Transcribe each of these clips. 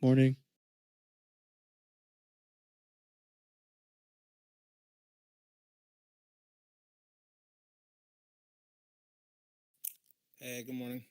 Morning. Hey, good morning.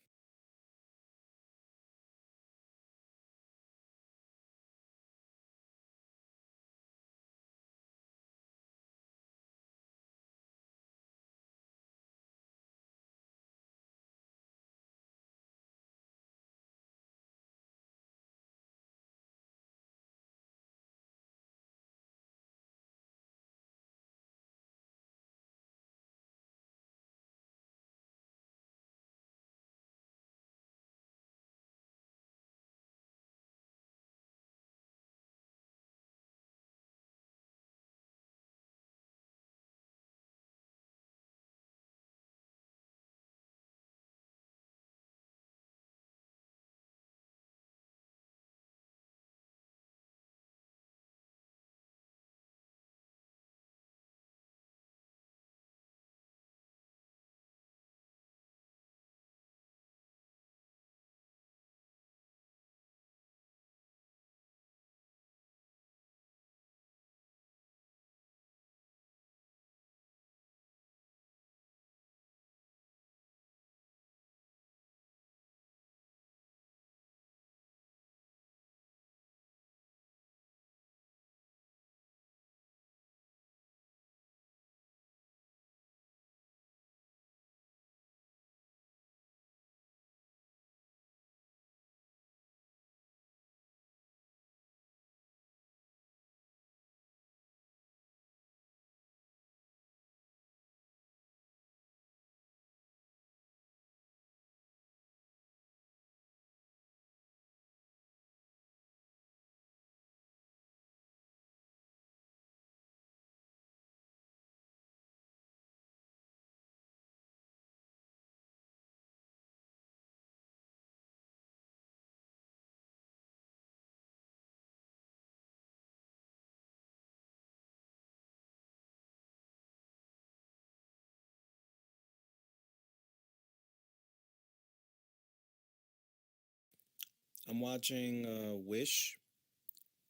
I'm watching Wish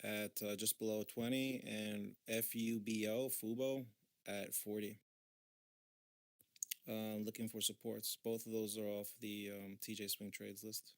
at just below 20 and Fubo at 40. Looking for supports. Both of those are off the TJ Swing Trades list.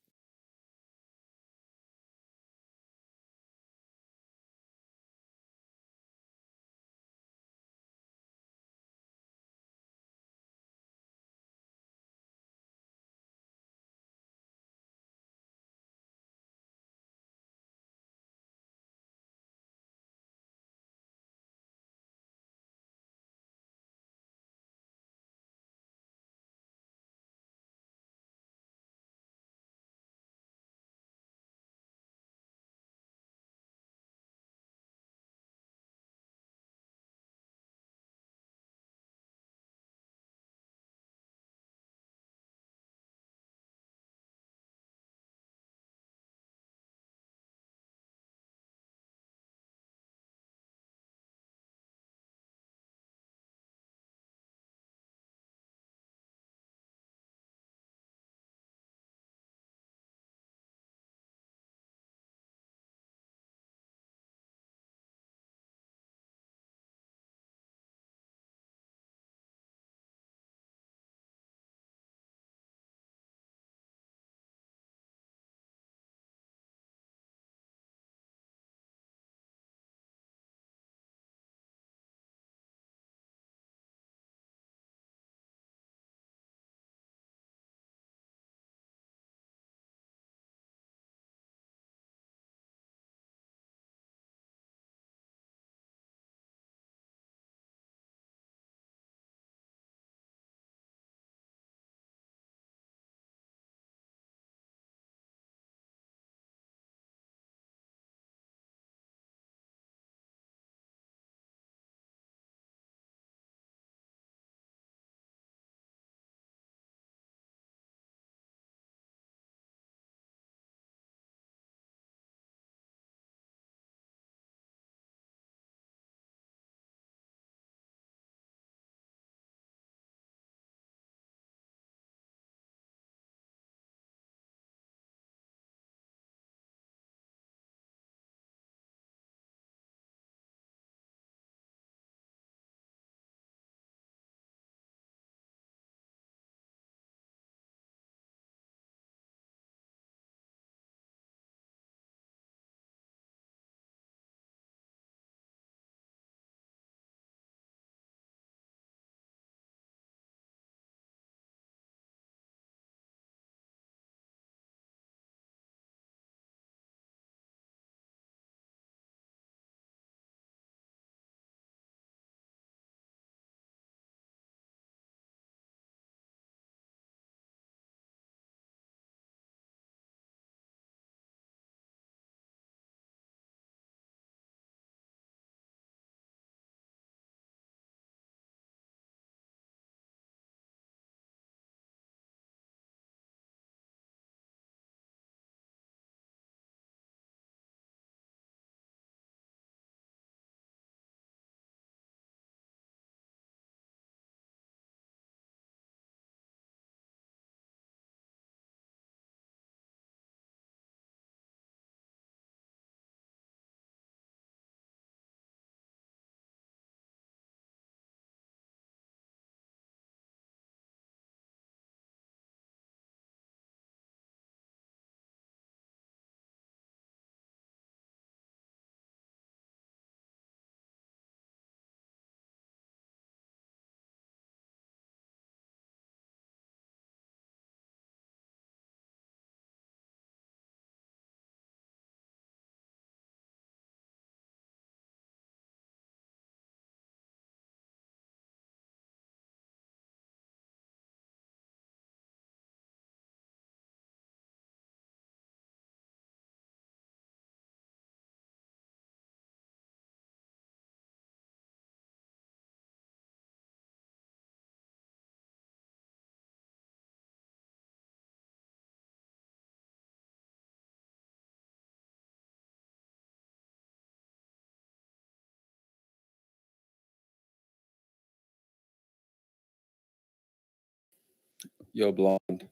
Yo, blonde.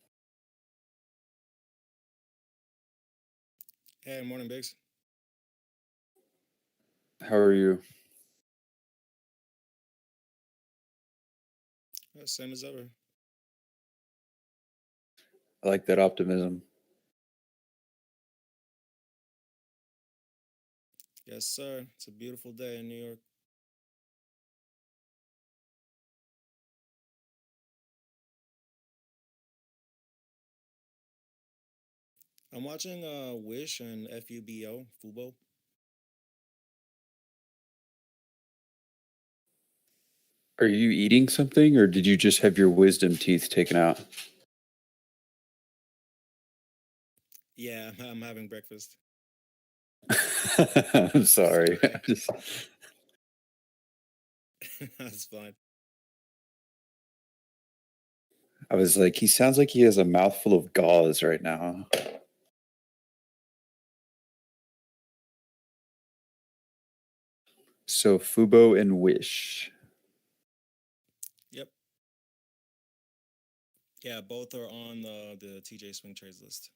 Hey, morning, Biggs. How are you? Same as ever. I like that optimism. Yes, sir. It's a beautiful day in New York. I'm watching Wish and Fubo. Are you eating something, or did you just have your wisdom teeth taken out? Yeah, I'm having breakfast. I'm sorry. Okay. That's fine. I was like, he sounds like he has a mouthful of gauze right now. So Fubo and Wish. Yep. Yeah, both are on the TJ Swing Trades list.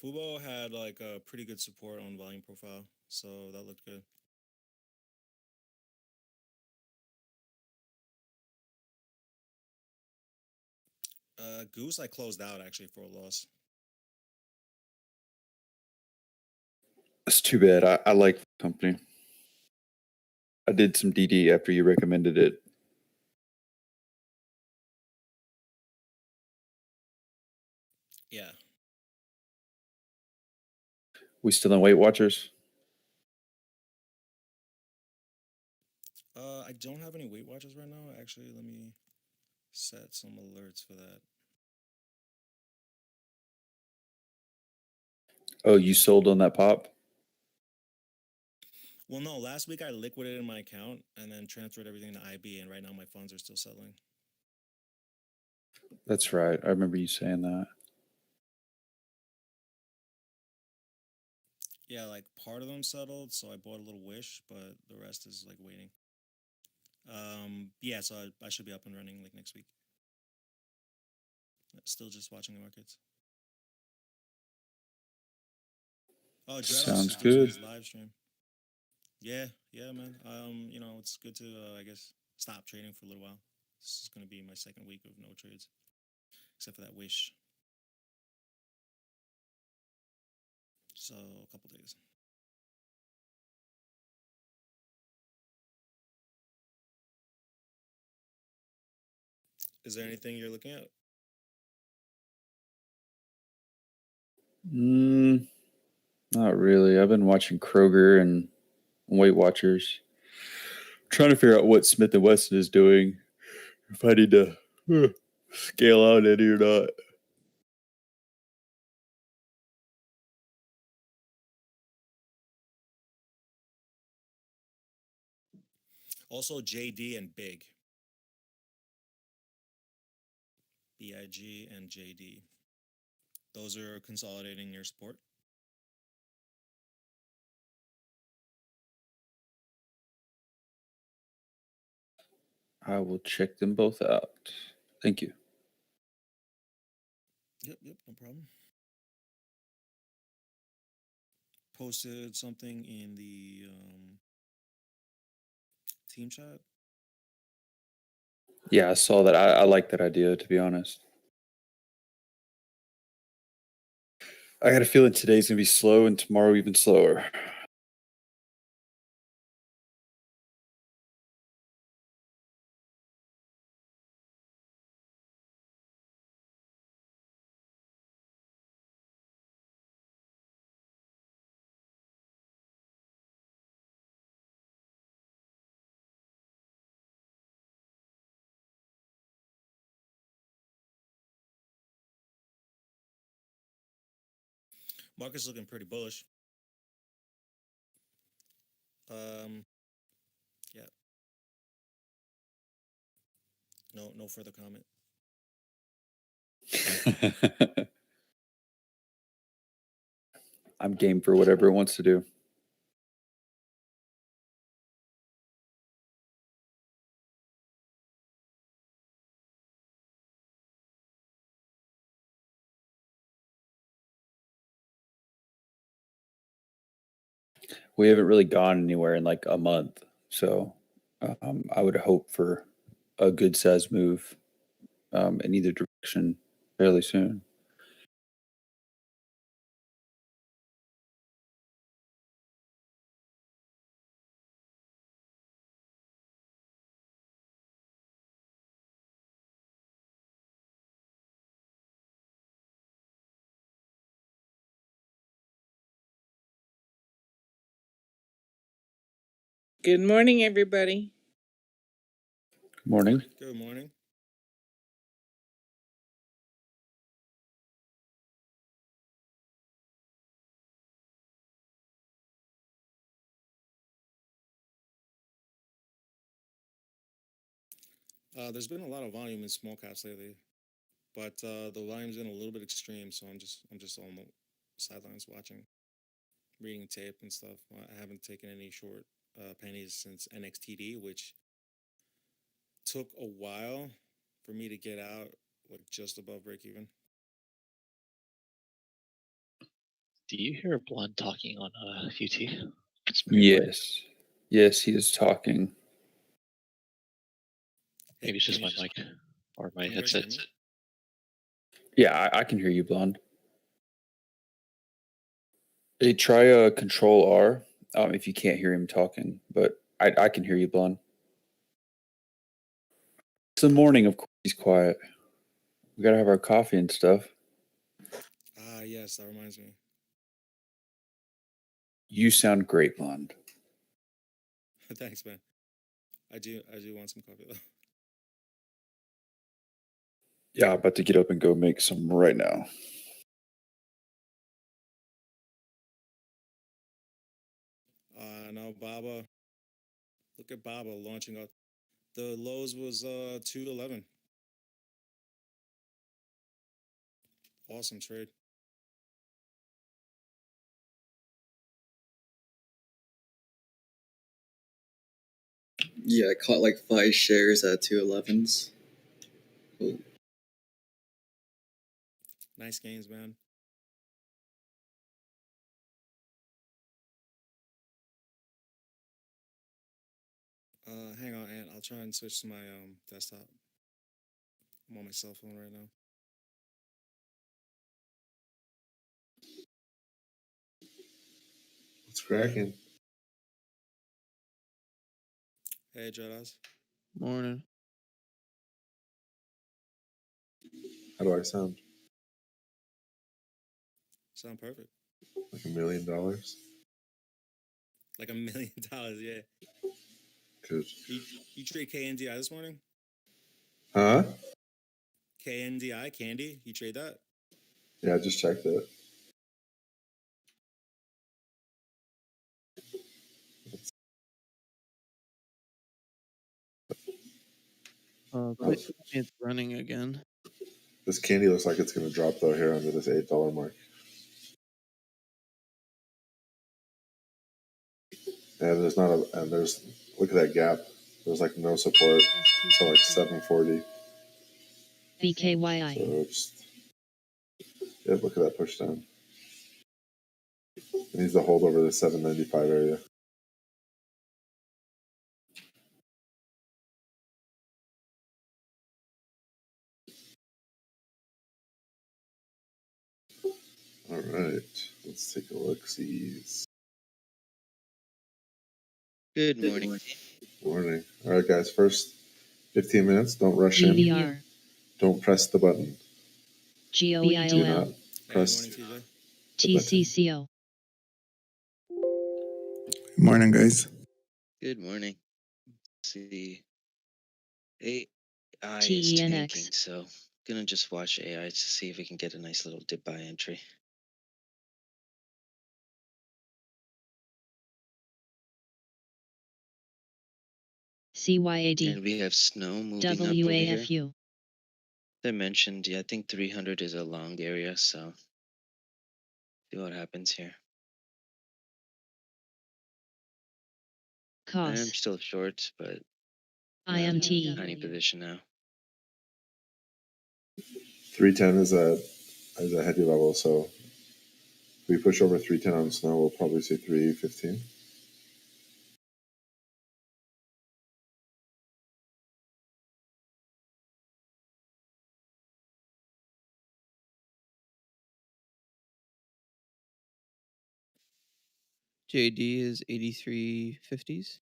Fubo had like a pretty good support on volume profile, so that looked good. Goose I closed out actually for a loss. It's too bad. I like the company. I did some DD after you recommended it. Yeah. We still in Weight Watchers? I don't have any Weight Watchers right now. Actually, let me set some alerts for that. Oh, you sold on that pop? Well, no, last week I liquidated my account and then transferred everything to IB, and right now my funds are still settling. That's right. I remember you saying that. Yeah, like part of them settled, so I bought a little Wish, but the rest is like waiting. Yeah, so I should be up and running like next week. Still just watching the markets. Oh, Dreados Sounds is doing good. his live stream. Yeah, yeah, man. It's good to I guess stop trading for a little while. This is gonna be my second week of no trades, except for that Wish. So a couple days. Is there anything you're looking at? Not really. I've been watching Kroger and Weight Watchers. Trying to figure out what Smith and Wesson is doing. If I need to scale out any or not. Also, JD and Big. BIG and JD. Those are consolidating your support. I will check them both out. Thank you. Yep, no problem. Posted something in the team chat. Yeah, I saw that. I like that idea, to be honest. I got a feeling today's going to be slow and tomorrow even slower. Market's looking pretty bullish. Yeah. No further comment. I'm game for whatever it wants to do. we haven't really gone anywhere in like a month. So I would hope for a good size move in either direction fairly soon. Good morning, everybody. Morning. Good morning. There's been a lot of volume in small caps lately, but the volume's been a little bit extreme. So I'm just on the sidelines watching, reading tape and stuff. I haven't taken any short pennies since NXTD, which took a while for me to get out, like just above break even. Do you hear Blonde talking on UT? It's very quiet. Yes. Yes, he is talking. Maybe it's just my mic or my headset. Yeah, I can hear you, Blonde. Hey, try a Control R if you can't hear him talking, but I can hear you, Blonde. It's the morning, of course he's quiet. We gotta have our coffee and stuff. Ah, yes, that reminds me. You sound great, Blonde. Thanks, man. I do want some coffee though. Yeah, about to get up and go make some right now. Now Baba. Look at Baba launching up. The lows was 211. Awesome trade. Yeah, I caught like 5 shares at 211s. Cool. Nice gains, man. Hang on, Ant. I'll try and switch to my desktop. I'm on my cell phone right now. What's cracking? Hey, Dredas. Morning. How do I sound? Sound perfect. Like $1 million? Like $1 million, yeah. Good. You trade KNDI this morning? Huh? KNDI, Candy? You trade that? Yeah, I just checked it. It's running again. This candy looks like it's going to drop though here under this $8 mark. And there's not a, and there's, look at that gap. There's like no support. So like 740. BKYI. So just, yeah, look at that push down. It needs to hold over the 795 area. All right, let's take a look. See. Good morning. Morning. All right, guys. First 15 minutes. Don't rush in. GVR. Don't press the button. Do not GOEIOL. press. Hey, good morning, TCCO. Good morning, guys. Good morning. Let's see. AI is TENX. tanking, so gonna just watch AI to see if we can get a nice little dip buy entry. CYAD. And we have snow moving up over here. WAFU. As I mentioned, yeah, I think 300 is a long area, so see what happens here. I am COS. still short, but IMT. tiny position now. 310 is a heavy level, so if we push over 310 on snow, we'll probably see 315. JD is 83.50s.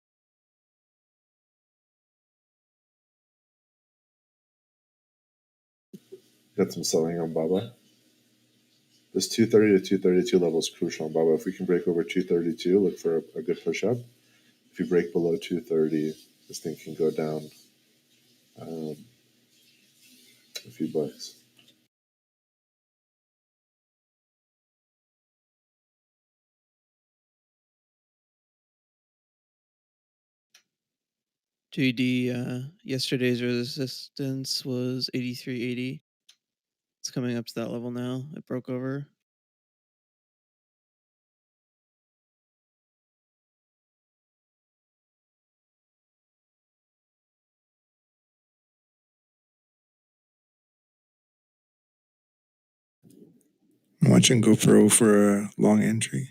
Got some selling on Baba. This 230 to 232 level is crucial on Baba. If we can break over 232, look for a good push up. If you break below 230, this thing can go down a few bucks. JD, yesterday's resistance was 83.80. It's coming up to that level now. It broke over. I'm watching GoPro for a long entry.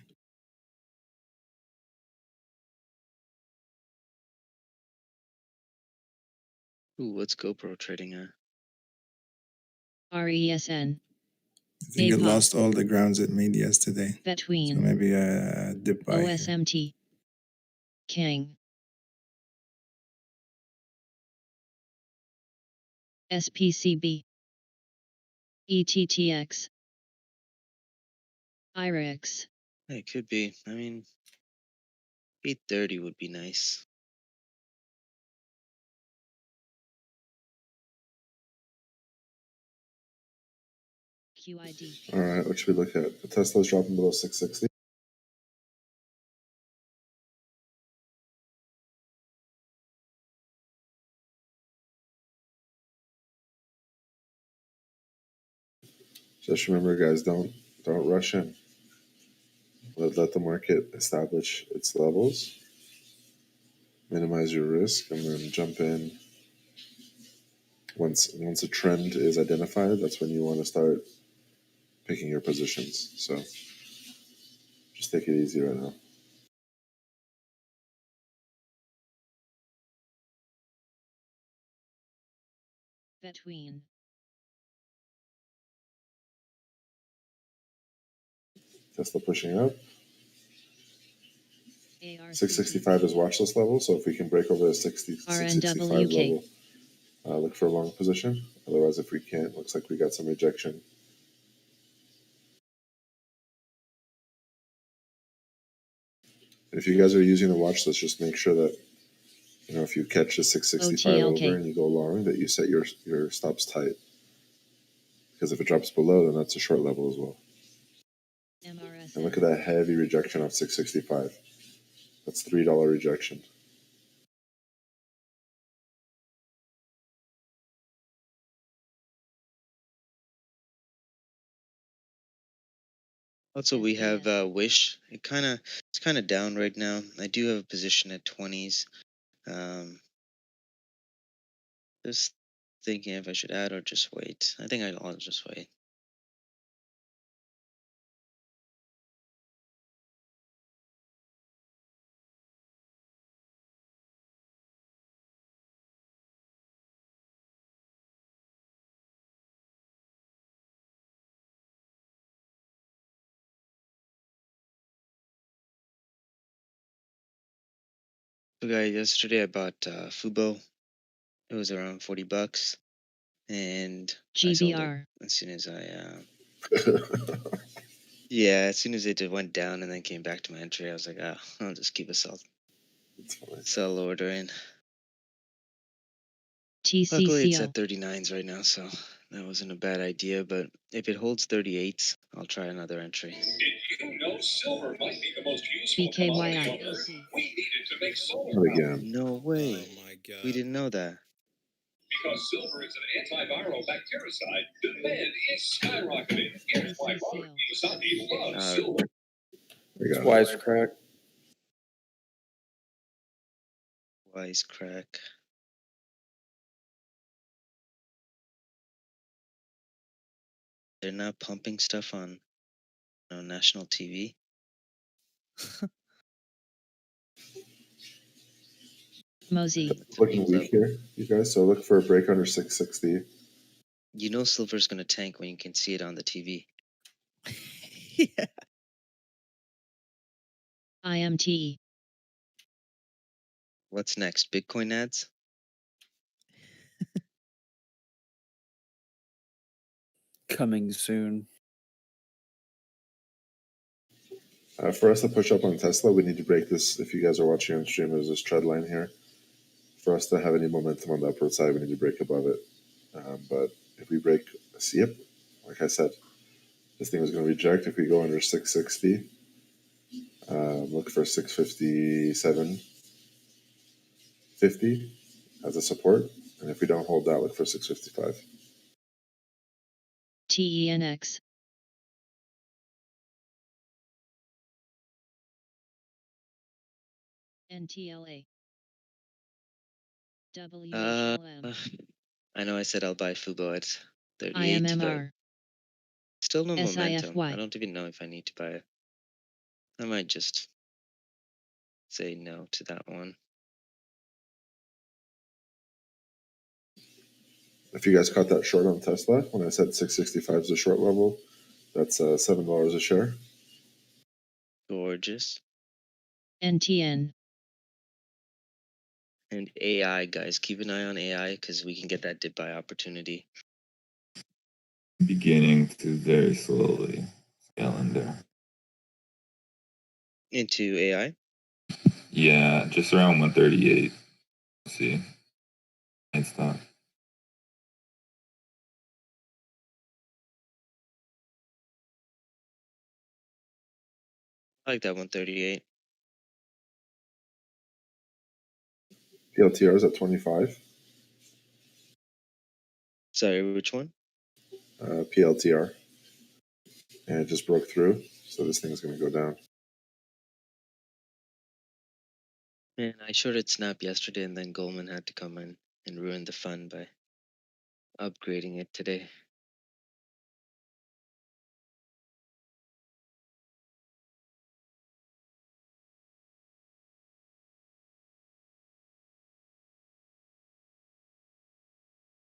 Ooh, what's GoPro trading at? RESN. I think it APOS. lost all the grounds it made yesterday. So Between. maybe a dip buy. Here. OSMT. King. SPCB. ETTX. IREX. It could be. I mean, 830 would be nice. QID. All right, what should we look at? The Tesla's dropping below 660. Just remember, guys, don't rush in. Let the market establish its levels, minimize your risk, and then jump in. Once a trend is identified, that's when you want to start picking your positions. So just take it easy right now. Between. Tesla pushing up. ARCC. 665 is watch list level, so if we can break over the 665 RNWK. level, look for a long position. Otherwise, if we can't, looks like we got some rejection. If you guys are using the watch list, just make sure that, you know, if you catch the 665 OTLK. over and you go long, that you set your stops tight. Because if it drops below, then that's a short level as well. MRSN. And look at that heavy rejection of 665. That's $3 rejection. Also, we have Wish. It's kind of down right now. I do have a position at 20s. Just thinking if I should add or just wait. I think I'll just wait. So, guys, yesterday I bought Fubo. It was around $40, and I sold it GBR. as soon as yeah, as soon as it went down and then came back to my entry, I was like, oh, I'll just keep a sell order in. Luckily, it's TCCO. at 39s right now, so that wasn't a bad idea. But if it holds 38s, I'll try another entry. Did you know silver might be the most useful BKYI. commodity on Earth? We needed to make solar Not power again. No way. Oh my god. We didn't know that. because silver is an antiviral bactericide. Demand is skyrocketing. Here's why Robert Kiyosaki loves silver. We got it. Wisecrack. Wisecrack. They're not pumping stuff on national TV. Mosey. Looking weak here, you guys. So look for a break under 660. You know silver's gonna tank when you can see it on the TV. Yeah. IMT. What's next? Bitcoin ads? Coming soon. For us to push up on Tesla, we need to break this. If you guys are watching on stream, there's this trend line here. For us to have any momentum on the upward side, we need to break above it. But if we break, see it, like I said, this thing is going to reject. If we go under 660, look for 657.50 as a support. And if we don't hold that, look for 655. TENX. NTLA. WHLM. I know I said I'll buy Fubo at 38, but IMMR. still no momentum. SIFY. I don't even know if I need to buy it. I might just say no to that one. If you guys caught that short on Tesla, when I said 665 is a short level, that's $7 a share. Gorgeous. NTN. And AI, guys, keep an eye on AI because we can get that dip buy opportunity. Beginning to very slowly scale in there. Into AI? Yeah, just around 138. Let's see. It's not. I like that 138. PLTR is at 25. Sorry, which one? PLTR. And it just broke through. So this thing is going to go down. Man, I shorted Snap yesterday and then Goldman had to come in and ruin the fun by upgrading it today.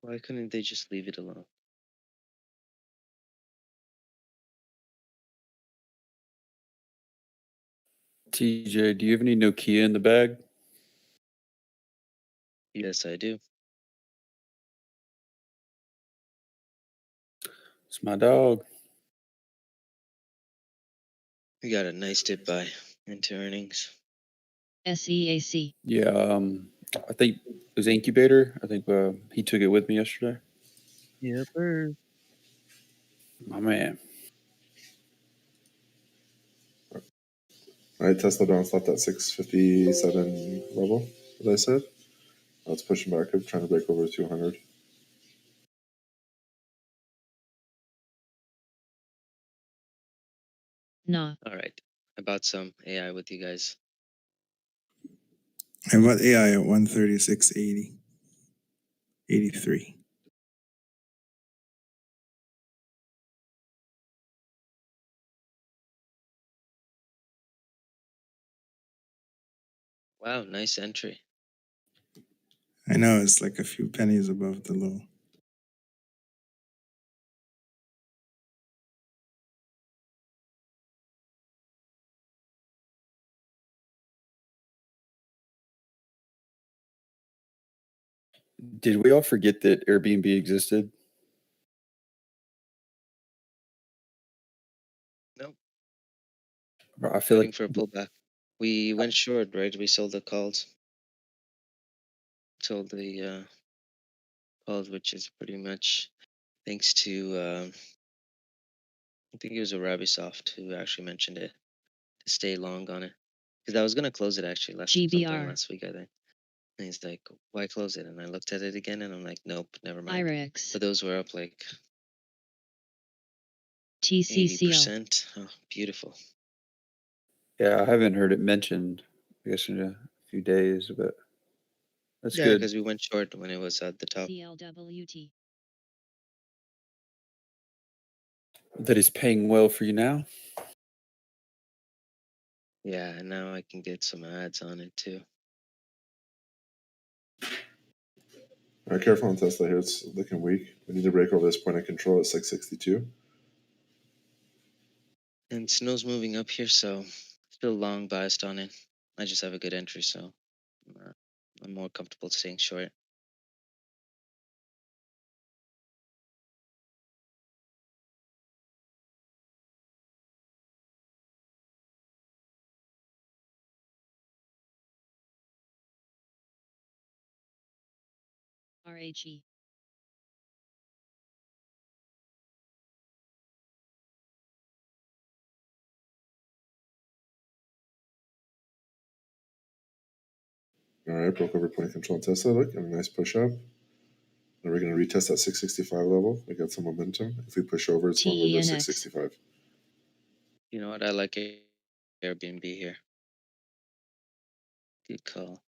Why couldn't they just leave it alone? TJ, do you have any Nokia in the bag? Yes, I do. It's my dog. We got a nice dip buy into earnings. SEAC. Yeah, I think it was Incubator. I think he took it with me yesterday. Yepper. My man. All right, Tesla bounced off that 657 level, as I said. Now it's pushing back up, trying to break over 200. Nah. All right. I bought some AI with you guys. I bought AI at 136.80. 83. Wow, nice entry. I know it's like a few pennies above the low. Did we all forget that Airbnb existed? Nope. I feel Waiting like for a pullback. We went short, right? We sold the calls. Sold the calls, which is pretty much thanks to I think it was Arabisoft who actually mentioned it to stay long on it because I was gonna close it actually sometime last week, I think. And he's like, "Why close it?" And I looked at it again, and I'm like, "Nope, never mind." IREX. But those were up like TCCO. 80%. Oh, beautiful. yeah, I haven't heard it mentioned, I guess, in a few days, but that's Yeah, good. because we went short when it was at the top. CLWT. That is paying well for you now. Yeah, and now I can get some ads on it too. All right, careful on Tesla here. It's looking weak. We need to break over this point of control at 662. And snow's moving up here, so Still long biased on it. I just have a good entry, so I'm more comfortable staying short. RHE. All right, broke over point control on Tesla. Look, and a nice push up. Then we're going to retest that 665 level. We got some momentum. If we push over, it's one over TENX. 665. You know what? I like Airbnb here. Good call.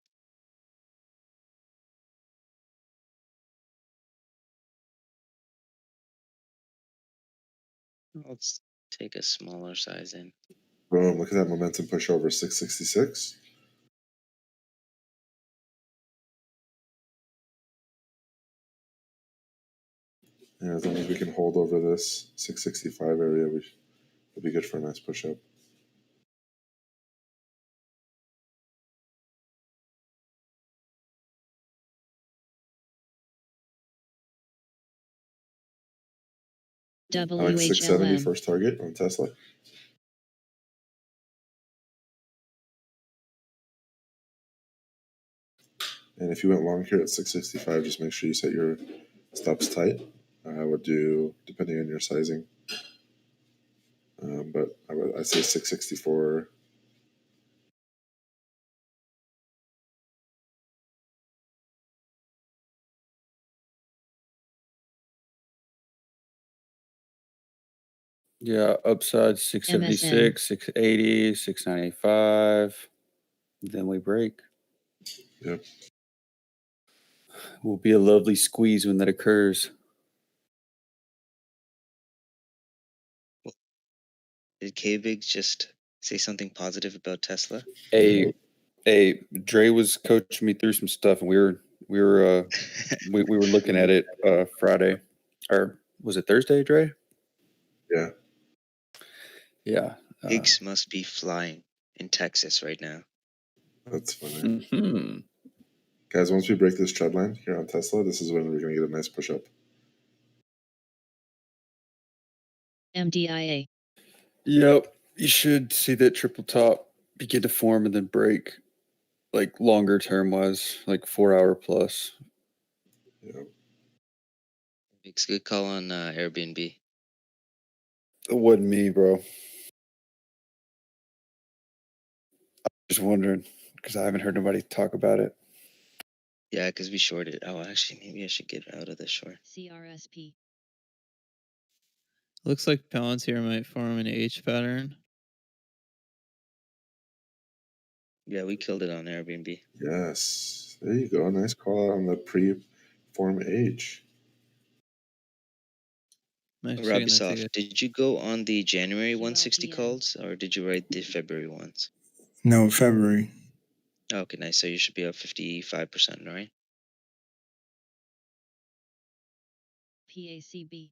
Let's take a smaller size in. Boom, look at that momentum push over 666. And as long as we can hold over this 665 area, it'll be good for a nice push up. I like 670 WHLM. first target on Tesla. And if you went long here at 665, just make sure you set your stops tight. I would do, depending on your sizing, but I'd say 664. Yeah, upside 676, 680, 695. Then we break. Yep. Will be a lovely squeeze when that occurs. Did K-Vig just say something positive about Tesla? Hey, Dre was coaching me through some stuff, and we were looking at it Friday, or was it Thursday, Dre? Yeah. Yeah. Higgs must be flying in Texas right now. That's funny. Mm-hmm. Guys, once we break this trend line here on Tesla, this is when we're going to get a nice push up. MDIA. Yep. You should see that triple top begin to form and then break, like longer term wise, like 4 hour plus. Yeah. It's a good call on Airbnb. It wasn't me, bro. I'm just wondering because I haven't heard nobody talk about it. Yeah, because we shorted. Oh, actually, maybe I should get out of the short. CRSP. Looks like Palantir might form an H pattern. Yeah, we killed it on Airbnb. Yes. There you go. Nice call out on the pre-form H. Robbie Soft, did you go on the January 160 QLPN. calls or did you write the February ones? No, February. Okay, nice. So you should be up 55%, right? PACB.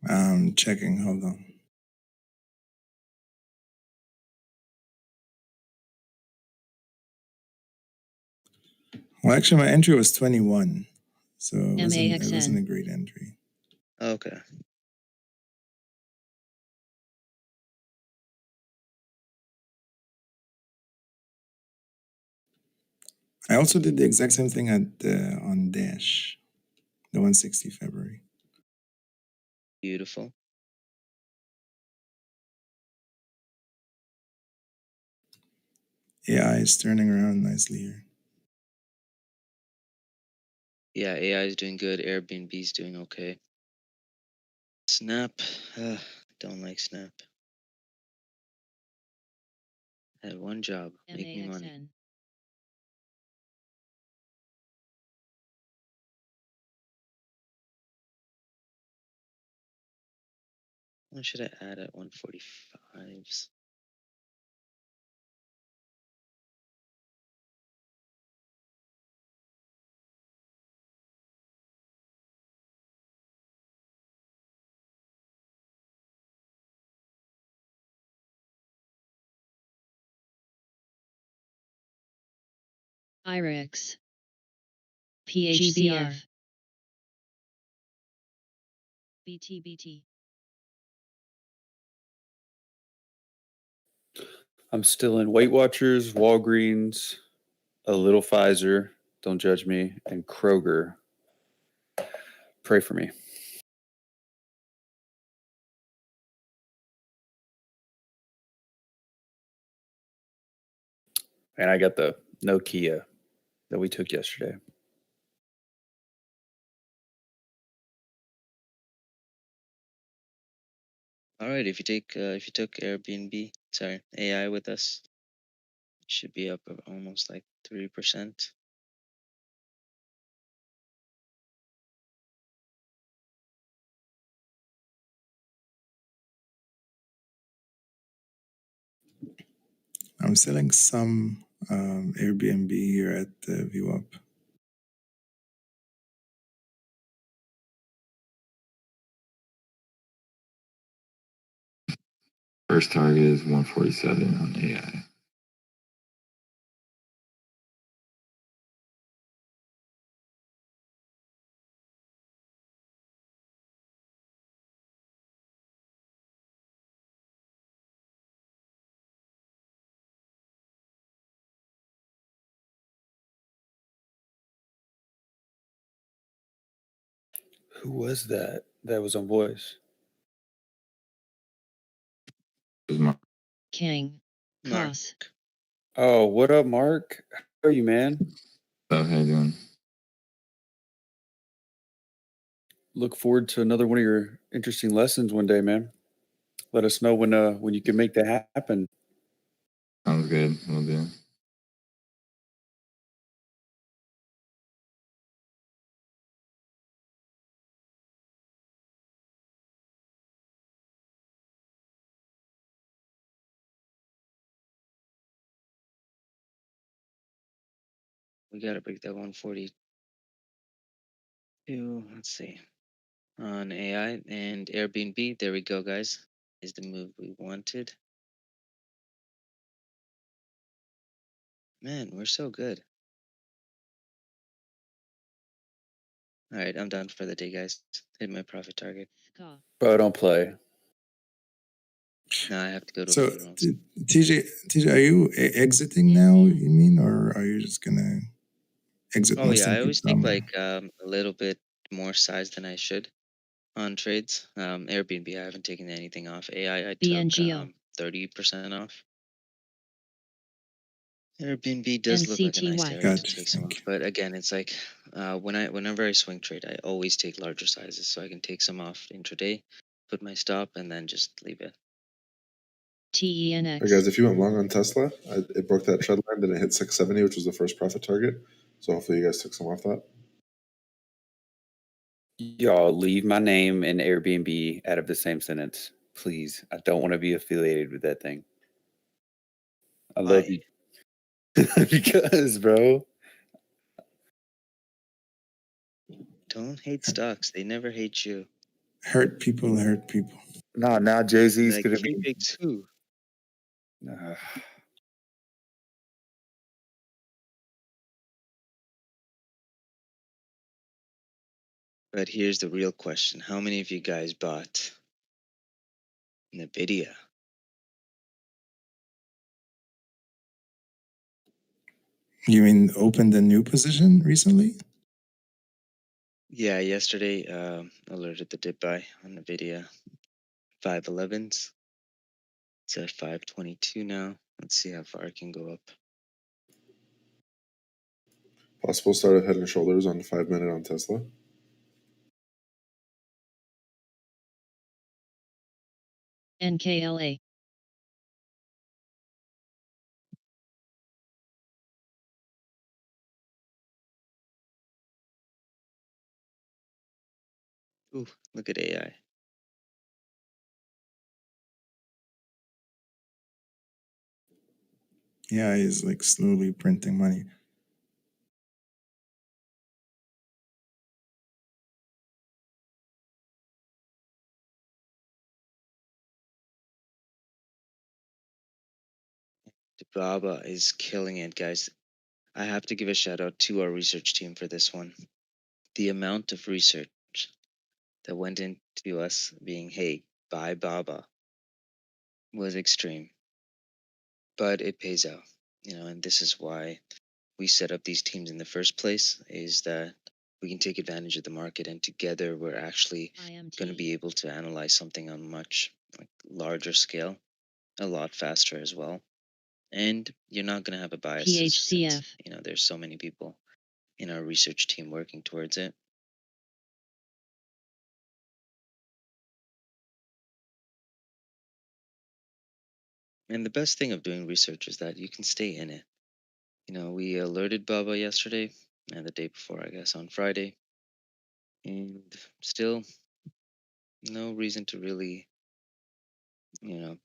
I'm checking. Hold on. Well, actually, my entry was 21, so it wasn't a great entry. Okay. I also did the exact same thing on Dash, the 160 February. Beautiful. AI is turning around nicely here. Yeah, AI is doing good. Airbnb is doing okay. Snap. Don't like Snap. Had one job, make me money. What should I add at 145s? IREX. PHCF. BTBT. I'm still in Weight Watchers, Walgreens, a little Pfizer, don't judge me, and Kroger. Pray for me. And I got the Nokia that we took yesterday. All right, if you took Airbnb, sorry, AI with us, you should be up almost like 3%. I'm selling some Airbnb here at VWAP. First target is 147 on AI. Who was that? That was on voice. It was my King. Mark. Cross. Oh, what up, Mark? How are you, man? stuff. How you doing? Look forward to another one of your interesting lessons one day, man. Let us know when you can make that happen. Sounds good. Will do. We gotta break that 142. Let's see. On AI and Airbnb. There we go, guys. Is the move we wanted. Man, we're so good. All right, I'm done for the day, guys. Hit my profit target. Bro, don't play. Now I have to go to So, a few rooms. TJ, are you exiting now? You mean, or are you just gonna exit Oh most yeah, and I keep always take some? like a little bit more size than I should on trades. Airbnb, I haven't taken anything off. AI, I took BNGO. 30% off. Airbnb does look like a nice NCTY. area to Gotcha. take some off, but again, it's like whenever I swing trade, I always take larger sizes so I can take some off intraday, put my stop, and then just leave it. Hey TENX. guys, if you went long on Tesla, it broke that trend line, then it hit 670, which was the first profit target. So hopefully you guys took some off that. Y'all leave my name and Airbnb out of the same sentence, please. I don't want to be affiliated with that thing. I love Why? you. Because, bro. Don't hate stocks. They never hate you. Hurt people, hurt people. No, now Jay-Z's Like gonna free be. picks who? But here's the real question: how many of you guys bought Nvidia? You mean opened a new position recently? Yeah, yesterday alerted the dip buy on Nvidia 511s. It's at 522 now. Let's see how far it can go up. Possible start at Head and Shoulders on 5 minute on Tesla. NKLA. Ooh, look at AI. Yeah, he's like slowly printing money. Baba is killing it, guys. I have to give a shout out to our research team for this one. The amount of research that went into us being, hey, buy Baba, was extreme. But it pays out, and this is why we set up these teams in the first place, is that we can take advantage of the market, and together we're actually going to be able to analyze something on much larger scale, a lot faster as well. And you're not going to have a bias. PHCF. There's so many people in our research team working towards it. And the best thing of doing research is that you can stay in it. We alerted Baba yesterday and the day before, I guess, on Friday. And still, no reason to really,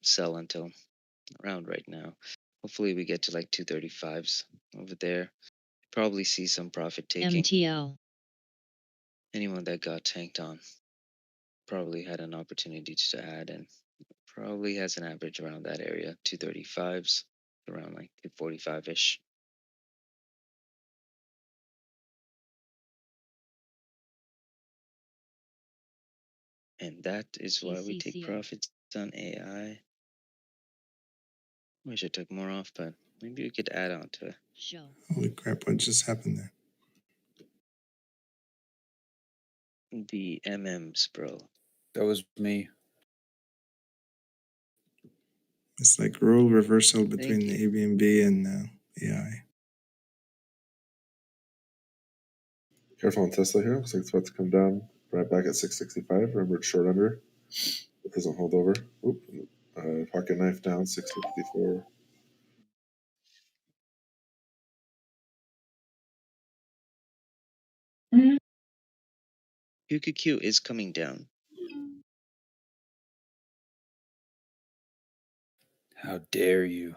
sell until around right now. Hopefully we get to like 235s over there. Probably see some profit taking. MTL. Anyone that got tanked on probably had an opportunity to add, and probably has an average around that area, 235s, around like 245-ish. And that is why we take profits on AI. Wish I took more off, but maybe we could add on to it. Holy crap, what just happened there? The MMs, bro. That was me. It's like role reversal Thank between you. the Airbnb and AI. Careful on Tesla here. Looks like it's about to come down right back at 665. Remember, it's short under. It doesn't hold over. Oop. Pocket knife down 664. QQQ is coming down. How dare you?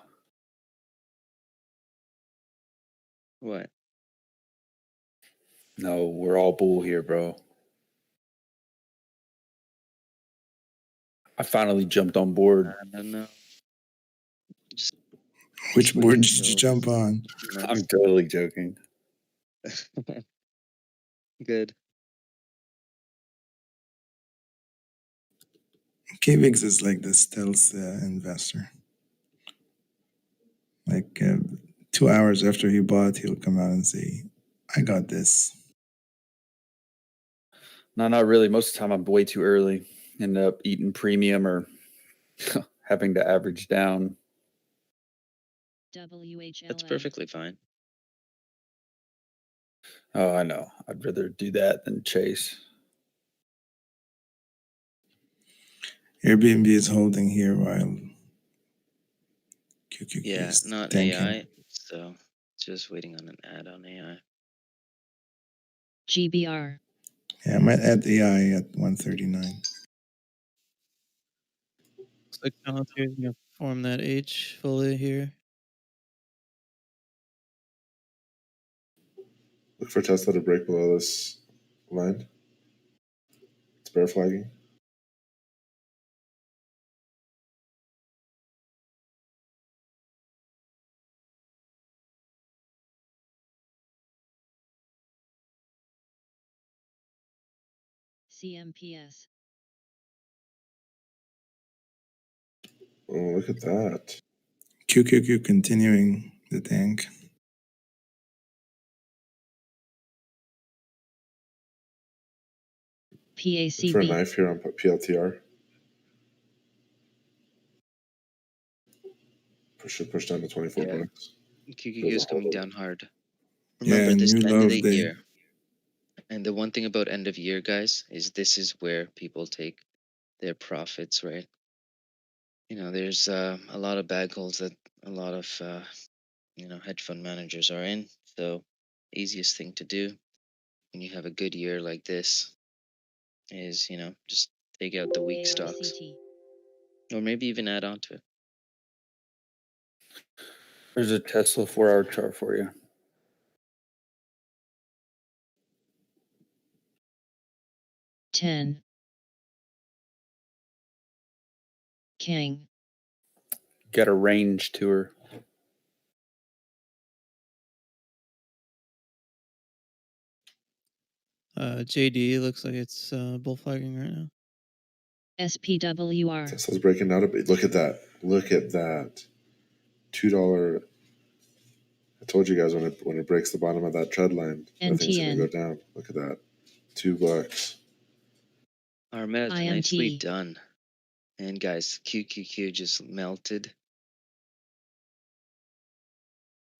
What? No, we're all bull here, bro. I finally jumped on board. I don't know. Which wait board did you until- jump on? I'm totally joking. Good. KVIX is like the stealth investor. Like 2 hours after he bought, he'll come out and say, I got this. No, not really. Most of the time, I'm way too early. End up eating premium or having to average down. WHLA. That's perfectly fine. Oh, I know. I'd rather do that than chase. Airbnb is holding here while QQQ Yeah, is not tanking. AI. So just waiting on an ad on AI. GBR. Yeah, I might add AI at 139. Looks like Palantir is gonna form that H fully here. Look for Tesla to break below this line. It's bear flagging. CMPS. Oh, look at that. QQQ continuing the tank. Look for a PACB. knife here on PLTR. Push down to 24 Yeah. bucks. QQQ is Doesn't hold coming over. down hard. Yeah, Remember this new end low of of the day. year. And the one thing about end of year, guys, is this is where people take their profits, right? There's a lot of bag holds that a lot of hedge fund managers are in. So easiest thing to do when you have a good year like this is just take out the weak stocks, ARCT. or maybe even add on to it. There's a Tesla 4-hour chart for you. Ten. King. Got a range to her. JD looks like it's bullflagging right now. SPWR. Tesla's breaking out a bit. Look at that. Look at that. $2. I told you guys when it breaks the bottom of that trend line, that thing's gonna go NTN. down. Look at that. $2. Armed, nicely IMT. done. And guys, QQQ just melted.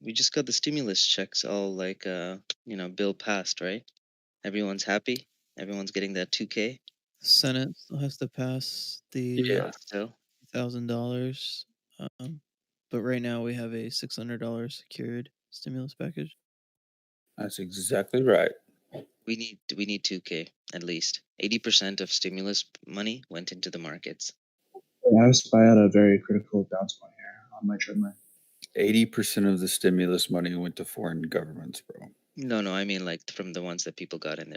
We just got the stimulus checks all like bill passed, right? Everyone's happy. Everyone's getting that 2K. Senate still has to pass the Yeah. Still. $1,000. But right now we have a $600 secured stimulus package. That's exactly right. We need 2K at least. 80% of stimulus money went into the markets. I have SPY at a very critical bounce point here on my trend line. 80% of the stimulus money went to foreign governments, bro. No, I mean like from the ones that people got in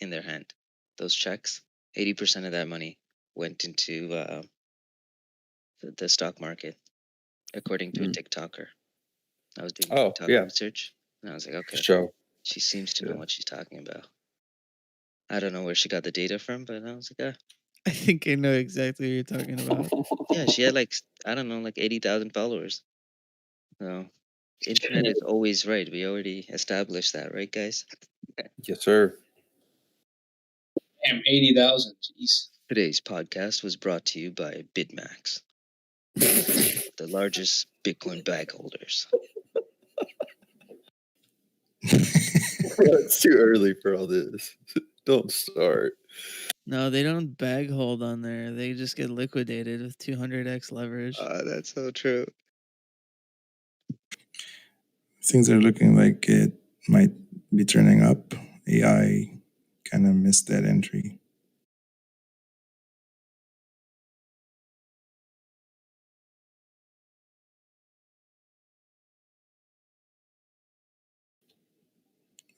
their hand. Those checks, 80% of that money went into the stock market, according to a TikToker. I was doing TikTok research, and I was like, okay, Show. she seems to know what she's talking about. I don't know where she got the data from, but I was like, I think I know exactly what you're talking about. yeah, she had like 80,000 followers. So internet is always right. We already established that, right, guys? Yes, sir. Damn, 80,000. Jeez. Today's podcast was brought to you by BitMax, the largest Bitcoin bag holders. It's too early for all this. Don't start. No, they don't bag hold on there. They just get liquidated with 200x leverage. That's so true. Things are looking like it might be turning up. AI kind of missed that entry.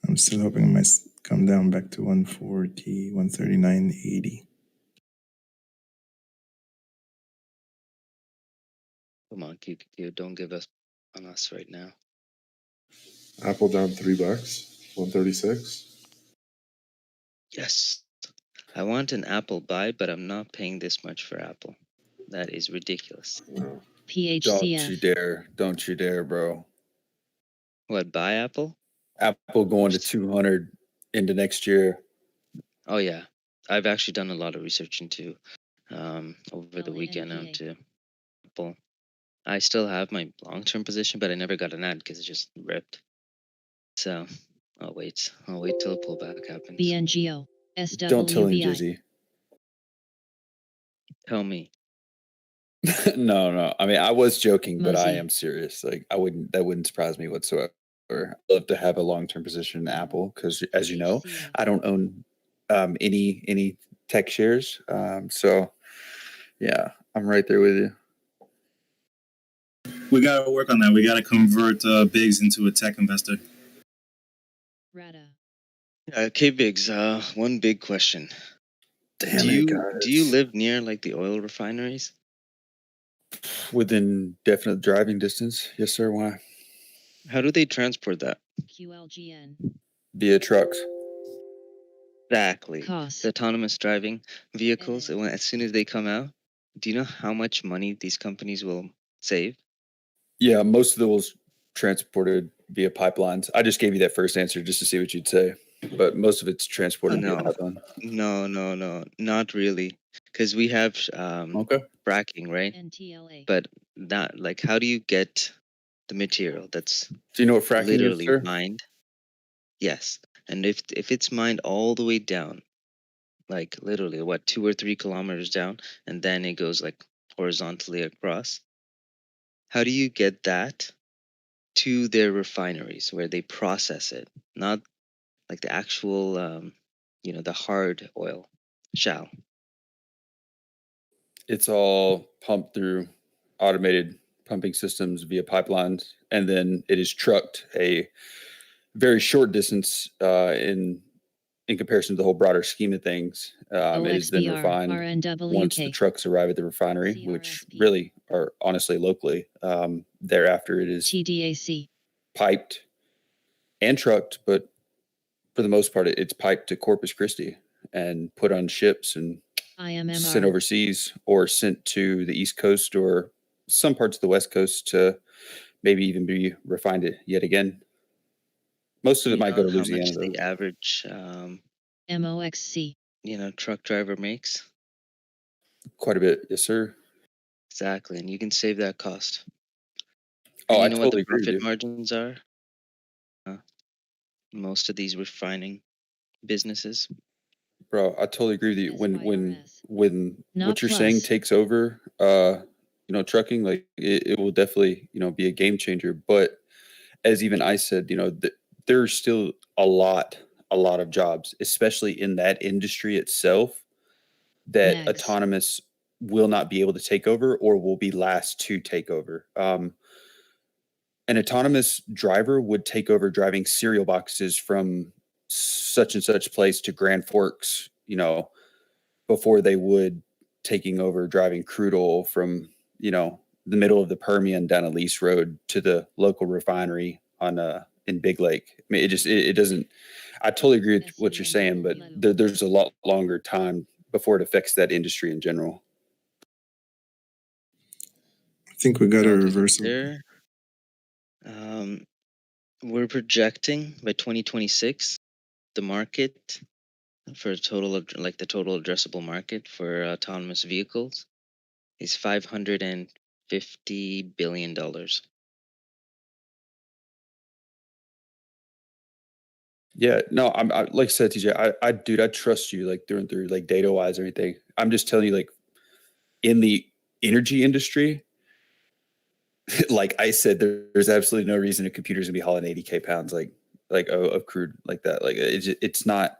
I'm still hoping it might come down back to 140, 139.80. Come on, QQQ, don't give us on us right now. Apple down $3, 136. Yes. I want an Apple buy, but I'm not paying this much for Apple. That is ridiculous. Don't PHCF. you dare. Don't you dare, bro. What, buy Apple? Apple going to 200 into next year. Oh, yeah. I've actually done a lot of research into over the weekend onto Apple. I still have my long-term position, but I never got an ad because it just ripped. So I'll wait till the pullback happens. BNGO. SWVI. Don't tell him, Jizzy. Tell me. No. I mean, I was joking, but I Mosey. am serious. Like, that wouldn't surprise me whatsoever. I'd love to have a long-term position in Apple because, as you know, I don't own any tech shares. So, yeah, I'm right there with you. We got to work on that. We got to convert Biggs into a tech investor. Rada. Okay, Biggs. One big question. Damn do it, you guys. do you live near like the oil refineries? Within definite driving distance? Yes, sir. Why? How do they transport that? QLGN. Via trucks. Exactly. Cost. The autonomous driving vehicles, as soon as they come out, do you know how much money these companies will save? Yeah, most of it was transported via pipelines. I just gave you that first answer just to see what you'd say, but most of it's transported via pipeline. No, not really, because we have fracking, right? NTLA. But not like, how do you get the material that's Do you know what fracking literally is, sir? mined? Yes, and if it's mined all the way down, like literally 2 or 3 kilometers down, and then it goes like horizontally across. How do you get that to their refineries where they process it? Not like the actual, the hard oil, shale. It's all pumped through automated pumping systems via pipelines, and then it is trucked a very short distance in comparison to the whole broader scheme of things. It is then OXBR, refined RNWK. once the trucks arrive at the refinery, which really are honestly locally. Thereafter, it is TDAC. piped and trucked, but for for the most part, it's piped to Corpus Christi and put on ships and sent IMMR. overseas or sent to the East Coast or some parts of the West Coast to maybe even be refined it yet again. Most of it You might go know to how much Louisiana, though. the average, MOXC. truck driver makes? Quite a bit, yes, sir. Exactly, and you can save that cost. Oh, And I you know what totally the agree with profit you. margins are? Most of these refining businesses. Bro, I totally agree with you. When Not what you're saying plus. takes over, trucking, like it will definitely, be a game changer. But as even I said, there's still a lot of jobs, especially in that industry itself, that Next. autonomous will not be able to take over or will be last to take over. An autonomous driver would take over driving cereal boxes from such and such place to Grand Forks, before they would taking over driving crude oil from, the middle of the Permian down a lease road to the local refinery in Big Lake. I mean, it doesn't. I totally agree with what you're saying, but there's a lot longer time before it affects that industry in general. I think we got a To reversal. consider, we're projecting by 2026 the market for the total addressable market for autonomous vehicles is $550 billion. Yeah, no, I like I said, TJ, dude, I trust you like through and through, like data wise, or anything. I'm just telling you, like in the energy industry, like I said, there's absolutely no reason a computer's gonna be hauling 80K pounds of crude like that. Like it's not.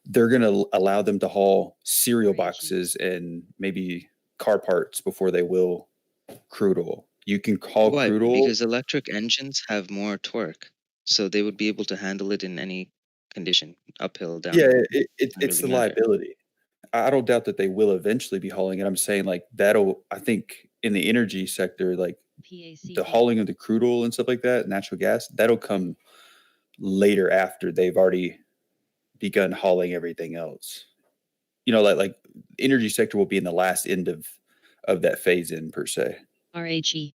They're gonna allow them to haul cereal boxes and maybe car parts before they will crude oil. You can haul Why? crude oil. Because electric engines have more torque, so they would be able to handle it in any condition, uphill, Yeah, downhill. it's Doesn't the really matter. liability. I don't doubt that they will eventually be hauling it. I'm saying like that'll. I think in the energy sector, like the hauling of the crude oil and stuff like that, natural gas, that'll come later after they've already begun hauling everything else. Like energy sector will be in the last end of that phase in per se. RHE.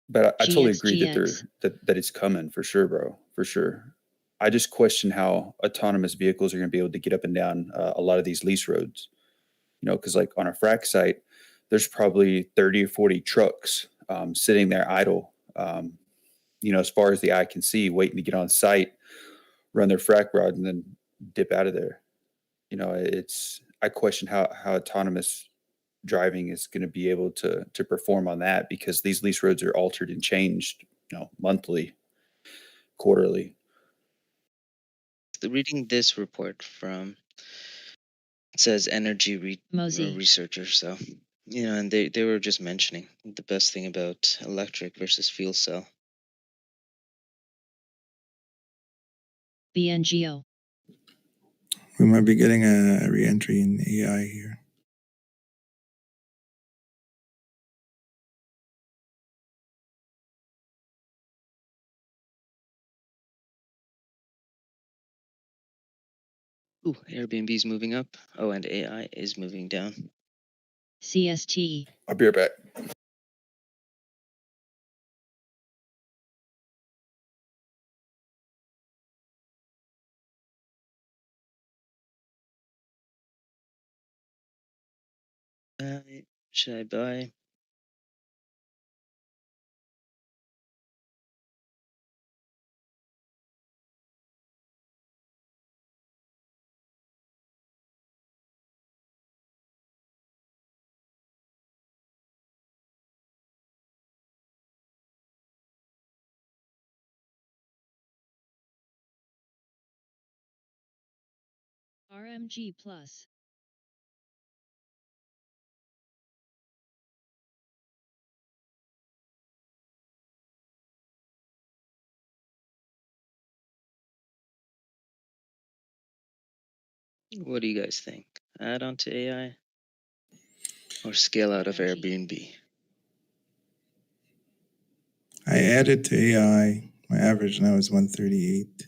But I totally agree GX. that it's coming for sure, bro, for sure. I just question how autonomous vehicles are going to be able to get up and down a lot of these lease roads. Because like on a frac site, there's probably 30 or 40 trucks sitting there idle. As far as the eye can see, waiting to get on site, run their frac rod, and then dip out of there. I question how autonomous driving is going to be able to perform on that, because these lease roads are altered and changed, monthly, quarterly. Reading this report from, it says energy Mosey. researcher, so and they were just mentioning the best thing about electric versus fuel cell. BNGO. We might be getting a re-entry in AI here. Ooh, Airbnb's moving up. Oh, and AI is moving down. CST. I'll be right back. Should I buy? RMG Plus. What do you guys think? Add on to AI or scale out of Airbnb? I added to AI. My average now is 138.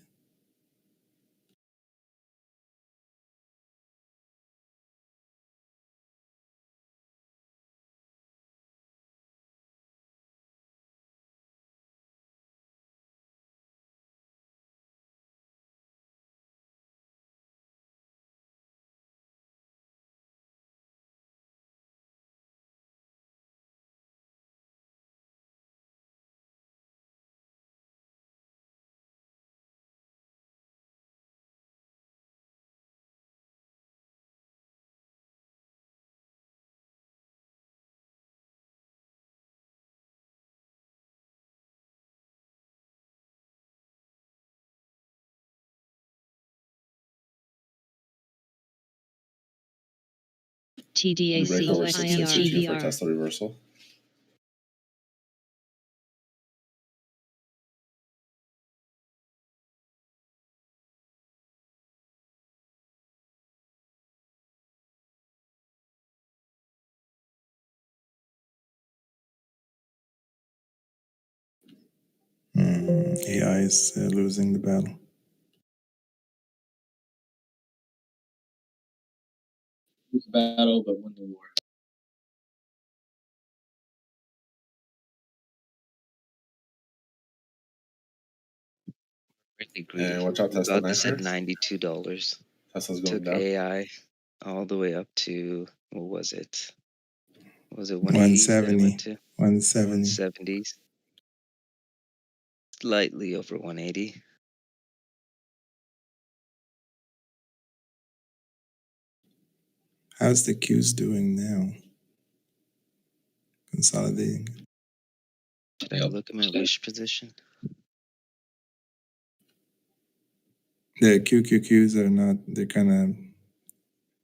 Can you break TDAC over 662 for IER. Tesla reversal? AI is losing the battle. Lose the battle, but win the war. Really greedy. And watch out, We Tesla got this at Nitro. $92. Tesla's going Took down. AI all the way up to, what was it? Was it 180s that it 170. went to? 170. 170s. Slightly over 180. How's the Qs doing now? Consolidating. Should I look at my wish position? The QQQs are not, they're kind of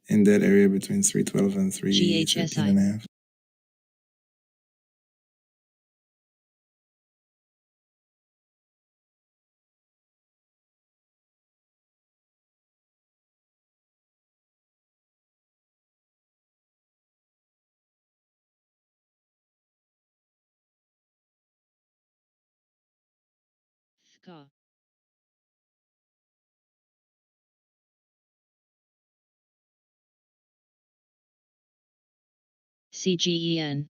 in that area between 312 and 313 and a half. Ska. CGEN.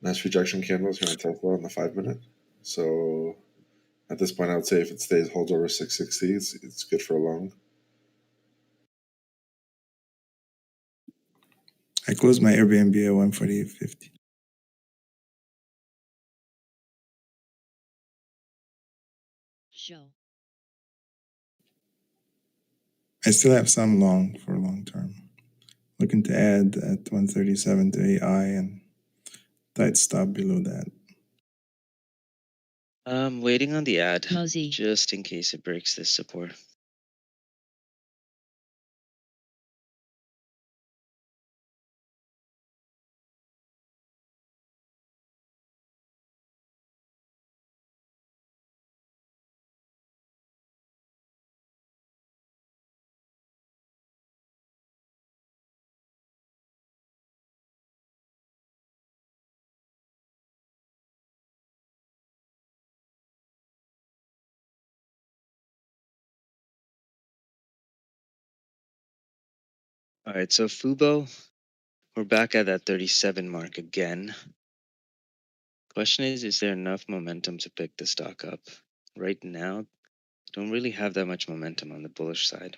Nice rejection candles here on Tesla on the 5-minute. So at this point, I would say if it stays holds over 660, it's good for a long. I closed my Airbnb at 148.50. Show. I still have some long for long term. Looking to add at 137 to AI and tight stop below that. I'm waiting on the ad, Mosey. just in case it breaks this support. All right, so Fubo, we're back at that 37 mark again. Question is there enough momentum to pick the stock up? Right now, don't really have that much momentum on the bullish side.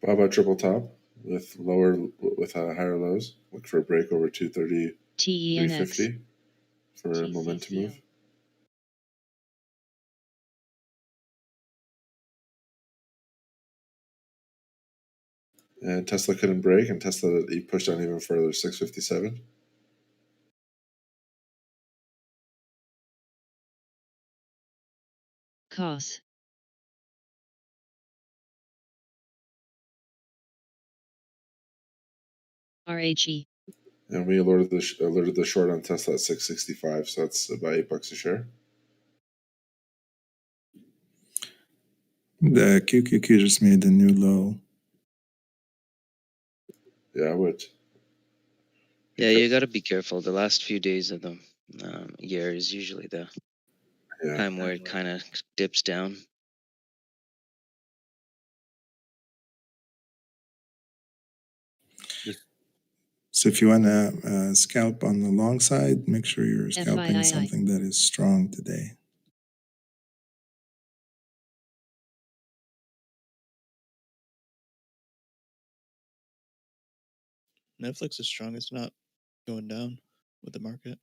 Baba triple top with higher lows. Look for a break over 230, TENX. 350 for a momentum move. And Tesla couldn't break, and Tesla he pushed on even further, 657. COS. RHE. And we alerted the short on Tesla at 665, so that's about $8 a share. The QQQ just made a new low. Yeah, I would. Yeah, you got to be careful. The last few days of the year is usually the time where it kind of dips down. So if you want to scalp on the long side, make sure you're scalping FIII. something that is strong today. Netflix is strong. It's not going down with the market.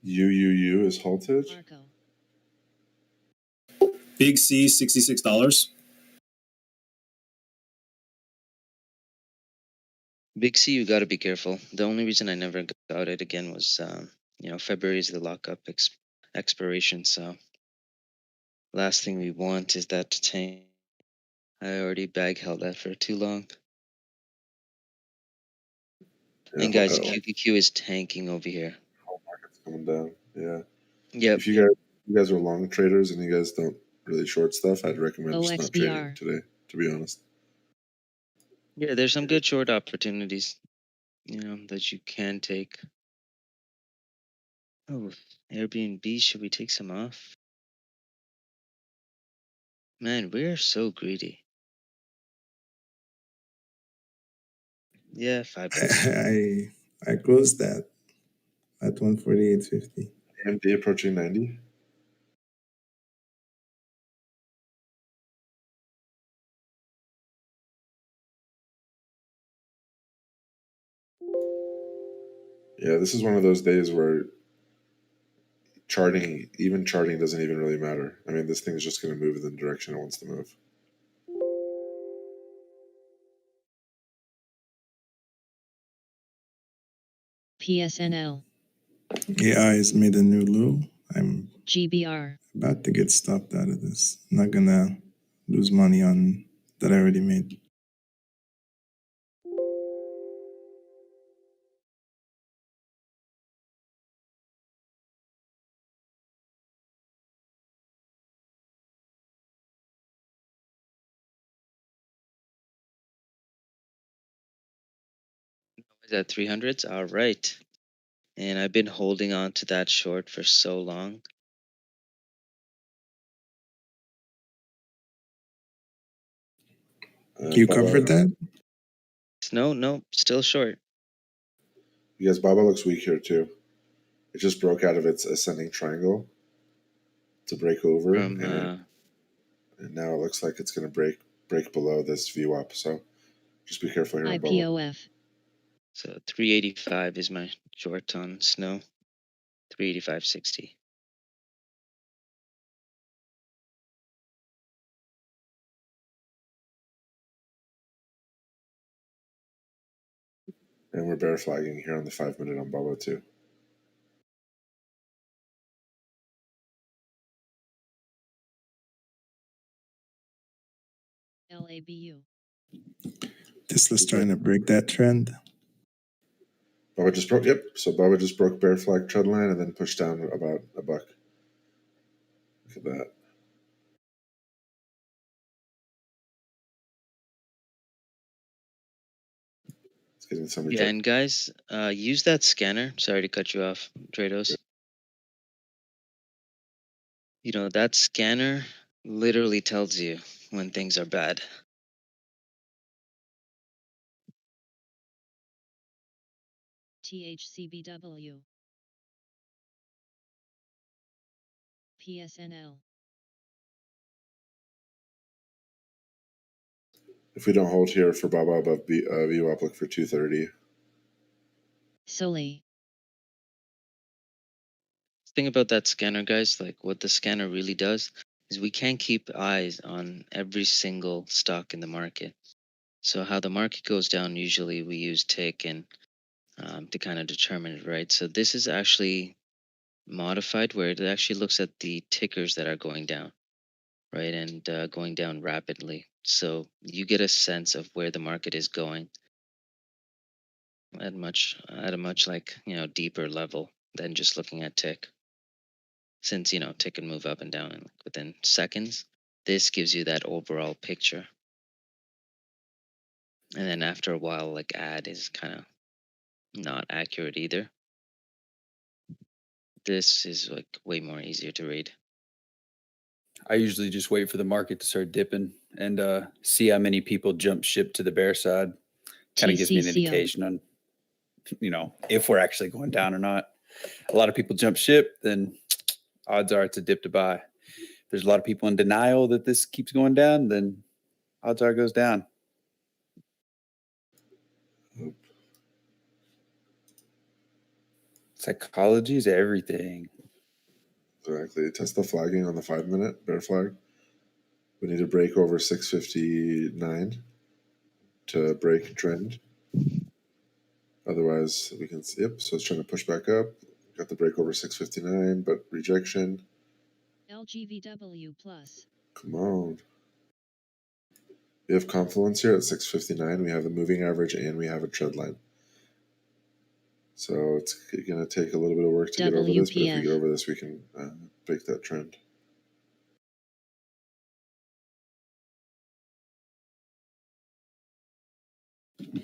UUU is halted. Marco. Big C, $66. Big C, you got to be careful. The only reason I never got it again was, February is the lockup expiration. So last thing we want is that to tank. I already bag held that for too long. Yeah, And guys, whole QQQ is tanking over here. market's coming down. Yeah. Yep. If you guys are long traders and you guys don't really short stuff, I'd recommend just not trading OXBR. today, to be honest. Yeah, there's some good short opportunities, that you can take. Oh, Airbnb, should we take some off? Man, we're so greedy. Yeah, $5. I closed that at 148.50. AMD approaching 90. Yeah, this is one of those days where even charting doesn't even really matter. I mean, this thing is just going to move in the direction it wants to move. PSNL. AI has made a new low. I'm GBR. about to get stopped out of this. I'm not gonna lose money on that I already made. Is that 300s? All right. And I've been holding on to that short for so long. You covered that? No, still short. You guys, Baba looks weak here too. It just broke out of its ascending triangle to break over, and now it looks like it's going to break below this VWAP. So just be careful here on Baba. IPOF. So 385 is my short on Snow. 385.60. And we're bear flagging here on the 5-minute on Baba too. LABU. Tesla's trying to break that trend. Baba just broke. Yep. So Baba just broke bear flag trend line and then pushed down about a buck. Look at that. It's getting some Yeah, and guys, use that scanner. Sorry to cut you off, Trados. That scanner literally tells you when things are bad. THCBW. PSNL. If we don't hold here for Baba above VWAP, look for 230. Soli. Thing about that scanner, guys, like what the scanner really does is we can't keep eyes on every single stock in the market. So how the market goes down, usually we use tick and to kind of determine it, right? So this is actually modified where it actually looks at the tickers that are going down, right, and going down rapidly. So you get a sense of where the market is going at a much like deeper level than just looking at tick. Since tick can move up and down within seconds, this gives you that overall picture. And then after a while, like ad is kind of not accurate either. This is like way more easier to read. I usually just wait for the market to start dipping and see how many people jump ship to the bear side. Kind of gives me an TCCO. indication on, if we're actually going down or not. A lot of people jump ship, then odds are it's a dip to buy. If there's a lot of people in denial that this keeps going down, then odds are it goes down. Psychology is everything. Exactly. Test the flagging on the 5-minute bear flag. We need to break over 659 to break trend. Otherwise, we can, yep, so it's trying to push back up. Got the break over 659, but rejection. LGVW plus. Come on. We have confluence here at 659. We have the moving average and we have a trend line. So it's going to take a little bit of work to get over this, but if we get over this, we can break that trend.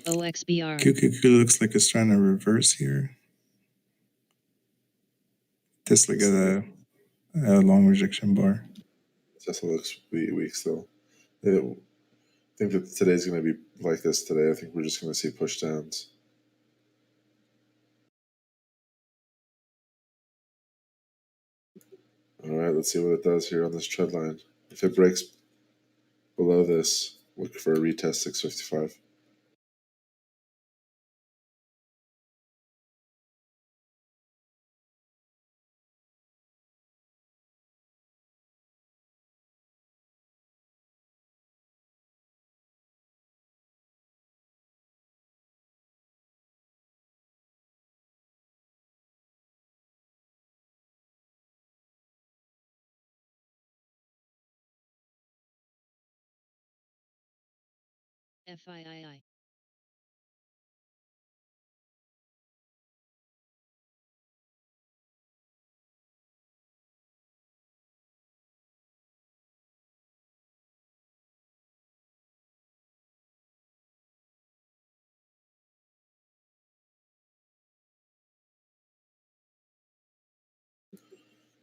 OXBR. QQQ looks like it's trying to reverse here. Tesla got a long rejection bar. Tesla looks weak still. I think that today's going to be like this today. I think we're just going to see push downs. All right, let's see what it does here on this trend line. If it breaks below this, look for a retest 655. FIII.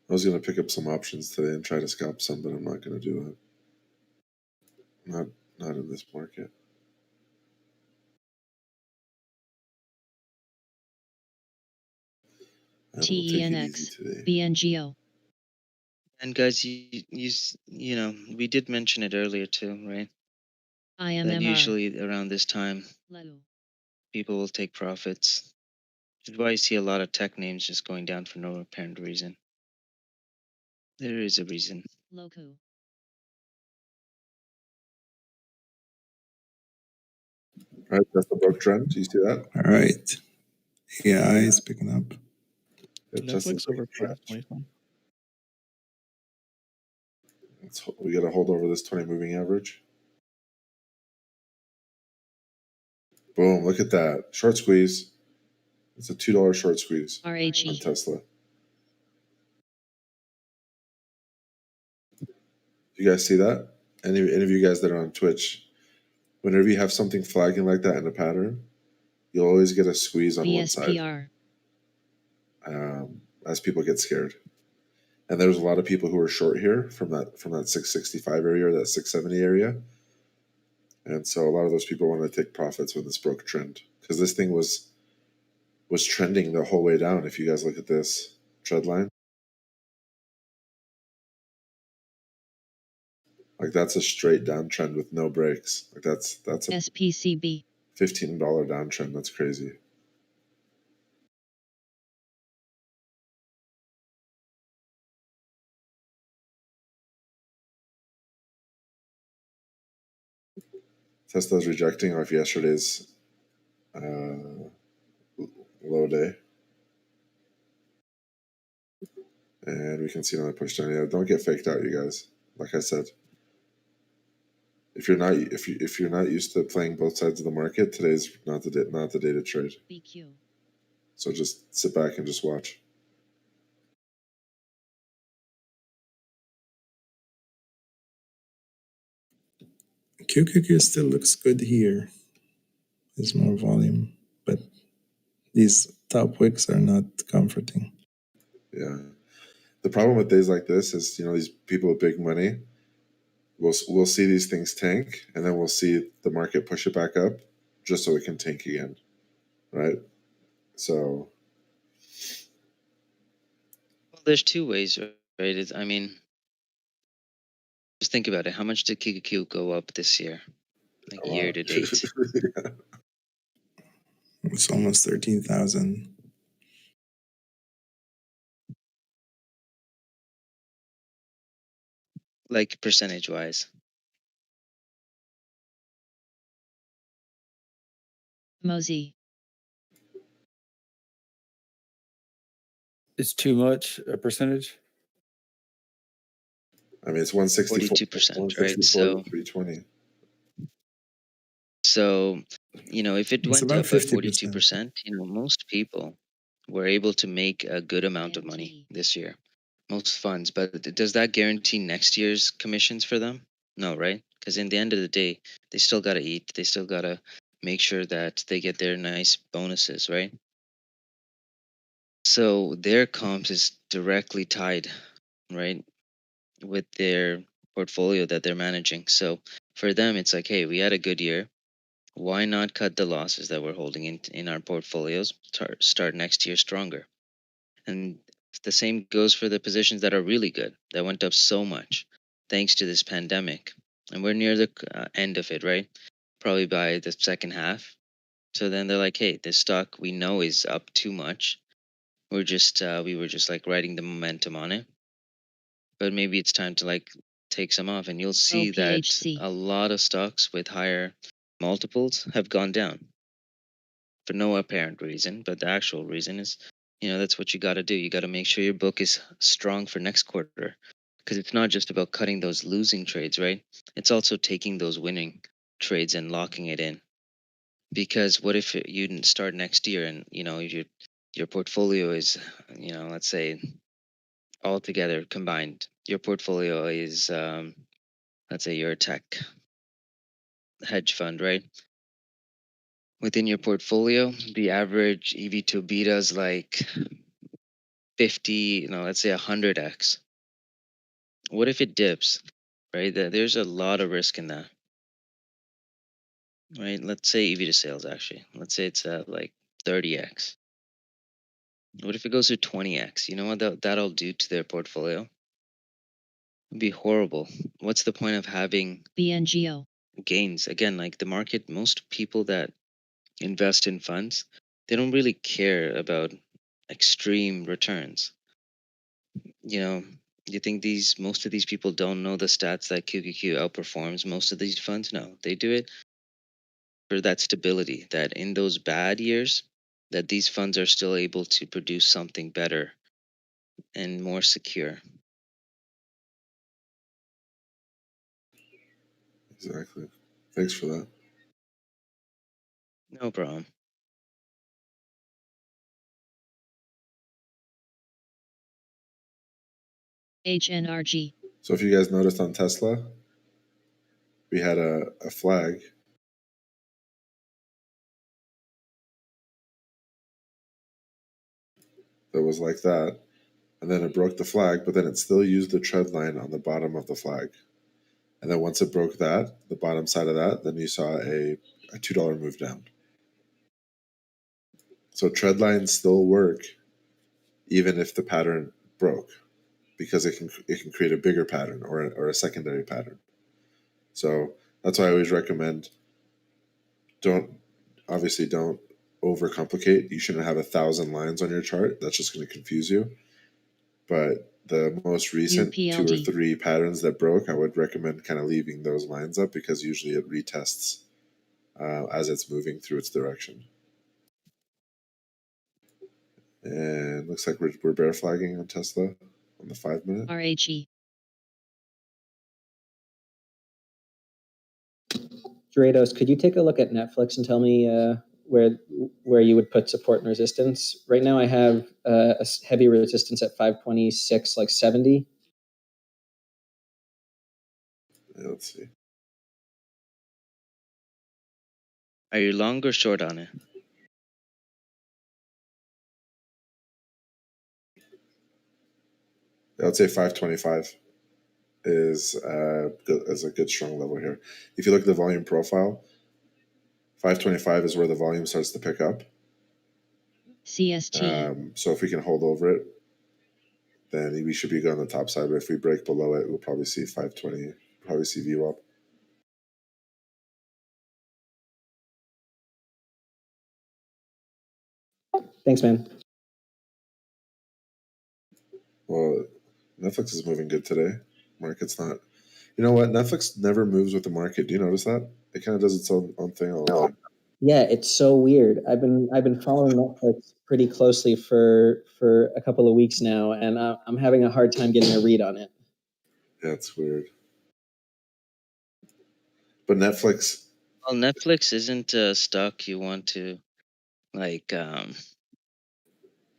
I was going to pick up some options today and try to scalp some, but I'm not going to do that. Not in this market. TENX. BNGO. And guys, you know, we did mention it earlier too, right? IMMR. That usually around this time, Low. people will take profits. Which is why you see a lot of tech names just going down for no apparent reason. There is a reason. Loco. All right, that's the broke trend. Do you see that? All right. AI is picking up. Netflix over past 25. We got to hold over this 20 moving average. Boom, look at that. Short squeeze. It's a $2 short squeeze RHE. on Tesla. You guys see that? Any of you guys that are on Twitch, whenever you have something flagging like that in a pattern, you'll always get a squeeze on one side as people get scared. And there's a lot of people who are short here from that 665 area or that 670 area. And so a lot of those people want to take profits when this broke trend, because this thing was trending the whole way down. If you guys look at this trend line, like that's a straight downtrend with no breaks. Like that's a SPCB. $15 downtrend. That's crazy. Tesla's rejecting off yesterday's low day. And we can see another push down. Yeah, don't get faked out, you guys. Like I said, if you're not used to playing both sides of the market, today's not the day to trade. BQ. So just sit back and just watch. QQQ still looks good here. There's more volume, but these top wicks are not comforting. Yeah. The problem with days like this is, these people with big money, we'll see these things tank, and then we'll see the market push it back up, just so it can tank again, right? So Well, there's two ways, right? I mean, just think about it. How much did QQQ go up this year, like a year lot. to date? It's almost 13,000. Like percentage wise. Mosey. It's too much a percentage. I mean, it's 164, 42%, 164 right? So, to 320. if it It's went about up by 50%. 42%, most people were able to make a good amount of money this year. Most funds, but does that guarantee next year's commissions for them? No, right? Because in the end of the day, they still got to eat. They still got to make sure that they get their nice bonuses, right? So their comps is directly tied, right, with their portfolio that they're managing. So for them, it's like, hey, we had a good year. Why not cut the losses that we're holding in our portfolios? Start next year stronger. And the same goes for the positions that are really good, that went up so much thanks to this pandemic. And we're near the end of it, right? Probably by the second half. So then they're like, hey, this stock we know is up too much. We were just like riding the momentum on it. But maybe it's time to like take some off, and you'll see that OPHC. a lot of stocks with higher multiples have gone down for no apparent reason. But the actual reason is, that's what you got to do. You got to make sure your book is strong for next quarter, because it's not just about cutting those losing trades, right? It's also taking those winning trades and locking it in. Because what if you didn't start next year and your portfolio is, let's say altogether combined, your portfolio is, let's say you're a tech hedge fund, right? Within your portfolio, the average EV to beta is like 50, let's say 100x. What if it dips, right? There's a lot of risk in that, right? Let's say EV to sales, actually. Let's say it's at like 30x. What if it goes to 20x? You know what that'll do to their portfolio? It'd be horrible. What's the point of having BNGO. gains? Again, like the market, most people that invest in funds, they don't really care about extreme returns. You think most of these people don't know the stats that QQQ outperforms most of these funds? No, they do it for that stability, that in those bad years, that these funds are still able to produce something better and more secure. Exactly. Thanks for that. No problem. HNRG. So if you guys noticed on Tesla, we had a flag that was like that, and then it broke the flag, but then it still used the trend line on the bottom of the flag. And then once it broke that, the bottom side of that, then you saw a $2 move down. So trend lines still work even if the pattern broke, because it can create a bigger pattern or a secondary pattern. So that's why I always recommend don't overcomplicate. You shouldn't have 1,000 lines on your chart. That's just going to confuse you. But the most recent UPLD. 2 or 3 patterns that broke, I would recommend kind of leaving those lines up, because usually it retests as it's moving through its direction. And looks like we're bear flagging on Tesla on the 5-minute. RHE. Drados, could you take a look at Netflix and tell me where you would put support and resistance? Right now I have a heavy resistance at 526, like 70. Yeah, let's see. Are you long or short on it? Yeah, let's say 525. is a good strong level here. If you look at the volume profile, 525 is where the volume starts to pick up. CST. So if we can hold over it, then we should be good on the top side. But if we break below it, we'll probably see 520, probably see VWAP. Thanks, man. Well, Netflix is moving good today. Market's not. You know what? Netflix never moves with the market. Do you notice that? It kind of does its own thing all the time. Yeah, it's so weird. I've been following Netflix pretty closely for a couple of weeks now, and I'm having a hard time getting a read on it. Yeah, it's weird. But Netflix. Well, Netflix isn't a stock you want to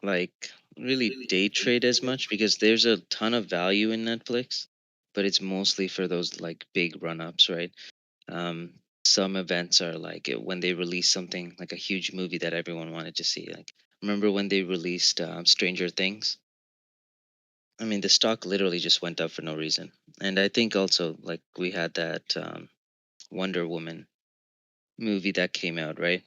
like really day trade as much, because there's a ton of value in Netflix, but it's mostly for those like big run-ups, right? Some events are like when they release something like a huge movie that everyone wanted to see. Like, remember when they released Stranger Things? I mean, the stock literally just went up for no reason. And I think also like we had that Wonder Woman movie that came out, right?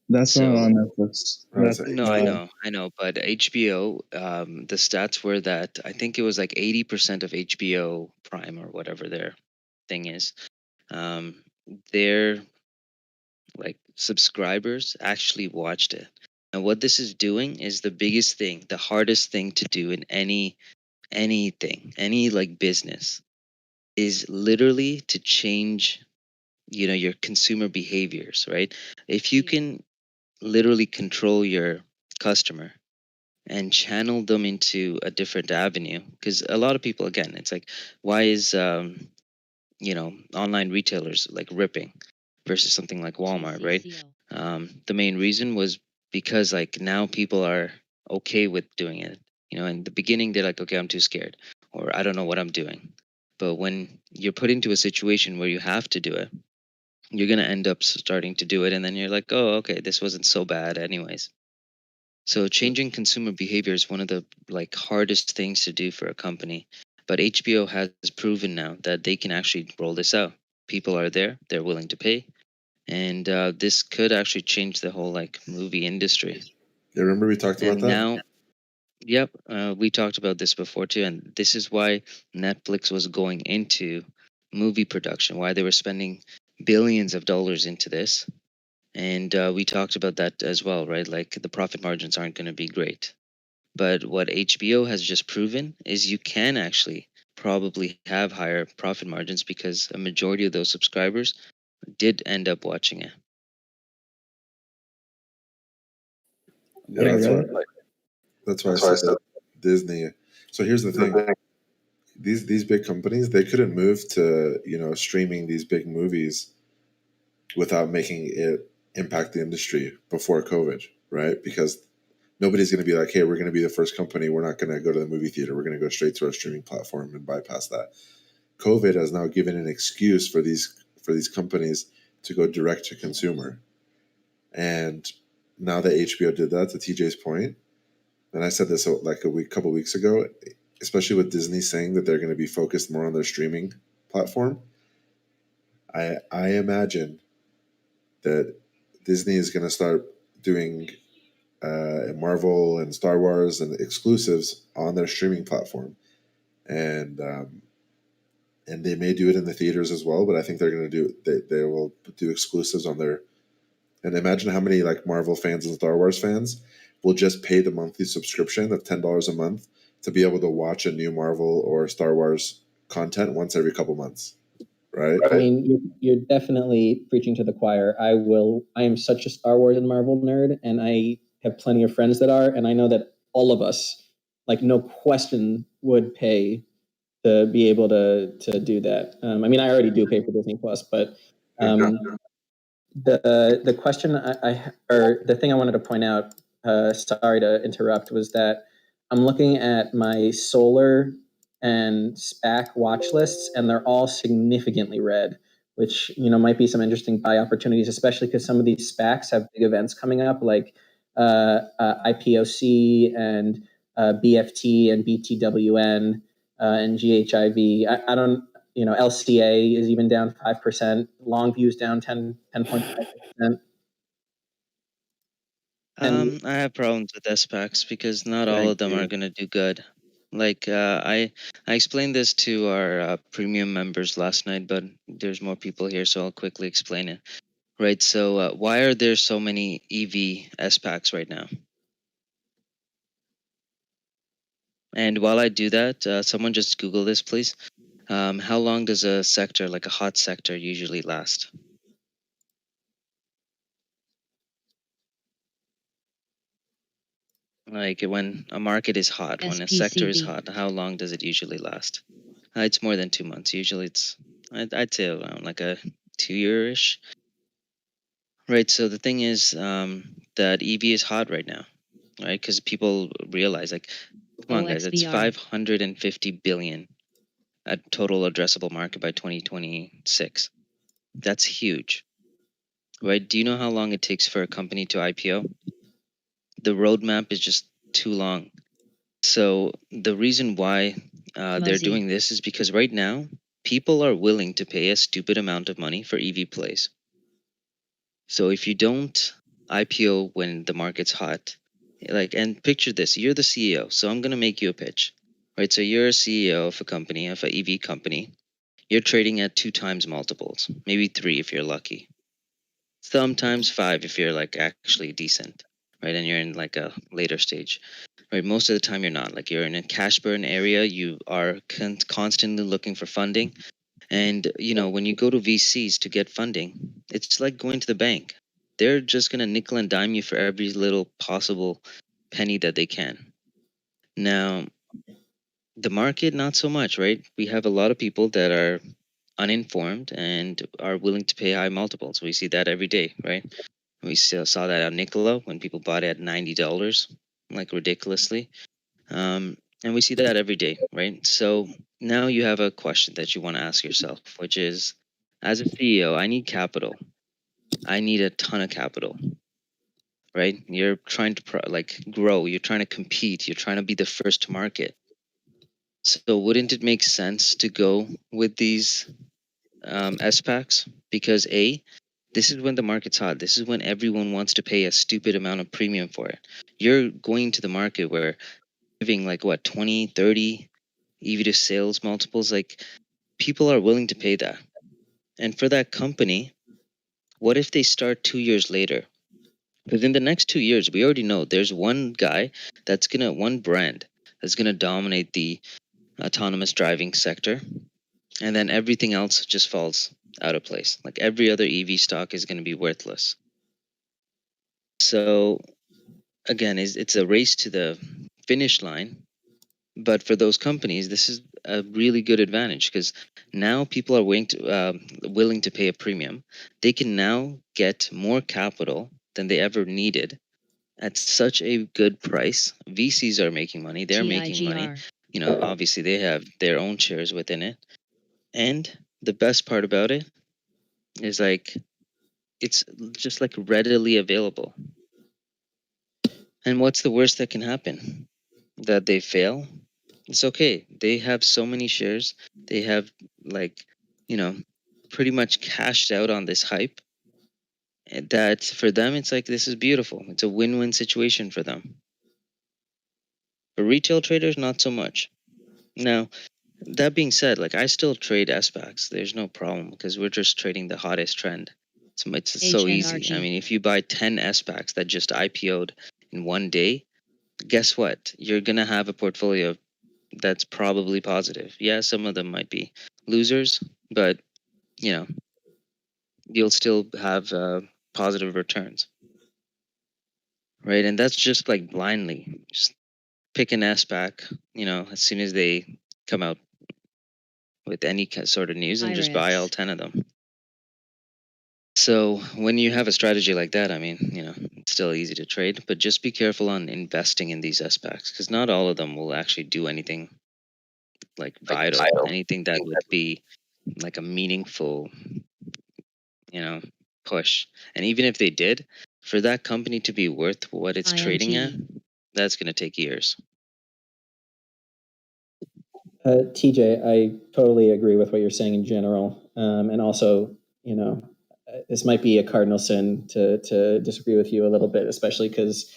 That's So- not on Netflix. That's, No, I know, but HBO, the stats were that I think it was like 80% of HBO Prime or whatever their thing is, their like subscribers actually watched it. And what this is doing is the biggest thing, the hardest thing to do in anything, any like business, is literally to change, your consumer behaviors, right? If you can literally control your customer and channel them into a different avenue, because a lot of people, again, it's like, why is online retailers like ripping versus something like Walmart, right? The main reason was because like now people are okay with doing it. In the beginning they're like, okay, I'm too scared, or I don't know what I'm doing. But when you're put into a situation where you have to do it, you're going to end up starting to do it, and then you're like, oh, okay, this wasn't so bad anyways. So changing consumer behavior is one of the like hardest things to do for a company. But HBO has proven now that they can actually roll this out. People are there, they're willing to pay, and this could actually change the whole like movie industry. Yeah, remember we talked about And that? now, yep, we talked about this before too, and this is why Netflix was going into movie production, why they were spending billions of dollars into this. And we talked about that as well, right? Like the profit margins aren't going to be great. But what HBO has just proven is you can actually probably have higher profit margins, because a majority of those subscribers did end up watching it. Yeah, that's why I said Disney. So here's the thing: these big companies, they couldn't move to streaming these big movies without making it impact the industry before COVID, right? Because nobody's going to be like, hey, we're going to be the first company. We're not going to go to the movie theater. We're going to go straight to our streaming platform and bypass that. COVID has now given an excuse for these companies to go direct to consumer. And now that HBO did that, to TJ's point, and I said this like couple weeks ago, especially with Disney saying that they're going to be focused more on their streaming platform, I imagine that Disney is going to start doing Marvel and Star Wars and exclusives on their streaming platform, and they may do it in the theaters as well. But I think they're going to they will do exclusives on their. And imagine how many like Marvel fans and Star Wars fans will just pay the monthly subscription of $10 a month to be able to watch a new Marvel or Star Wars content once every couple months, right? I mean, you're definitely preaching to the choir. I am such a Star Wars and Marvel nerd, and I have plenty of friends that are, and I know that all of us, like no question, would pay to be able to do that. I mean, I already do pay for Disney Plus, but the question or the thing I wanted to point out, sorry to interrupt, was that I'm looking at my solar and SPAC watch lists, and they're all significantly red, which might be some interesting buy opportunities, especially because some of these SPACs have big events coming up, like IPOC and BFT and BTWN. and GHIV. I don't, LCA is even down 5%. Longview is down 10.5%. I have problems with SPACs because not all of them are going to do good. Like I explained this to our premium members last night, but there's more people here, so I'll quickly explain it. Right. So why are there so many EV SPACs right now? And while I do that, someone just Google this, please. How long does a sector, like a hot sector, usually last? Like when a market is hot, when a sector is SPCV. hot, how long does it usually last? It's more than 2 months. Usually it's, I'd say around like a 2-year-ish. Right. So the thing is that EV is hot right now, right? Because people realize, like, come on, guys, it's OXVR. 550 billion at total addressable market by 2026. That's huge, right? Do you know how long it takes for a company to IPO? The roadmap is just too long. So the reason why they're Muzzy. doing this is because right now people are willing to pay a stupid amount of money for EV plays. So if you don't IPO when the market's hot, like, and picture this, you're the CEO, so I'm going to make you a pitch, right? So you're a CEO of a company, of an EV company. You're trading at 2 times multiples, maybe 3 if you're lucky. Sometimes 5 if you're like actually decent, right? And you're in like a later stage, right? Most of the time you're not. Like, you're in a cash burn area, you are constantly looking for funding. And, when you go to VCs to get funding, it's like going to the bank. They're just going to nickel and dime you for every little possible penny that they can. Now, the market, not so much, right? We have a lot of people that are uninformed and are willing to pay high multiples. We see that every day, right? We saw that on Nikola when people bought it at $90, like ridiculously. And we see that every day, right? So now you have a question that you want to ask yourself, which is, as a CEO, I need capital. I need a ton of capital, right? You're trying to grow. You're trying to compete. You're trying to be the first to market. So wouldn't it make sense to go with these SPACs? Because this is when the market's hot. This is when everyone wants to pay a stupid amount of premium for it. You're going to the market where giving like what, 20, 30 EV to sales multiples, like, people are willing to pay that. And for that company, what if they start 2 years later? Within the next 2 years, we already know there's one brand that's gonna dominate the autonomous driving sector, and then everything else just falls out of place. Like, every other EV stock is gonna be worthless. So again, it's a race to the finish line. But for those companies, this is a really good advantage because now people are willing to pay a premium. They can now get more capital than they ever needed at such a good price. VCs are making money. They're making money. TIGR. Obviously they have their own shares within it. And the best part about it is, like, it's just like readily available. And what's the worst that can happen? That they fail? It's okay. They have so many shares. They have, like, pretty much cashed out on this hype. That for them, it's like, this is beautiful. It's a win-win situation for them. For retail traders, not so much. Now, that being said, like, I still trade SPACs. There's no problem because we're just trading the hottest trend. It's so easy. HNRG. I mean, if you buy 10 SPACs that just IPO'd in one day, guess what? You're going to have a portfolio that's probably positive. Yeah, some of them might be losers, but you'll still have positive returns, right? And that's just like blindly just pick an SPAC, as soon as they come out with any sort of news, and just buy all Iris. 10 of them. So when you have a strategy like that, I mean, it's still easy to trade, but just be careful on investing in these SPACs because not all of them will actually do anything like vital, anything that would be like a meaningful, push. And even if they did, for that company to be worth what it's trading at, ING. that's going to take years. TJ, I totally agree with what you're saying in general, and also, this might be a cardinal sin to disagree with you a little bit, especially because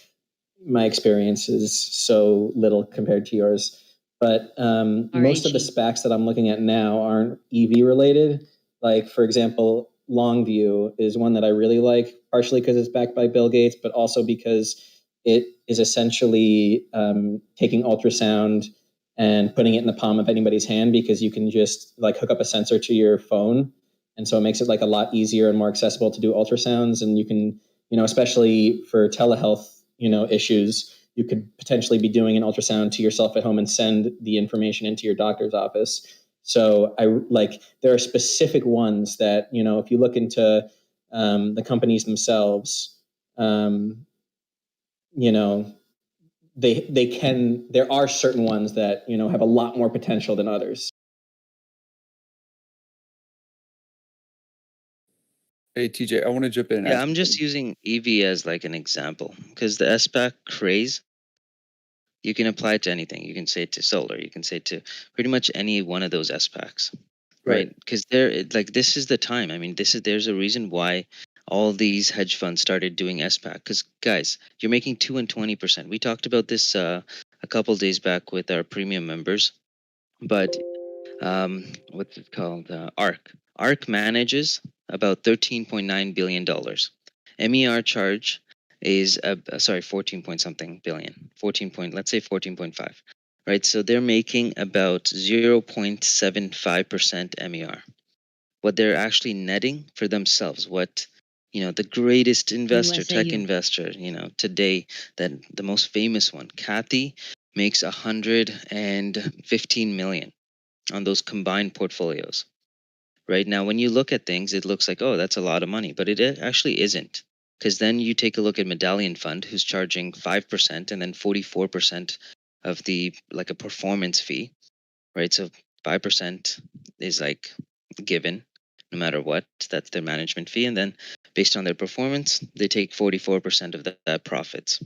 my experience is so little compared to yours. But most of the SPACs that I'm looking at now aren't EV related. Like, for example, Longview is one that I really like, partially because it's backed by Bill Gates, but also because it is essentially taking ultrasound and putting it in the palm of anybody's hand, because you can just like hook up a sensor to your phone. And so it makes it like a lot easier and more accessible to do ultrasounds. And you can, especially for telehealth, issues, you could potentially be doing an ultrasound to yourself at home and send the information into your doctor's office. So there are specific ones that, if you look into the companies themselves, there are certain ones that, have a lot more potential than others. Hey, TJ, I want to jump in and Yeah, ask I'm you just using EV as like an example because the SPAC craze, you can apply it to anything. You can say it to solar. You can say it to pretty much any one of those SPACs, right? Because this is the time. I mean, there's a reason why all these hedge funds started doing SPAC. Because guys, you're making 2 and 20%. We talked about this a couple days back with our premium members, but what's it called? ARK manages about $13.9 billion. MER charge is 14 point something billion. 14 point, let's say 14.5. Right? So they're making about 0.75% MER. What they're actually netting for themselves, what the greatest investor, tech USAU. investor, today, that the most famous one, Kathy, makes 115 million on those combined portfolios. Right now, when you look at things, it looks like, oh, that's a lot of money, but it actually isn't. Because then you take a look at Medallion Fund, who's charging 5% and then 44% of the like a performance fee, right? So 5% is like given no matter what. That's their management fee, and then based on their performance, they take 44% of that profits.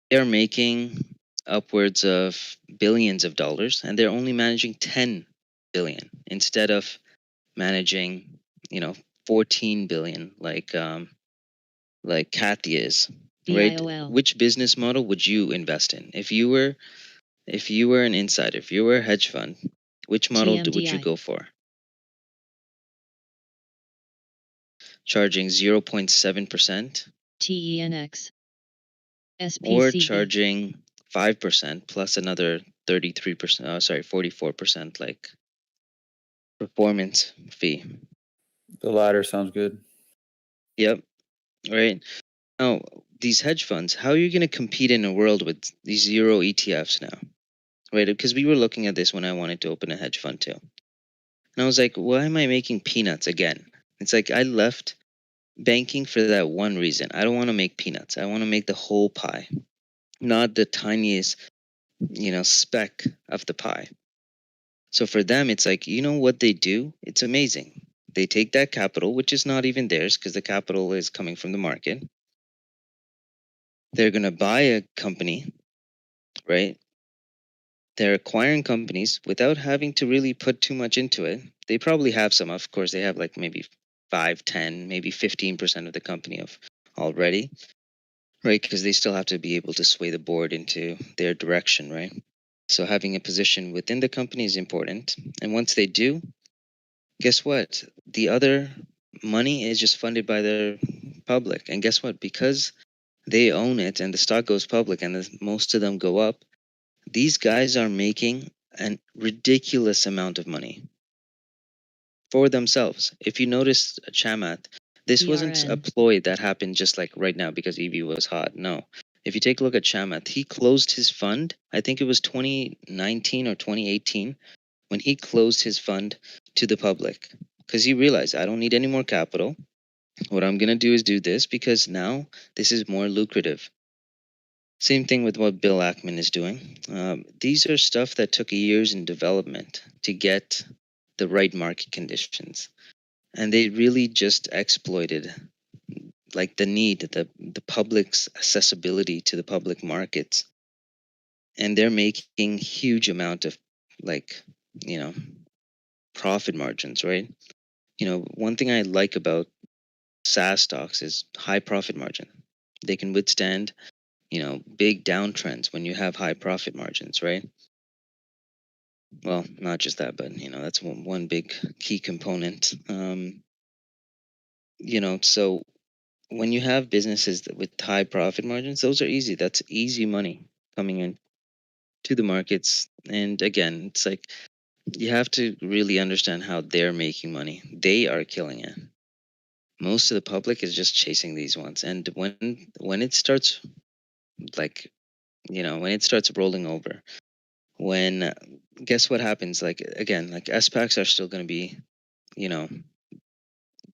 They're making upwards of billions of dollars, and they're only managing 10 billion instead of managing 14 billion like Kathy is, right? BIOL. Which business model would you invest in if you were an insider, if you were a hedge fund? Which model would you TMDI. go for? Charging 0.7% TENX. or SPCB. charging 5% plus another 33%, 44% like performance fee. the latter sounds good. Yep. Right. Now, these hedge funds, how are you going to compete in a world with these zero ETFs now? Right? Because we were looking at this when I wanted to open a hedge fund too. And I was like, why am I making peanuts again? It's like I left banking for that one reason. I don't want to make peanuts. I want to make the whole pie, not the tiniest, speck of the pie. So for them, it's like, what they do? It's amazing. They take that capital, which is not even theirs because the capital is coming from the market. They're going to buy a company, right? They're acquiring companies without having to really put too much into it. They probably have some, of course, they have like maybe 5, 10, maybe 15% of the company of already, right? Because they still have to be able to sway the board into their direction, right? So having a position within the company is important. And once they do, guess what? The other money is just funded by the public. And guess what? Because they own it and the stock goes public and most of them go up, these guys are making a ridiculous amount of money for themselves. If you notice Chamath, this wasn't a PRN. ploy that happened just like right now because EV was hot. No. If you take a look at Chamath, he closed his fund, I think it was 2019 or 2018, when he closed his fund to the public because he realized I don't need any more capital. What I'm going to do is do this because now this is more lucrative. Same thing with what Bill Ackman is doing. These are stuff that took years in development to get the right market conditions. And they really just exploited like the need, the public's accessibility to the public markets. And they're making huge amount of like you know, profit margins, right? One thing I like about SaaS stocks is high profit margin. They can withstand, big downtrends when you have high profit margins, right? Well, not just that, but that's one big key component. So when you have businesses with high profit margins, those are easy. That's easy money coming in to the markets. And again, it's like you have to really understand how they're making money. They are killing it. Most of the public is just chasing these ones. And when it starts when it starts rolling over, when guess what happens? Like again, like SPACs are still going to be,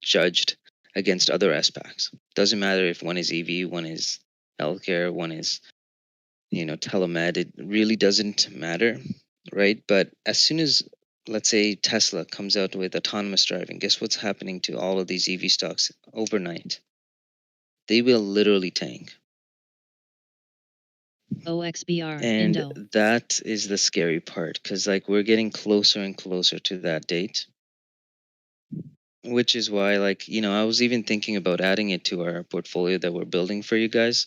judged against other SPACs. Doesn't matter if one is EV, one is healthcare, one is telemed. It really doesn't matter, right? But as soon as, let's say, Tesla comes out with autonomous driving, guess what's happening to all of these EV stocks overnight? They will literally tank. OXBR And Indo. that is the scary part, because like we're getting closer and closer to that date, which is why I was even thinking about adding it to our portfolio that we're building for you guys.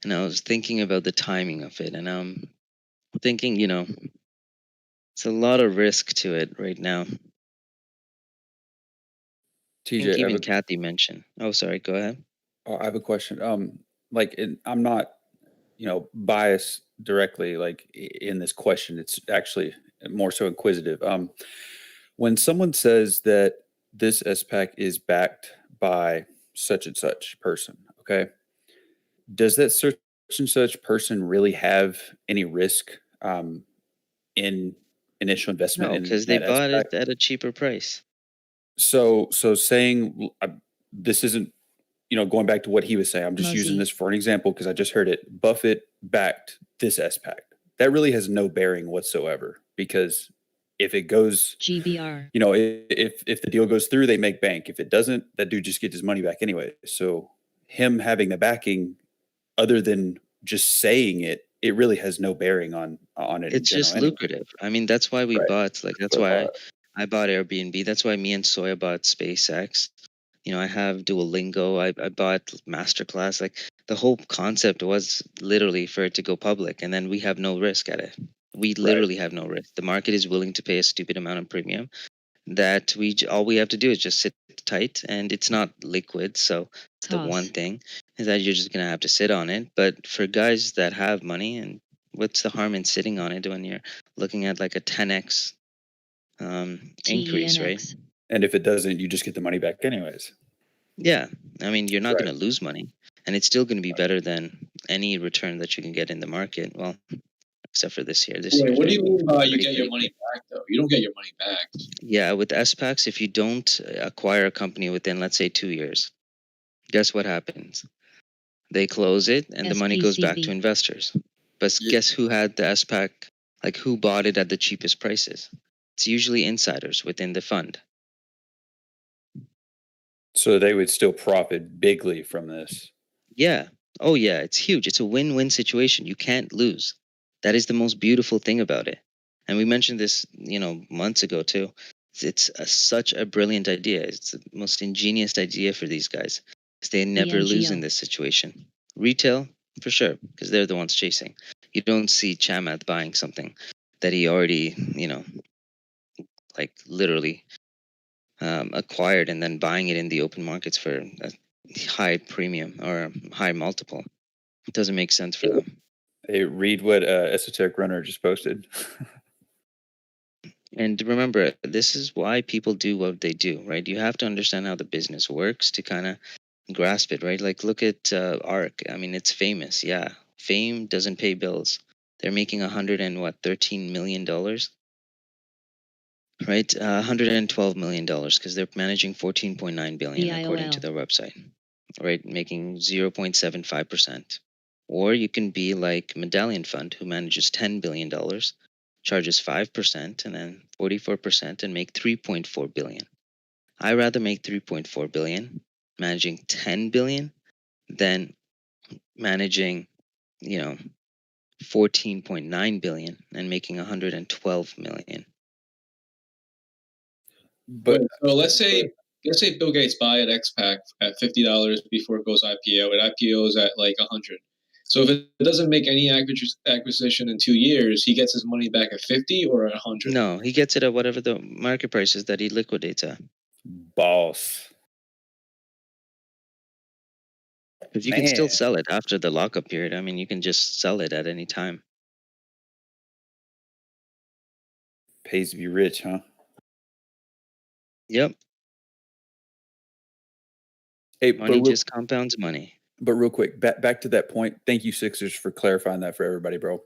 And I was thinking about the timing of it, and I'm thinking, it's a lot of risk to it right now. I think TJ, I have even a Kathy mentioned. Oh, sorry. Go ahead. I have a question. I'm not, biased directly in this question. It's actually more so inquisitive. When someone says that this SPAC is backed by such and such person, okay, does that such and such person really have any risk in initial investment No, in because they that bought SPAC? it at a cheaper price. So saying this isn't, going back to what he was saying, I'm just using Muzzy. this for an example because I just heard it. Buffett backed this SPAC. That really has no bearing whatsoever because if it goes, GBR. if the deal goes through, they make bank. If it doesn't, that dude just gets his money back anyway. So him having the backing, other than just saying it, it really has no bearing on it in It's general just anyway. lucrative. I mean, that's why we Right. bought. That's So, why I bought Airbnb. That's why me and Soya bought SpaceX. I have Duolingo. I bought Masterclass. Like the whole concept was literally for it to go public, and then we have no risk at it. We literally have no risk. The market is willing to pay a stupid amount of premium. That all we have to do is just sit tight, and it's not liquid. So the one Toss. thing is that you're just gonna have to sit on it. But for guys that have money, and what's the harm in sitting on it when you're looking at like a 10x increase, right? TENX. and if it doesn't, you just get the money back anyways. Yeah, I mean, you're not Right. going to lose money, and it's still going to be better than any return that you can get in the market. Well, except for this year. This Wait, year's what do you been mean by you pretty get your crazy. money back though? You don't get your money back. Yeah, with SPACs, if you don't acquire a company within, let's say, 2 years, guess what happens? They close it, and the money goes back to SPCB. investors. But Yeah. guess who had the SPAC? Like who bought it at the cheapest prices? It's usually insiders within the fund. So they would still profit bigly from this. Yeah. Oh, yeah. It's huge. It's a win-win situation. You can't lose. That is the most beautiful thing about it. And we mentioned this, months ago too. It's such a brilliant idea. It's the most ingenious idea for these guys. 'Cause they never lose in ENGO. this situation. Retail, for sure, because they're the ones chasing. You don't see Chamath buying something that he already, like literally acquired and then buying it in the open markets for a high premium or a high multiple. It doesn't make sense for them. Hey, read what Esoteric Runner just posted. And remember, this is why people do what they do, right? You have to understand how the business works to kind of grasp it, right? Like look at ARC. I mean, it's famous. Yeah, fame doesn't pay bills. They're making $13 million, right? $112 million because they're managing 14.9 billion according to BIOL. their website, right? Making 0.75%. Or you can be like Medallion Fund, who manages $10 billion, charges 5% and then 44% and make 3.4 billion. I rather make 3.4 billion managing 10 billion than managing, 14.9 billion and making 112 million. But so let's say Bill Gates buy at XPAC at $50 before it goes IPO. It IPOs at like 100. So if it doesn't make any acquisition in 2 years, he gets his money back at 50 or at 100. No, he gets it at whatever the market price is that he liquidates at. boss. Because you can still Man. sell it after the lockup period. I mean, you can just sell it at any time. Pays to be rich, huh? Yep. Hey, Money just compounds money. But real quick, back to that point. Thank you, Sixers, for clarifying that for everybody, bro.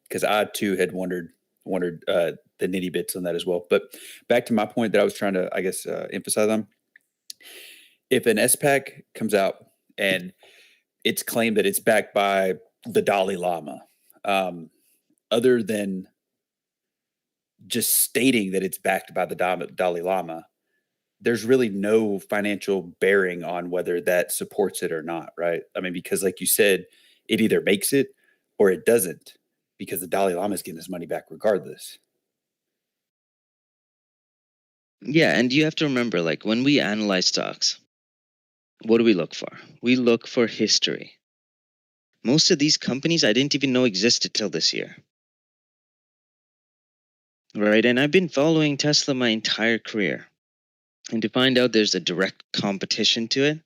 Because I too had wondered the nitty bits on that as well. But back to my point that I was trying to, I guess, emphasize on. If an SPAC comes out and it's claimed that it's backed by the Dalai Lama, other than just stating that it's backed by the Dalai Lama, there's really no financial bearing on whether that supports it or not, right? I mean, because like you said, it either makes it or it doesn't, because the Dalai Lama is getting his money back regardless. Yeah, and you have to remember, like, when we analyze stocks, what do we look for? We look for history. Most of these companies I didn't even know existed till this year. Right? And I've been following Tesla my entire career. And to find out there's a direct competition to it,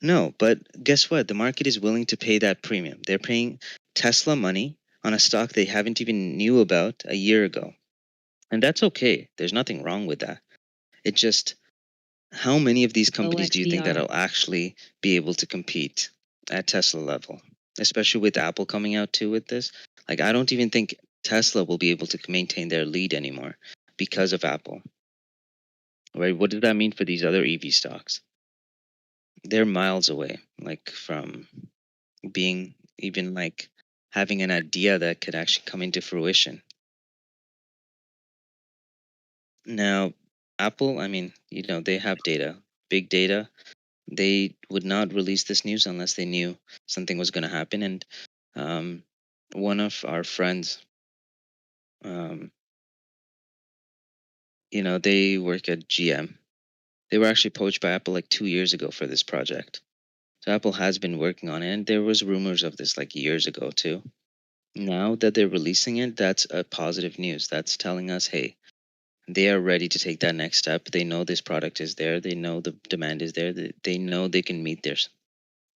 no, but guess what? The market is willing to pay that premium. They're paying Tesla money on a stock they haven't even knew about a year ago. And that's okay. There's nothing wrong with that. It just, how many of these companies do you think OXDR. that'll actually be able to compete at Tesla level? Especially with Apple coming out too with this. Like, I don't even think Tesla will be able to maintain their lead anymore because of Apple. Right? What does that mean for these other EV stocks? They're miles away, like, from being even like having an idea that could actually come into fruition. Now, Apple, I mean, they have data, big data. They would not release this news unless they knew something was going to happen. And one of our friends, they work at GM. They were actually poached by Apple like 2 years ago for this project. So Apple has been working on it, and there was rumors of this like years ago too. Now that they're releasing it, that's a positive news. That's telling us, hey, they are ready to take that next step. They know this product is there. They know the demand is there. They know they can meet their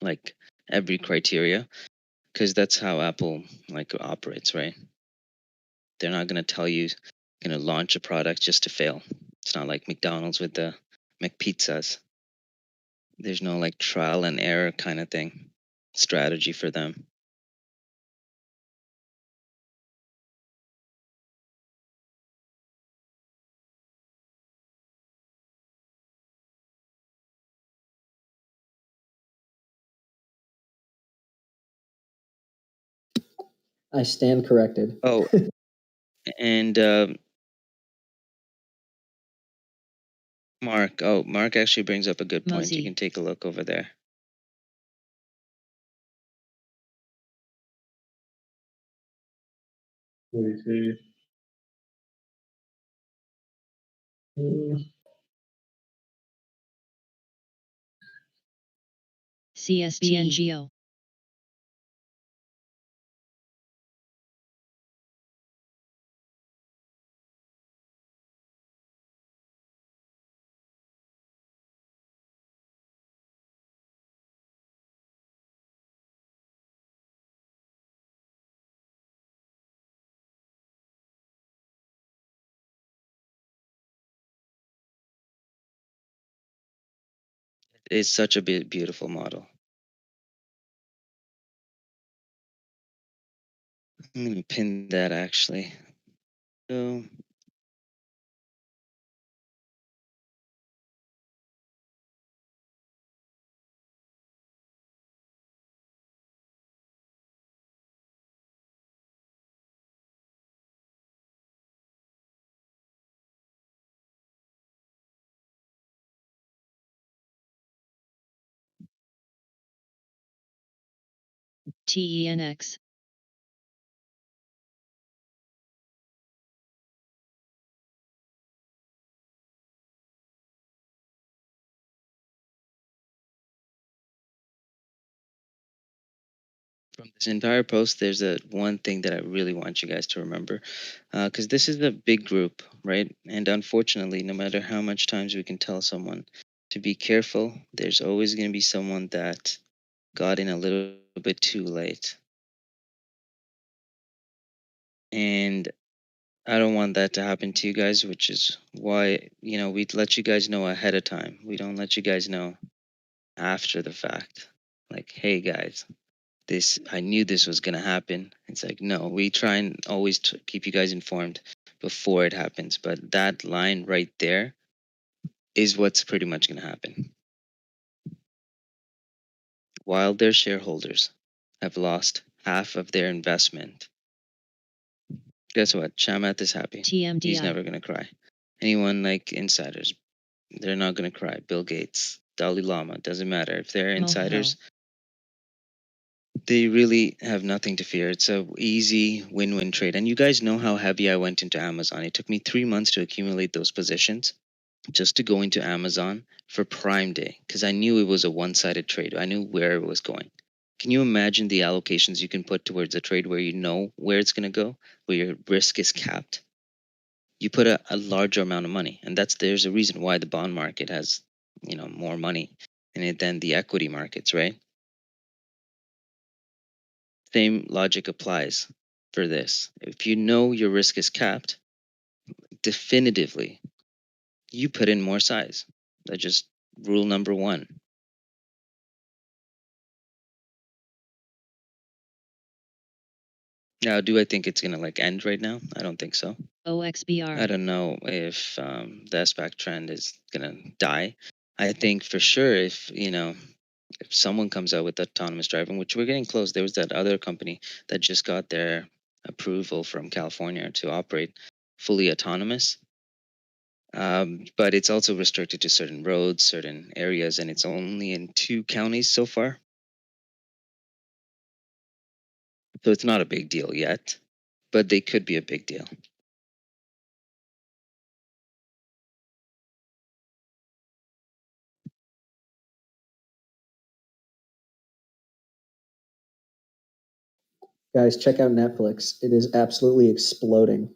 like every criteria, because that's how Apple like operates, right? They're not going to tell you going to launch a product just to fail. It's not like McDonald's with the McPizzas. There's no like trial and error kind of thing, strategy for them. I stand corrected. Oh, and Mark actually brings up a good point. You Mosey. can take a look over there. What do you say? CSTNGO. It's such a beautiful model. I'm going to pin that actually. So TENX. from this entire post, there's a one thing that I really want you guys to remember, because this is a big group, right? And unfortunately, no matter how much times we can tell someone to be careful, there's always going to be someone that got in a little bit too late. And I don't want that to happen to you guys, which is why, we let you guys know ahead of time. We don't let you guys know after the fact. Like, hey guys, I knew this was going to happen. It's like, no, we try and always keep you guys informed before it happens. But that line right there is what's pretty much going to happen. While their shareholders have lost half of their investment, guess what? Chamath is happy. TMDI. He's never going to cry. Anyone like insiders, they're not going to cry. Bill Gates, Dalai Lama, doesn't matter. If they're insiders, they really have nothing to fear. It's a easy win-win trade. And you guys know how heavy I went into Amazon. It took me 3 months to accumulate those positions just to go into Amazon for Prime Day because I knew it was a one-sided trade. I knew where it was going. Can you imagine the allocations you can put towards a trade where you know where it's going to go, where your risk is capped? You put a larger amount of money, and there's a reason why the bond market has, more money in it than the equity markets, right? Same logic applies for this. If you know your risk is capped, definitively, you put in more size. That's just rule number one. Now, do I think it's going to end right now? I don't think so. OXBR. I don't know if the SPAC trend is going to die. I think for sure if someone comes out with autonomous driving, which we're getting close, there was that other company that just got their approval from California to operate fully autonomous. But it's also restricted to certain roads, certain areas, and it's only in 2 counties so far. So it's not a big deal yet, but they could be a big deal. Guys, check out Netflix. It is absolutely exploding.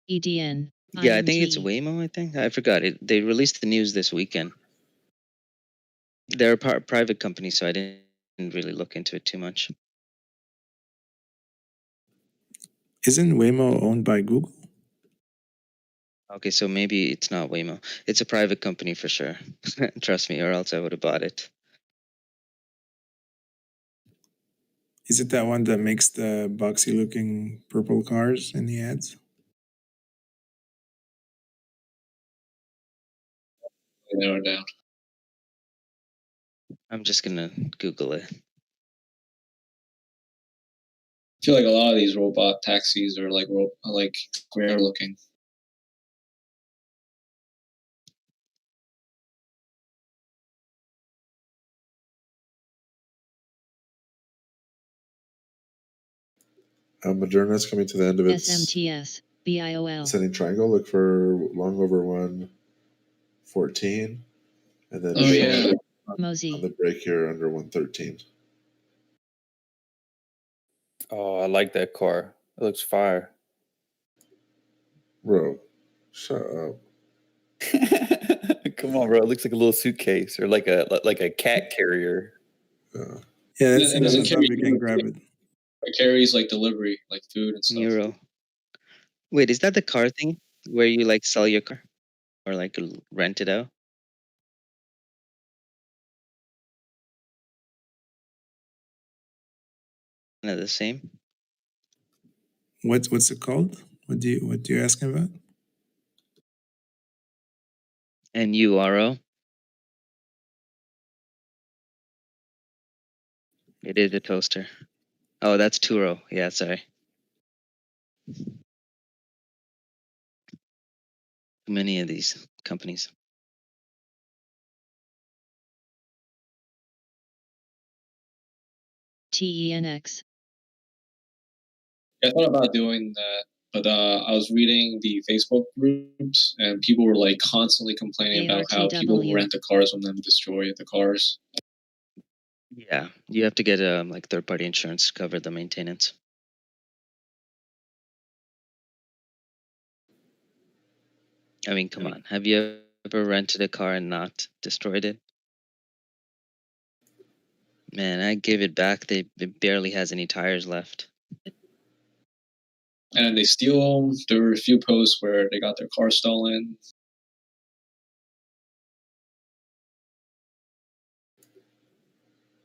EDN. Yeah, I think it's Waymo. I think I forgot it. They released the news this weekend. They're a private company, so I didn't really look into it too much. Isn't Waymo owned by Google? Okay, so maybe it's not Waymo. It's a private company for sure. Trust me, or else I would have bought it. Is it that one that makes the boxy looking purple cars in the ads? Narrow down. I'm just gonna Google it. I feel like a lot of these robot taxis are like square looking. Moderna's coming to the end of its SMTS. BIOL. ascending triangle. Look for long over 114, and then on the break here under 113. Oh, I like that car. It looks fire. Bro, shut up. Come on, bro. It looks like a little suitcase or like a cat carrier. Yeah, that's It doesn't carry. you can grab it. It carries like delivery, like food and stuff. Nero. Wait, is that the car thing where you sell your car or rent it out? Kind of the same. What's it called? What do you asking about? And URO. It is a toaster. Oh, that's Turo. Yeah, sorry. Many of these companies. TENX. I thought about doing that, but I was reading the Facebook groups, and people were constantly complaining about how people ARTW. rent the cars from them, destroy the cars. Yeah, you have to get like third party insurance to cover the maintenance. I mean, come on. Have you ever rented a car and not destroyed it? Man, I gave it back. It barely has any tires left. And then they steal them. There were a few posts where they got their car stolen.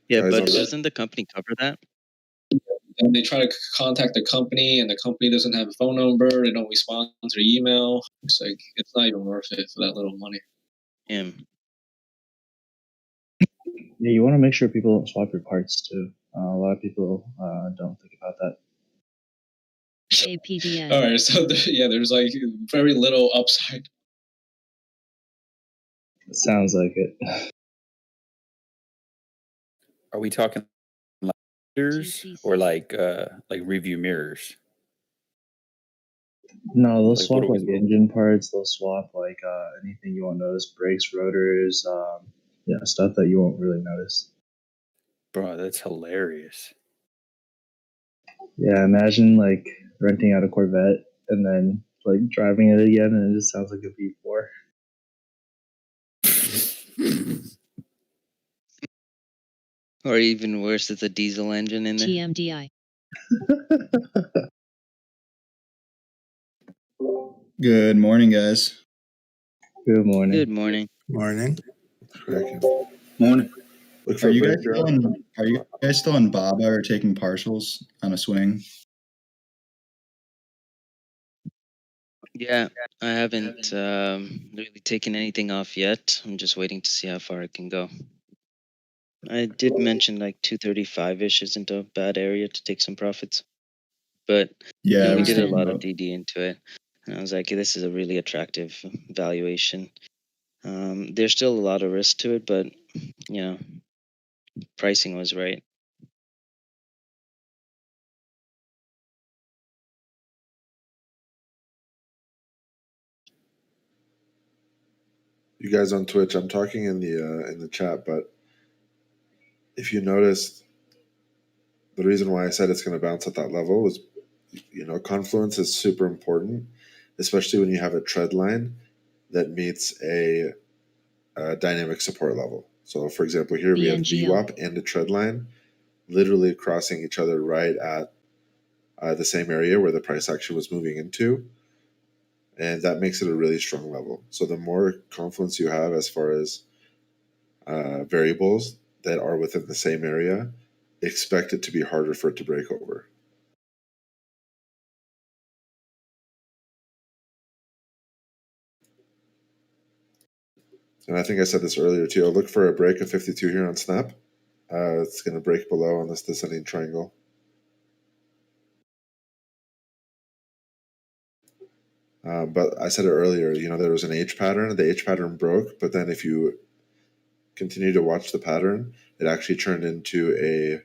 Yeah, Guys, but on that, doesn't the company cover that? And they try to contact the company, and the company doesn't have a phone number. They don't respond to the email. It's like it's not even worth it for that little money. Yeah. Yeah, you want to make sure people don't swap your parts too. A lot of people don't think about that. APDN. All right, so there's like very little upside. It sounds like it. Are we talking like mirrors or like review mirrors? No, they'll Like, what swap are we? like engine parts. They'll swap like anything you won't notice: brakes, rotors, yeah, stuff that you won't really notice. Bro, that's hilarious. Yeah, imagine like renting out a Corvette and then like driving it again, and it just sounds like a V4. Or even worse, it's a diesel engine in there. TMDI. Good morning, guys. Good morning. Good morning. Morning. Morning. look for Are a you break. guys still on Baba or taking partials on a swing? Yeah, I haven't really taken anything off yet. I'm just waiting to see how far I can go. I did mention like 235-ish isn't a bad area to take some profits. But Yeah, I we was did a thinking lot of about. DD into it. And I was like, this is a really attractive valuation. There's still a lot of risk to it, but you know, pricing was right. You guys on Twitch, I'm talking in the chat, but if you noticed, the reason why I said it's going to bounce at that level was, confluence is super important, especially when you have a trend line that meets a dynamic support level. So, for example, here we have BNGO. VWAP and a trend line literally crossing each other right at the same area where the price action was moving into. And that makes it a really strong level. So the more confluence you have as far as variables that are within the same area, expect it to be harder for it to break over. And I think I said this earlier too. I'll look for a break of 52 here on Snap. It's going to break below on this descending triangle. But I said it earlier, there was an H pattern. The H pattern broke, but then if you continue to watch the pattern, it actually turned into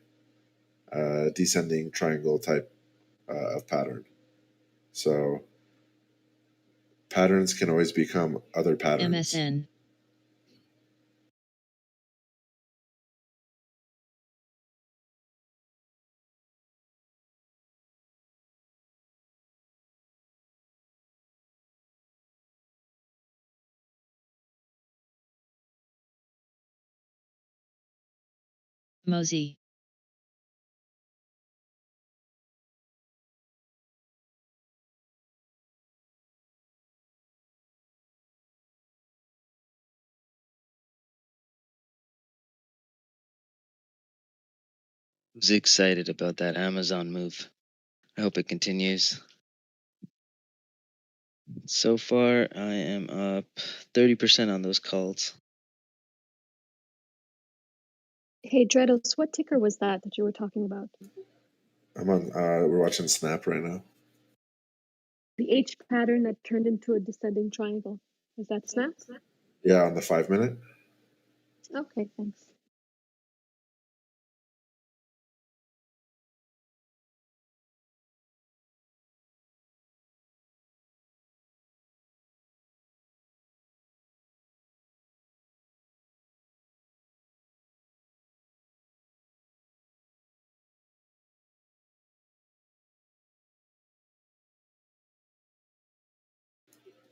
a descending triangle type of pattern. So patterns can always become other patterns. MSN. Mosey. Who's excited about that Amazon move? I hope it continues. So far, I am up 30% on those calls. Hey, Dredos, what ticker was that you were talking about? I'm on. We're watching Snap right now. The H pattern that turned into a descending triangle. Is that Snap? Yeah, on the 5-minute. Okay, thanks.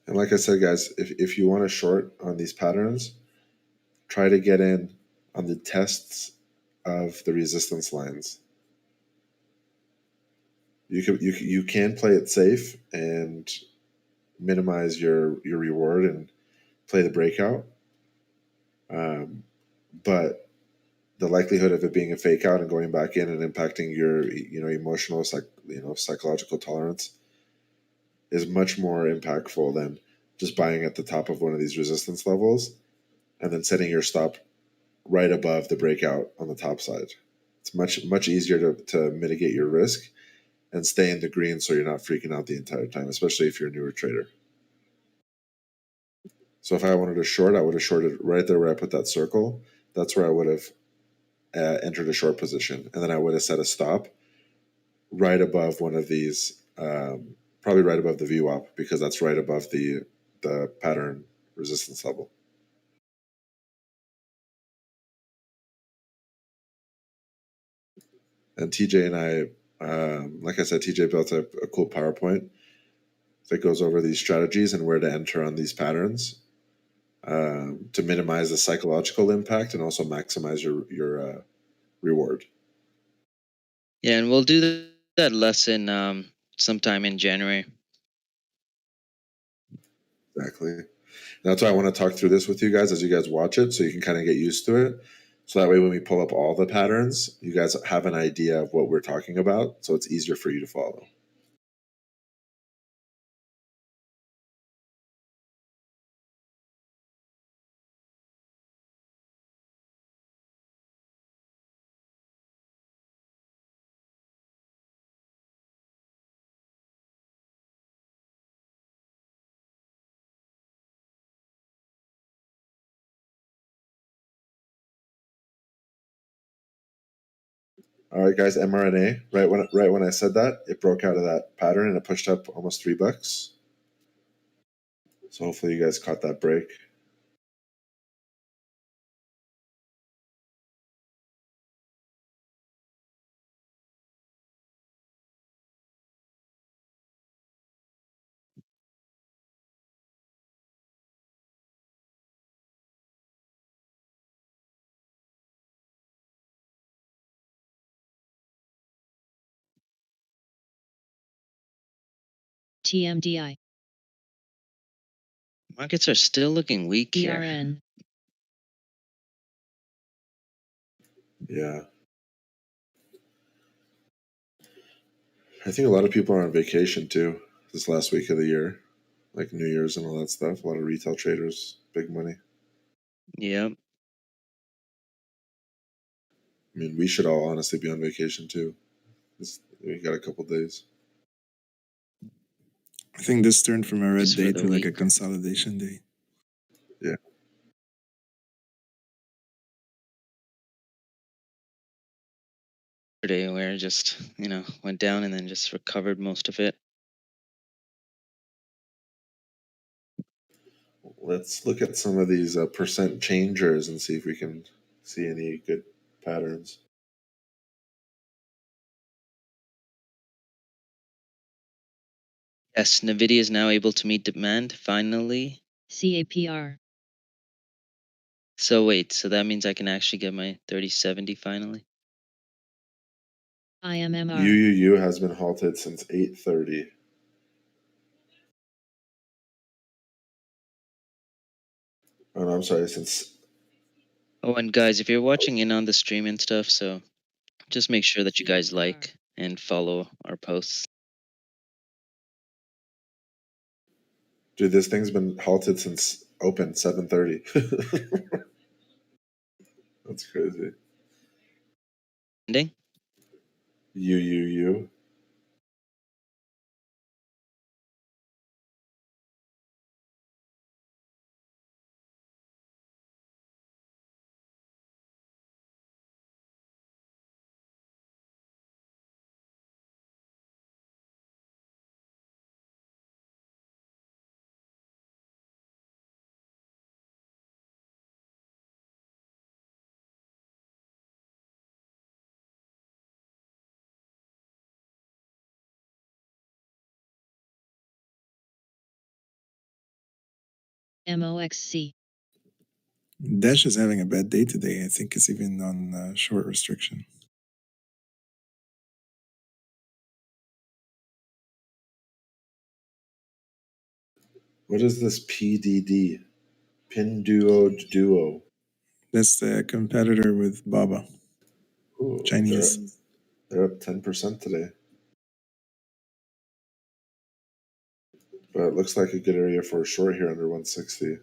And like I said, guys, if you want to short on these patterns, try to get in on the tests of the resistance lines. You can play it safe and minimize your reward and play the breakout, but the likelihood of it being a fake out and going back in and impacting your emotional psychological tolerance is much more impactful than just buying at the top of one of these resistance levels and then setting your stop right above the breakout on the top side. It's much easier to mitigate your risk and stay in the green so you're not freaking out the entire time, especially if you're a newer trader. So if I wanted to short, I would have shorted right there where I put that circle. That's where I would have entered a short position, and then I would have set a stop right above one of these, probably right above the VWAP, because that's right above the pattern resistance level. And TJ and I, like I said, TJ built a cool PowerPoint that goes over these strategies and where to enter on these patterns to minimize the psychological impact and also maximize your reward. Yeah, and we'll do that lesson sometime in January. Exactly. That's why I want to talk through this with you guys as you guys watch it, so you can kind of get used to it. So that way, when we pull up all the patterns, you guys have an idea of what we're talking about, so it's easier for you to follow. All right, guys, mRNA. Right when I said that, it broke out of that pattern and it pushed up almost $3. So hopefully you guys caught that break. TMDI. Markets are still looking weak here. ERN. Yeah. I think a lot of people are on vacation too this last week of the year, like New Year's and all that stuff. A lot of retail traders, big money. Yep. I mean, we should all honestly be on vacation too. We got a couple days. I think this turned from a red Just for day the to like a week. consolidation day. Yeah. Yesterday where it just, went down and then just recovered most of it. Let's look at some of these percent changers and see if we can see any good patterns. Yes, NVIDIA is now able to meet demand, finally. CAPR. So wait, so that means I can actually get my 3070 finally? IMMR. UUU has been halted since 8:30. Oh, no, I'm sorry, since... Oh, and guys, if you're watching in on the stream and stuff, so just make sure that you guys like and follow our posts. Dude, this thing's been halted since open 7:30. That's crazy. Ending? UUU. MOXC. Dash is having a bad day today. I think it's even on short restriction. What is this PDD? Pinduo. That's the competitor with Baba. Ooh, Chinese. They're up 10% today. But it looks like a good area for a short here under 160.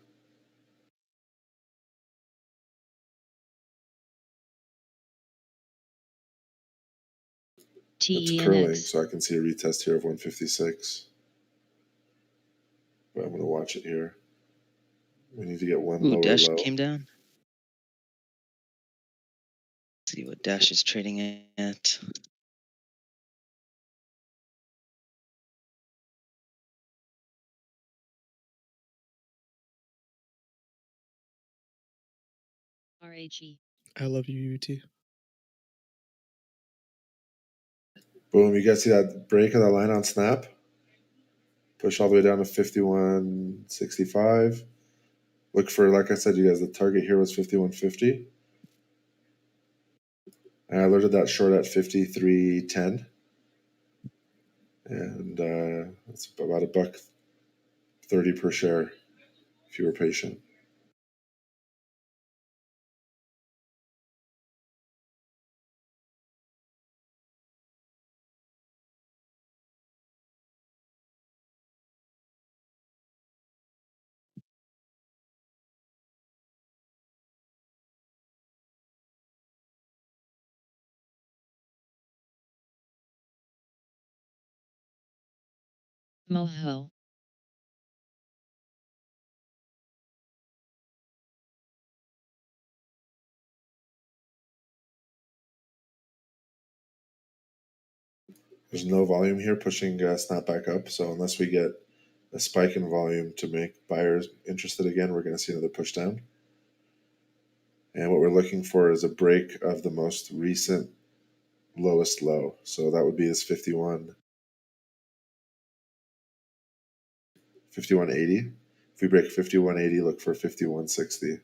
It's curling, so I can see a retest here of 156. But I'm going to watch it here. We need to get one lower Dash low. came down. Let's see what Dash is trading at. RHE. I love you, UT. Boom, you guys see that break of that line on snap? Push all the way down to 51.65. Look for, like I said, you guys, the target here was 51.50. And I alerted that short at 53.10. And it's about $1.30 per share if you were patient. Moho. There's no volume here pushing snap back up. So unless we get a spike in volume to make buyers interested again, we're going to see another push down. And what we're looking for is a break of the most recent lowest low. So that would be this 51.80. If we break 51.80, look for 51.60.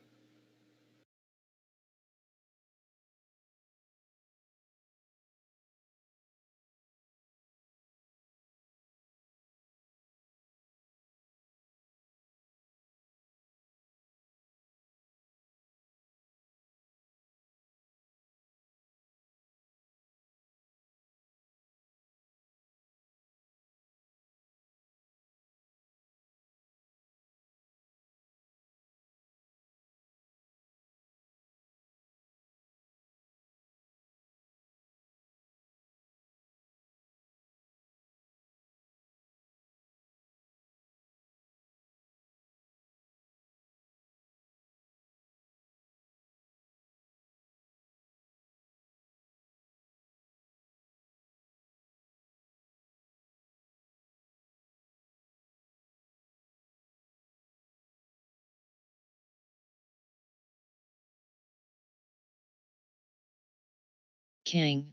King.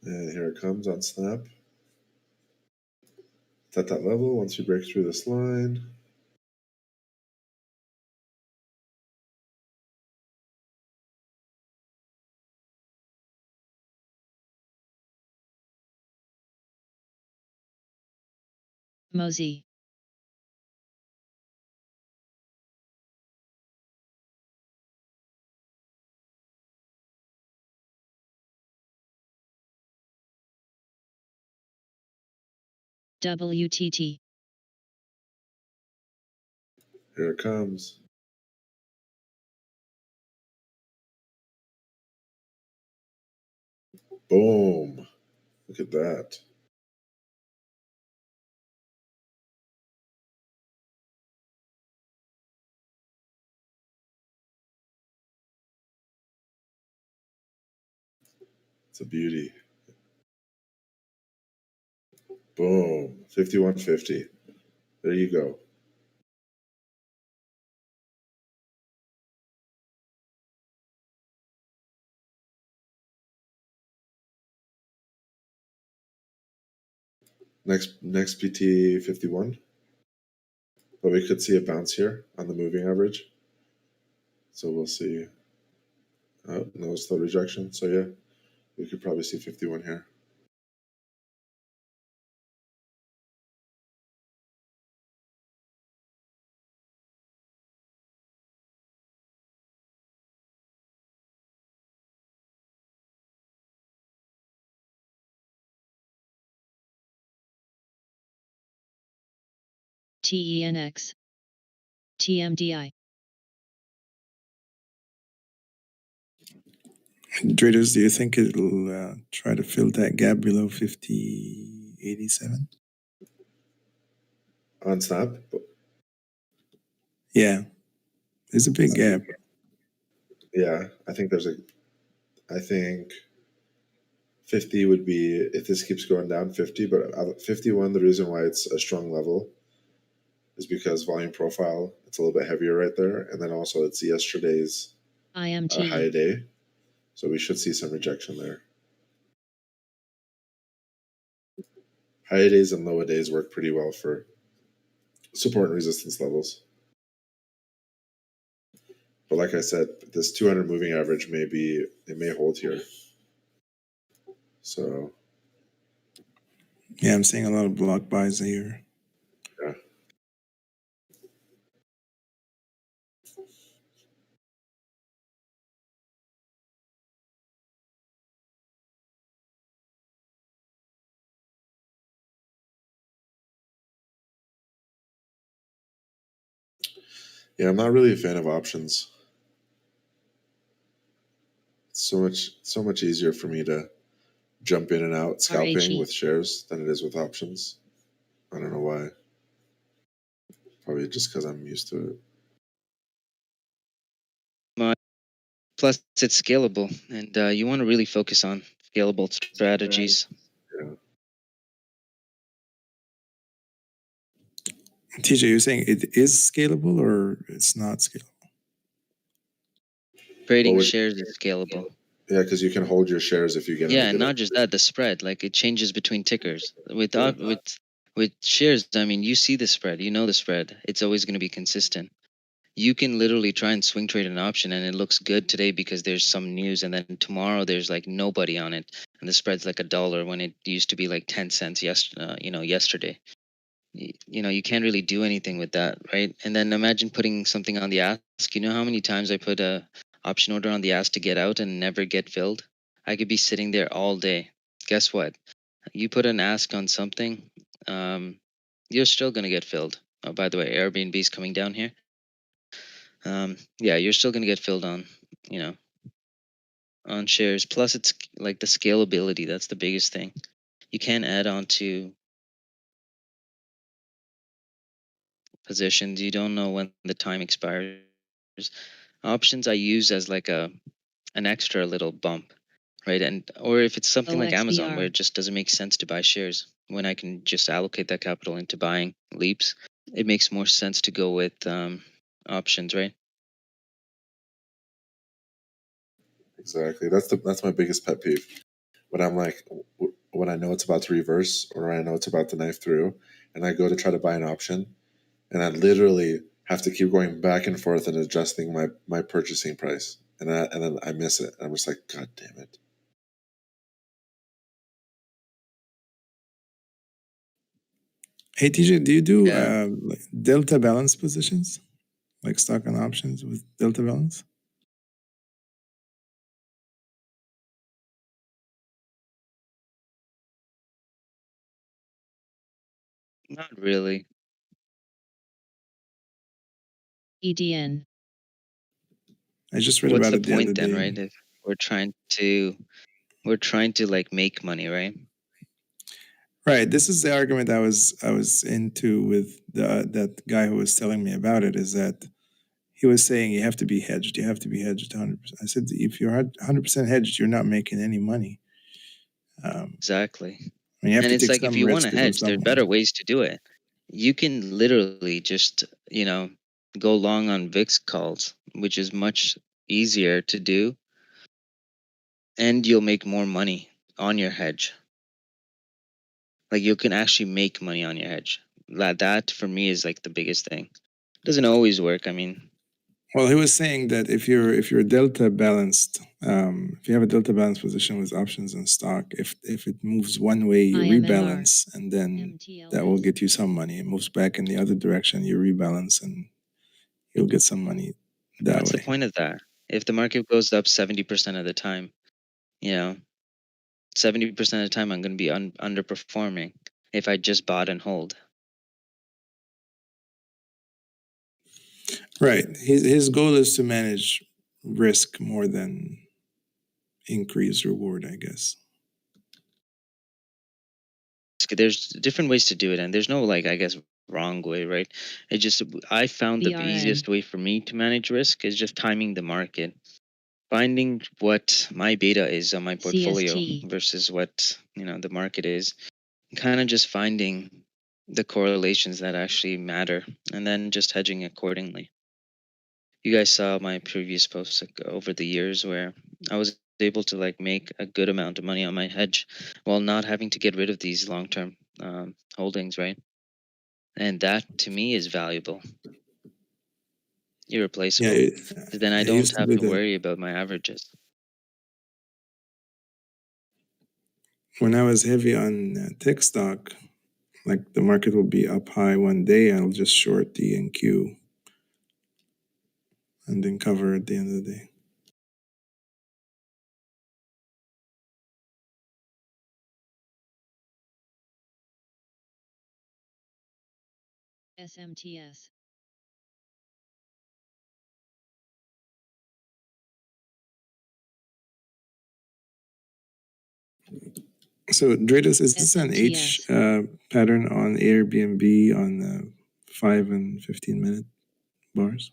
And here it comes on snap. It's at that level. Once you break through this line, Mosey. WTT. here it comes. Boom. Look at that. It's a beauty. Boom. 51.50. There you go. Next PT 51. But we could see a bounce here on the moving average. So we'll see. No slow rejection. So yeah, we could probably see 51 here. TENX. TMDI. Traders, do you think it'll try to fill that gap below 50.87? On snap? Yeah, there's a big gap. Yeah, I think 50 would be, if this keeps going down, 50, but 51, the reason why it's a strong level is because volume profile, it's a little bit heavier right there. And then also it's yesterday's IMT. high day. So we should see some rejection there. High days and low days work pretty well for support and resistance levels. But like I said, this 200 moving average it may hold here. So Yeah, I'm seeing a lot of block buys here. yeah. Yeah, I'm not really a fan of options. It's so much easier for me to jump in and out scalping with shares than it is with options. I don't know why. Probably just because I'm used to it. Plus, it's scalable, and you want to really focus on scalable strategies. Yeah. TJ, you're saying it is scalable or it's not scalable? Trading shares is scalable. Yeah, because you can hold your shares if you get. Yeah, and not just that, the spread, like it changes between tickers. With shares, I mean, you see the spread, you know the spread. It's always going to be consistent. You can literally try and swing trade an option, and it looks good today because there's some news, and then tomorrow there's like nobody on it, and the spread's like $1 when it used to be like 10 cents yesterday. You can't really do anything with that, right? And then imagine putting something on the ask. You know how many times I put a option order on the ask to get out and never get filled? I could be sitting there all day. Guess what? You put an ask on something, you're still gonna get filled. Oh, by the way, Airbnb is coming down here. Yeah, you're still gonna get filled on, on shares. Plus, it's like the scalability. That's the biggest thing. You can add on to positions. You don't know when the time expires. Options I use as like an extra little bump, right? And or if it's something like Amazon where it just doesn't make sense to buy shares when I can just allocate that capital into buying leaps, it makes more sense to go with options, right? Exactly. That's my biggest pet peeve. When I'm like, when I know it's about to reverse or I know it's about to knife through, and I go to try to buy an option, and I literally have to keep going back and forth and adjusting my purchasing price, and then I miss it. I'm just like, God damn it. Hey TJ, do you do like delta balance positions, like stock and options with delta balance? Not really. EDN. I just read What's about the it the other point then, day. right? If we're trying to like make money, right? Right. This is the argument I was into with that guy who was telling me about it. Is that he was saying you have to be hedged. You have to be hedged 100%. I said if you're 100% hedged, you're not making any money. Exactly. I mean, you have And to it's take like if some you want risk to to go hedge, there's somewhere. better ways to do it. You can literally just, go long on VIX calls, which is much easier to do, and you'll make more money on your hedge. Like you can actually make money on your hedge. That for me is like the biggest thing. Doesn't always work. I mean, Well, he was saying that if you're delta balanced, if you have a delta balanced position with options and stock, if it moves one way, you IMMR, rebalance, and then that will get you some money. It moves back in the other direction, you rebalance, and you'll get some money that what's the way. point of that? If the market goes up 70% of the time, 70% of the time I'm going to be underperforming if I just bought and hold. Right. His goal is to manage risk more than increase reward, I guess. There's different ways to do it, and there's no I guess wrong way, right? I found the BRN. easiest way for me to manage risk is just timing the market, finding what my beta is on my portfolio CST. versus what the market is, kind of just finding the correlations that actually matter, and then just hedging accordingly. You guys saw my previous posts over the years where I was able to make a good amount of money on my hedge while not having to get rid of these long-term holdings, right? And that to me is valuable, irreplaceable. Yeah, So then I I don't used to have do to that. worry about my averages. When I was heavy on tech stock, like the market will be up high one day, I'll just short the NQ and then cover at the end of the day. SMTS. So, Dratus, is this an H pattern on Airbnb on the 5 and 15 minute bars?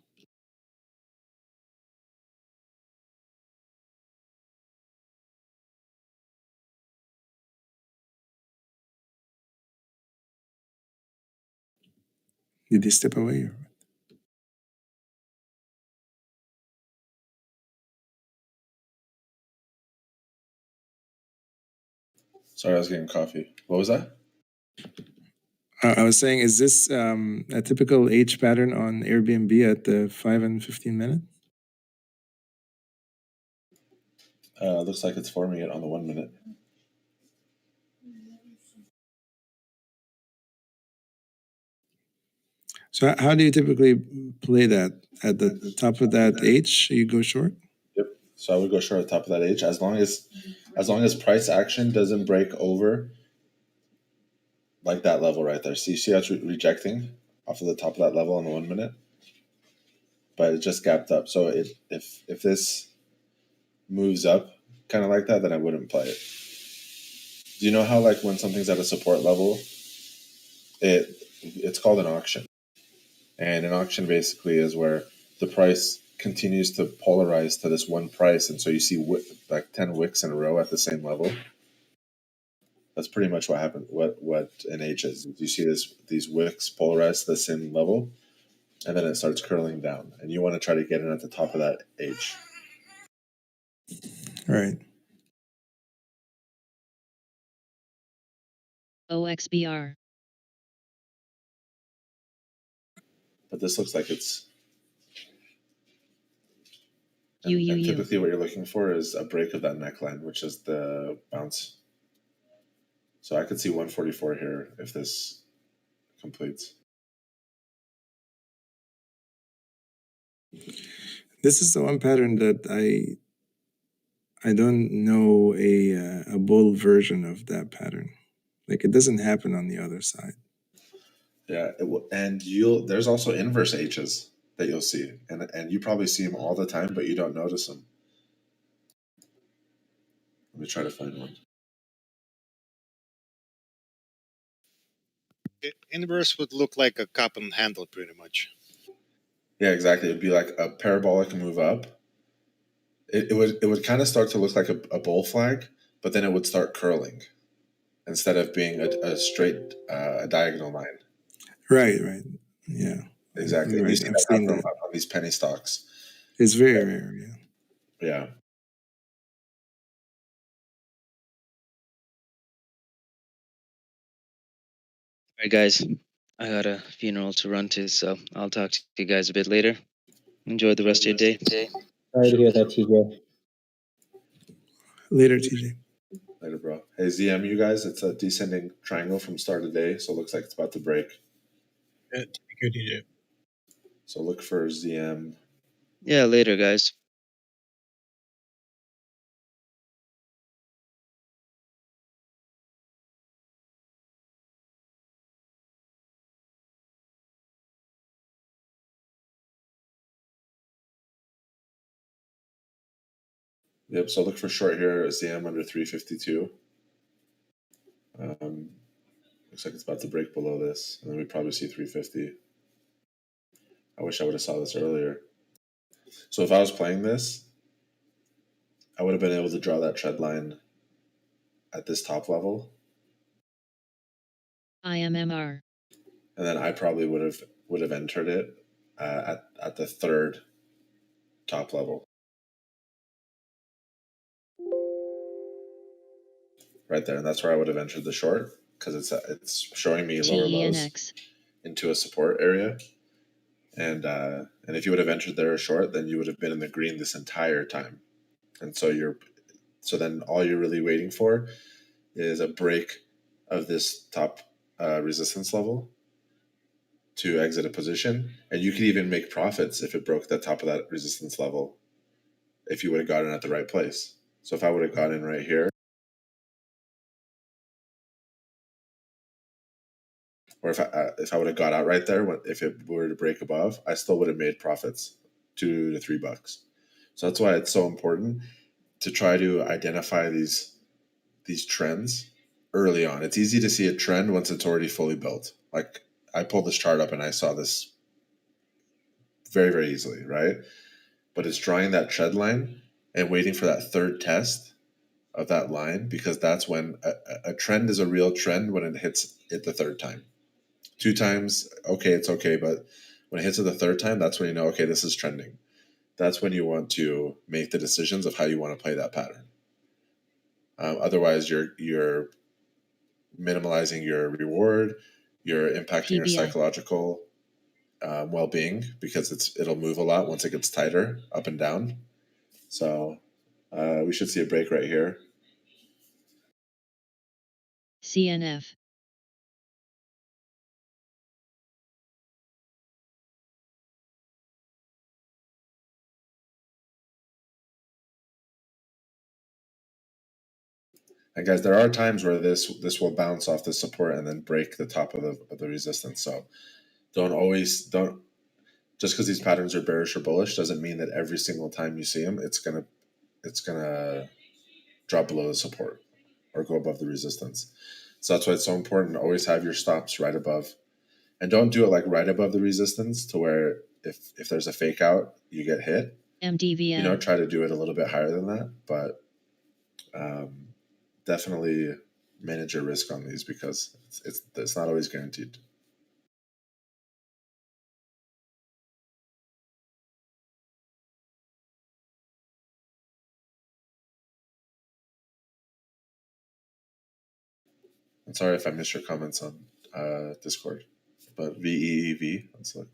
Did he step away? Or? Sorry, I was getting coffee. What was that? I was saying, is this a typical H pattern on Airbnb at the 5 and 15 minute? Looks like it's forming it on the 1 minute. So how do you typically play that? At the top of that H, you go short? Yep. So I would go short at the top of that H as long as price action doesn't break over like that level right there. So you see how it's rejecting off of the top of that level on the 1 minute, but it just gapped up. So if this moves up kind of like that, then I wouldn't play it. Do you know how when something's at a support level, it's called an auction, and an auction basically is where the price continues to polarize to this one price, and so you see 10 wicks in a row at the same level. That's pretty much what happened. What an H is. You see these wicks polarize to the same level, and then it starts curling down, and you want to try to get in at the top of that H. Right. OXBR. But this looks like it's. And typically, what you're looking for is a break of that neckline, which is the bounce. So I could see 144 here if this completes. This is the one pattern that I don't know a bull version of that pattern. It doesn't happen on the other side. Yeah, and there's also inverse H's that you'll see, and you probably see them all the time, but you don't notice them. Let me try to find one. Inverse would look like a cup and handle, pretty much. Yeah, exactly. It'd be like a parabolic move up. It would kind of start to look like a bull flag, but then it would start curling instead of being a straight diagonal line. Right. Yeah. Exactly. Right. You see that happen on these penny stocks. It's very rare, yeah. Yeah. right, guys. I got a funeral to run to, so I'll talk to you guys a bit later. Enjoy the rest of your day. Sorry to hear that, TJ. Later, TJ. Later, bro. Hey, ZM, you guys, it's a descending triangle from start of day, so it looks like it's about to break. Good, DJ. So look for ZM. Yeah, later, guys. Yep, so look for short here, ZM under 352. Looks like it's about to break below this, and then we probably see 350. I wish I would have saw this earlier. So if I was playing this, I would have been able to draw that trend line at this top level, IMMR. and then I probably would have entered it at the third top level, right there, and that's where I would have entered the short because it's showing me lower lows TENX. into a support area, and if you would have entered there short, then you would have been in the green this entire time, and so then all you're really waiting for is a break of this top resistance level to exit a position, and you could even make profits if it broke the top of that resistance level if you would have gotten at the right place. So if I would have got in right here, or if I would have got out right there, if it were to break above, I still would have made profits, $2 to $3. So that's why it's so important to try to identify these trends early on. It's easy to see a trend once it's already fully built. Like I pulled this chart up and I saw this very, very easily, right? But it's drawing that trend line and waiting for that third test of that line, because that's when a trend is a real trend when it hits it the third time. 2 times, okay, it's okay, but when it hits it the third time, that's when you know, okay, this is trending. That's when you want to make the decisions of how you want to play that pattern. Otherwise, you're minimalizing your reward, you're impacting your PBS. psychological well-being, because it'll move a lot once it gets tighter up and down. So we should see a break right here. CNF. And guys, there are times where this will bounce off the support and then break the top of the resistance. So don't just because these patterns are bearish or bullish doesn't mean that every single time you see them, it's gonna drop below the support or go above the resistance. So that's why it's so important to always have your stops right above, and don't do it like right above the resistance to where if there's a fake out, you get hit. MDVM. Try to do it a little bit higher than that, but definitely manage your risk on these, because it's not always guaranteed. I'm sorry if I missed your comments on Discord, but VEEV, let's look.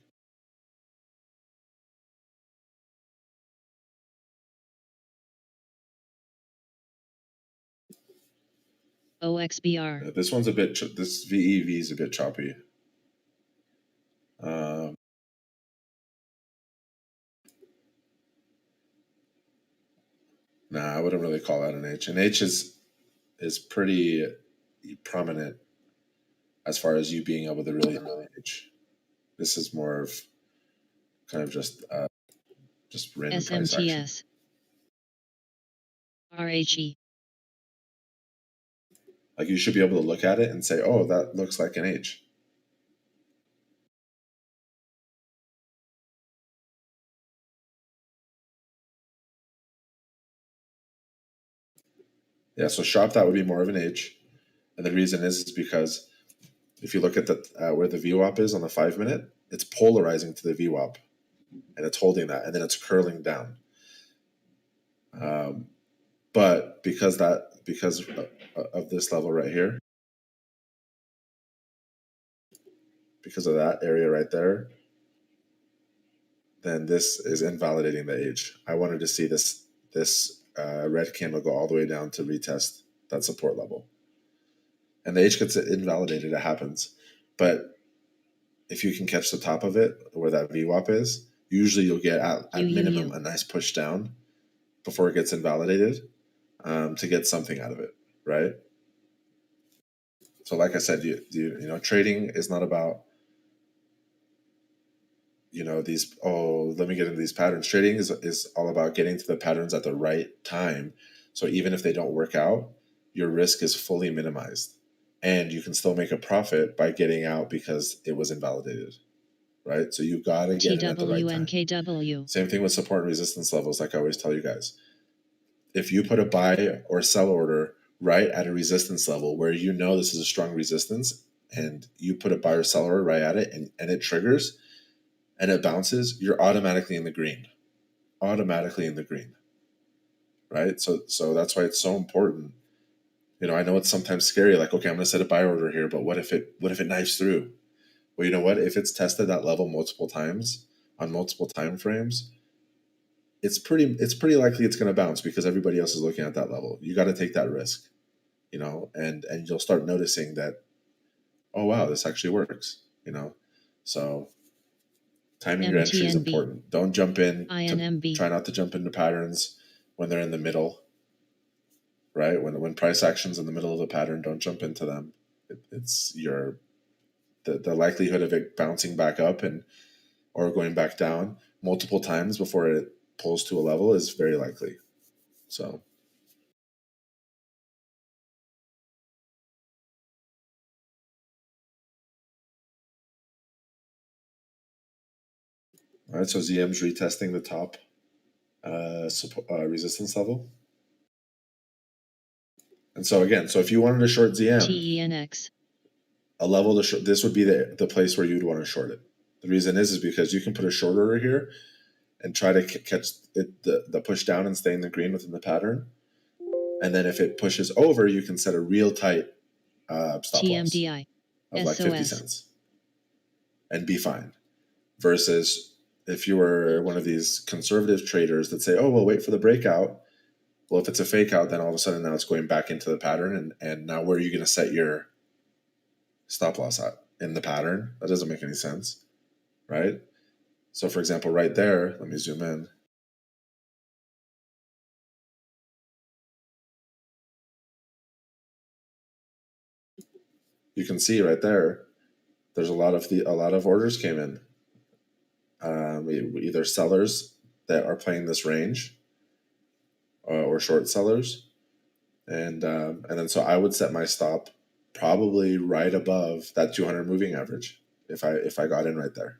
OXBR. Yeah, this one's this VEV is a bit choppy. Nah, I wouldn't really call that an H. An H is pretty prominent as far as you being able to really H. This is more of kind of just random price action. SMTS. RHE. Like you should be able to look at it and say, oh, that looks like an H. Yeah, so sharp, that would be more of an H. And the reason is because if you look at where the VWAP is on the 5-minute, it's polarizing to the VWAP, and it's holding that, and then it's curling down. But because of this level right here, because of that area right there, then this is invalidating the H. I wanted to see this red candle go all the way down to retest that support level. And the H gets invalidated, it happens. But if you can catch the top of it, where that VWAP is, usually you'll get at minimum a nice push down before it gets invalidated to get something out of it, right? So like I said, you know, trading is not about, you know, these, oh, let me get into these patterns. Trading is all about getting to the patterns at the right time. So even if they don't work out, your risk is fully minimized. And you can still make a profit by getting out because it was invalidated, right? So you got to get in at the right time. TWNKW. Same thing with support and resistance levels, like I always tell you guys. If you put a buy or sell order right at a resistance level where you know this is a strong resistance, and you put a buy or sell order right at it, and it triggers and it bounces, you're automatically in the green. Automatically in the green, right? So that's why it's so important. You know, I know it's sometimes scary, like, okay, I'm going to set a buy order here, but what if it knives through? Well, you know what? If it's tested that level multiple times on multiple time frames, it's pretty likely it's going to bounce because everybody else is looking at that level. You got to take that risk, you know, and you'll start noticing that, oh wow, this actually works, you know. So timing your entry is important. Don't jump in. Try not to jump into patterns when they're in the middle. Right? When price action's in the middle of a pattern, don't jump into them. It's the likelihood of it bouncing back up or going back down multiple times before it pulls to a level is very likely. So all right, so ZM's retesting the top resistance level. And so again, so if you wanted to short ZM, TENX. a level to short, this would be the place where you'd want to short it. The reason is because you can put a short order here and try to catch it, the push down and stay in the green within the pattern. And then if it pushes over, you can set a real tight stop TMDI. loss of like 50 cents and be fine. Versus if you were one of these conservative traders that say, oh, well, wait for the breakout. Well, if it's a fake out, then all of a sudden now it's going back into the pattern. And now where are you going to set your stop loss at? In the pattern? That doesn't make any sense, right? So for example, right there, let me zoom in. You can see right there, there's a lot of orders came in. Either sellers that are playing this range or short sellers. And then so I would set my stop probably right above that 200 moving average if I got in right there.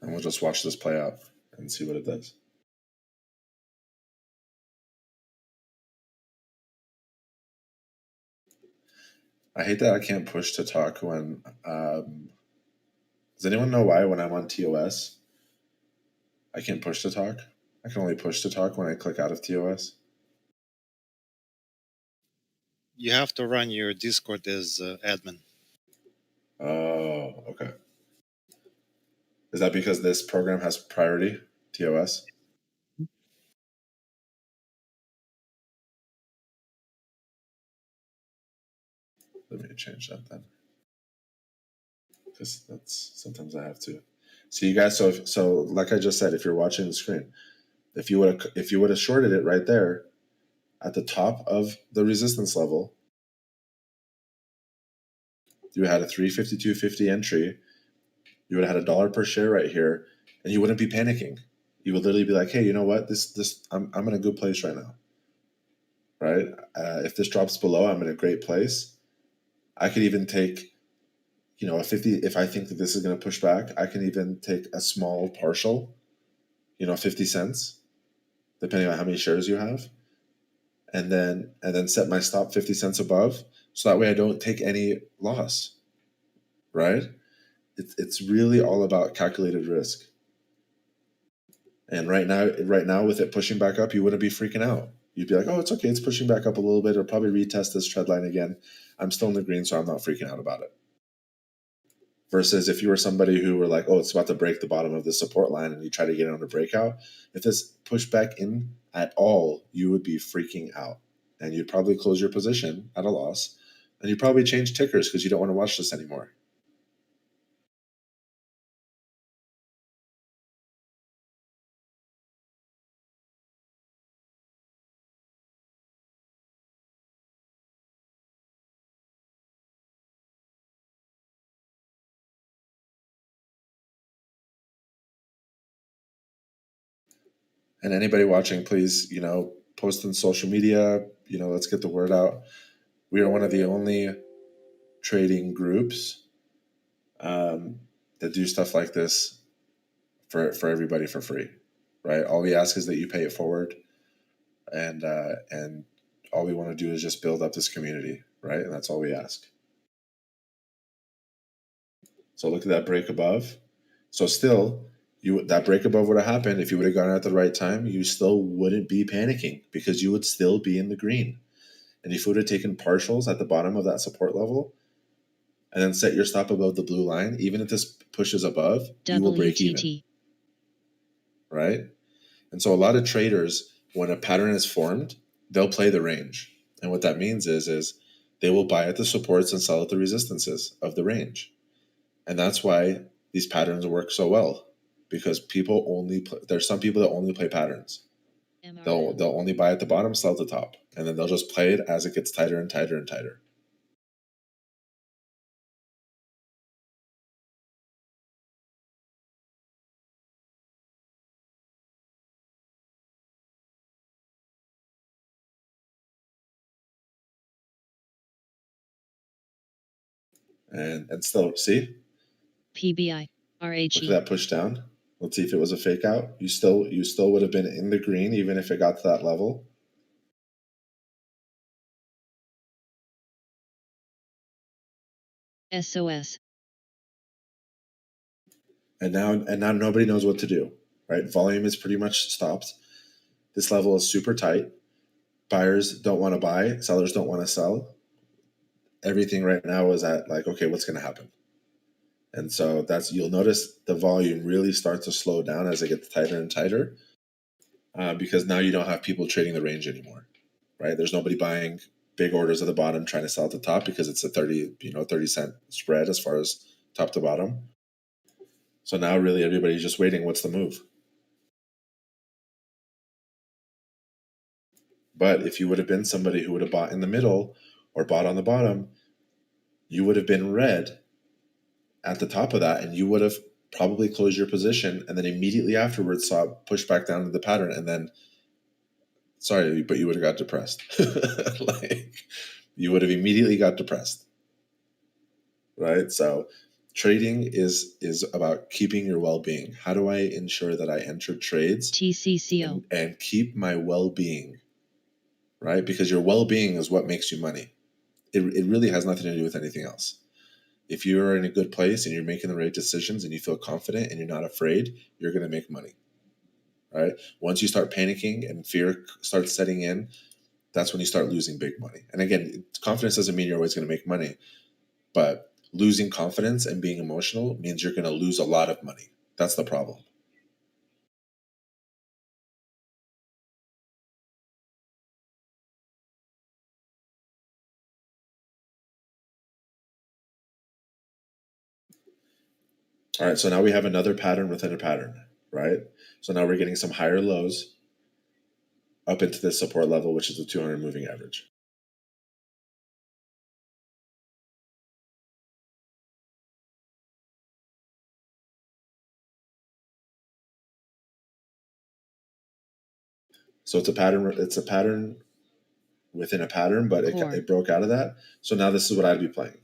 And we'll just watch this play out and see what it does. I hate that I can't push to talk when... does anyone know why when I'm on TOS, I can't push to talk? I can only push to talk when I click out of TOS. You have to run your Discord as admin. Oh, okay. Is that because this program has priority, TOS? Let me change that then. Because that's sometimes I have to. So you guys, so like I just said, if you're watching the screen, if you would have shorted it right there at the top of the resistance level, you had a 352.50 entry. You would have had $1 per share right here, and you wouldn't be panicking. You would literally be like, "Hey, you know what? I'm in a good place right now, right? If this drops below, I'm in a great place. I could even take, you know, if I think that this is going to push back, I can even take a small partial, you know, 50 cents, depending on how many shares you have, and then set my stop 50 cents above, so that way I don't take any loss, right? It's really all about calculated risk. And right now with it pushing back up, you wouldn't be freaking out. You'd be like, oh, it's okay, it's pushing back up a little bit. It'll probably retest this trend line again. I'm still in the green, so I'm not freaking out about it. Versus if you were somebody who were like, oh, it's about to break the bottom of the support line, and you try to get it on a breakout, if this pushed back in at all, you would be freaking out. And you'd probably close your position at a loss. And you'd probably change tickers because you don't want to watch this anymore. And anybody watching, please, you know, post on social media, you know, let's get the word out. We are one of the only trading groups that do stuff like this for everybody for free, right? All we ask is that you pay it forward, and all we want to do is just build up this community, right? And that's all we ask. So look at that break above. So still, that break above would have happened if you would have gone out at the right time. You still wouldn't be panicking because you would still be in the green. And if you would have taken partials at the bottom of that support level and then set your stop above the blue line, even if this pushes above, you will break even. Right? And so a lot of traders, when a pattern is formed, they'll play the range. And what that means is they will buy at the supports and sell at the resistances of the range. And that's why these patterns work so well, because people only there's some people that only play patterns. They'll only buy at the bottom, sell at the top, and then they'll just play it as it gets tighter and tighter and tighter. And still, see? PBI, RHE. Look at that push down. Let's see if it was a fake out. You still would have been in the green even if it got to that level. SOS. And now nobody knows what to do, right? Volume is pretty much stopped. This level is super tight. Buyers don't want to buy. Sellers don't want to sell. Everything right now is at like, okay, what's going to happen? And so you'll notice the volume really starts to slow down as it gets tighter and tighter, because now you don't have people trading the range anymore, right? There's nobody buying big orders at the bottom trying to sell at the top because it's a 30 cent spread as far as top to bottom. So now really everybody's just waiting. What's the move? But if you would have been somebody who would have bought in the middle or bought on the bottom, you would have been red at the top of that, and you would have probably closed your position and then immediately afterwards saw it push back down to the pattern, and then but you would have got depressed. Like, you would have immediately got depressed, right? So trading is about keeping your well-being. How do I ensure that I enter trades TCCO and keep my well-being, right? Because your well-being is what makes you money. It really has nothing to do with anything else. If you're in a good place and you're making the right decisions and you feel confident and you're not afraid, you're going to make money, right? Once you start panicking and fear starts setting in, that's when you start losing big money. And again, confidence doesn't mean you're always going to make money, but losing confidence and being emotional means you're going to lose a lot of money. That's the problem. All right, so now we have another pattern within a pattern, right? So now we're getting some higher lows up into this support level, which is the 200 moving average. So it's a pattern within a pattern, but it broke out of that. So now this is what I'd be playing.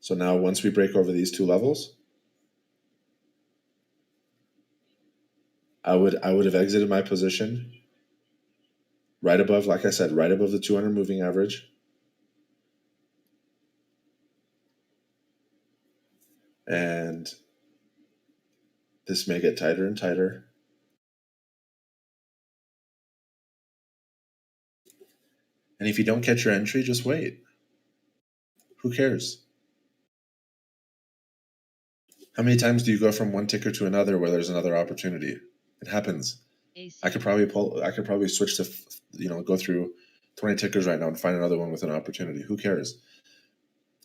So now once we break over these two levels, I would have exited my position right above, like I said, right above the 200 moving average. And this may get tighter and tighter. And if you don't catch your entry, just wait. Who cares? How many times do you go from one ticker to another where there's another opportunity? It happens. I could probably switch to, go through 20 tickers right now and find another one with an opportunity. Who cares?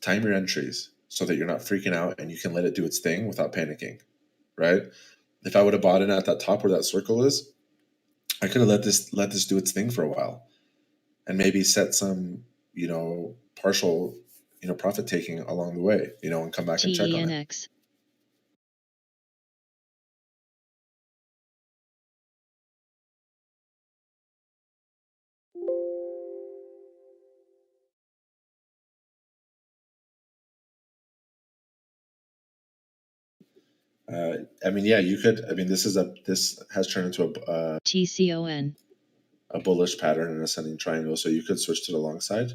Time your entries so that you're not freaking out and you can let it do its thing without panicking, right? If I would have bought in at that top where that circle is, I could have let this do its thing for a while and maybe set some, partial, profit taking along the way, and come back and check on it. TENX. You could. This has turned into a TCON. a bullish pattern and ascending triangle, so you could switch to the long side.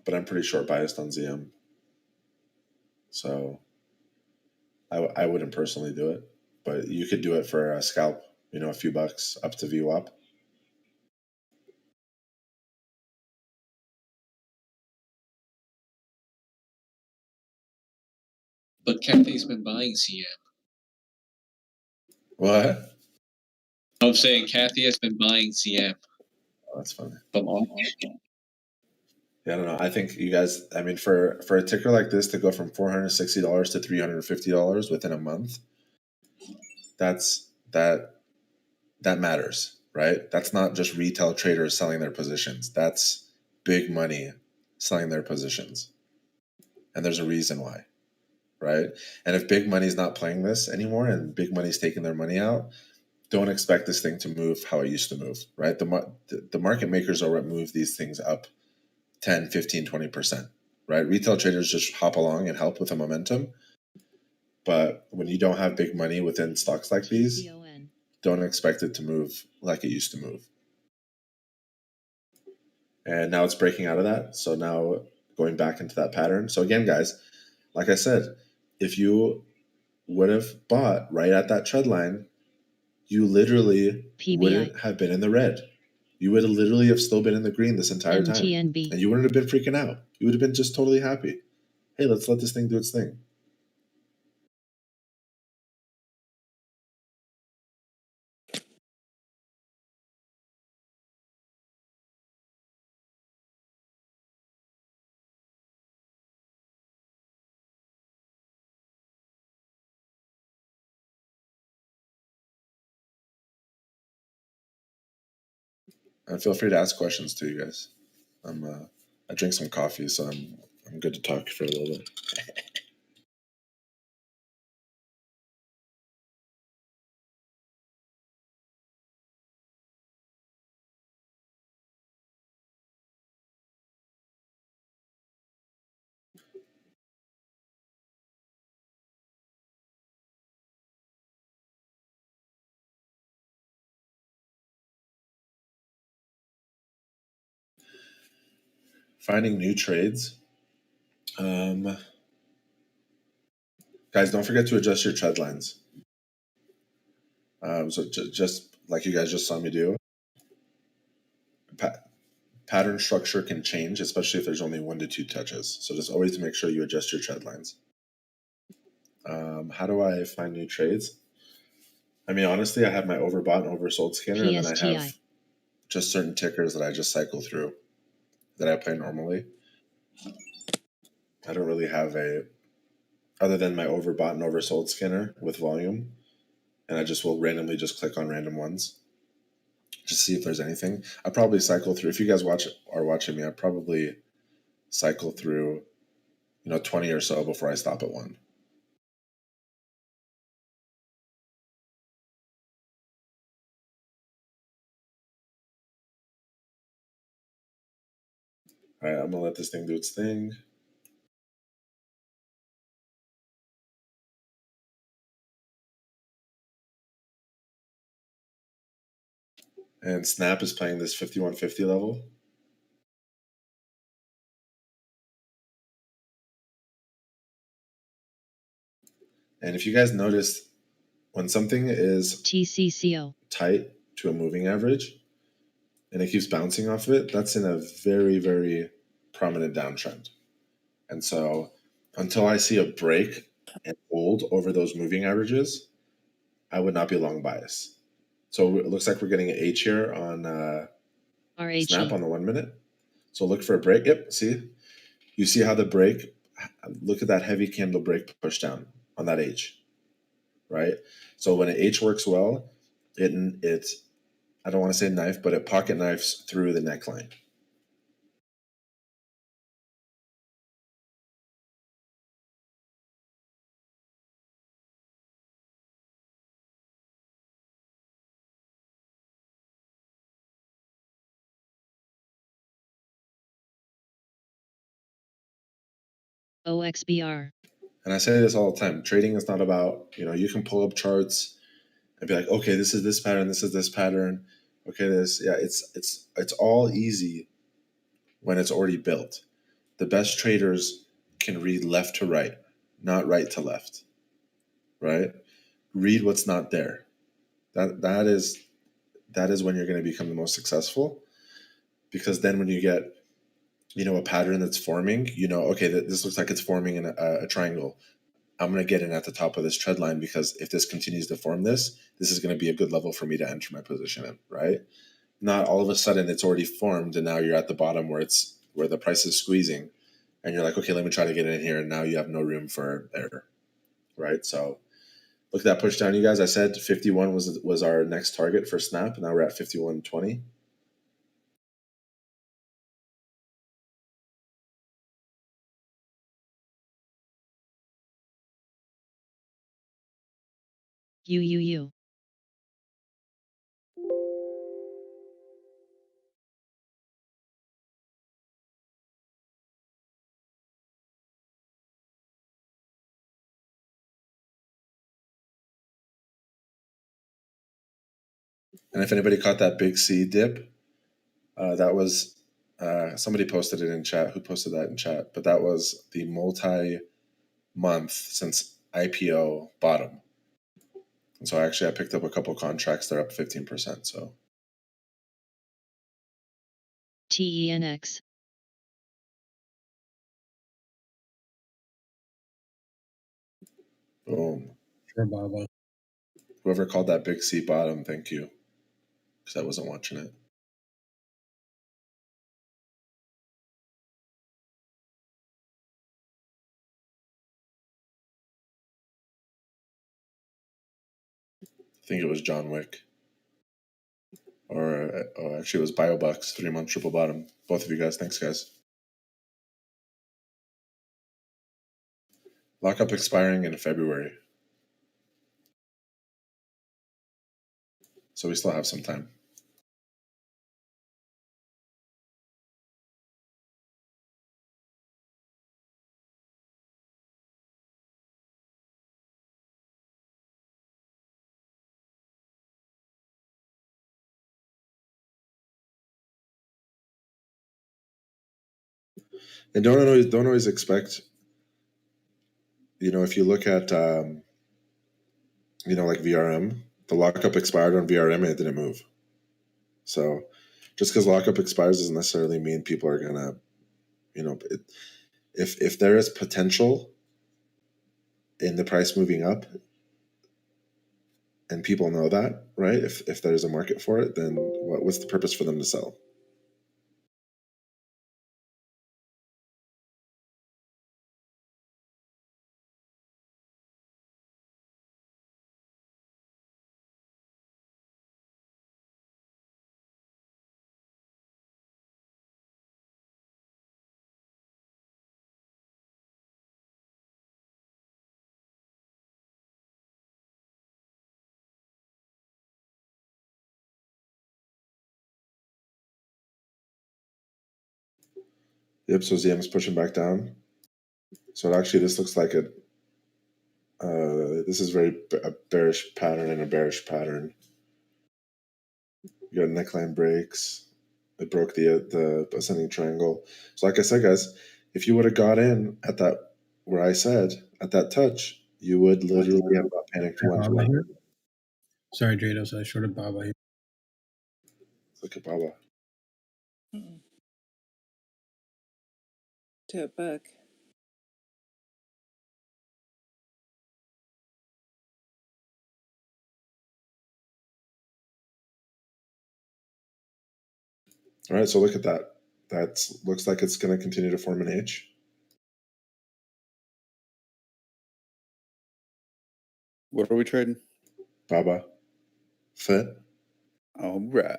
But I'm pretty short biased on ZM, so I wouldn't personally do it. But you could do it for a scalp, a few bucks up to VWAP. But Kathy's been buying CM. What? I'm saying Kathy has been buying CM. Oh, that's funny. From all. Yeah, I don't know. I think you guys. For a ticker like this to go from $460 to $350 within a month, that matters, right? That's not just retail traders selling their positions. That's big money selling their positions, and there's a reason why, right? And if big money's not playing this anymore, and big money's taking their money out, don't expect this thing to move how it used to move, right? The market makers are what move these things up 10, 15, 20%, right? Retail traders just hop along and help with the momentum. But when you don't have big money within stocks like these, don't expect it to move like it used to move. And now it's breaking out of that. So now going back into that pattern. So again, guys, like I said, if you would have bought right at that trend line, you literally wouldn't have been in the red. You would have literally have still been in the green this entire time. MTNB. And you wouldn't have been freaking out. You would have been just totally happy. Hey, let's let this thing do its thing. And feel free to ask questions too, you guys. I drink some coffee, so I'm good to talk for a little bit. Finding new trades. Guys, don't forget to adjust your trend lines. So just like you guys just saw me do, pattern structure can change, especially if there's only 1 to 2 touches. So just always make sure you adjust your trend lines. How do I find new trades? Honestly, I have my overbought and oversold scanner, and then I have just certain tickers that I just cycle through that I play normally. I don't really have other than my overbought and oversold scanner with volume, and I just will randomly just click on random ones. Just see if there's anything. I probably cycle through. If you guys are watching me, I probably cycle through, 20 or so before I stop at one. All right, I'm gonna let this thing do its thing. And Snap is playing this 5150 level. And if you guys notice, when something is TCCO tight to a moving average and it keeps bouncing off of it, that's in a very, very prominent downtrend. And so until I see a break and hold over those moving averages, I would not be long bias. So it looks like we're getting an H here on Snap on the 1 minute. So look for a break. Yep, see? You see how the break, look at that heavy candle break push down on that H, right? So when an H works well, it I don't want to say knife, but it pocket knives through the neckline. OXBR. And I say this all the time. Trading is not about, you can pull up charts and be like, okay, this is this pattern, this is this pattern. Okay, it's all easy when it's already built. The best traders can read left to right, not right to left. Right? Read what's not there. That is when you're going to become the most successful, because then when you get a pattern that's forming, okay, this looks like it's forming in a triangle. I'm going to get in at the top of this trend line, because if this continues to form this is going to be a good level for me to enter my position in, right? Not all of a sudden it's already formed and now you're at the bottom where the price is squeezing and you're like, okay, let me try to get in here, and now you have no room for error, right? So look at that push down, you guys. I said 51 was our next target for Snap, and now we're at 51.20. UUU. And if anybody caught that big C dip, that was somebody posted it in chat. Who posted that in chat? But that was the multi-month since IPO bottom. And so I picked up a couple contracts. They're up 15%. So TENX. boom. Sure, Baba. Whoever called that big C bottom, thank you, because I wasn't watching it. I think it was John Wick. Or actually it was BioBucks, 3-month triple bottom. Both of you guys, thanks guys. Lockup expiring in February. So we still have some time. And don't always expect, if you look at like VRM, the lockup expired on VRM and it didn't move. So just because lockup expires doesn't necessarily mean people are gonna, if there is potential in the price moving up and people know that, right? If there's a market for it, then what's the purpose for them to sell? Yep, so ZM is pushing back down. So actually, this looks like a. This is a bearish pattern and a bearish pattern. You got neckline breaks. It broke the ascending triangle. So like I said, guys, if you would have got in at that where I said at that touch, you would literally have not panicked one Baba to here. Sorry, Drados, I shorted Baba here. Look at Baba. To a buck. All right, so look at that. That looks like it's going to continue to form an H. What are we trading? Baba. Fit. All right.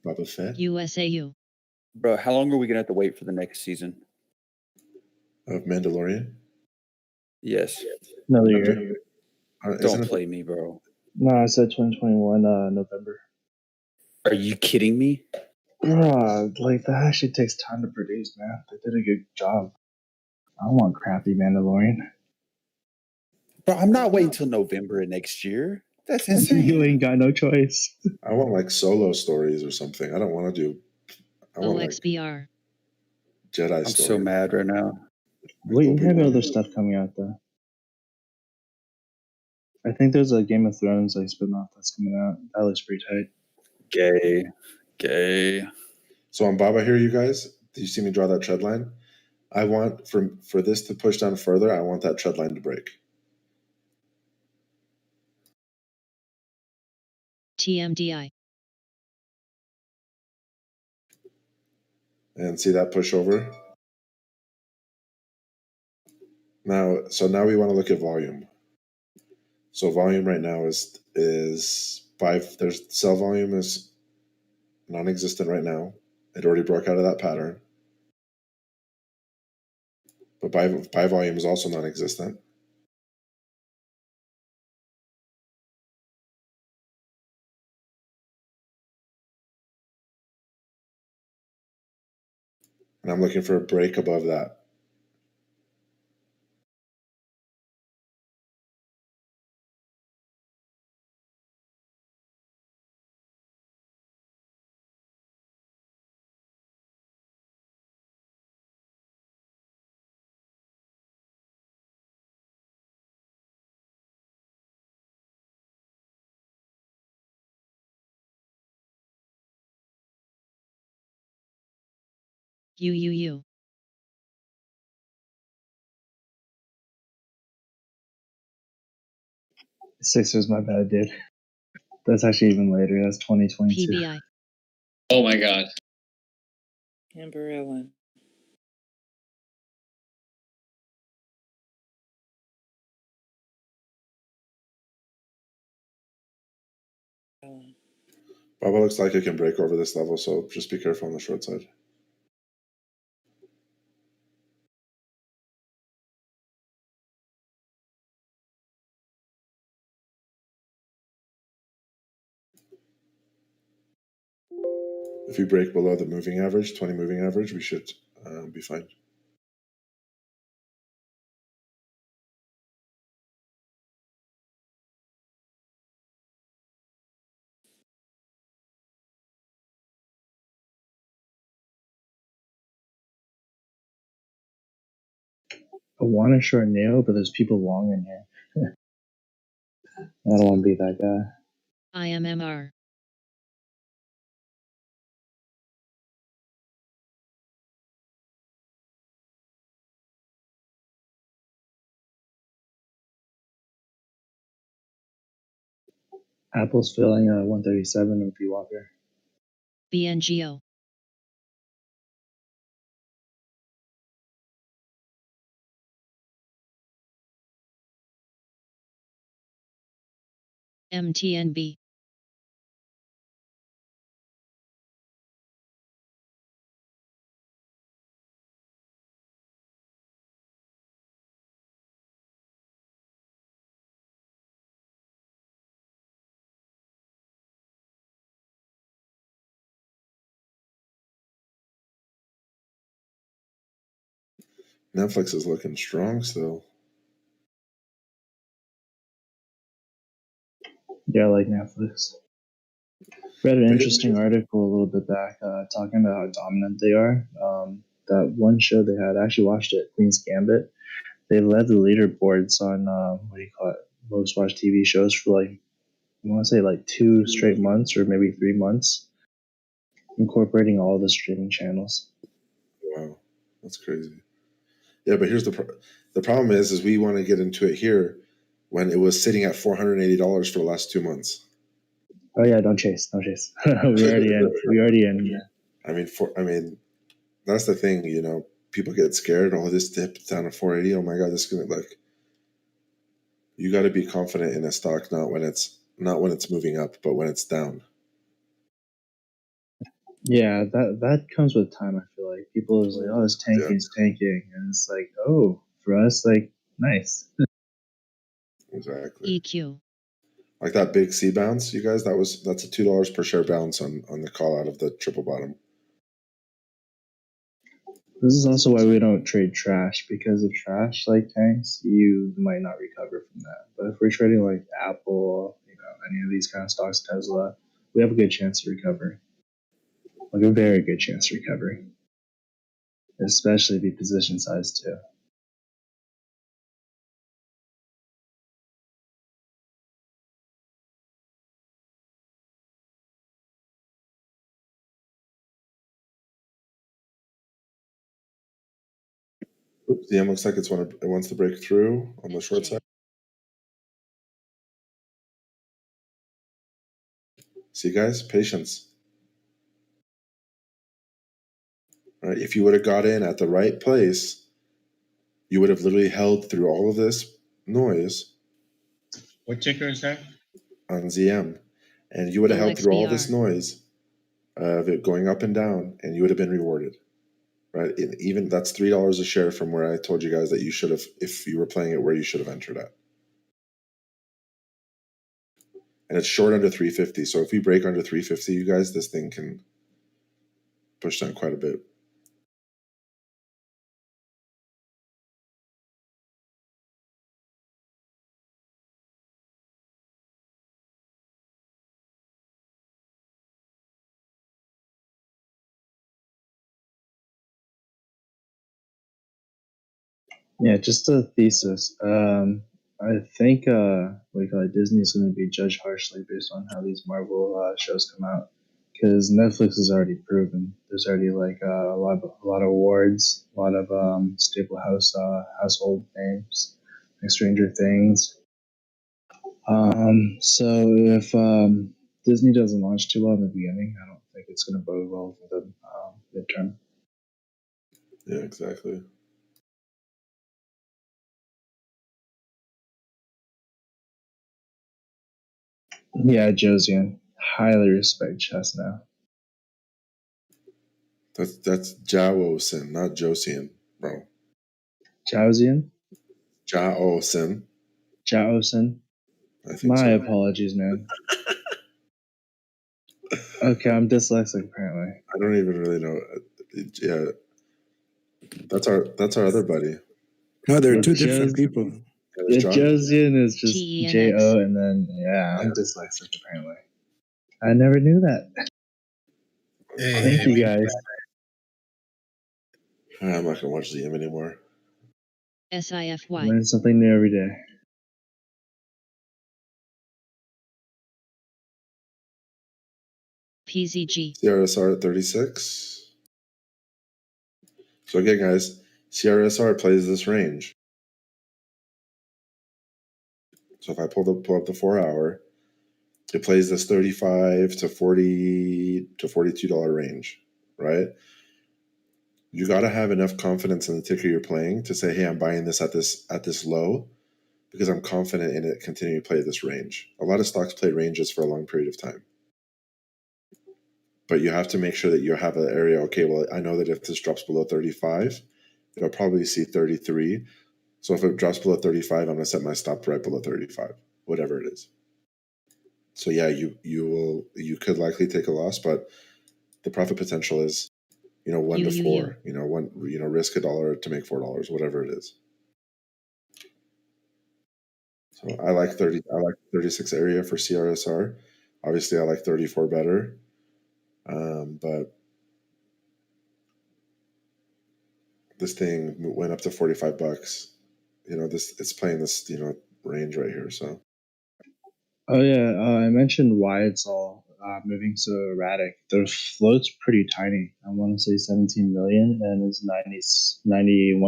Baba Fit. USAU. Bro, how long are we going to have to wait for the next season? Of Mandalorian? Yes. Another year. Don't play me, bro. No, I said 2021 November. Are you kidding me? Like that actually takes time to produce, man. They did a good job. I don't want crappy Mandalorian. Bro, I'm not waiting till November of next year. That's insane. You ain't got no choice. I want like solo stories or something. I don't want to do. I want like OXBR. Jedi I'm stories. so mad right now. We have other stuff coming out though. I think there's a Game of Thrones like spin-off that's coming out. That looks pretty tight. Gay. So on Baba here, you guys, do you see me draw that trend line? I want for this to push down further, I want that trend line to break. TMDI. And see that push over? Now we want to look at volume. So volume right now is there's sell volume is non-existent right now. It already broke out of that pattern. But buy volume is also non-existent. And I'm looking for a break above that. UUU. Sixers, my bad, dude. That's actually even later. That's 2022. PBI. Oh my god. Amber Ellen. Baba looks like it can break over this level, so just be careful on the short side. If we break below the moving average, 20 moving average, we should be fine. I want to short Neo, but there's people long in here. I don't want to be that guy. IMMR. Apple's filling 137 with P Walker. BNGO. MTNB. Netflix is looking strong still. Yeah, I like Netflix. Read an interesting article a little bit back talking about how dominant they are. That one show they had, I actually watched it, Queen's Gambit. They led the leaderboards on what do you call it, most watched TV shows for like, I want to say like 2 straight months or maybe 3 months, incorporating all the streaming channels. Wow, that's crazy. Yeah, but here's the problem is we want to get into it here when it was sitting at $480 for the last 2 months. Oh yeah, don't chase. We already in. Yeah. I mean, that's the thing. You know, people get scared. Oh, this dipped down to 480. Oh my god, this is gonna like. You got to be confident in a stock, not when it's moving up, but when it's down. Yeah, that comes with time. I feel like people is like, oh, it's tanking, and it's like, oh, for us, like, nice. Exactly. EQ. Like that big C bounce, you guys. That's a $2 per share bounce on the call out of the triple bottom. This is also why we don't trade trash, because if trash like tanks, you might not recover from that. But if we're trading like Apple, any of these kind of stocks, Tesla, we have a good chance to recover. Like a very good chance to recovery, especially the position size too. Oops, DM looks like it wants to break through on the short side. See, guys, patience. Right? If you would have got in at the right place, you would have literally held through all of this noise. What ticker is that? On ZM, and you would have held through all this noise of it going up and down, and you would have been rewarded. Right? Even that's $3 a share from where I told you guys that you should have, if you were playing it, where you should have entered at. And it's short under 350. So if we break under 350, you guys, this thing can push down quite a bit. Yeah, just a thesis. I think Disney is going to be judged harshly based on how these Marvel shows come out, because Netflix is already proven. There's already like a lot of awards, a lot of staple household names, like Stranger Things. So if Disney doesn't launch too well in the beginning, I don't think it's going to bode well for the midterm. Yeah, exactly. Yeah, Josian. Highly respect chess now. That's Jawosin, not Josian, bro. Josian? Jaosin. Jaosin? I think My so. apologies, man. Okay, I'm dyslexic apparently. I don't even really know. Yeah, that's our other buddy. No, they're two different people. If Josian is just J-O and then, I'm dyslexic apparently. I never knew that. Thank you guys. I'm not gonna watch ZM anymore. SIFY. Learn something new every day. PZG. CRSR at 36. So again, guys, CRSR plays this range. So if I pull up the 4 hour, it plays this 35 to 40 to $42 range, right? You got to have enough confidence in the ticker you're playing to say, hey, I'm buying this at this low because I'm confident in it continuing to play this range. A lot of stocks play ranges for a long period of time. But you have to make sure that you have an area, okay, well, I know that if this drops below 35, it'll probably see 33. So if it drops below 35, I'm going to set my stop right below 35, whatever it is. So yeah, you could likely take a loss, but the profit potential is 1 to 4, risk $1 to make $4, whatever it is. So I like 36 area for CRSR. Obviously I like 34 better. But this thing went up to $45. It's playing this, range right here. So Oh yeah, I mentioned why it's all moving so erratic. The float's pretty tiny. I want to say 17 million, and it's 91%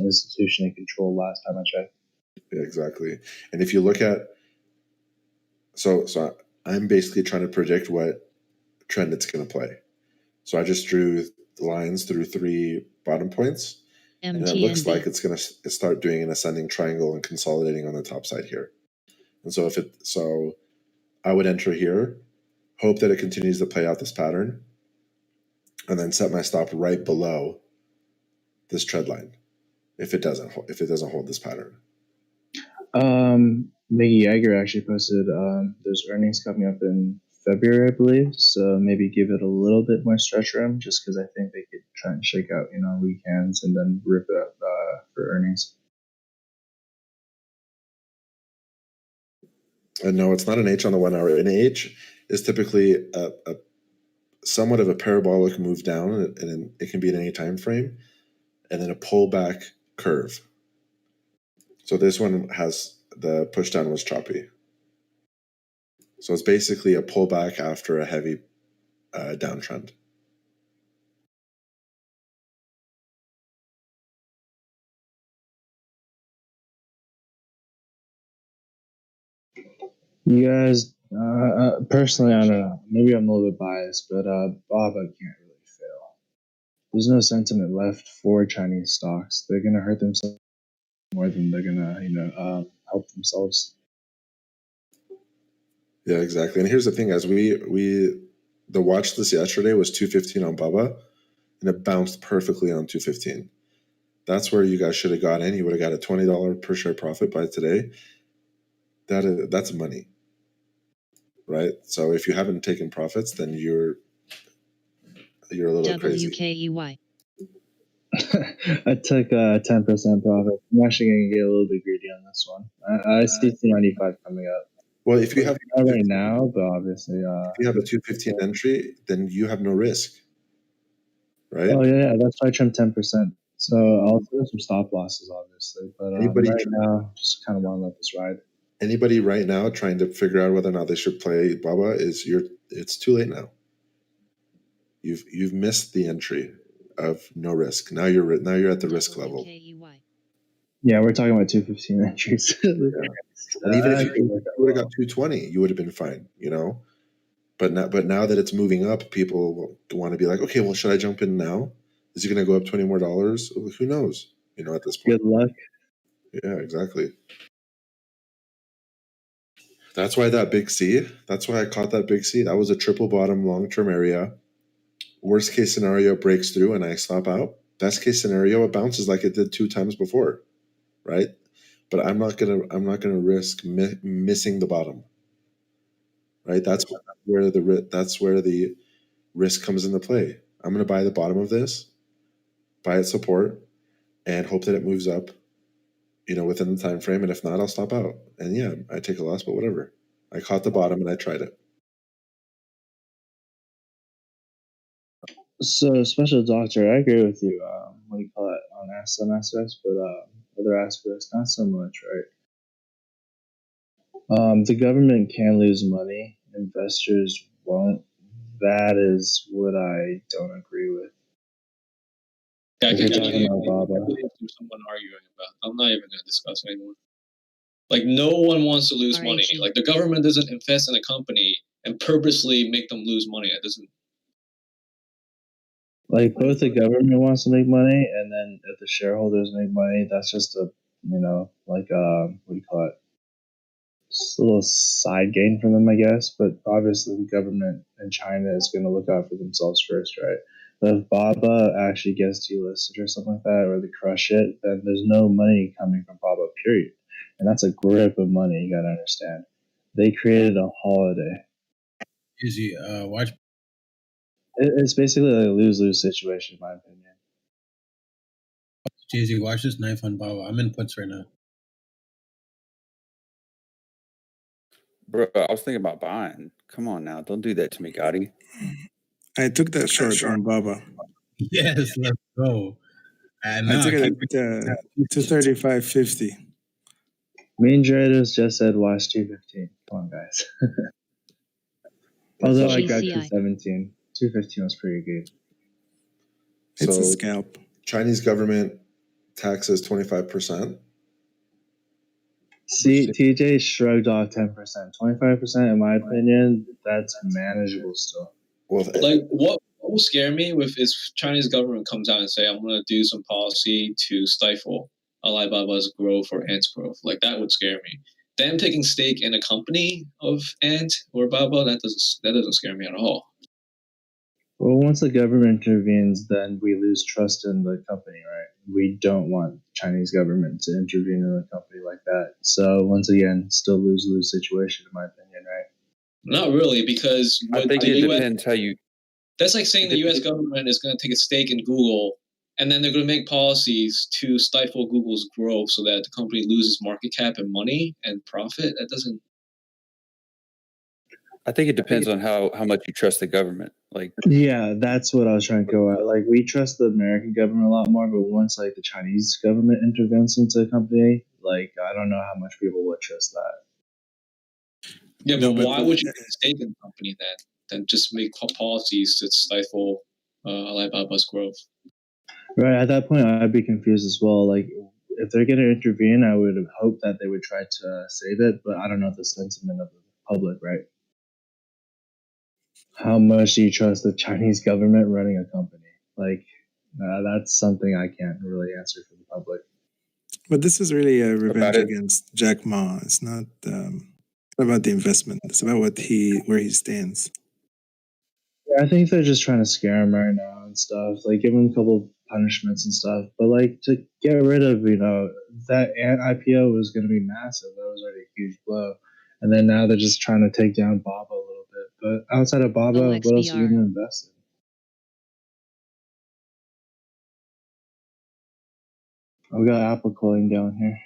institutionally controlled last time I checked. yeah, exactly. And if you look at, so I'm basically trying to predict what trend it's going to play. So I just drew lines through 3 bottom points, and it looks like it's going to start doing an ascending triangle and consolidating on the top side here. And so I would enter here, hope that it continues to play out this pattern, and then set my stop right below this trend line if it doesn't hold this pattern. Miggy Yeager actually posted there's earnings coming up in February, I believe. So maybe give it a little bit more stretch room, just because I think they could try and shake out, weekends and then rip it up for earnings. No, it's not an H on the 1 hour. An H is typically a somewhat of a parabolic move down, and it can be at any time frame, and then a pullback curve. So this one has the push down was choppy. So it's basically a pullback after a heavy downtrend. You guys, personally, I don't know. Maybe I'm a little bit biased, but BABA can't really fail. There's no sentiment left for Chinese stocks. They're gonna hurt themselves more than they're gonna, help themselves. Yeah, exactly. And here's the thing, guys. The watch list yesterday was 215 on BABA, and it bounced perfectly on 215. That's where you guys should have got in. You would have got a $20 per share profit by today. That's money, right? So if you haven't taken profits, then you're a little crazy. WKEY. I took a 10% profit. I'm actually gonna get a little bit greedy on this one. I see 295 coming up. Well, if you have not right now, but obviously, if you have a 215 entry, then you have no risk, right? Oh yeah, that's why I trimmed 10%. So I'll throw some stop losses, obviously, but right now, just kind of want to let this ride. Anybody right now trying to figure out whether or not they should play BABA it's too late now. You've missed the entry of no risk. Now you're at the risk level. Yeah, we're talking about 215 entries. And even if you would have got 220, you would have been fine, But now that it's moving up, people want to be like, okay, well, should I jump in now? Is it going to go up $20 more? Who knows? At this point. Good luck. Yeah, exactly. That's why that big C. That's why I caught that big C. That was a triple bottom long-term area. Worst case scenario, breaks through and I stop out. Best case scenario, it bounces like it did 2 times before, right? But I'm not gonna risk missing the bottom, right? That's where the risk comes into play. I'm gonna buy the bottom of this, buy its support, and hope that it moves up, within the time frame. And if not, I'll stop out. And yeah, I take a loss, but whatever. I caught the bottom and I tried it. So, special doctor, I agree with you. What do you call it on some aspects, but other aspects not so much, right? The government can lose money, investors won't. That is what I don't agree with. Yeah, I If can you're talking about Baba. someone arguing about. I'm not even going to discuss anymore. Like, no one wants to lose money. Like, the government doesn't invest in a company and purposely make them lose money. It doesn't. Like, both the government wants to make money, and then if the shareholders make money, that's just a, what do you call it? Just a little side gain for them, I guess. But obviously, the government in China is going to look out for themselves first, right? But if BABA actually gets delisted or something like that, or they crush it, then there's no money coming from BABA, period. And that's a grip of money, you got to understand. They created a holiday. Easy. Watch It's basically like a lose-lose situation, in my opinion. Jay-Z, watch this knife on Baba. I'm in puts right now. Bro, I was thinking about buying. Come on now. Don't do that to me, Gotti. I took that short on Baba. Yes, let's go. And I now took it keep at 235.50. Main traders just said watch 215. Come on, guys. Although I got GCI. 217. 215 was pretty good. It's a So scalp. Chinese government taxes 25%. See, TJ shrugged off 10%. 25%, in my opinion, that's manageable still. Well, Like what will scare me with is Chinese government comes out and say I'm going to do some policy to stifle Alibaba's growth or Ant's growth. Like that would scare me. Them taking stake in a company of Ant or Baba, that doesn't scare me at all. Well, once the government intervenes, then we lose trust in the company, right? We don't want Chinese government to intervene in a company like that. So once again, still lose-lose situation, in my opinion, right? Not really, because I with think the it US, depends how you. that's like saying the U.S. government is going to take a stake in Google, and then they're going to make policies to stifle Google's growth so that the company loses market cap and money and profit. That doesn't. I think it depends on how much you trust the government. Like, Yeah, that's what I was trying to go at. Like, we trust the American government a lot more, but once like the Chinese government intervenes into a company, like I don't know how much people would trust that. Yeah, No, but but why would you take a stake in the company then? Then just make policies to stifle Alibaba's growth. Right at that point, I'd be confused as well. Like, if they're going to intervene, I would hope that they would try to save it, but I don't know the sentiment of the public, right? How much do you trust the Chinese government running a company? Like, that's something I can't really answer for the public. But this is really a About revenge it. against Jack Ma. It's not about the investment. It's about where he stands. Yeah, I think they're just trying to scare him right now and stuff. Like, give him a couple punishments and stuff. But like to get rid of, that Ant IPO was going to be massive. That was already a huge blow. And then now they're just trying to take down Baba a little bit. But outside of Baba, what else are you going to invest in? We got Apple coin down here.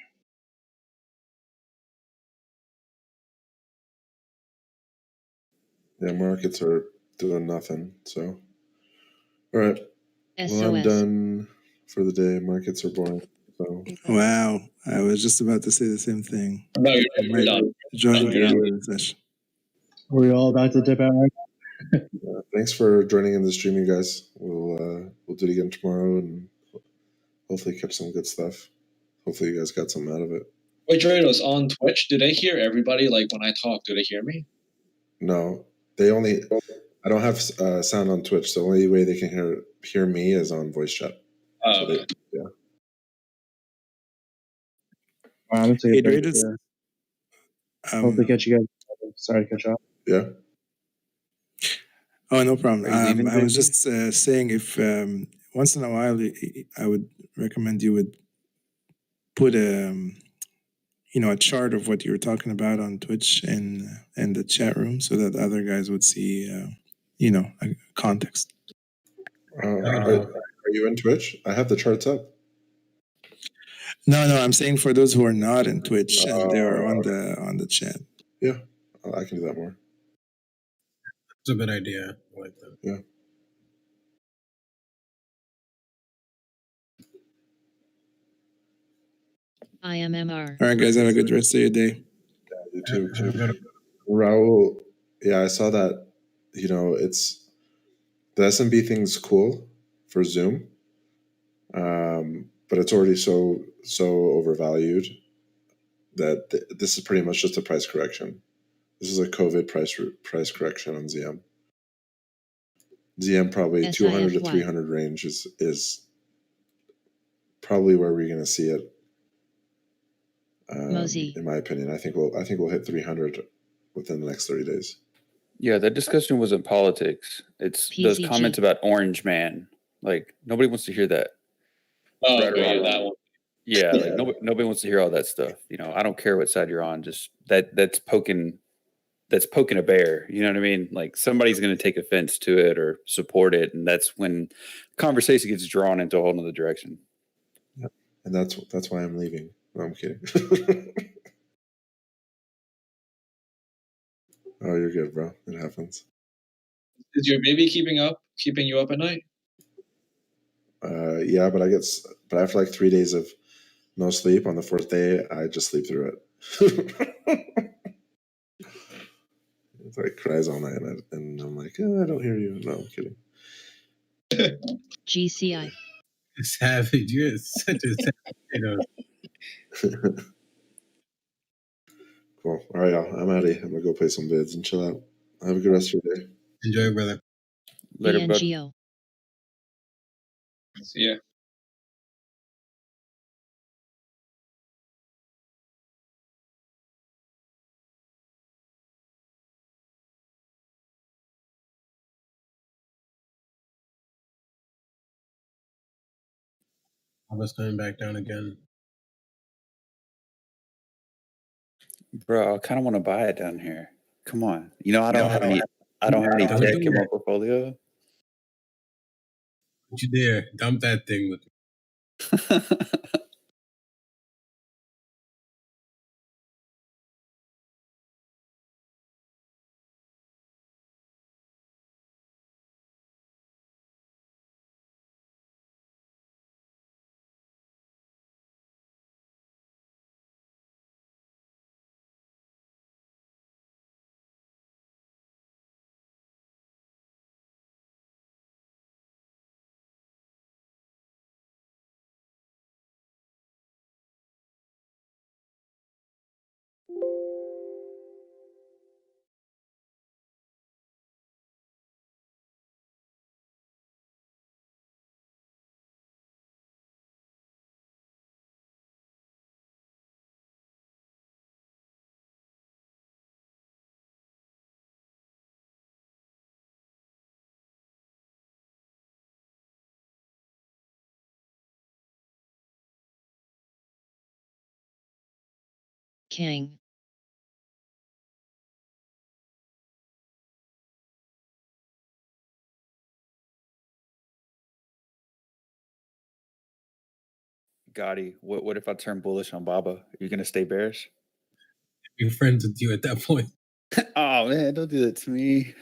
Yeah, markets are doing nothing. So, all right. Well, I'm SOS. done for the day. Markets are boring. So, Wow. I was just about to say the same thing. No, I you're might done. join You're the done. hour session. Are we all about to dip out right now? thanks for joining in the stream, you guys. We'll do it again tomorrow and hopefully catch some good stuff. Hopefully, you guys got something out of it. Wait, Drados, on Twitch, do they hear everybody? Like when I talk, do they hear me? No, they only. I don't have sound on Twitch. So the only way they can hear me is on voice chat. So they, yeah. I'm going to take a break. Drados, Hope to catch you guys. Sorry to cut you off. Yeah. Oh, no problem. Are you leaving, I was JP? just saying if once in a while, I would recommend you would put a chart of what you were talking about on Twitch and the chat room so that other guys would see, a context. Are you in Twitch? I have the charts up. No, I'm saying for those who are not in Twitch and they are on the chat. Yeah, I can do that more. It's a good idea. I like that. Yeah. IMMR. All right, guys, have a good rest of your day. Yeah, you too. Raul, yeah, I saw that. It's the SMB thing's cool for Zoom, but it's already so overvalued that this is pretty much just a price correction. This is a COVID price correction on ZM. ZM probably 200 to 300 range is probably where we're going to see it. In my opinion, I think we'll hit 300 within the next 30 days. Yeah, that discussion wasn't politics. It's those PCG. comments about Orange Man. Like nobody wants to hear that. Oh, Right or okay, wrong. that one. Yeah, like nobody wants to hear all that stuff. I don't care what side you're on. Just that's poking that's poking a bear. You know what I mean? Like somebody's going to take offense to it or support it, and that's when conversation gets drawn into a whole nother direction. Yep. And that's why I'm leaving. No, I'm kidding. Oh, you're good, bro. It happens. Is your baby keeping you up at night? Yeah, but but after like 3 days of no sleep, on the fourth day, I just sleep through it. It like cries all night, and I'm like, I don't hear you. No, I'm kidding. GCI. Savage. You're such a savage. Cool. All right, y'all. I'm out of here. I'm gonna go play some vids and chill out. Have a good rest of your day. Enjoy, brother. Later, bud. BNGO. See ya. I was coming back down again. Bro, I kind of want to buy it down here. Come on. You know, I don't have any Don't tech do in my it. portfolio. Don't you dare dump that thing with me. King. Gotti, what if I turn bullish on Baba? Are you gonna stay bearish? Be friends with you at that point. Oh man, don't do that to me.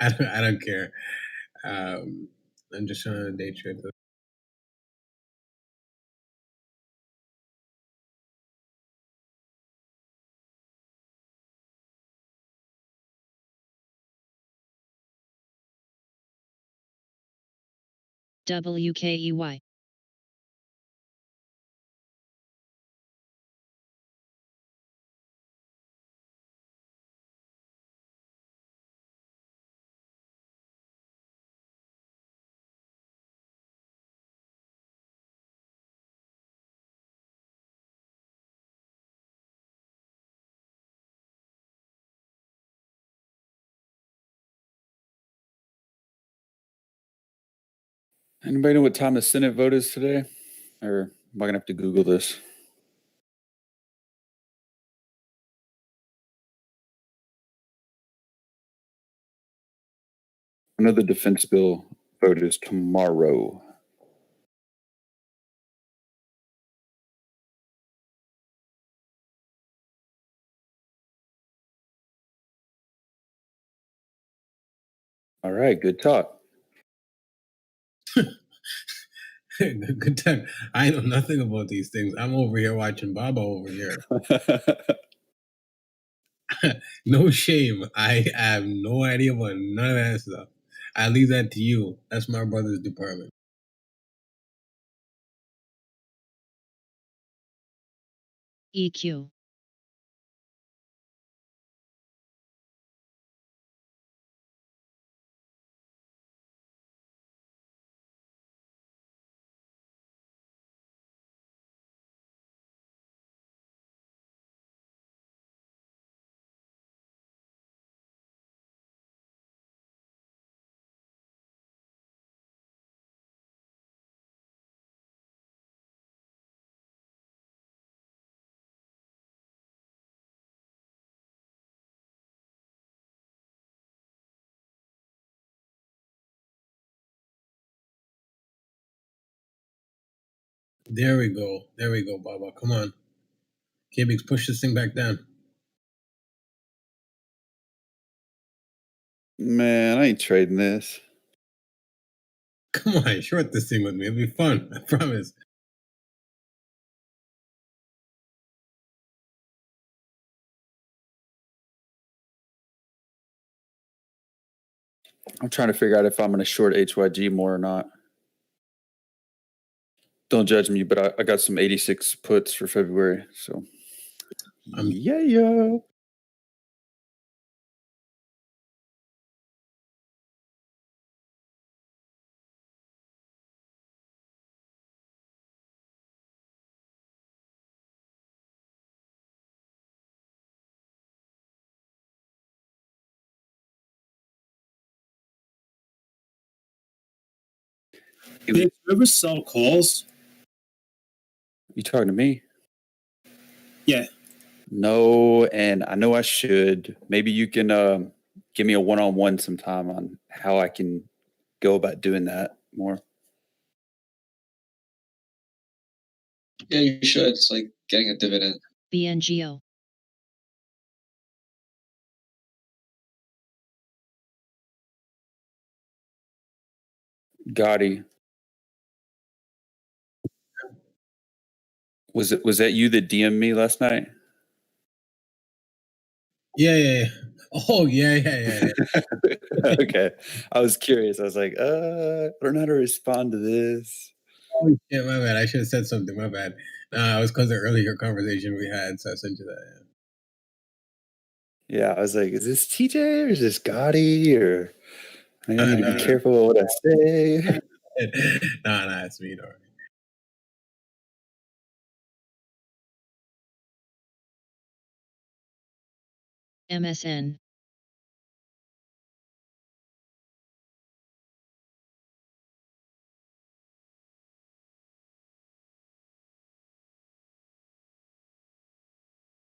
I don't care. I'm just trying to day trade. WKEY. Anybody know what time the Senate vote is today? Or am I gonna have to Google this? I know the defense bill vote is tomorrow. All right, good talk. Good time. I know nothing about these things. I'm over here watching Baba over here. No shame. I have no idea about none of that stuff. I leave that to you. That's my brother's department. EQ. There we go. There we go, Baba. Come on. K-Bix, push this thing back down. Man, I ain't trading this. Come on, short this thing with me. It'll be fun. I promise. I'm trying to figure out if I'm going to short HYG more or not. Don't judge me, but I got some 86 puts for February. So, yeah. Did you ever sell calls? You talking to me? Yeah. No, and I know I should. Maybe you can give me a one-on-one sometime on how I can go about doing that more. Yeah, you should. It's like getting a dividend. BNGO. Gotti. Was that you that DM'd me last night? Yeah. Oh, yeah. Okay. I was curious. I was like, I don't know how to respond to this. Oh, yeah, my bad. I should have said something. My bad. It was because of the earlier conversation we had, so I sent you that. Yeah, I was like, is this TJ or is this Gotti? Or I need to No. be careful with what I say. Nah, it's me. Don't worry. MSN.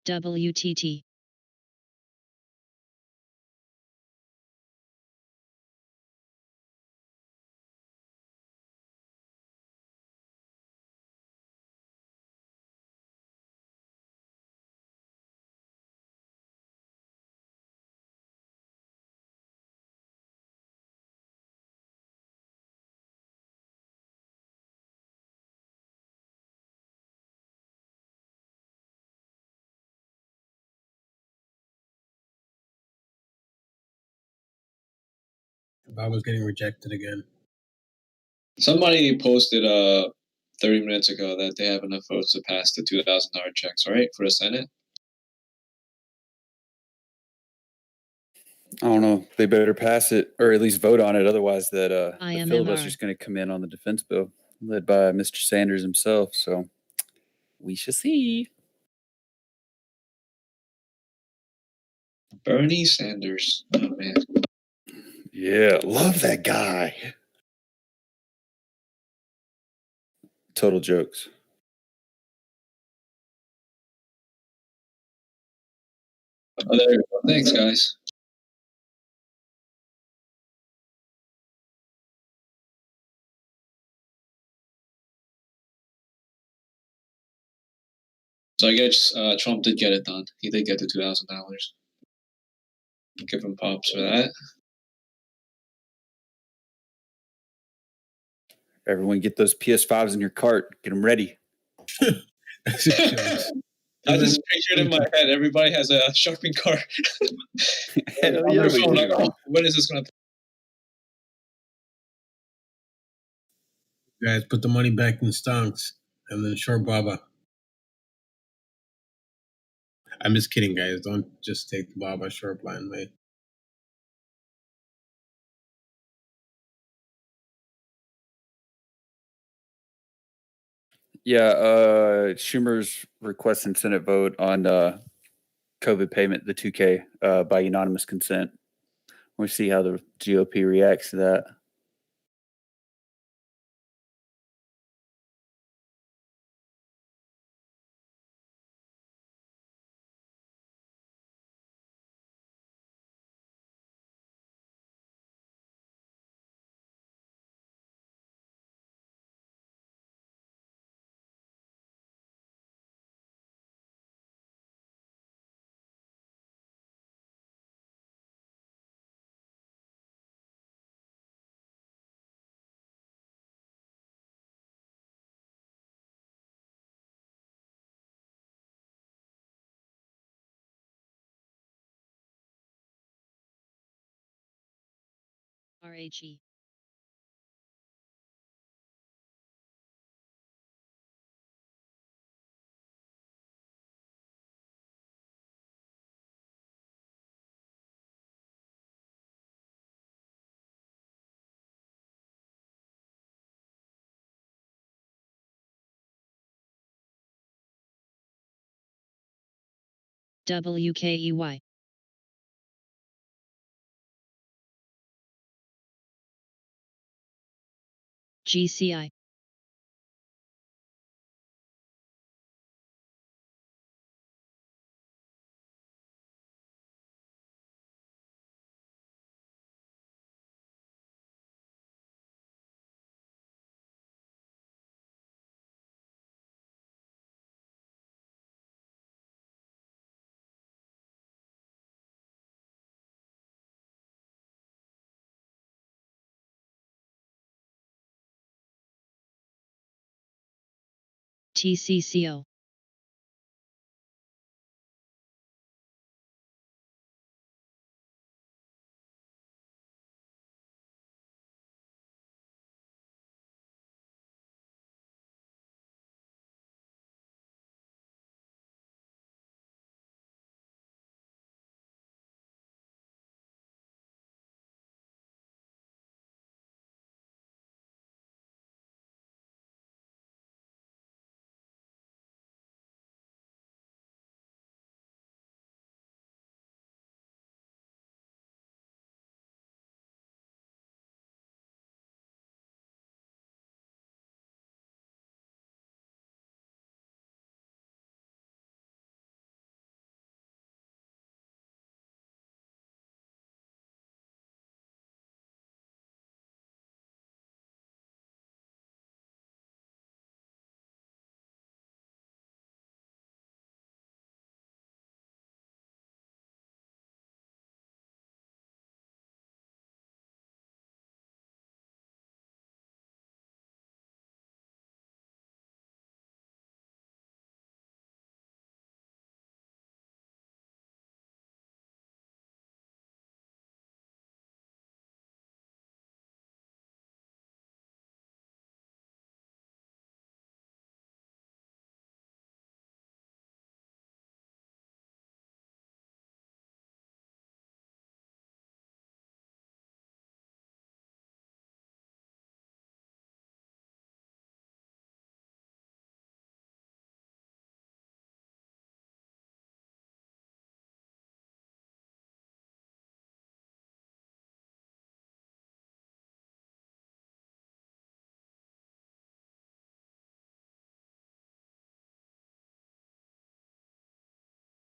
WTT. Bob was getting rejected again. Somebody posted 30 minutes ago that they have enough votes to pass the $2,000 checks, right, for the Senate. I don't know. They better pass it or at least vote on it. Otherwise, that the IMMR. filibuster is going to come in on the defense bill led by Mr. Sanders himself. So we shall see. Bernie Sanders. Oh, man. Yeah, love that guy. Total jokes. Oh, there you go. Thanks, guys. So I guess Trump did get it done. He did get the $2,000. Give him props for that. Everyone get those PS5s in your cart. Get them ready. I just pictured in my head, everybody has a shopping cart. Hell yeah, we do. When is this going to Guys, put the money back in stonks and then short Baba. I'm just kidding, guys. Don't just take the Baba short blindly. Yeah, Schumer's requesting Senate vote on COVID payment, the 2K, by unanimous consent. We'll see how the GOP reacts to that. RHE. WKEY. GCI. TCCO.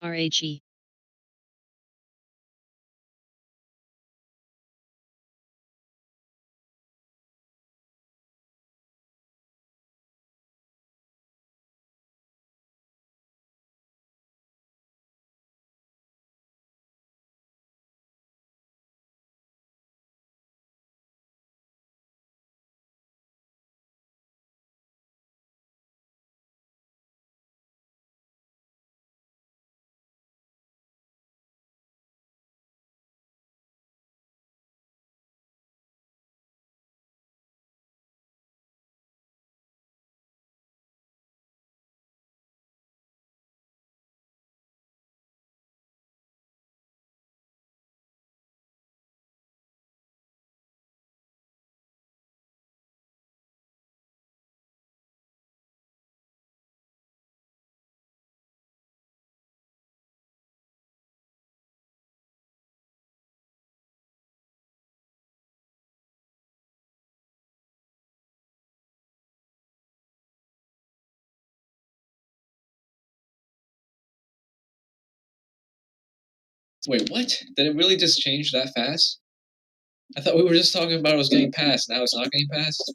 RHE. Wait, what? Did it really just change that fast? I thought we were just talking about it was getting passed. Now it's not getting passed.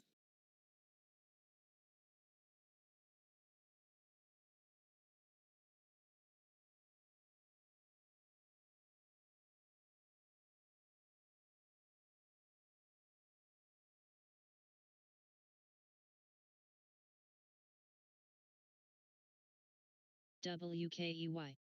WKEY.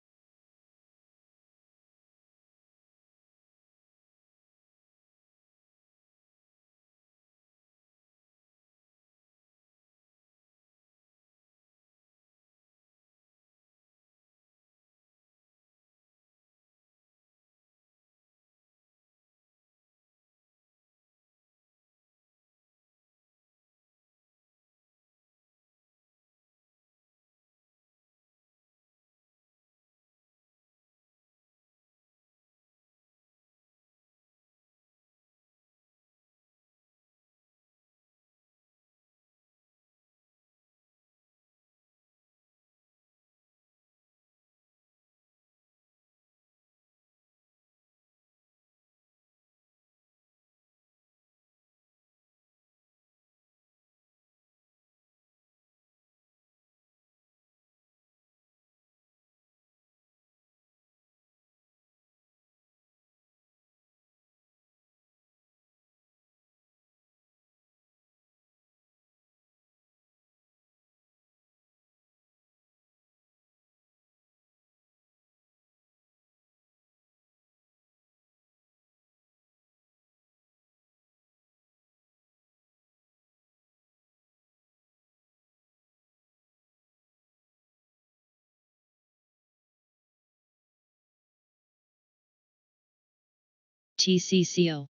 TCCO.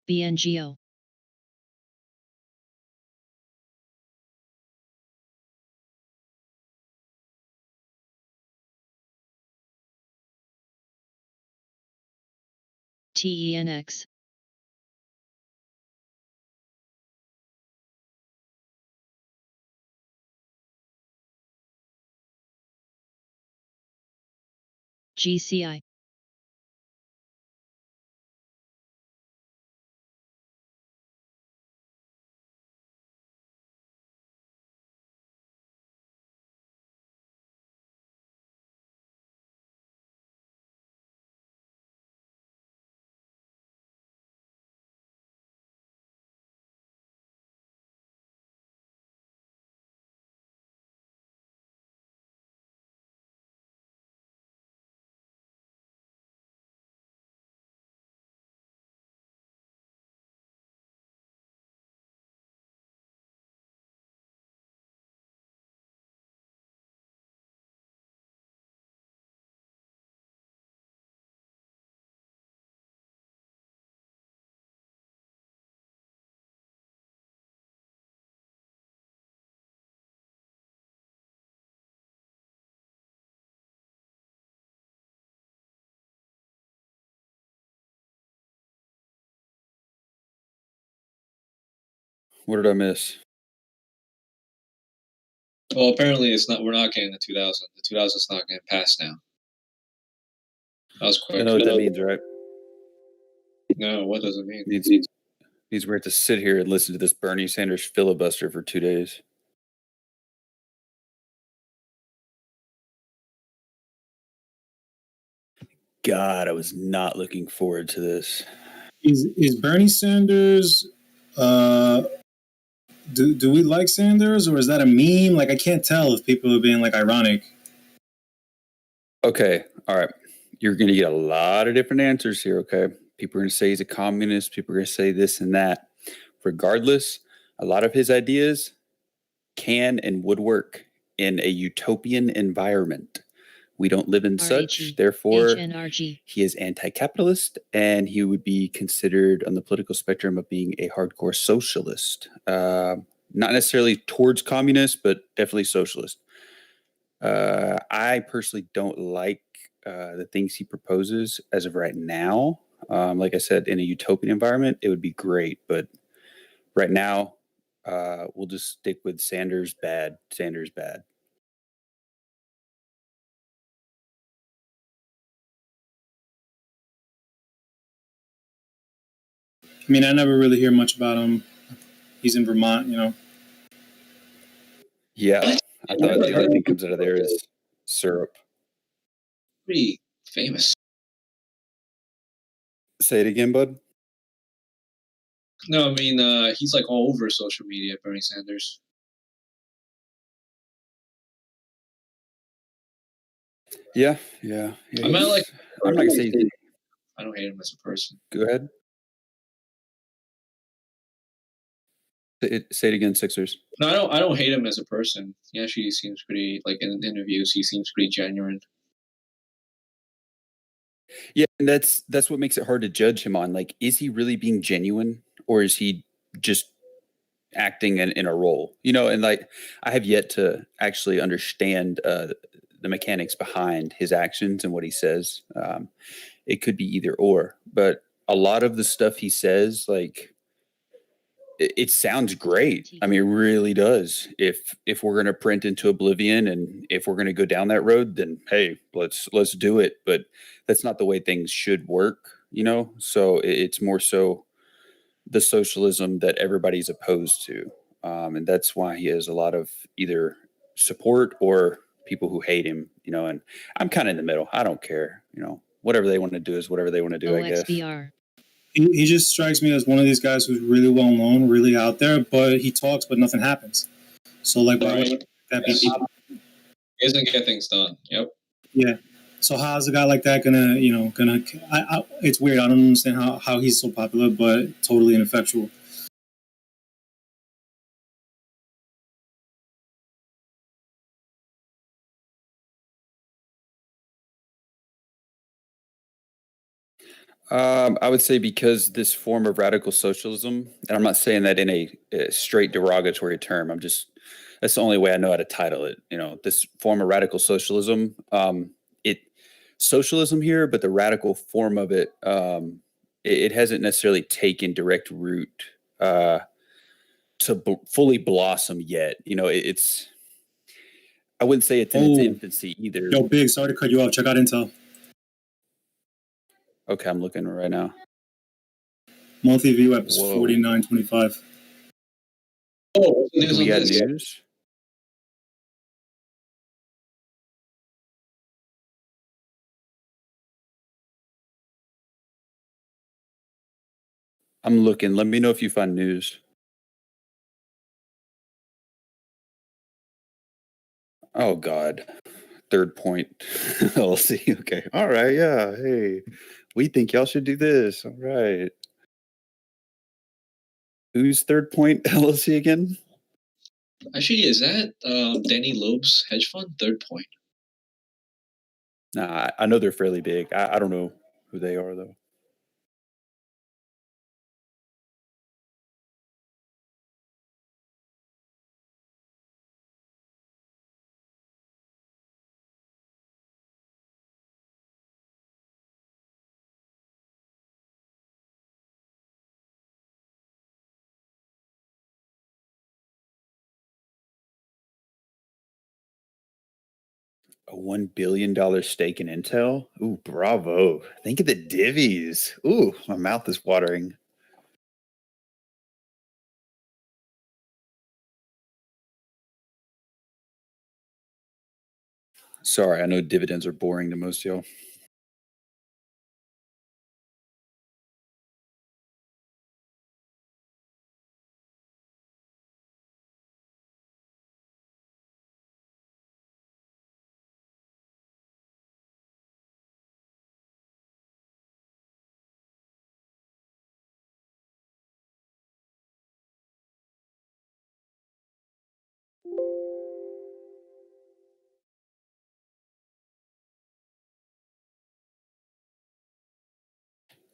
BNGO. TENX. GCI. What did I miss? Well, apparently it's not. We're not getting the 2000. The 2000's not getting passed now. That was quick. I know what that means, right? No, what does it mean? Means we have to sit here and listen to this Bernie Sanders filibuster for 2 days. God, I was not looking forward to this. Is Bernie Sanders? Do we like Sanders, or is that a meme? Like, I can't tell if people are being like ironic. Okay, all right. You're going to get a lot of different answers here. Okay, people are going to say he's a communist. People are going to say this and that. Regardless, a lot of his ideas can and would work in a utopian environment. We don't live in such, therefore, HNRG. he is anti-capitalist, and he would be considered on the political spectrum of being a hardcore socialist. Not necessarily towards communist, but definitely socialist. I personally don't like the things he proposes as of right now. Like I said, in a utopian environment, it would be great, but right now, we'll just stick with Sanders bad. Sanders bad. I mean, I never really hear much about him. He's in Vermont, you know. Yeah, I thought the only thing comes out of there is syrup. Pretty famous. Say it again, bud. No, I mean, he's like all over social media, Bernie Sanders. Yeah. I'm not like. I'm not gonna say. I don't hate him as a person. Go ahead. Say it again, Sixers. No, I don't hate him as a person. He actually seems pretty, like in interviews, he seems pretty genuine. Yeah, and that's what makes it hard to judge him on. Like, is he really being genuine, or is he just acting in a role? You know, and like, I have yet to actually understand the mechanics behind his actions and what he says. It could be either or, but a lot of the stuff he says, like, it sounds great. I mean, it really does. If we're going to print into oblivion, and if we're going to go down that road, then hey, let's do it. But that's not the way things should work, you know. So it's more so the socialism that everybody's opposed to, and that's why he has a lot of either support or people who hate him, you know. And I'm kind of in the middle. I don't care, you know. Whatever they want to do is whatever they want to do, I guess. OXVR. He just strikes me as one of these guys who's really well known, really out there, but he talks, but nothing happens. So, like, why would that be? He doesn't get things done. Yep. Yeah. So how's a guy like that gonna, it's weird. I don't understand how he's so popular, but totally ineffectual. I would say because this form of radical socialism, and I'm not saying that in a straight derogatory term. That's the only way I know how to title it. You know, this form of radical socialism, socialism here, but the radical form of it, it hasn't necessarily taken direct root to fully blossom yet. You know, I wouldn't say it's in its infancy either. Yo, Big, sorry to cut you off. Check out Intel. Okay, I'm looking right now. Monthly view app is 49.25. Oh, Do we got news? I'm looking. Let me know if you find news. Oh God. Third Point LLC. Okay. All right. Yeah. Hey, we think y'all should do this. All right. Who's Third Point LLC again? Actually, is that Danny Loeb's hedge fund? Third Point. Nah, I know they're fairly big. I don't know who they are though. A $1 billion stake in Intel? Ooh, bravo. Think of the divvies. Ooh, my mouth is watering. Sorry, I know dividends are boring to most of y'all.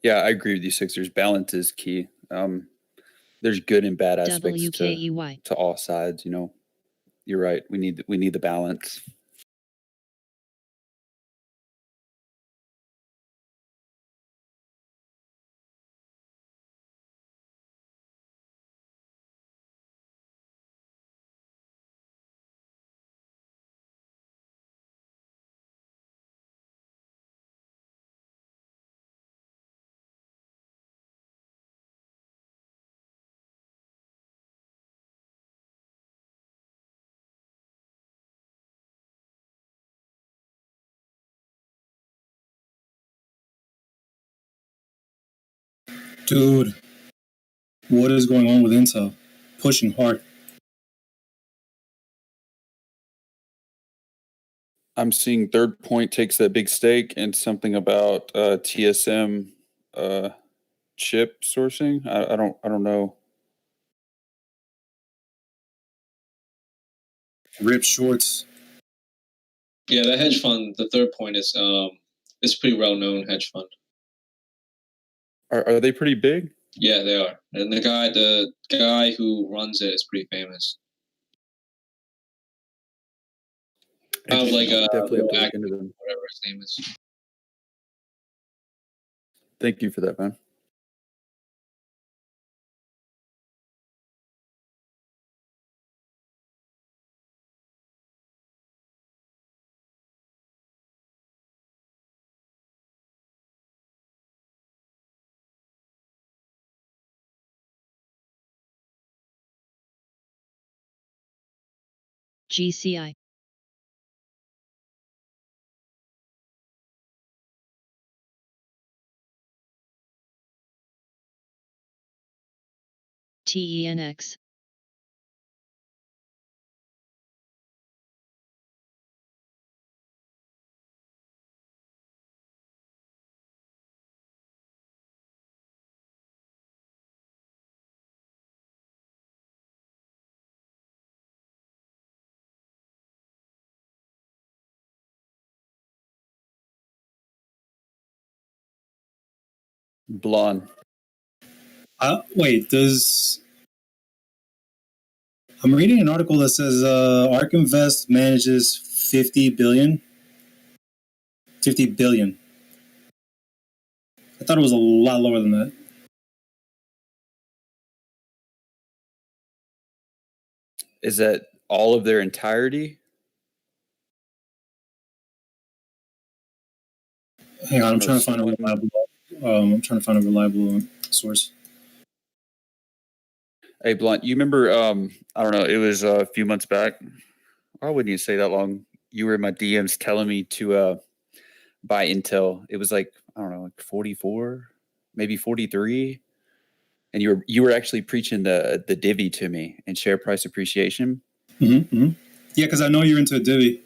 Yeah, I agree with you, Sixers. Balance is key. There's good and bad aspects to all sides. You know, you're right. We need the balance. Dude, what is going on with Intel? Pushing hard. I'm seeing Third Point takes that big stake and something about TSM chip sourcing. I don't know. Rip shorts. Yeah, that hedge fund, the Third Point is a pretty well known hedge fund. Are they pretty big? Yeah, they are. And the guy who runs it is pretty famous. Like Definitely have to look into them. whatever his name is. Thank you for that, man. GCI. TENX. Blonde. Wait, I'm reading an article that says ARK Invest manages 50 billion. 50 billion. I thought it was a lot lower than that. Is that all of their entirety? Hang on, I'm trying to find a reliable. I'm trying to find a reliable source. Hey, Blunt, you remember, I don't know, it was a few months back. I wouldn't even say that long. You were in my DMs telling me to buy Intel. It was like, I don't know, like 44, maybe 43. And you were actually preaching the divvy to me and share price appreciation. Mm-hmm. Yeah, because I know you're into a divvy.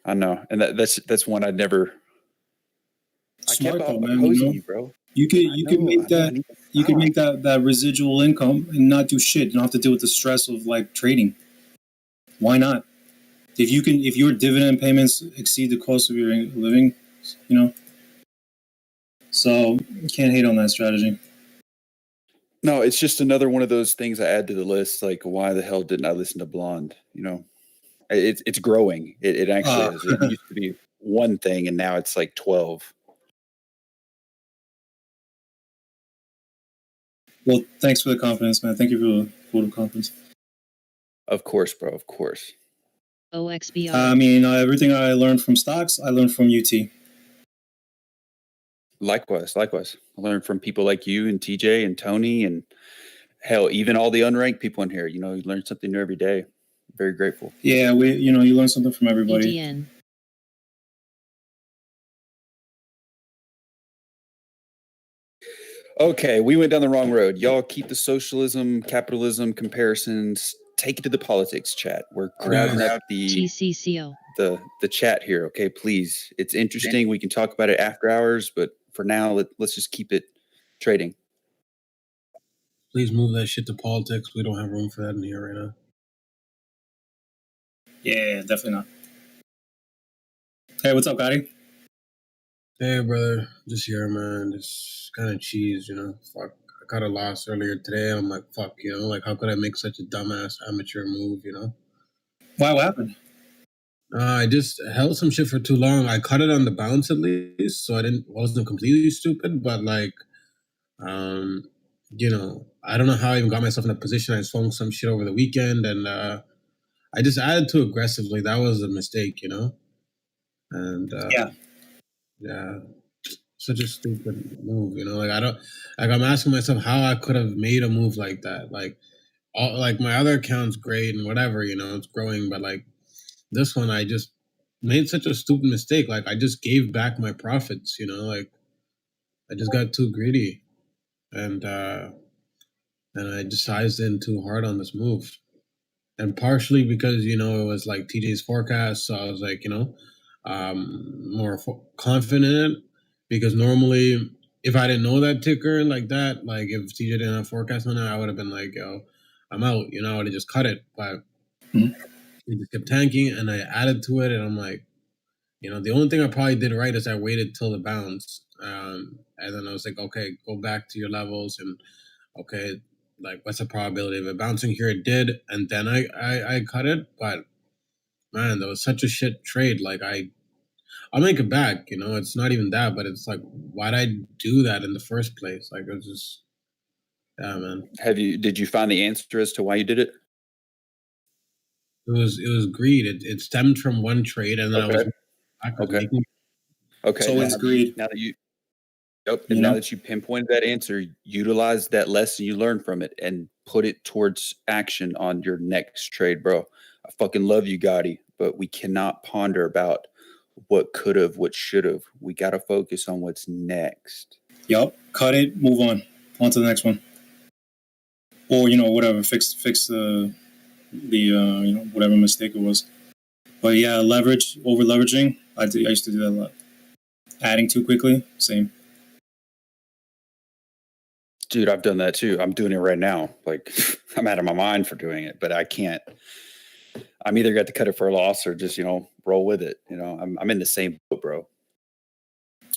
I know. And that's one I'd never. Smart I kept though, man. opposing you, bro. You could make that residual income and not do shit. You don't have to deal with the stress of like trading. Why not? If your dividend payments exceed the cost of your living, you know. So you can't hate on that strategy. No, it's just another one of those things I add to the list. Like, why the hell didn't I listen to Blonde? You know, it's growing. It actually is. It used to be one thing, and now it's like 12. Well, thanks for the confidence, man. Thank you for the vote of confidence. Of course, bro. Of course. OXBR. I mean, everything I learned from stocks, I learned from UT. Likewise. I learned from people like you and TJ and Tony and hell, even all the unranked people in here. You know, you learn something new every day. Very grateful. Yeah, you learn something from everybody. EDN. Okay, we went down the wrong road. Y'all keep the socialism, capitalism comparisons. Take it to the politics chat. We're crowding up the TCCO. the chat here. Okay, please. It's interesting. We can talk about it after hours, but for now, let's just keep it trading. Please move that shit to politics. We don't have room for that in here right now. Yeah, definitely not. Hey, what's up, Gotti? Hey, brother. Just here, man. Just kind of cheese, you know. Fuck. I got a loss earlier today. I'm like, fuck, you know. Like, how could I make such a dumbass amateur move, you know? Why? What happened? I just held some shit for too long. I cut it on the bounce at least, so I wasn't completely stupid. But like, you know, I don't know how I even got myself in a position. I swung some shit over the weekend, and I just added too aggressively. That was a mistake, you know. And yeah, such a stupid move, you know. Like I'm asking myself how I could have made a move like that. Like, like my other account's great and whatever, you know, it's growing, but like this one, I just made such a stupid mistake. Like I just gave back my profits, you know. Like I just got too greedy, and I just sized in too hard on this move. And partially because, you know, it was like TJ's forecast, so I was like, you know, more confident in it. Because normally, if I didn't know that ticker like that, like if TJ didn't have forecast on it, I would have been like, yo, I'm out. You know, I would have just cut it. But it just kept tanking, and I added to it, and I'm like, you know, the only thing I probably did right is I waited till the bounce, and then I was like, okay, go back to your levels, and okay, like what's the probability of it bouncing here? It did, and then I cut it. But man, that was such a shit trade. Like I'll make it back, you know. It's not even that, but it's like, why'd I do that in the first place? Like it's just, yeah, man. Did you find the answer as to why you did it? It was greed. It stemmed from one trade, and then I was making. Okay. So it's greed. Now that you. Yep. And now that you pinpointed that answer, utilize that lesson you learned from it and put it towards action on your next trade, bro. I fucking love you, Gotti, but we cannot ponder about what could have, what should have. We got to focus on what's next. Yup. Cut it. Move on to the next one. Or whatever. Fix the whatever mistake it was. But yeah, over leveraging. I used to do that a lot. Adding too quickly, same. Dude, I've done that too. I'm doing it right now. Like, I'm out of my mind for doing it, but I can't. I'm either got to cut it for a loss or just, roll with it. I'm in the same boat, bro.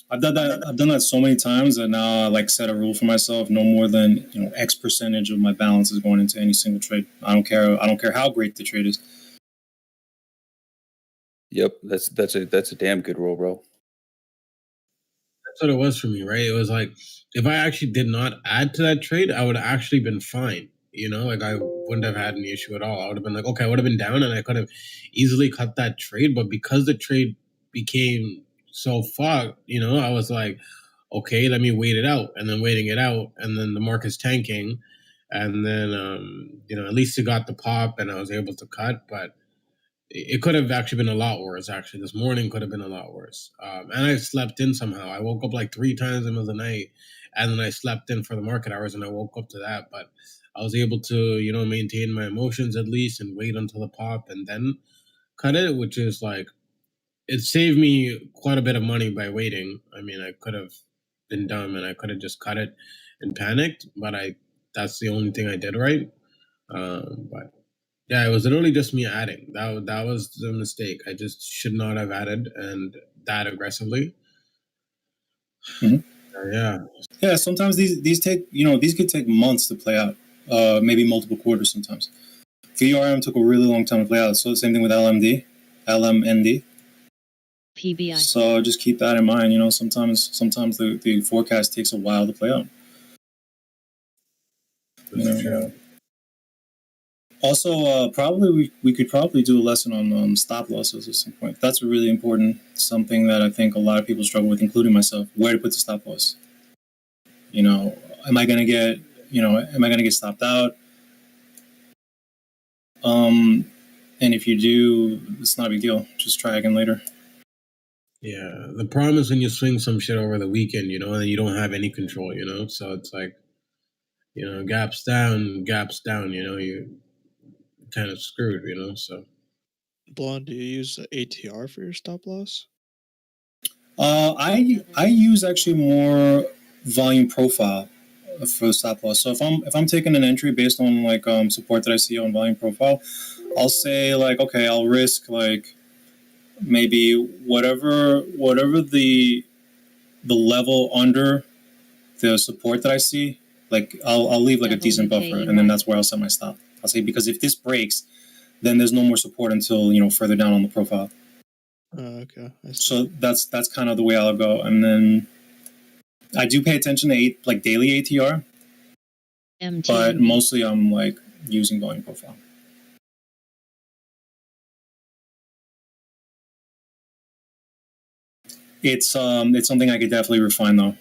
I've done that so many times that now I like set a rule for myself. No more than X percentage of my balance is going into any single trade. I don't care how great the trade is. Yep, that's a damn good rule, bro. That's what it was for me, right? It was like if I actually did not add to that trade, I would have actually been fine. Like I wouldn't have had any issue at all. I would have been like, okay, I would have been down and I could have easily cut that trade. But because the trade became so fucked, I was like, okay, let me wait it out. And then waiting it out, and then the market's tanking. And then, at least it got the pop and I was able to cut. But it could have actually been a lot worse. Actually, this morning could have been a lot worse. And I slept in somehow. I woke up like 3 times in the middle of the night, and then I slept in for the market hours, and I woke up to that. But I was able to, maintain my emotions at least and wait until the pop and then cut it, which is like it saved me quite a bit of money by waiting. I mean, I could have been dumb and I could have just cut it and panicked, but that's the only thing I did right. But yeah, it was literally just me adding. That was the mistake. I just should not have added and that aggressively. Yeah. Yeah, sometimes these take these could take months to play out. Maybe multiple quarters sometimes. VRM took a really long time to play out. So the same thing with LMND. PBI. So just keep that in mind. Sometimes the forecast takes a while to play out. Also, probably we could probably do a lesson on stop losses at some point. That's a really important something that I think a lot of people struggle with, including myself. Where to put the stop loss? Am I gonna get stopped out? And if you do, it's not a big deal. Just try again later. Yeah, the problem is when you swing some shit over the weekend, and you don't have any control, So it's like, gaps down, you're kind of screwed, So. Blonde, do you use ATR for your stop loss? I use actually more volume profile for the stop loss. So if I'm taking an entry based on like support that I see on volume profile, I'll say like, okay, I'll risk like maybe whatever the level under the support that I see, like I'll leave like a decent buffer, and then that's where I'll set my stop. I'll say because if this breaks, then there's no more support until further down on the profile. Okay. So that's kind of the way I'll go, and then I do pay attention to like daily ATR, but mostly I'm like using volume profile. It's something I could definitely refine though.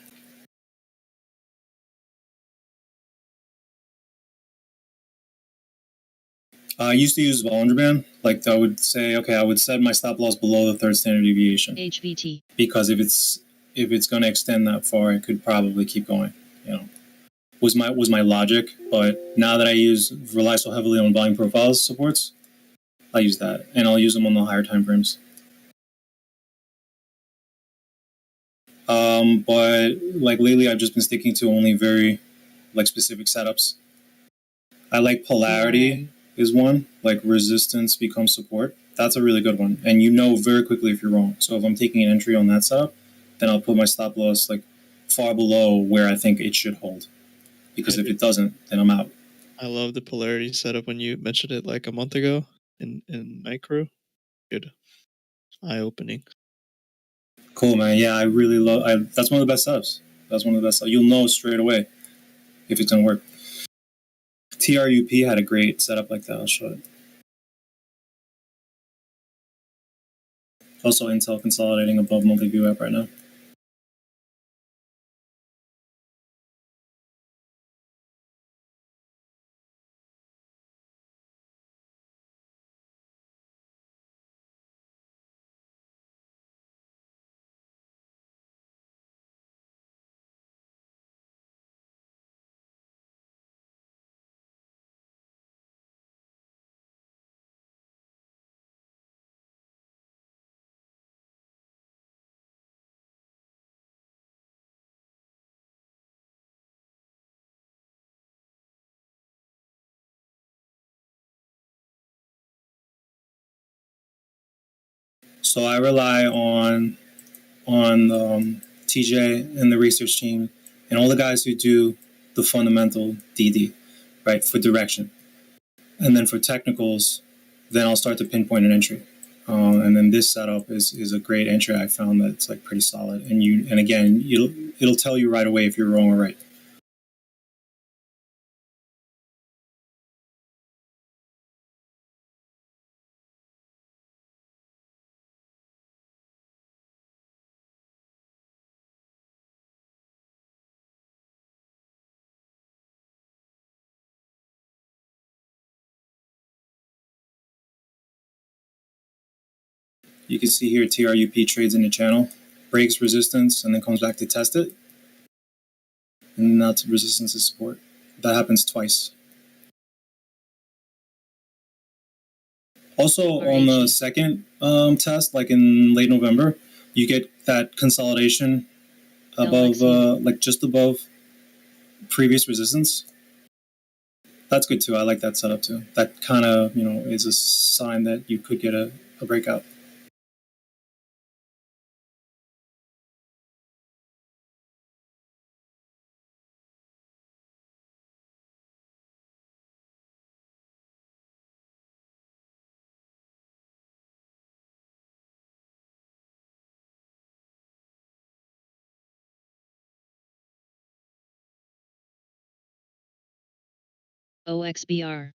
I used to use Bollinger Band. Like I would say, okay, I would set my stop loss below the third standard deviation. HVT. Because if it's going to extend that far, it could probably keep going. Was my logic. But now that I rely so heavily on volume profiles supports, I use that, and I'll use them on the higher time frames. But like lately, I've just been sticking to only very like specific setups. I like polarity is one, like resistance becomes support. That's a really good one, and very quickly if you're wrong. So if I'm taking an entry on that setup, then I'll put my stop loss like far below where I think it should hold, because if it doesn't, then I'm out. I love the polarity setup when you mentioned it like a month ago in micro. Good, eye opening. Cool, man. Yeah, I really love. That's one of the best setups. That's one of the best. You'll know straight away if it's gonna work. TRUP had a great setup like that. I'll show it. Also, Intel consolidating above monthly view app right now. So I rely on TJ and the research team and all the guys who do the fundamental DD, right, for direction. And then for technicals, then I'll start to pinpoint an entry. And then this setup is a great entry. I found that it's like pretty solid. And again, it'll tell you right away if you're wrong or right. You can see here TRUP trades in the channel, breaks resistance, and then comes back to test it. And now to resistance to support. That happens twice. Also, on the second test, like in late November, you get that consolidation above, like just above previous resistance. That's good too. I like that setup too. That kind of, is a sign that you could get a breakout. OXBR.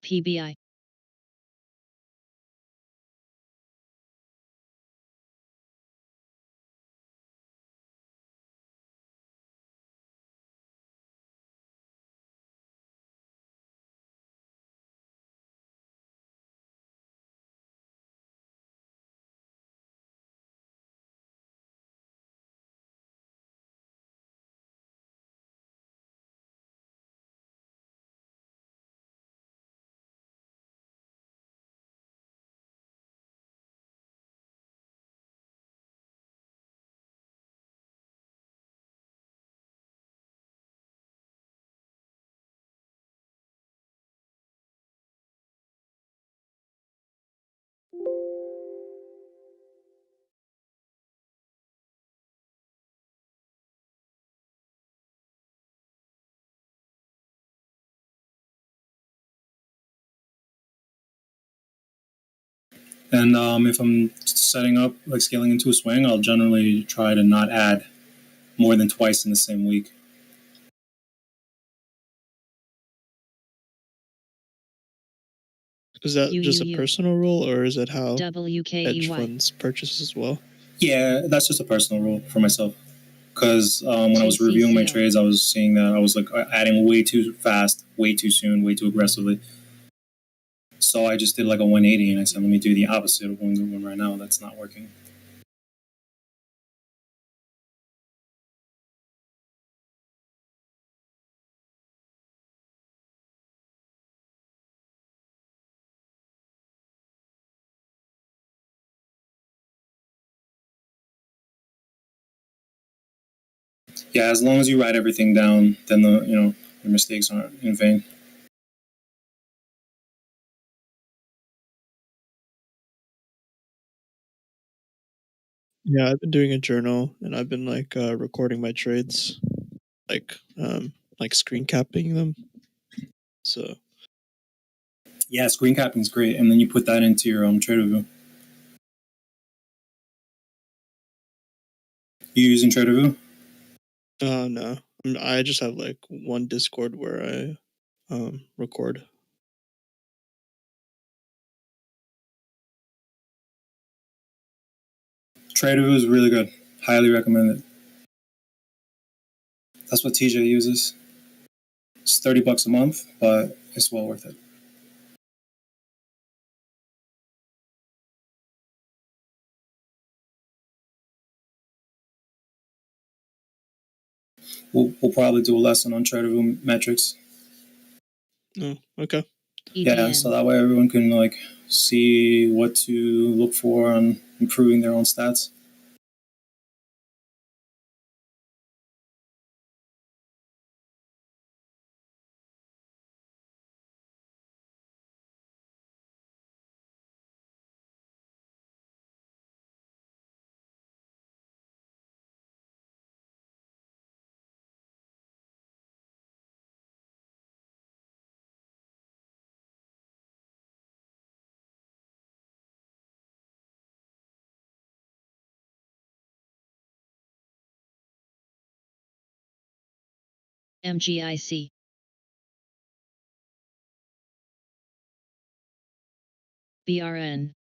PBI. And if I'm setting up, like scaling into a swing, I'll generally try to not add more than twice in the same week. Is that just a personal rule, or is it how hedge WKEY. funds purchase as well? Yeah, that's just a personal rule for myself. Because when I was reviewing my trades, I was seeing that I was like adding way too fast, way too soon, way too aggressively. So I just did like a 180, and I said, let me do the opposite of what I'm doing right now. That's not working. Yeah, as long as you write everything down, then the mistakes aren't in vain. Yeah, I've been doing a journal, and I've been like recording my trades, like screen capping them. So Yeah, screen capping is great, and then you put that into your TraderView. You using TraderView? No, I just have like one Discord where I record. TraderView is really good. Highly recommend it. That's what TJ uses. It's $30 a month, but it's well worth it. we'll probably do a lesson on trader room metrics. Oh, okay. Yeah, so that way everyone can like see what to look for on improving their own stats. MGIC. BRN.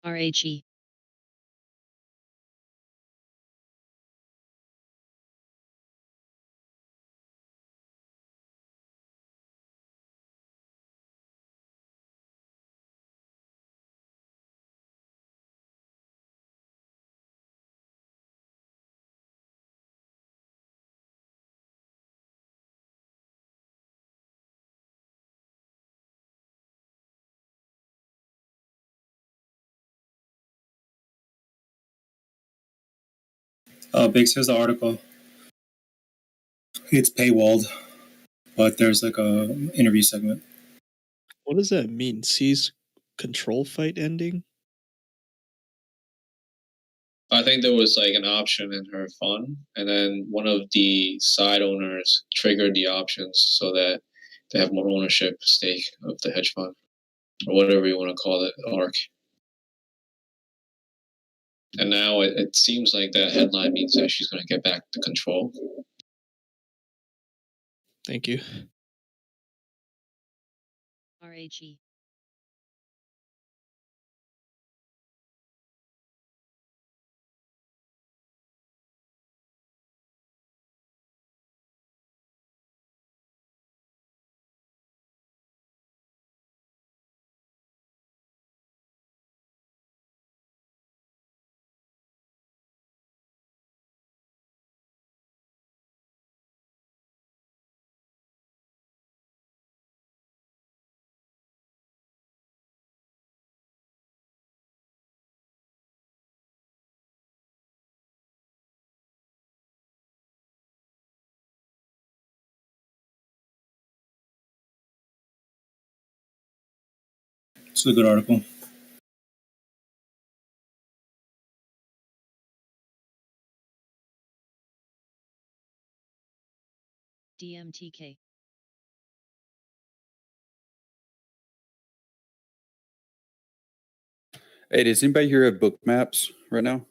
RHE. Biggs, here's the article. It's paywalled, but there's like a interview segment. What does that mean? C's control fight ending? I think there was like an option in her fund, and then one of the side owners triggered the options so that they have more ownership stake of the hedge fund, or whatever you want to call it, ARC. And now it seems like that headline means that she's going to get back the control. Thank you. RHE. It's a good article. DMTK. Hey, does anybody here have book maps right now?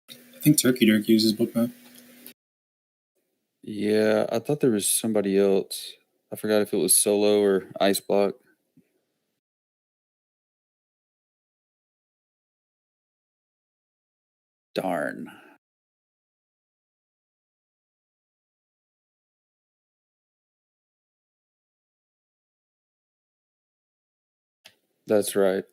I think Turkey Dirk uses Bookmap. Yeah, I thought there was somebody else. I forgot if it was Solo or Ice Block. Darn. That's right.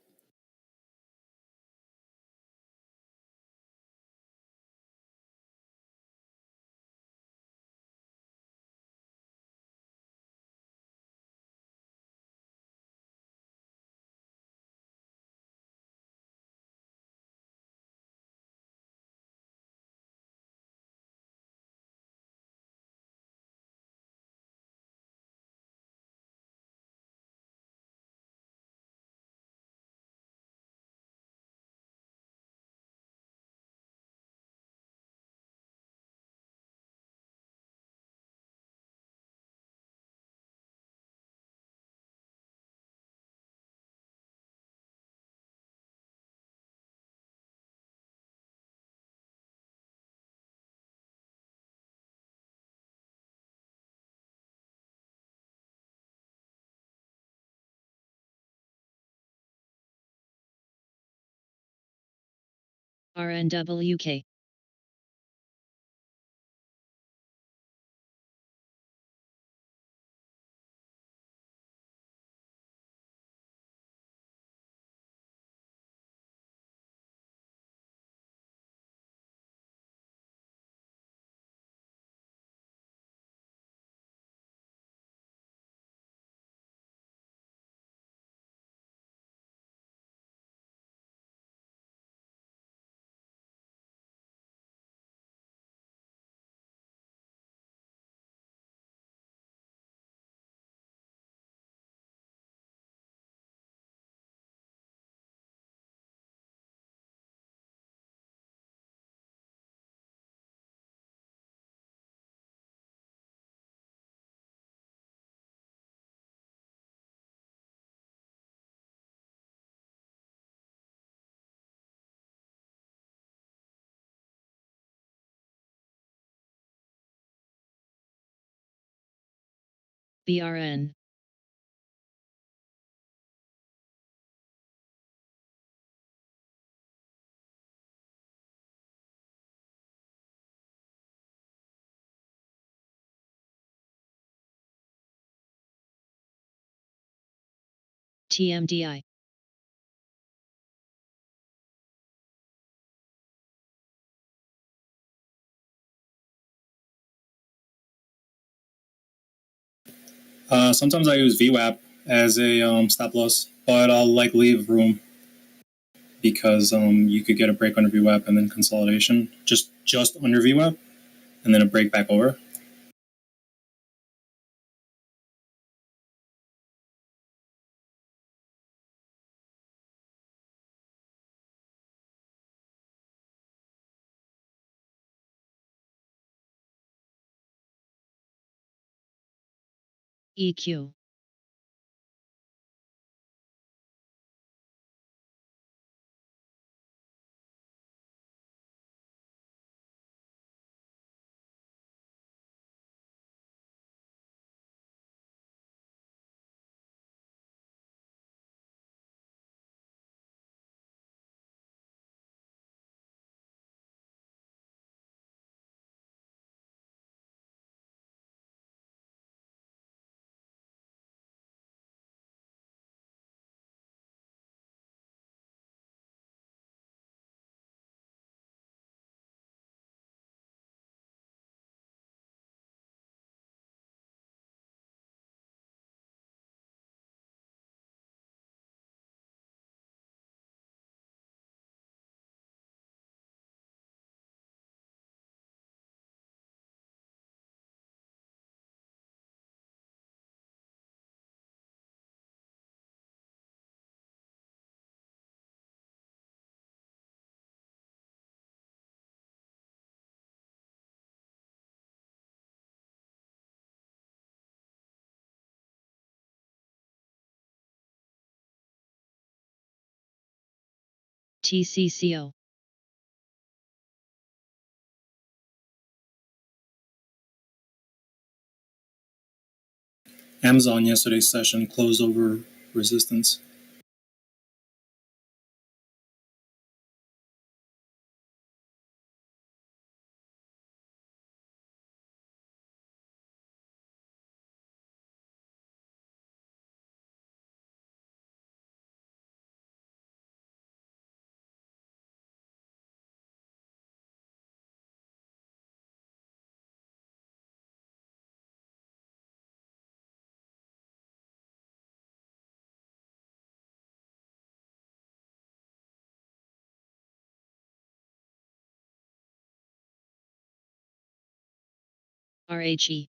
RNWK. BRN. TMDI. Sometimes I use VWAP as a stop loss, but I'll like leave room because you could get a break under VWAP and then consolidation just under VWAP and then a break back over. EQ. TCCO. Amazon yesterday's session closed over resistance. RHE.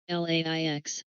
LAIX.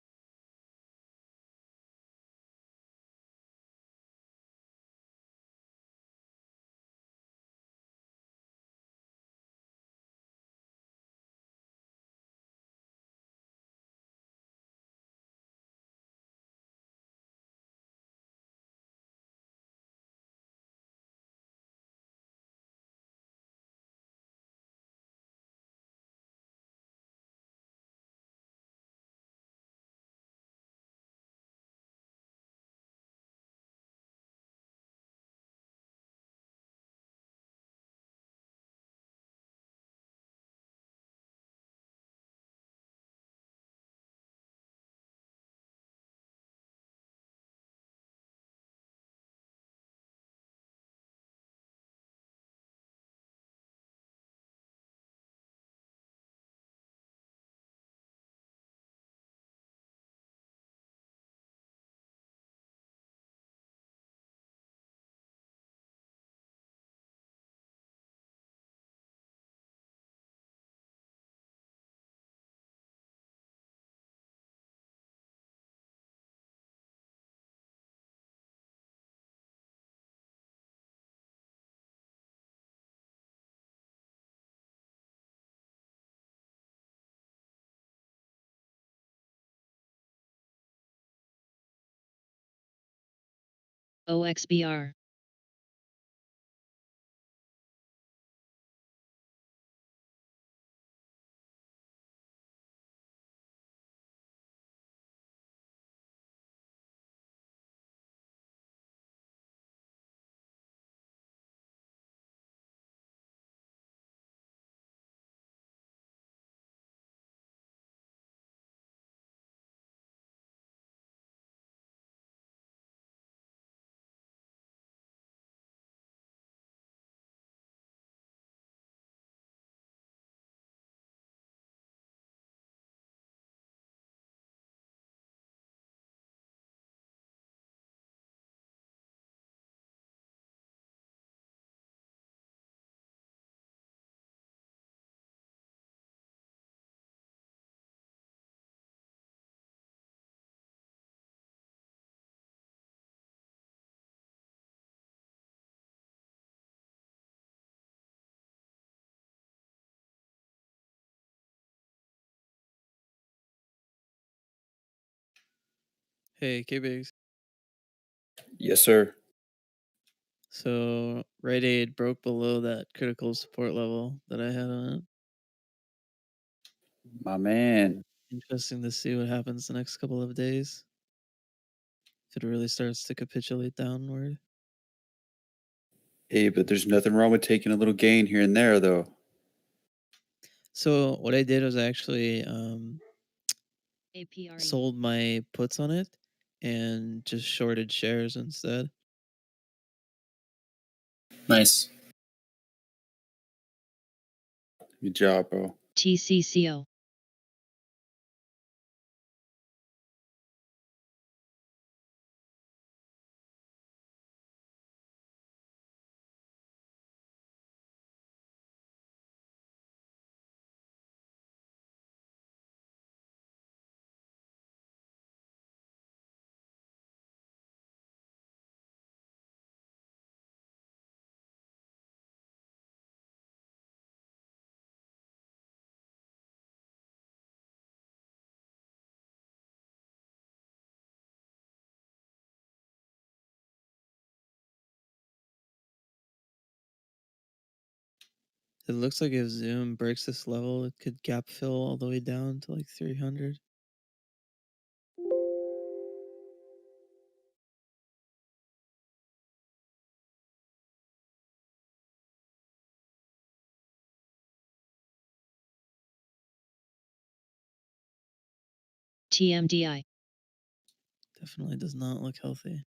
OXBR. Hey, K-Bigs. Yes, sir. So Rite Aid broke below that critical support level that I had on it. My man. Interesting to see what happens the next couple of days. If it really starts to capitulate downward. Hey, but there's nothing wrong with taking a little gain here and there, though. So what I did was I actually APRE. sold my puts on it and just shorted shares instead. Nice. Good job, bro. TCCO. It looks like if Zoom breaks this level, it could gap fill all the way down to like 300. TMDI. Definitely does not look healthy.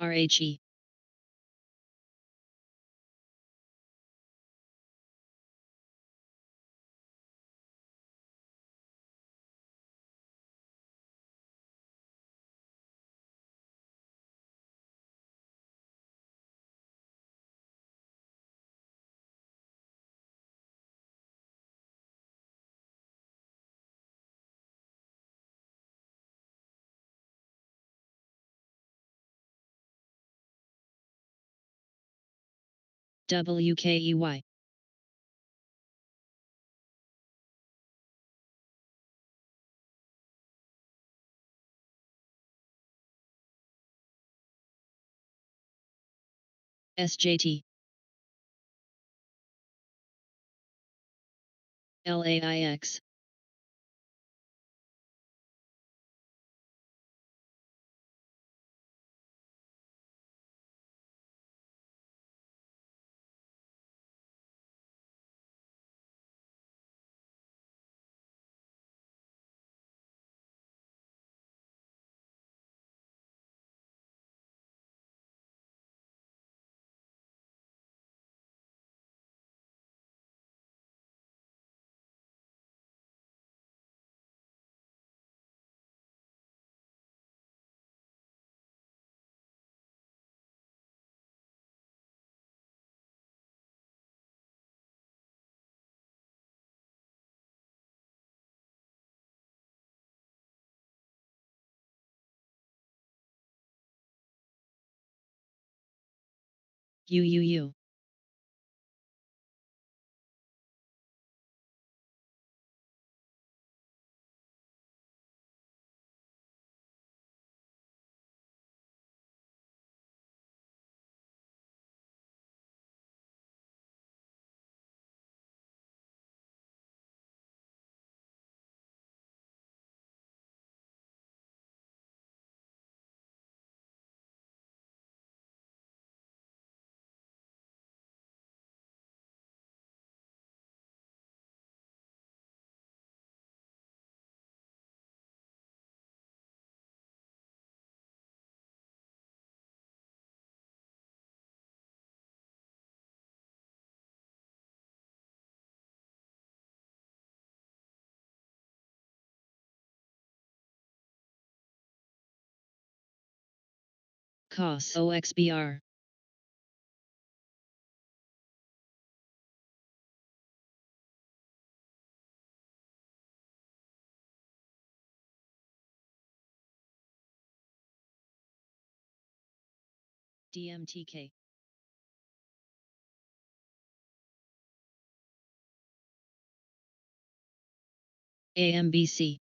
RHE. WKEY. SJT. LAIX. UUU. COS OXBR. DMTK. AMBC.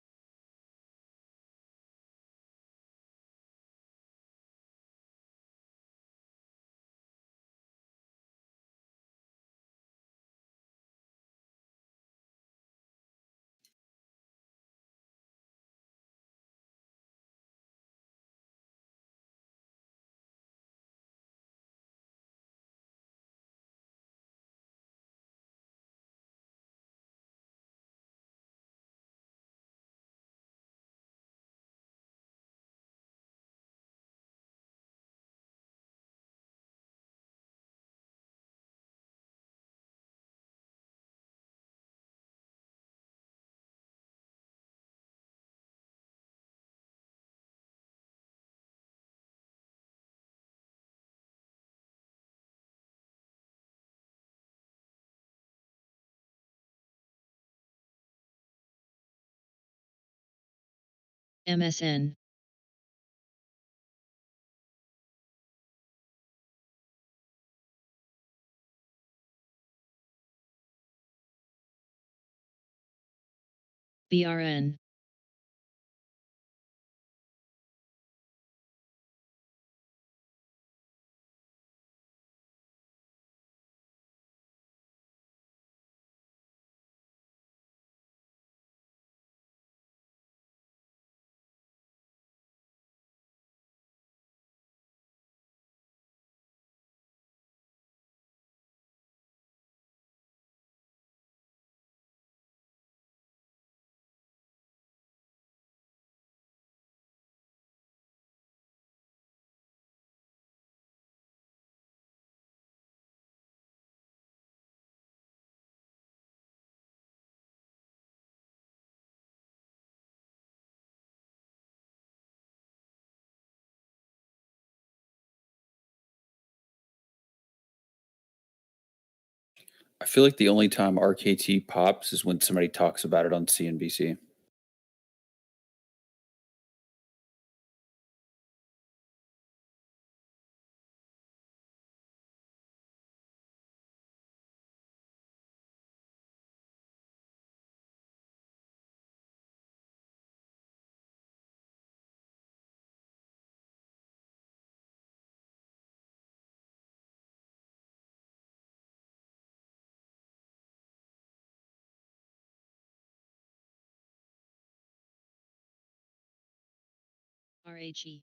MSN. BRN. I feel like the only time RKT pops is when somebody talks about it on CNBC. RHE.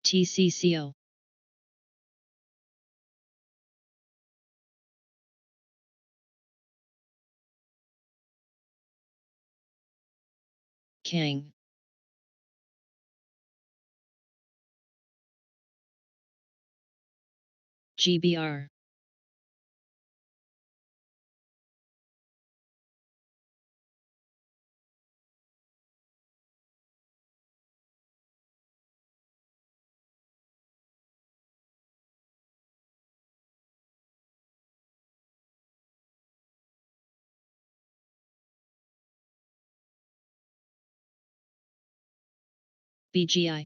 TCCO. King. GBR. BGI.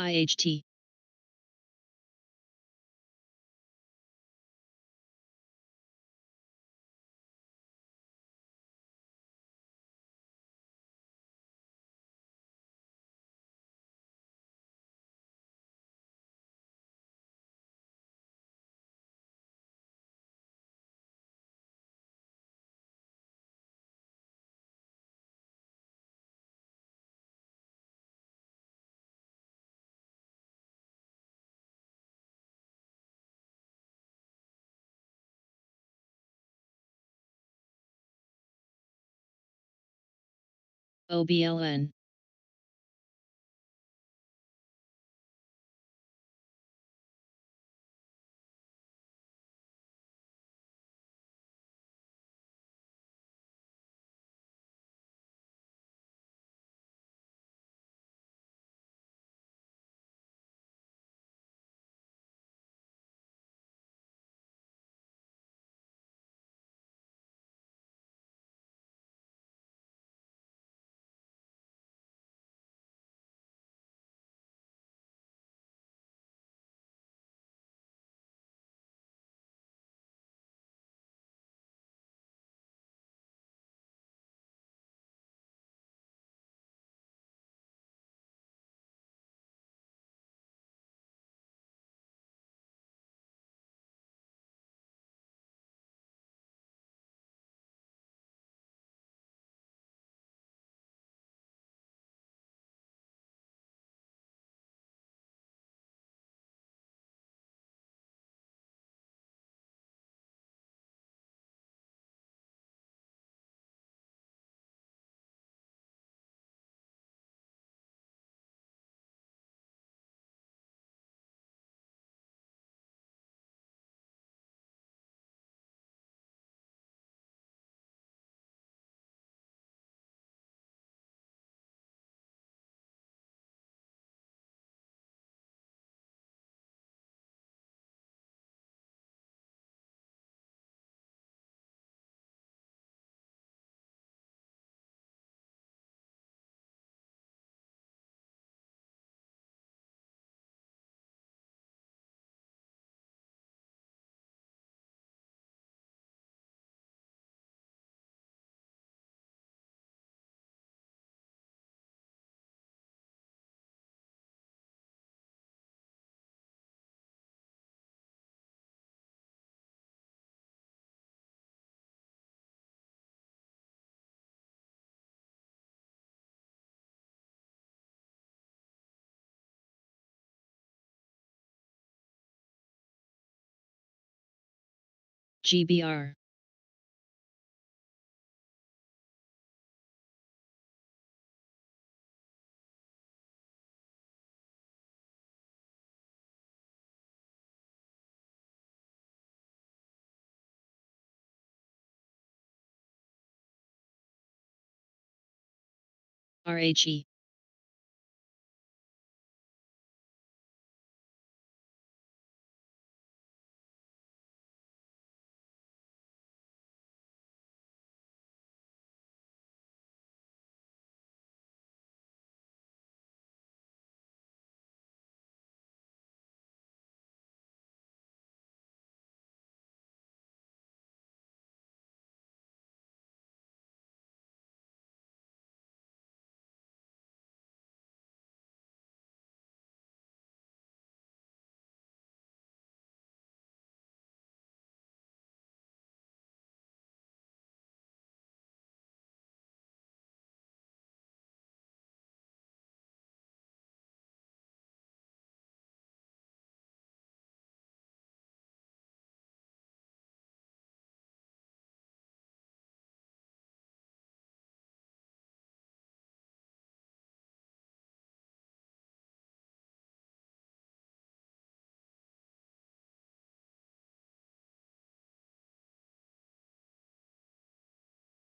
IHT. OBLN. GBR. RHE.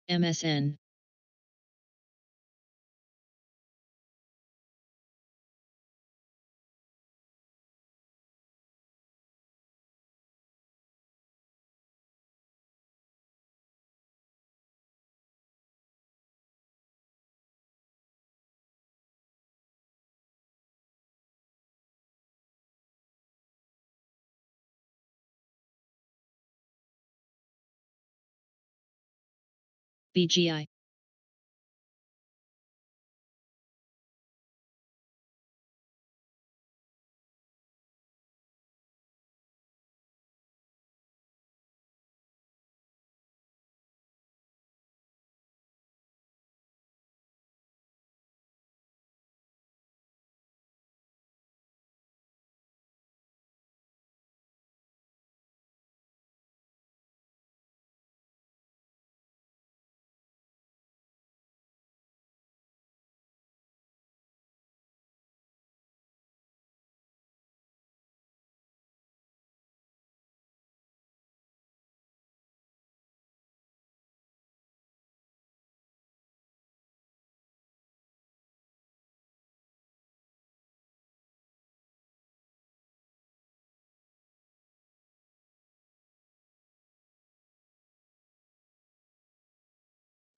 MSN. BGI.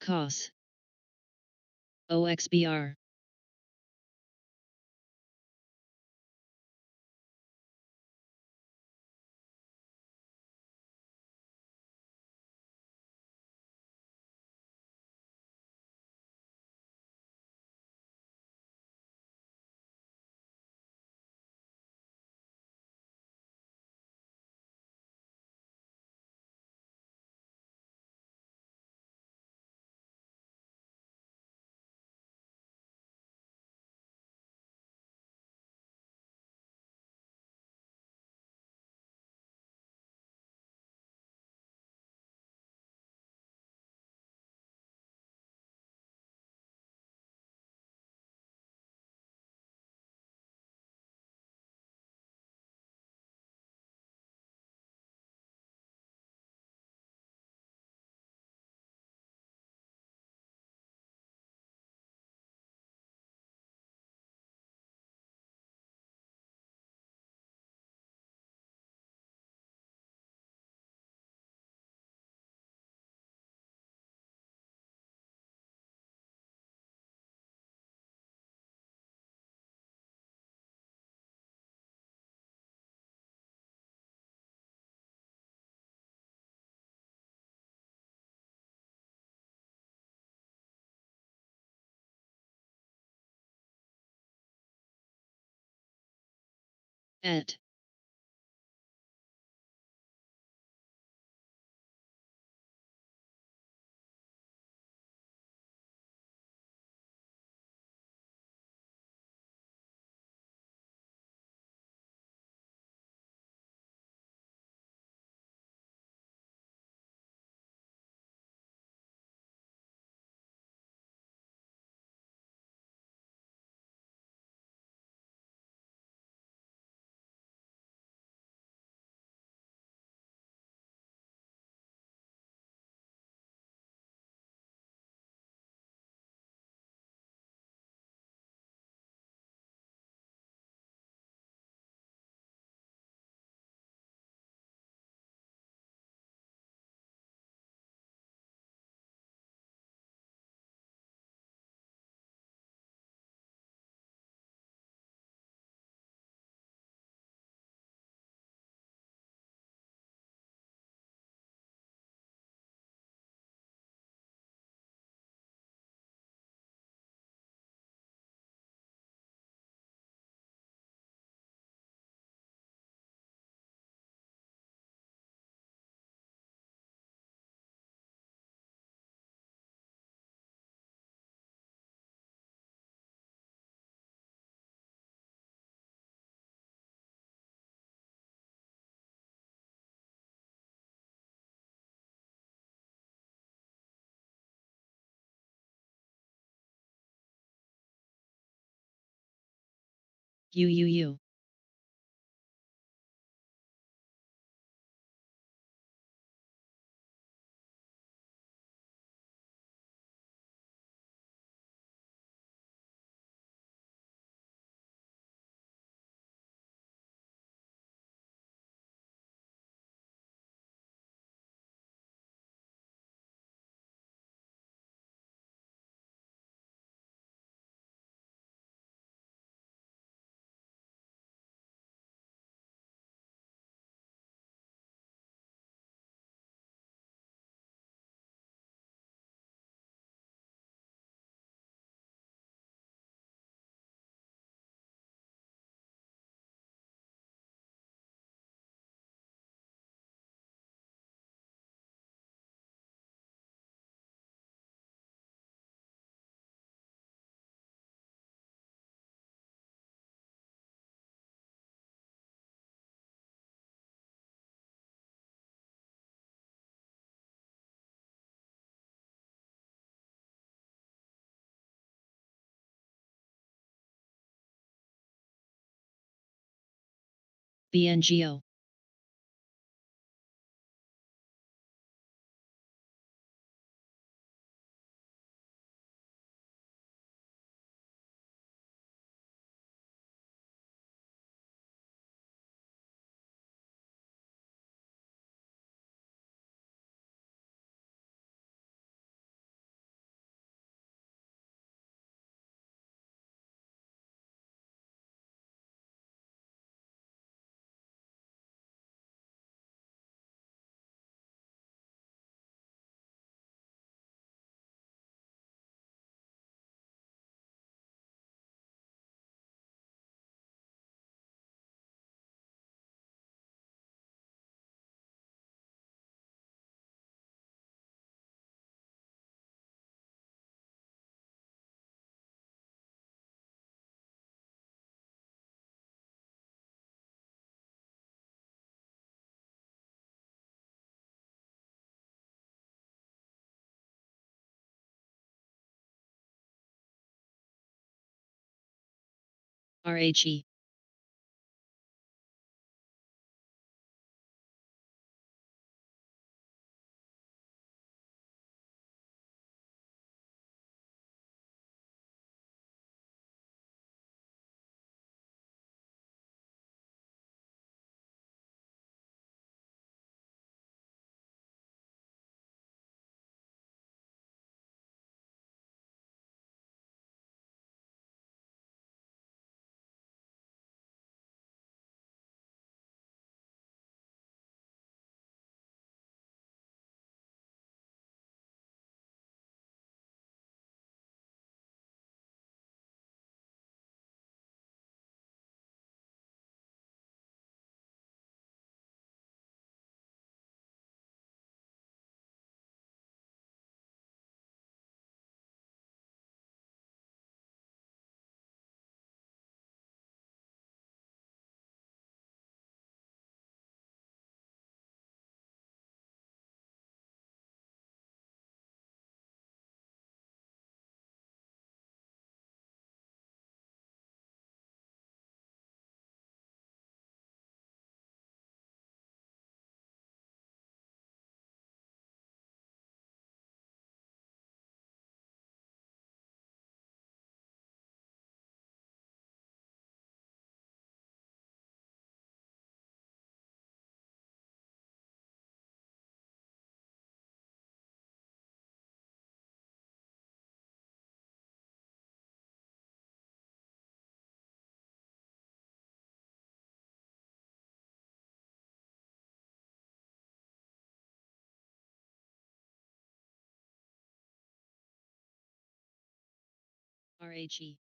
COS. OXBR. Et. UUU. BNGO. RHE. RHE.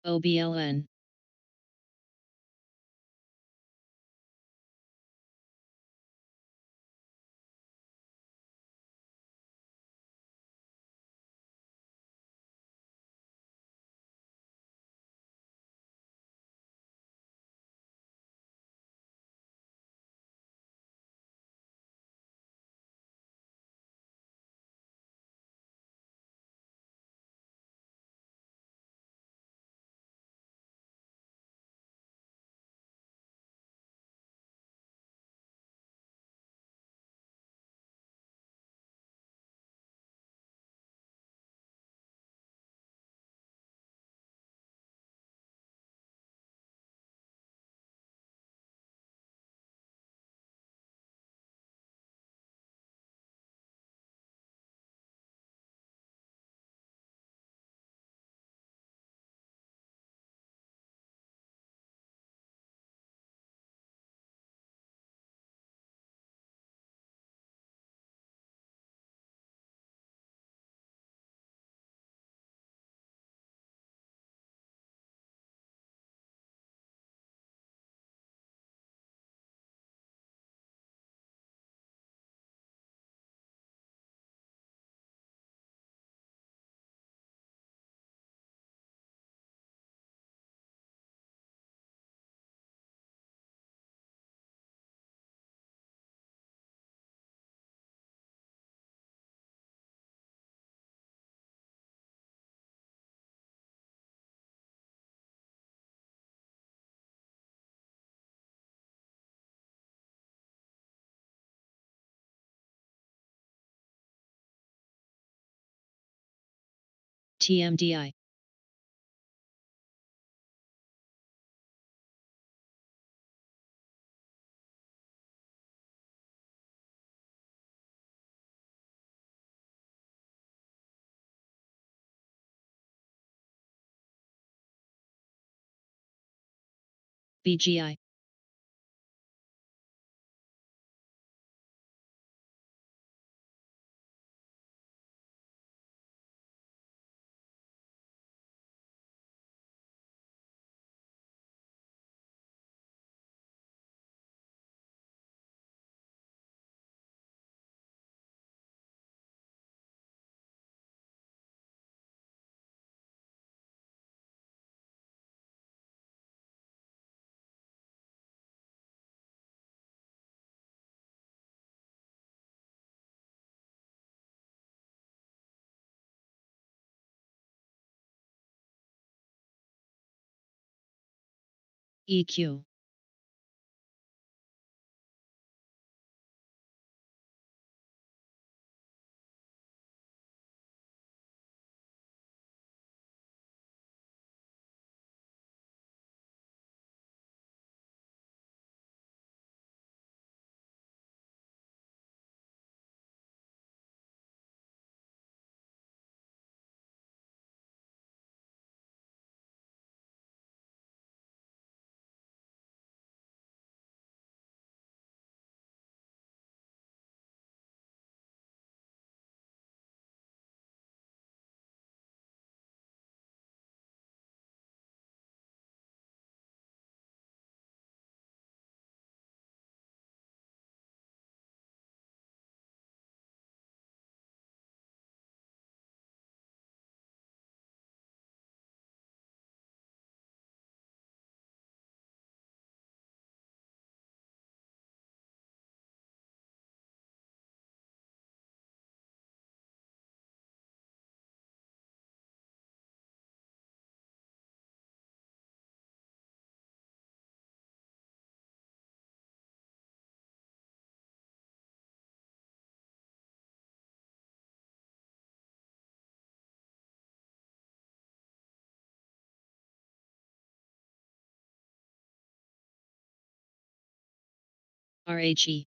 OBLN. TMDI. BGI. EQ. RHE.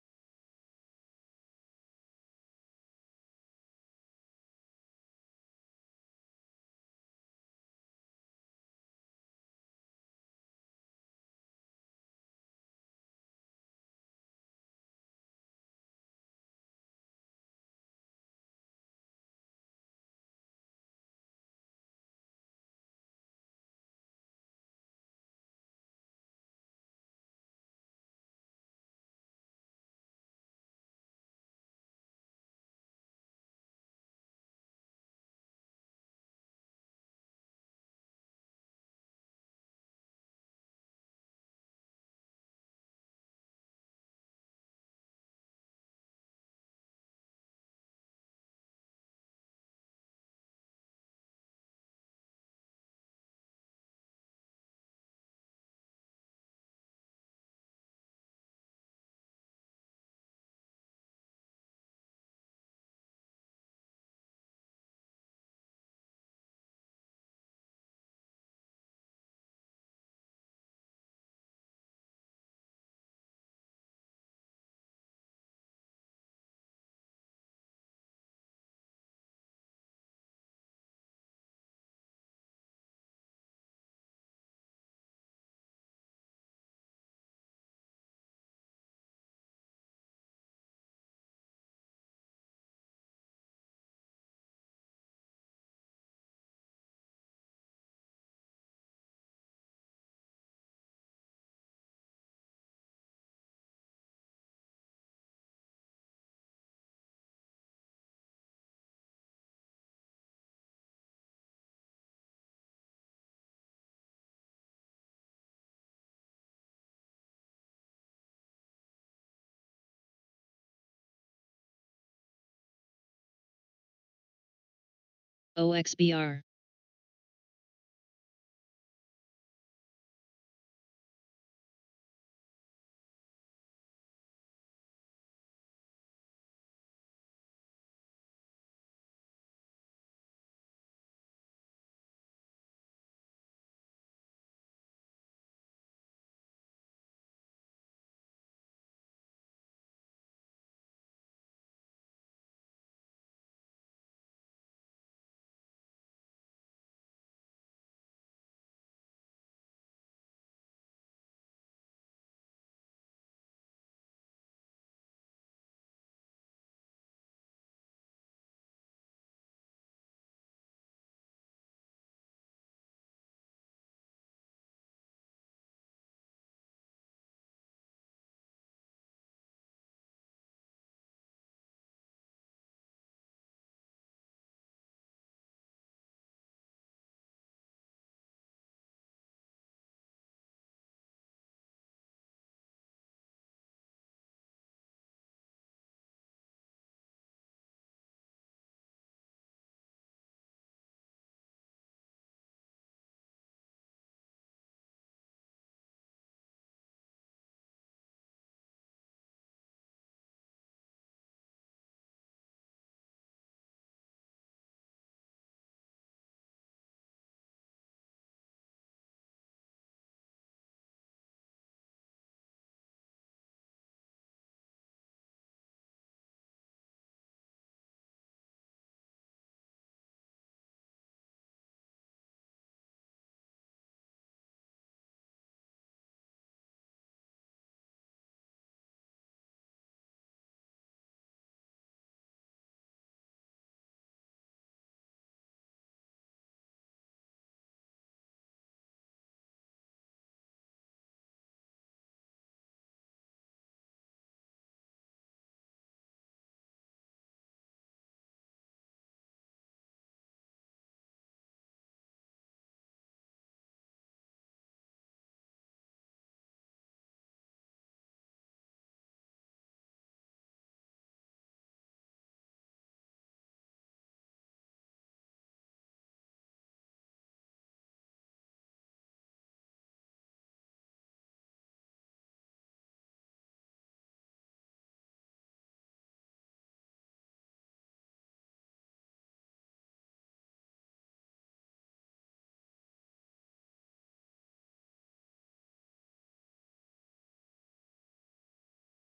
OXBR.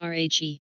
RHE.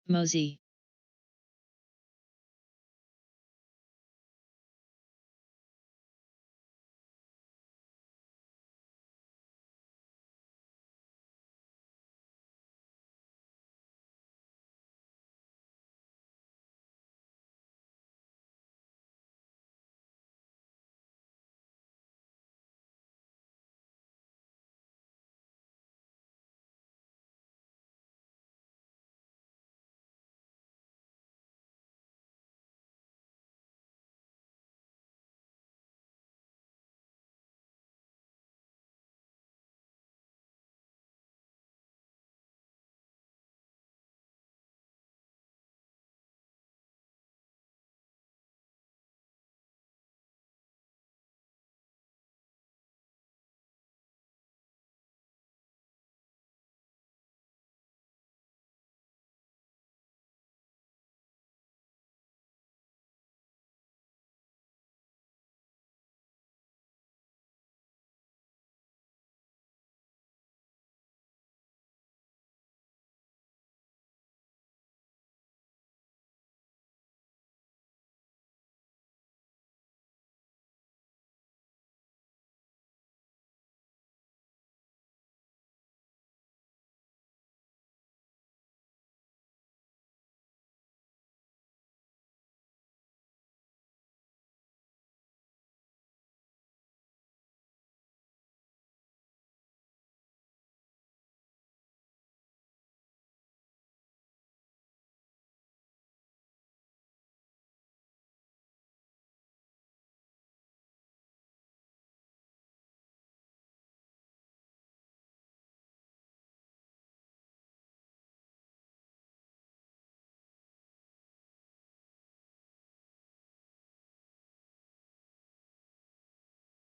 Mosey.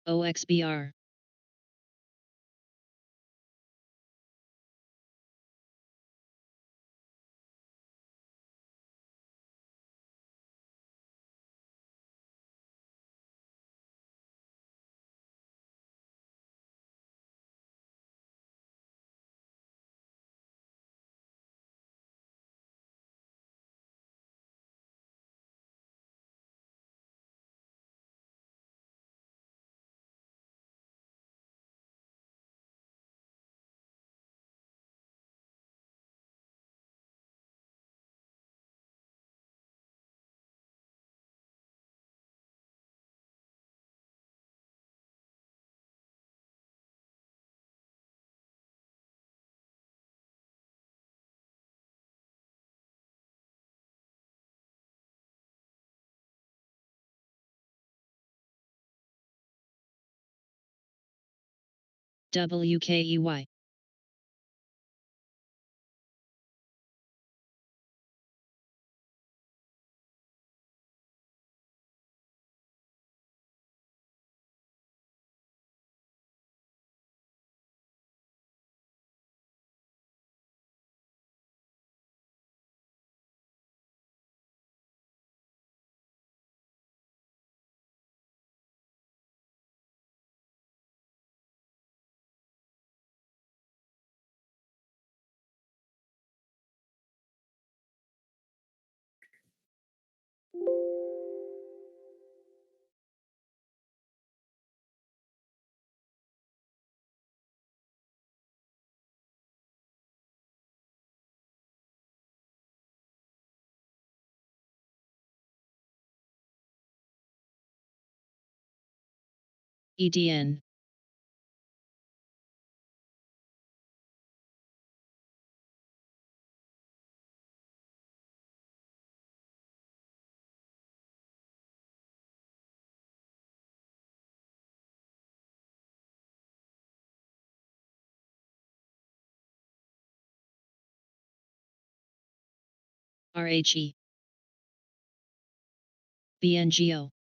OXBR. WKEY. EDN. RHE. BNGO.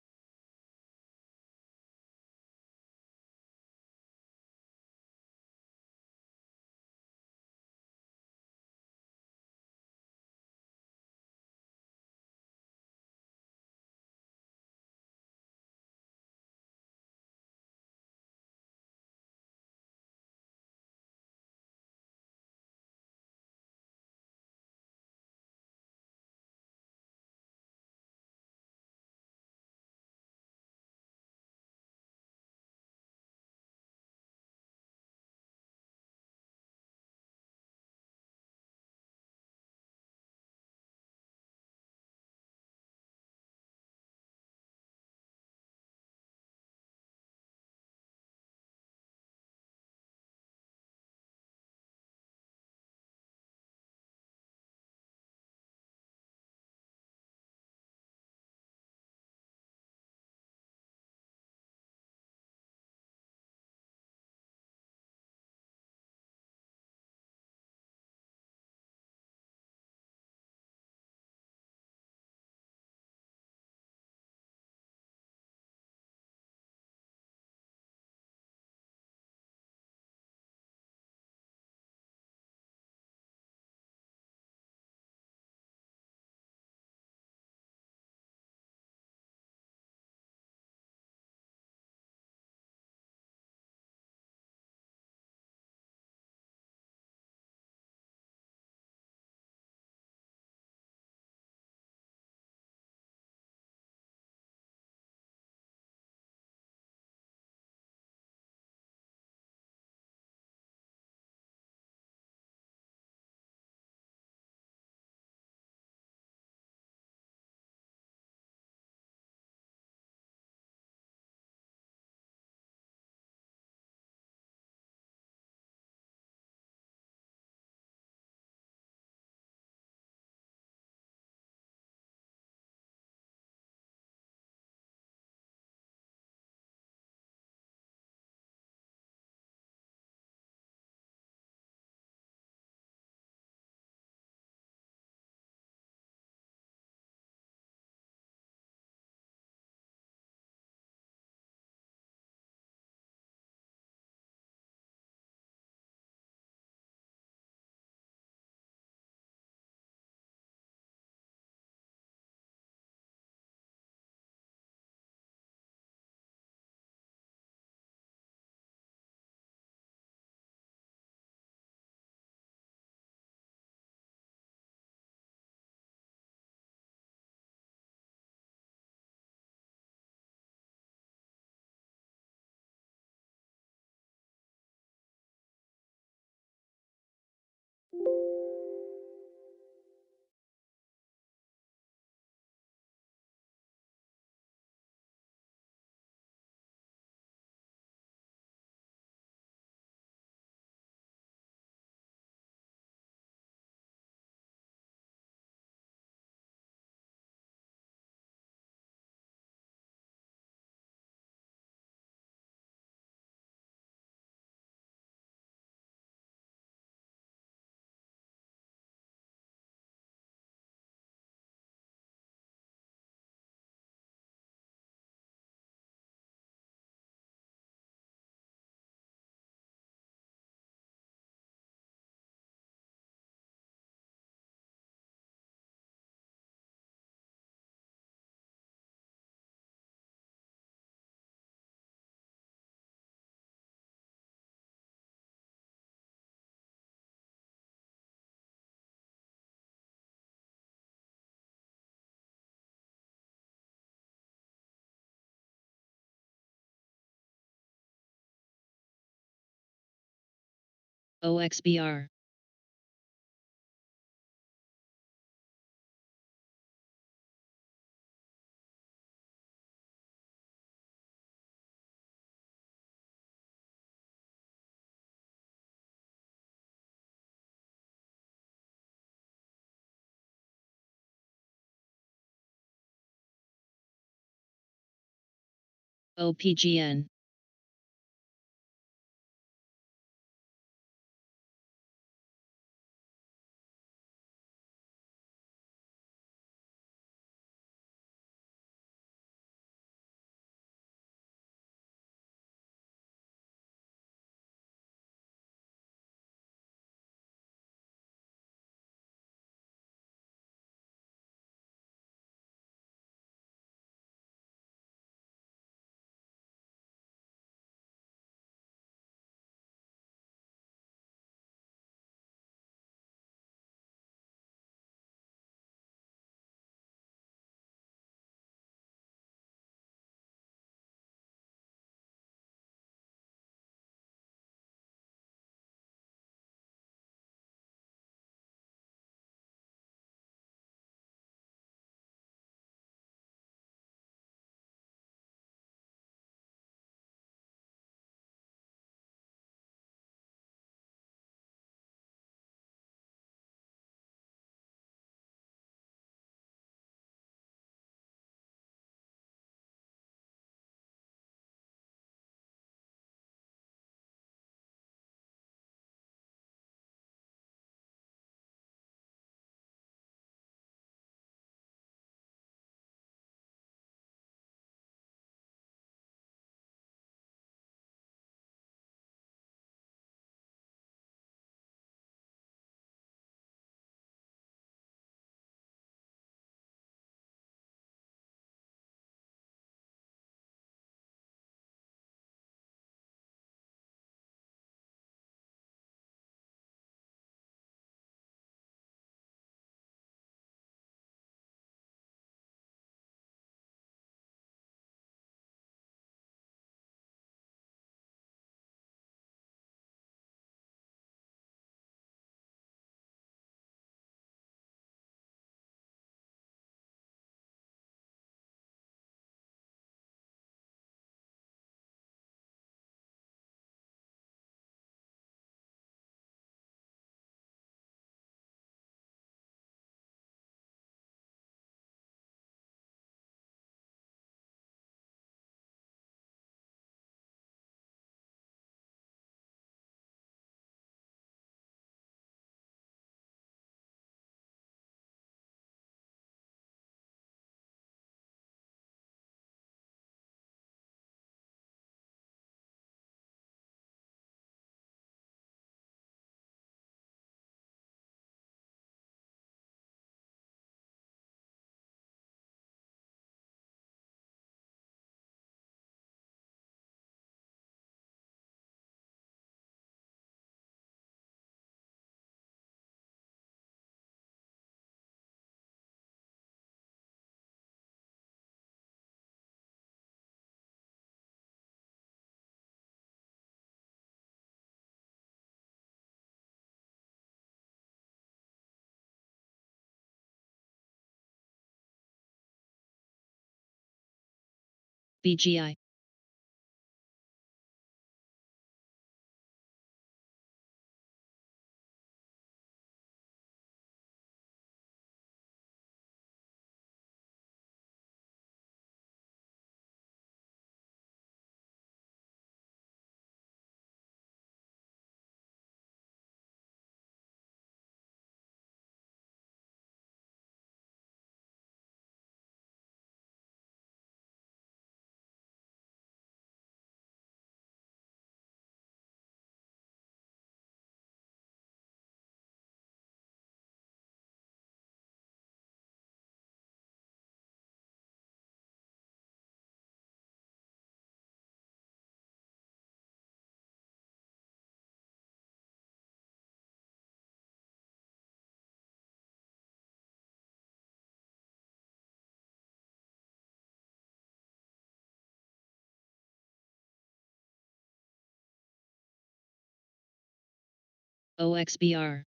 OXBR. OPGN. BGI. OXBR.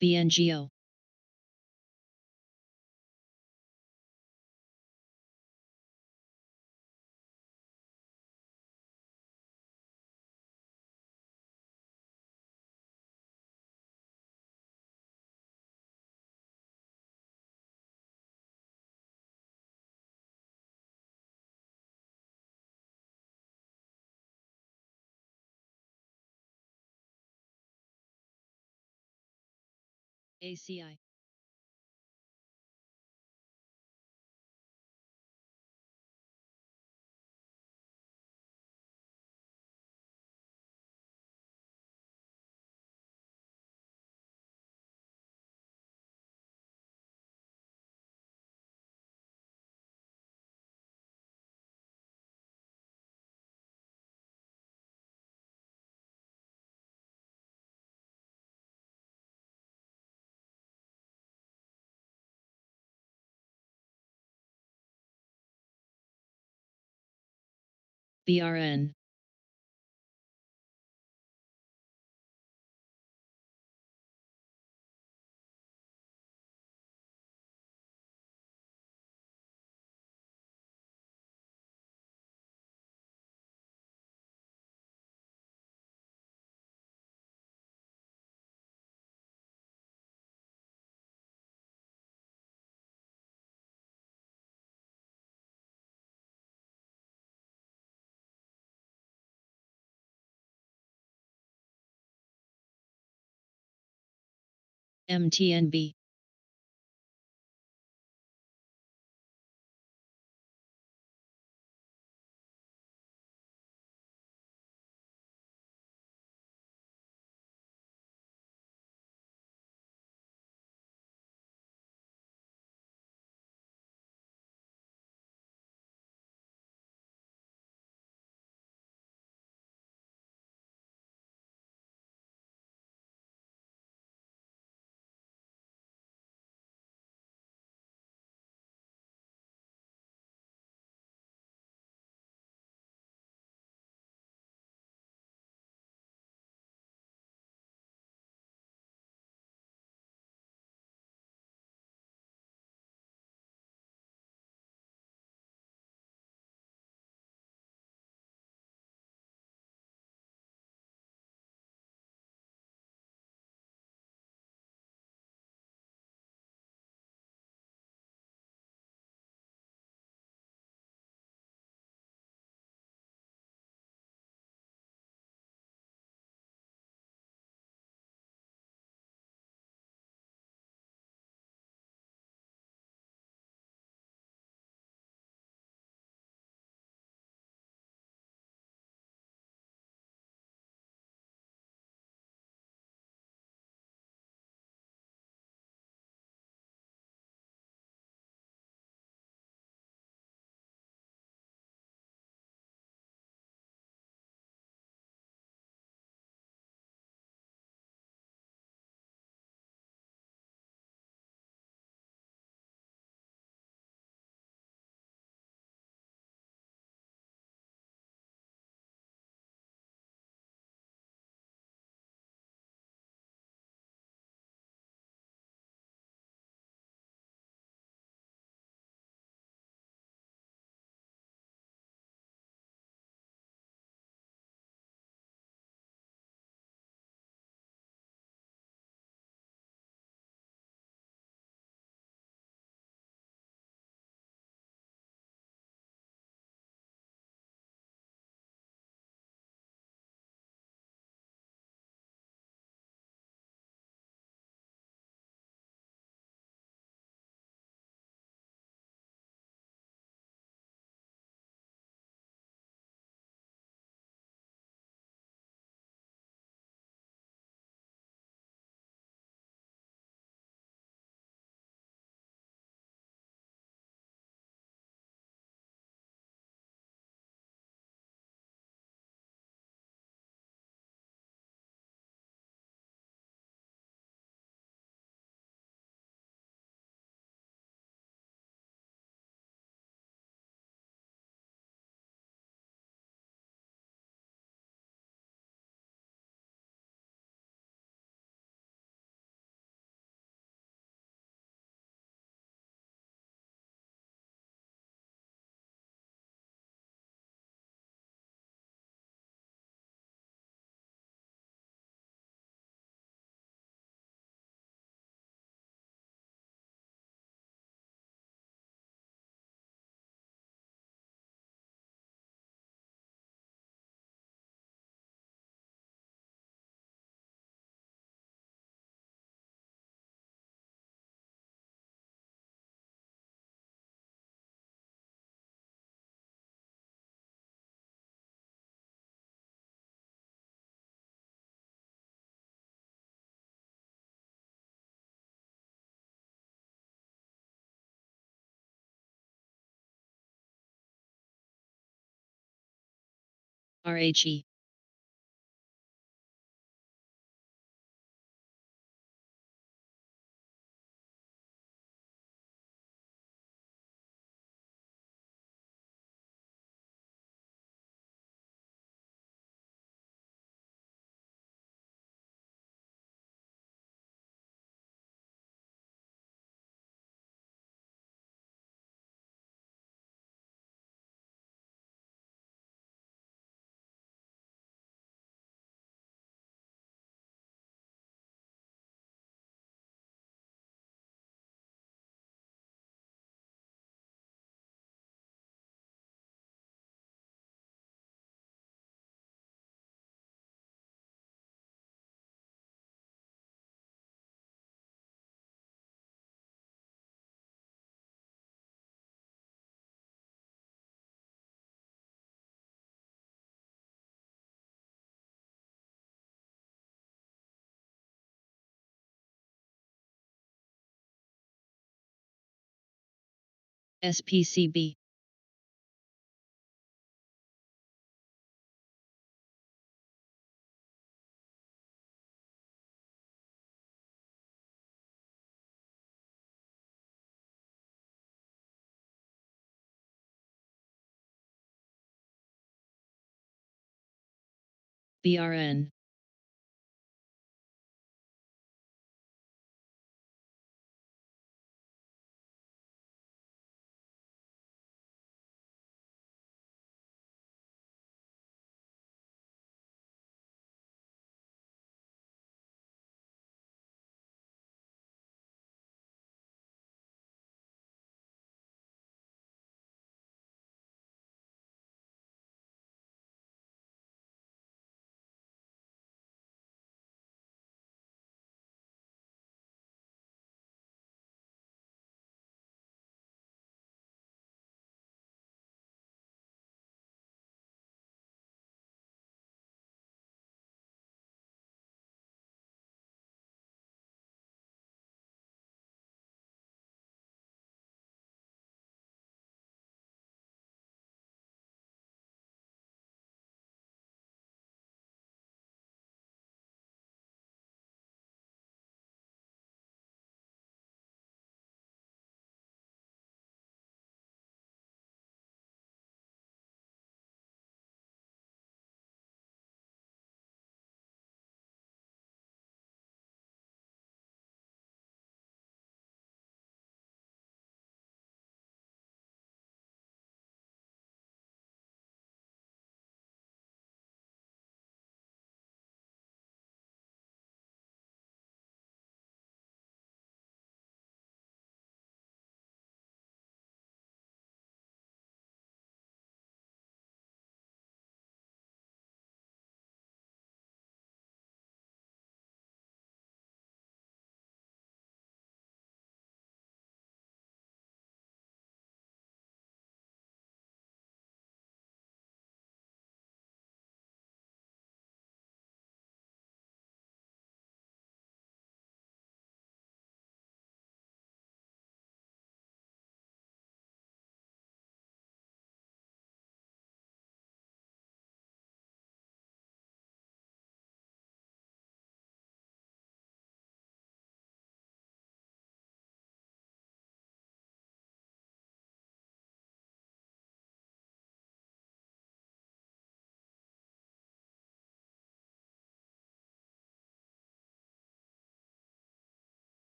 BNGO. ACI. BRN. MTNB. RHE. SPCB. BRN.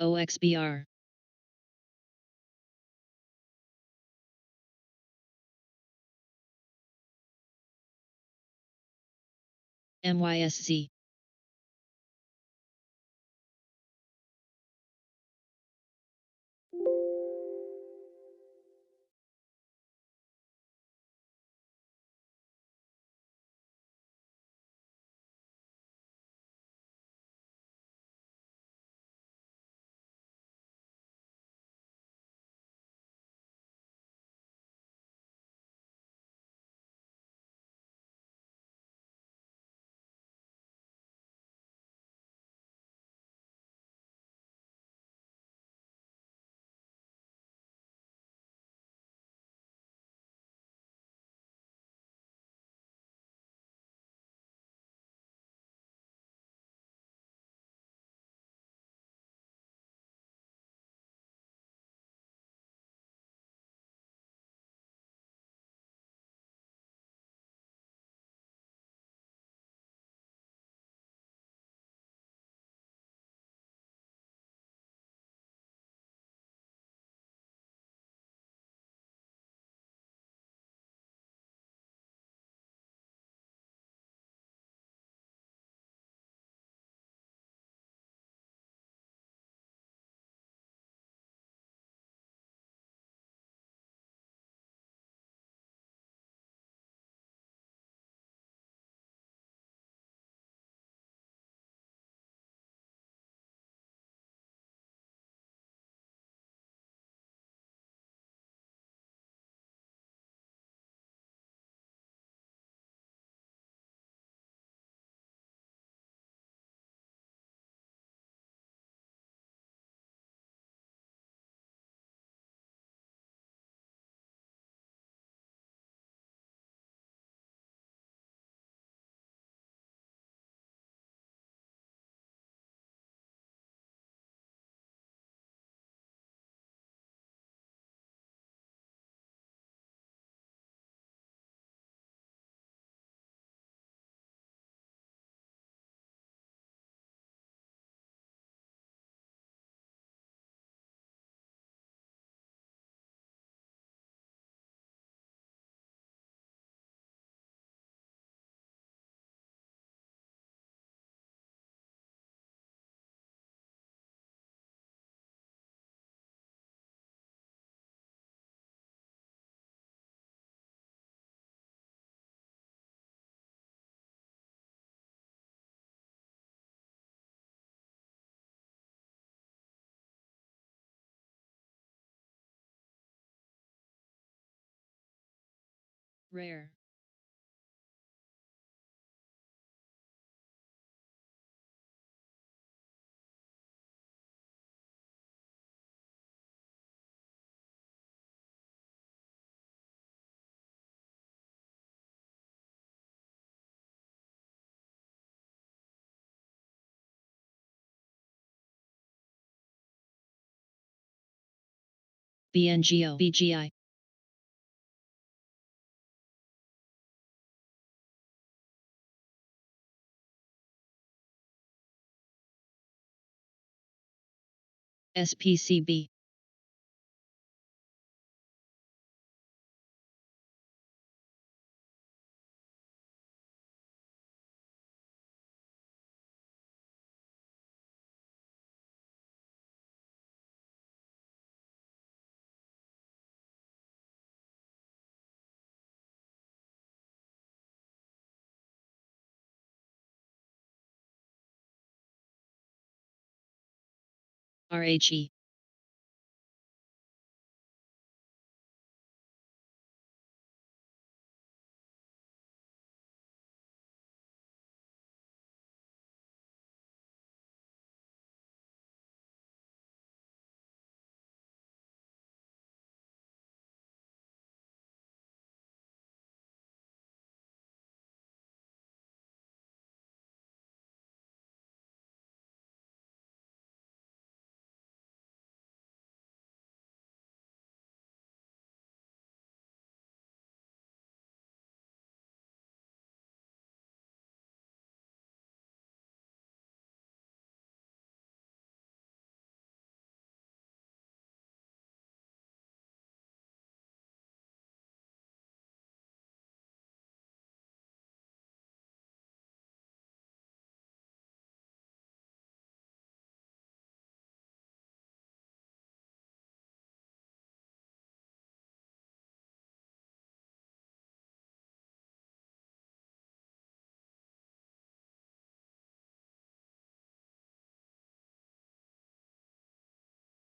OXBR. MYSC. Rare. BNGO BGI. SPCB. RHE.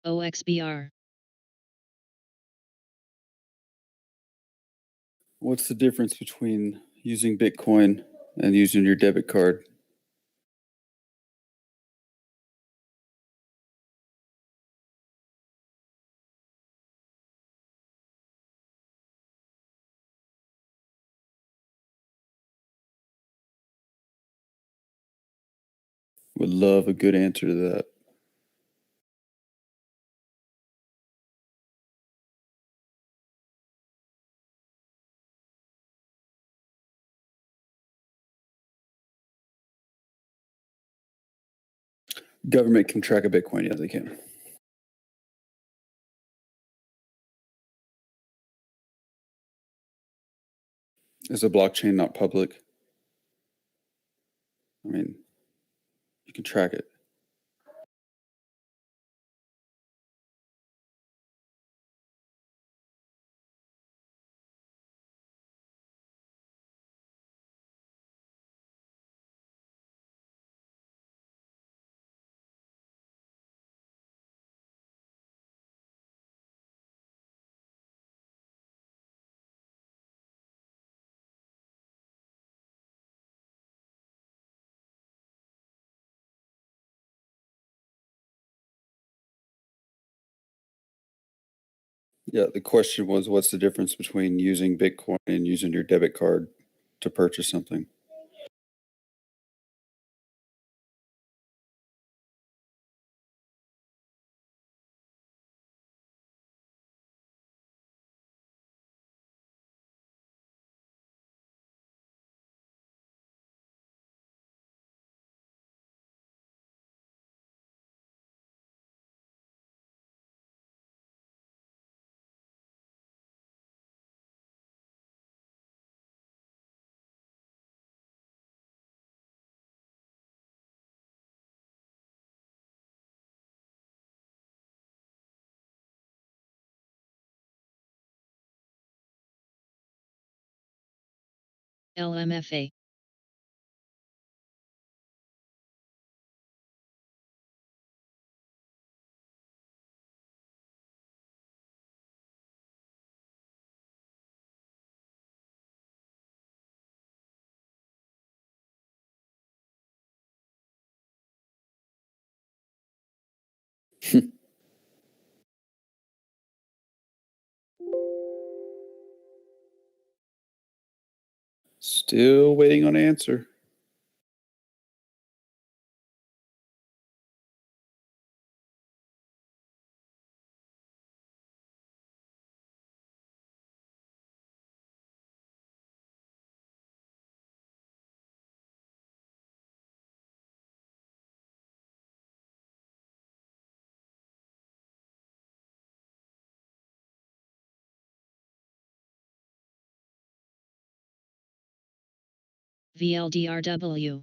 OXBR. What's the difference between using Bitcoin and using your debit card? Would love a good answer to that. Government can track a Bitcoin. Yeah, they can. Is a blockchain not public? I mean, you can track it. Yeah, the question was, what's the difference between using Bitcoin and using your debit card to purchase something? LMFA. Still waiting on an answer. VLDRW.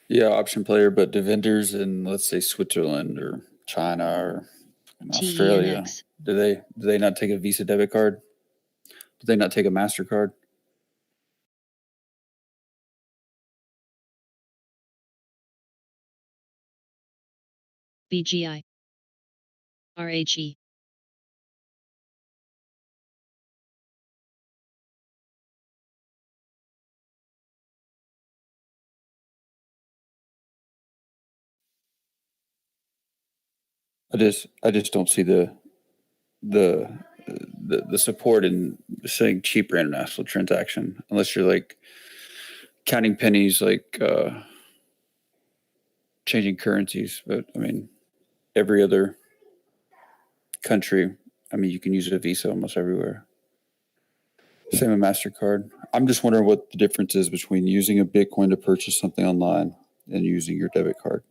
Yeah, option player, but do vendors in, let's say, Switzerland or China or Australia, TENX. do they not take a Visa debit card? Do they not take a MasterCard? BGI. RHE. I just don't see the support in saying cheaper international transaction unless you're like counting pennies, like changing currencies. But I mean, every other country, I mean, you can use a Visa almost everywhere. Same with MasterCard. I'm just wondering what the difference is between using a Bitcoin to purchase something online and using your debit card.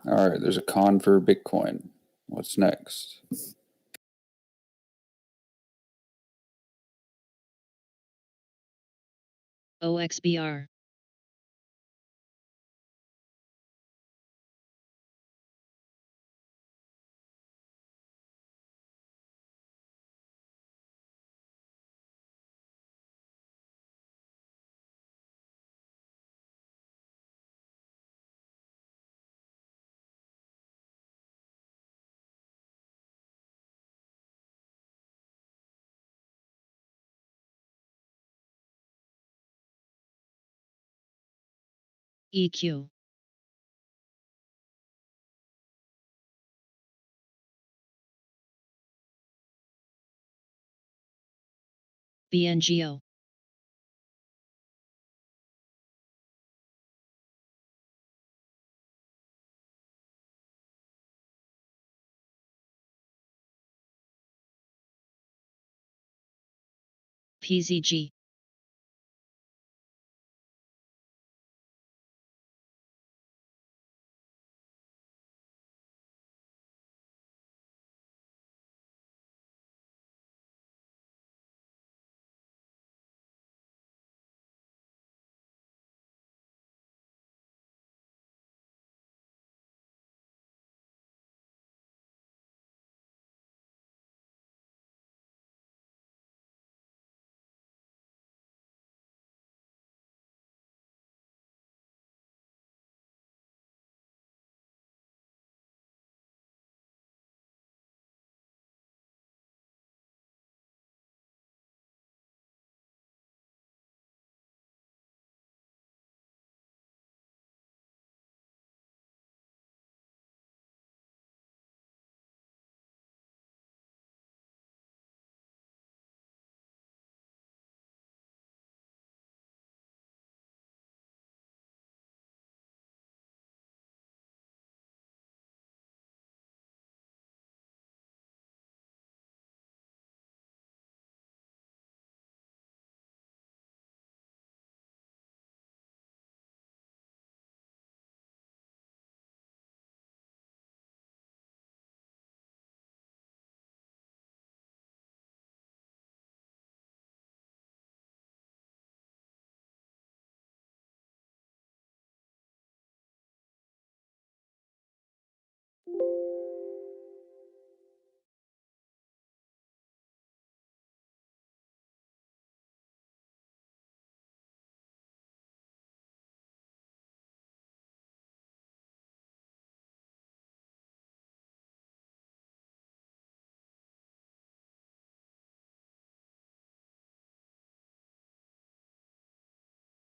All right, there's a con for Bitcoin. What's next? OXBR. EQ. BNGO. PZG.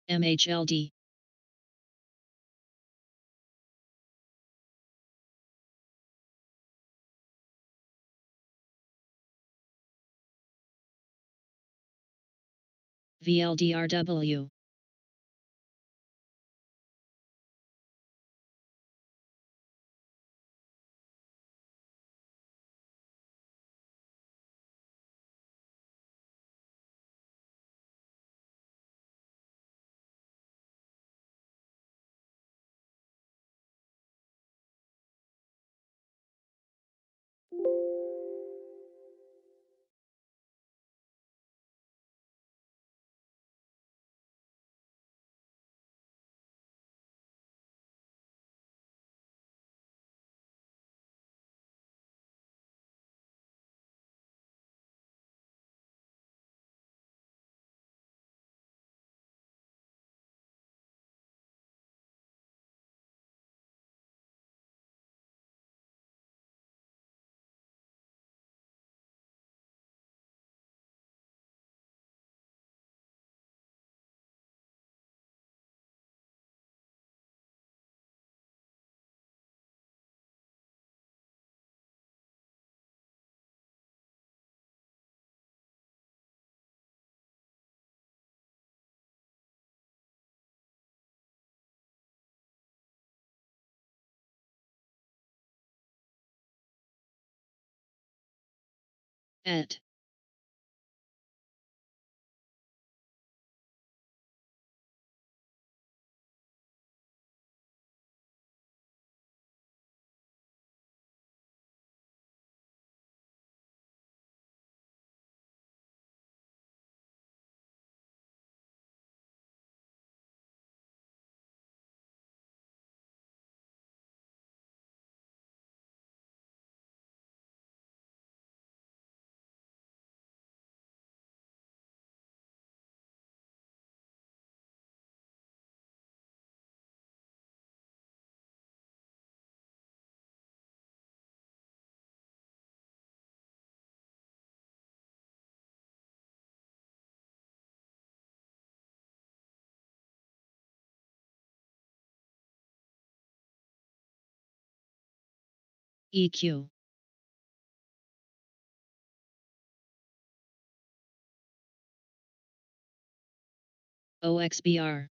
MHLD. VLDRW. Et. EQ. OXBR.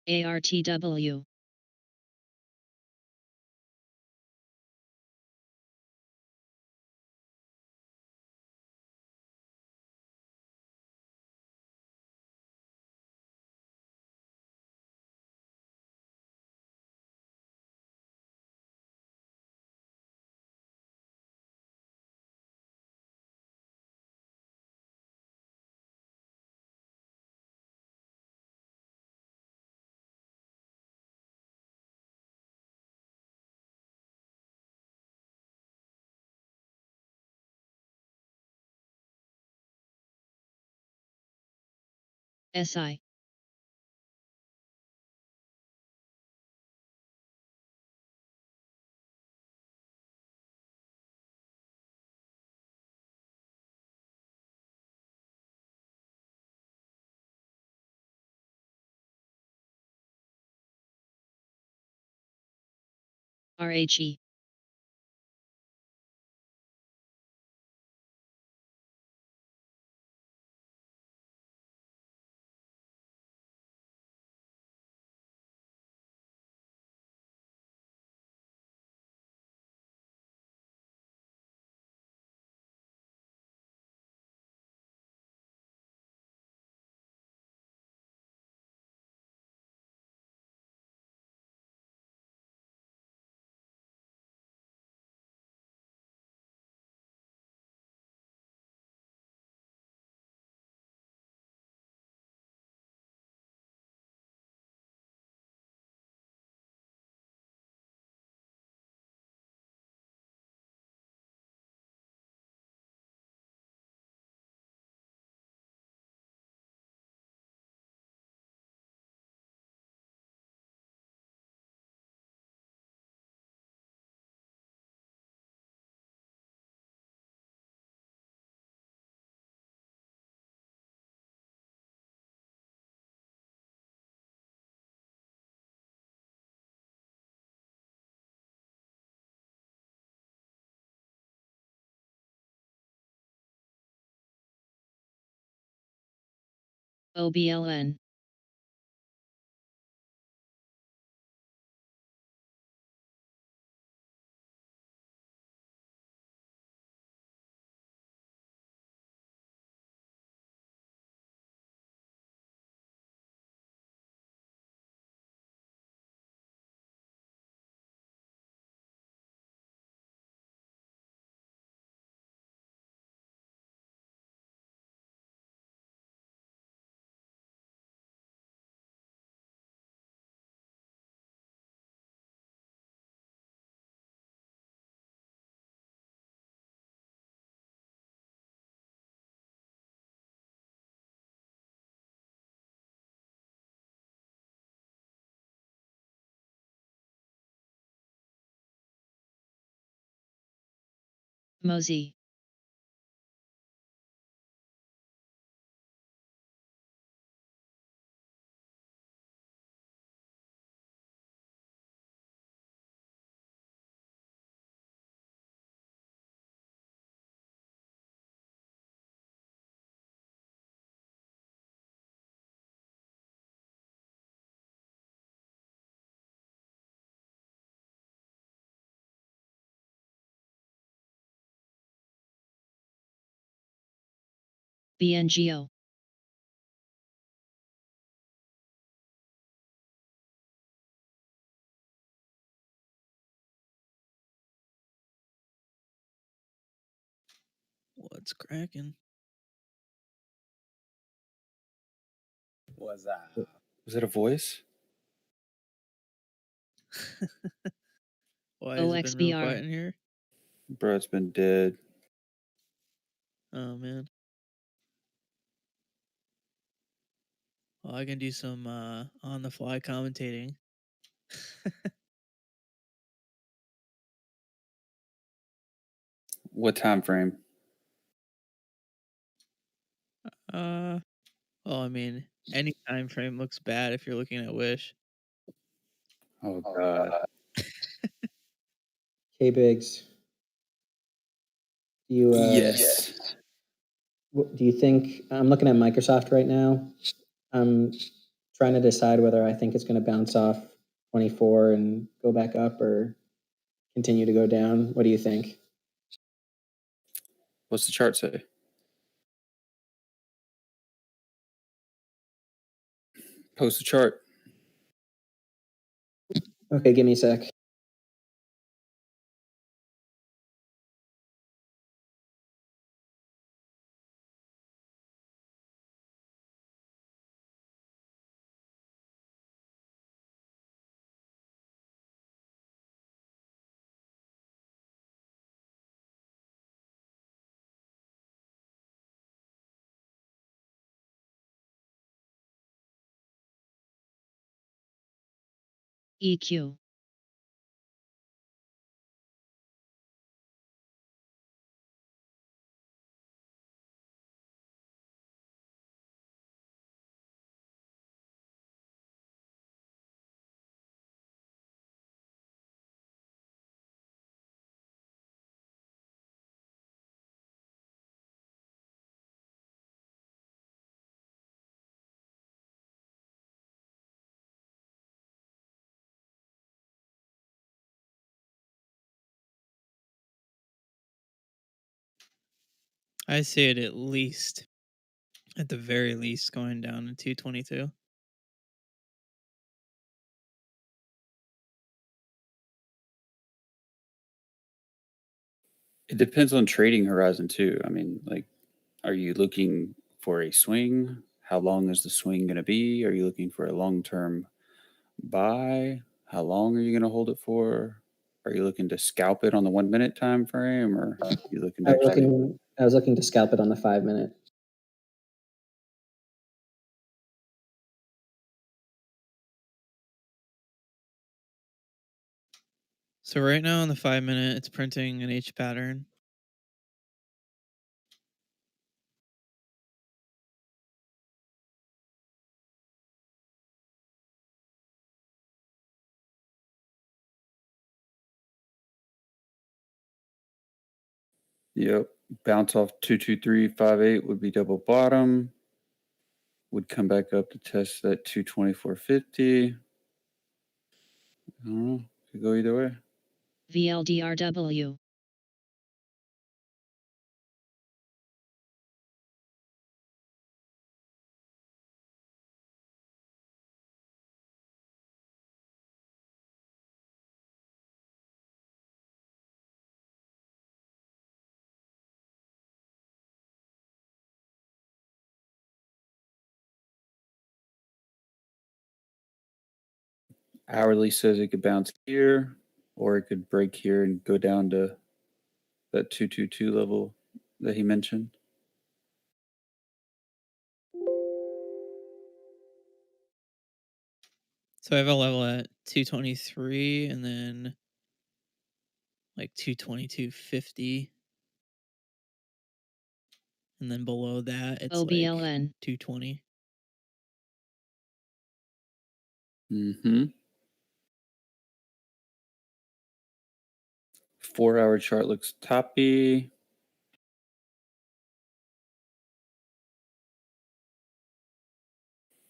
ARTW. SI. RHE. OBLN. Mosey. BNGO. What's cracking? Was it a voice? Why has it been real quiet in here? Bro, it's been dead. Oh man. Well, I can do some on the fly commentating. What time frame? Well, I mean, any time frame looks bad if you're looking at Wish. Oh god. Hey, Biggs. Do you Yes. do you think I'm looking at Microsoft right now? I'm trying to decide whether I think it's going to bounce off 24 and go back up or continue to go down. What do you think? What's the chart say? Post the chart. Okay, give me a sec. EQ. I see it at the very least, going down to 222. It depends on trading horizon too. I mean, like, are you looking for a swing? How long is the swing going to be? Are you looking for a long-term buy? How long are you going to hold it for? Are you looking to scalp it on the 1 minute time frame, or are you looking to actually? I was looking to scalp it on the 5 minute. So right now on the 5 minute, it's printing an H pattern. Yep. Bounce off 22358 would be double bottom. would come back up to test that 224.50. I don't know. Could go either way. VLDRW. Hourly says it could bounce here, or it could break here and go down to that 222 level that he mentioned. So I have a level at 223 and then like 222.50. And then below that, it's like OBLN. 220. Mm-hmm. 4-hour chart looks toppy.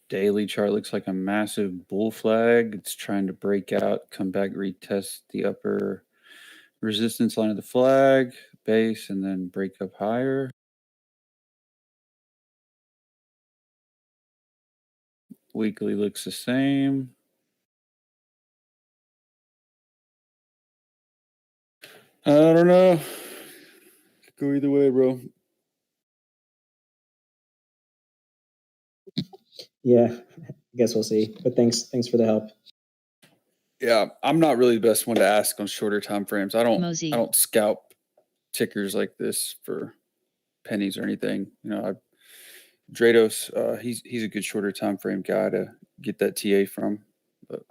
Daily chart looks like a massive bull flag. It's trying to break out, come back, retest the upper resistance line of the flag, base, and then break up higher. Weekly looks the same. I don't know. Could go either way, bro. Yeah, I guess we'll see. But thanks for the help. Yeah, I'm not really the best one to ask on shorter time frames. I don't scalp tickers like this for pennies or anything. You know, Drados, he's a good shorter time frame guy to get that TA from, but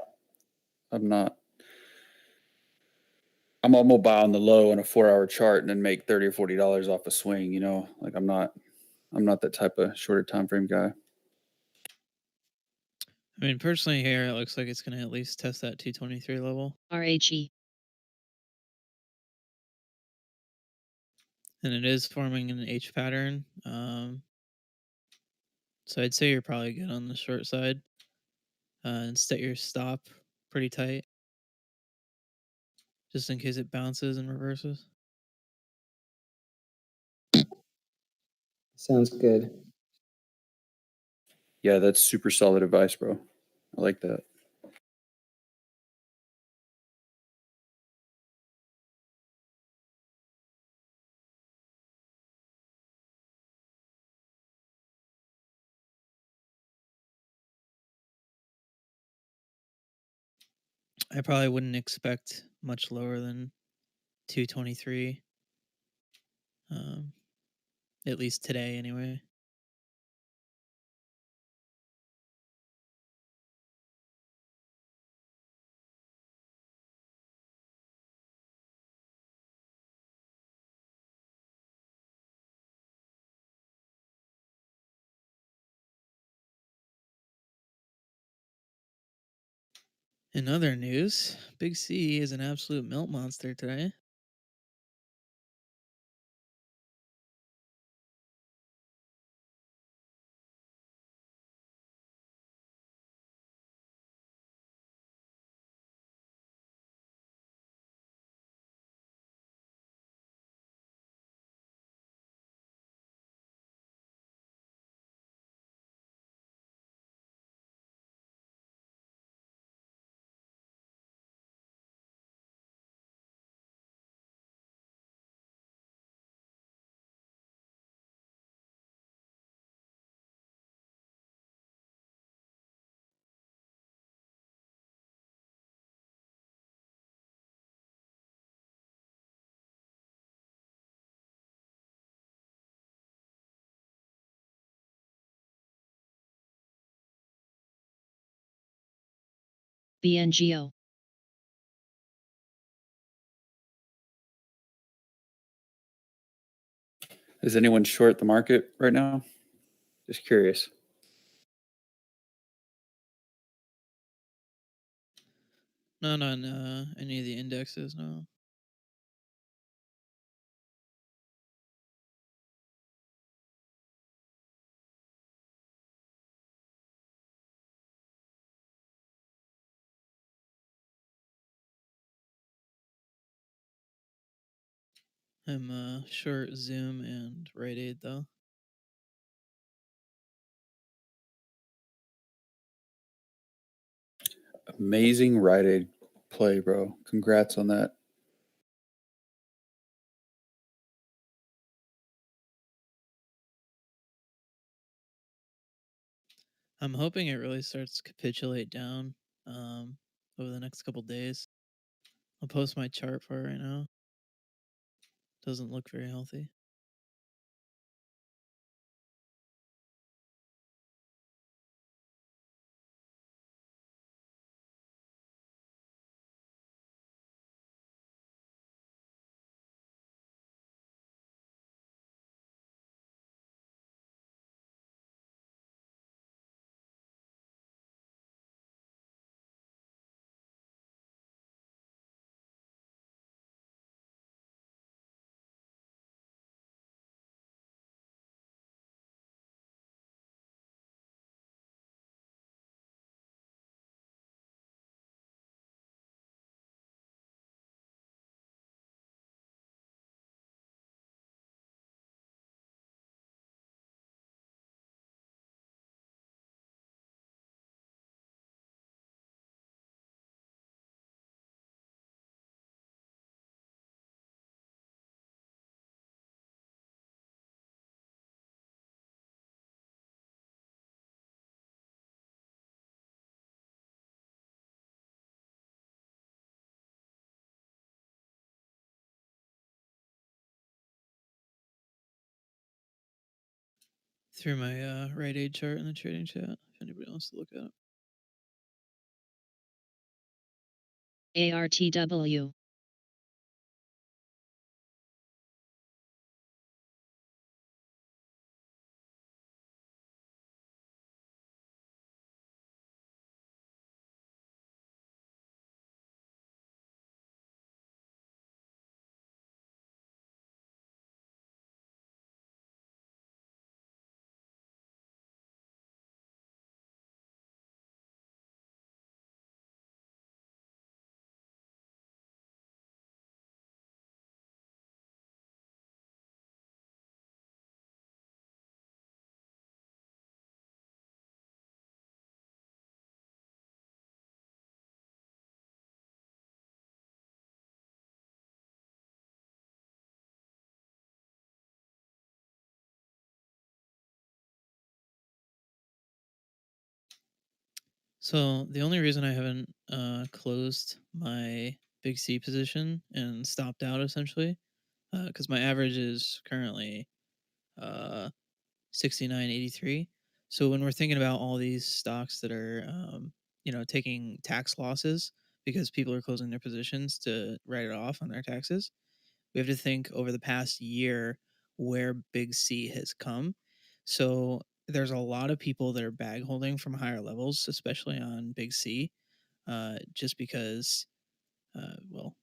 I'm not. I'm gonna buy on the low on a 4-hour chart and then make $30 or $40 off a swing. You know, like I'm not that type of shorter time frame guy. I mean, personally, here it looks like it's going to at least test that 223 level. RHE. And it is forming an H pattern. So I'd say you're probably good on the short side. And set your stop pretty tight, just in case it bounces and reverses. Sounds good. Yeah, that's super solid advice, bro. I like that. I probably wouldn't expect much lower than 223. At least today, anyway. In other news, Big C is an absolute melt monster today. BNGO. Is anyone short the market right now? Just curious. Not on any of the indexes, no. I'm short Zoom and Rite Aid though. Amazing Rite Aid play, bro. Congrats on that. I'm hoping it really starts to capitulate down over the next couple days. I'll post my chart for it right now. Doesn't look very healthy. Through my Rite Aid chart in the trading chat, if anybody wants to look at it. ARTW. So the only reason I haven't closed my big C position and stopped out essentially, because my average is currently 69.83. So when we're thinking about all these stocks that are taking tax losses because people are closing their positions to write it off on their taxes, we have to think over the past year where Big C has come. So there's a lot of people that are bag holding from higher levels, especially on Big C, just because. Well,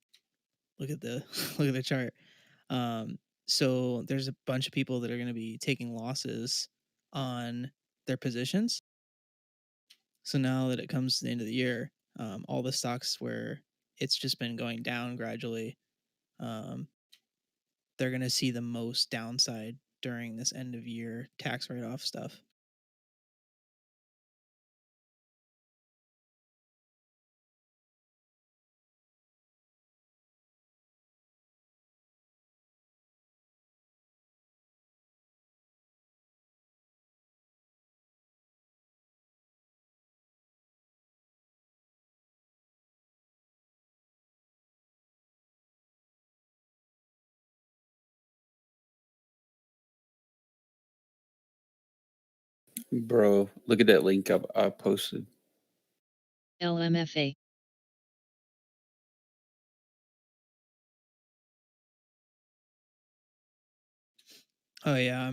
look at the look at the chart. So there's a bunch of people that are going to be taking losses on their positions. So now that it comes to the end of the year, all the stocks where it's just been going down gradually, they're going to see the most downside during this end of year tax write-off stuff. Bro, look at that link I posted. LMFA. Oh yeah,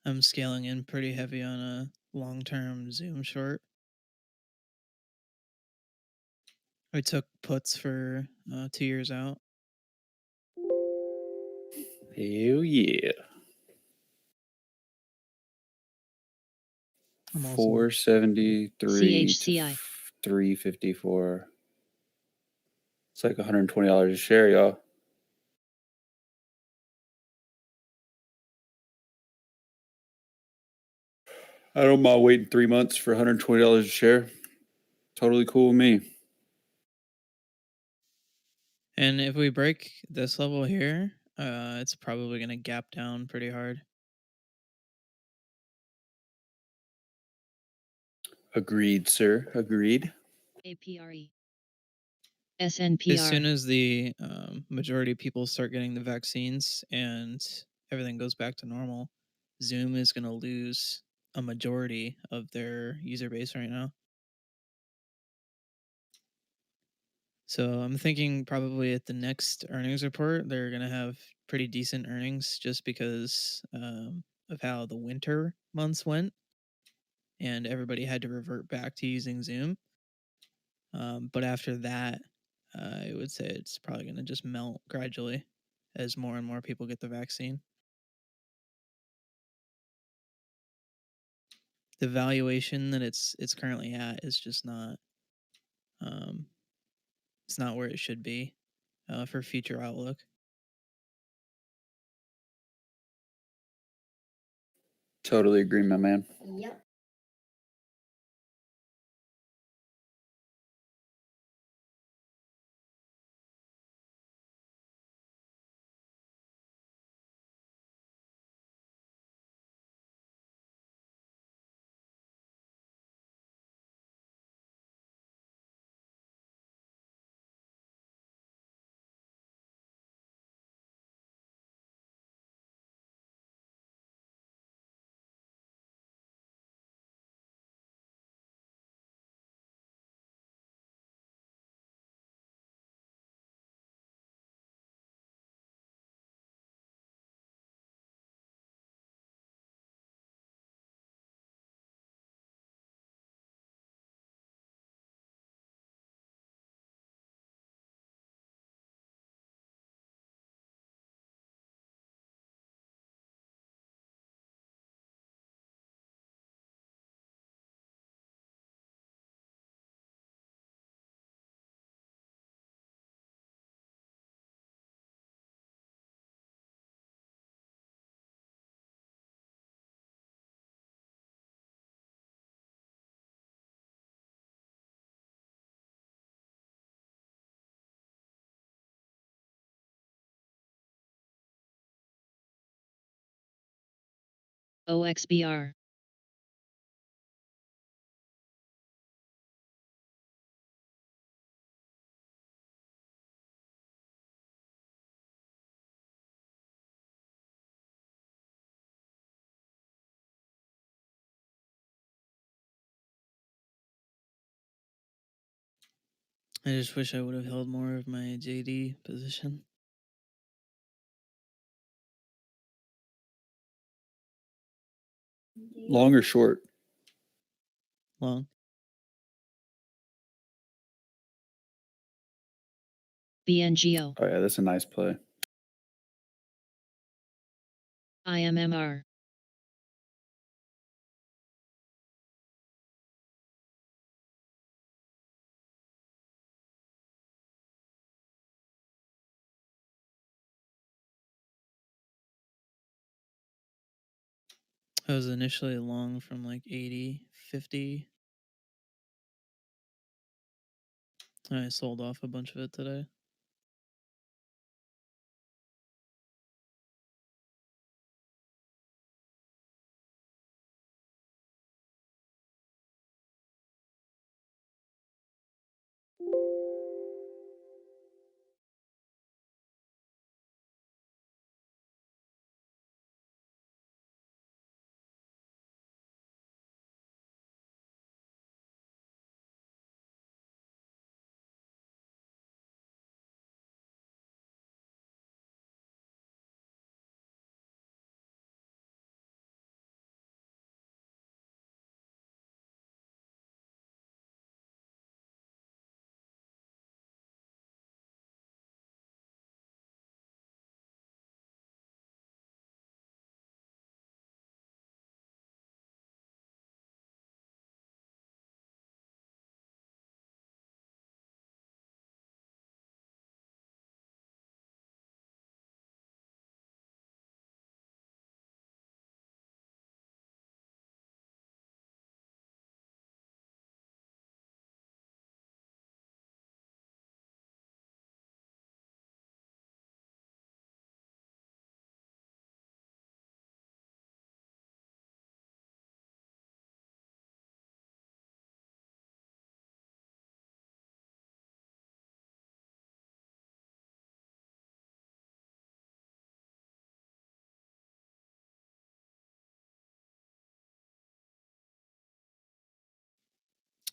I'm scaling in pretty heavy on a long-term Zoom short. I took puts for 2 years out. Hell yeah. I'm also 473 CHCI. to 354. It's like $120 a share, y'all. I don't mind waiting 3 months for $120 a share. Totally cool with me. And if we break this level here, it's probably going to gap down pretty hard. Agreed, sir. Agreed. APRE. As SNPR. soon as the majority of people start getting the vaccines and everything goes back to normal, Zoom is going to lose a majority of their user base right now. So I'm thinking probably at the next earnings report, they're going to have pretty decent earnings just because of how the winter months went and everybody had to revert back to using Zoom. But after that, I would say it's probably going to just melt gradually as more and more people get the vaccine. The valuation that it's currently at is just not it's not where it should be for future outlook. Totally agree, my man. Yep. OXBR. I just wish I would have held more of my JD position. Long or short? Long. BNGO. Oh, yeah, that's a nice play. IMMR. I was initially long from like 80, 50. I sold off a bunch of it today.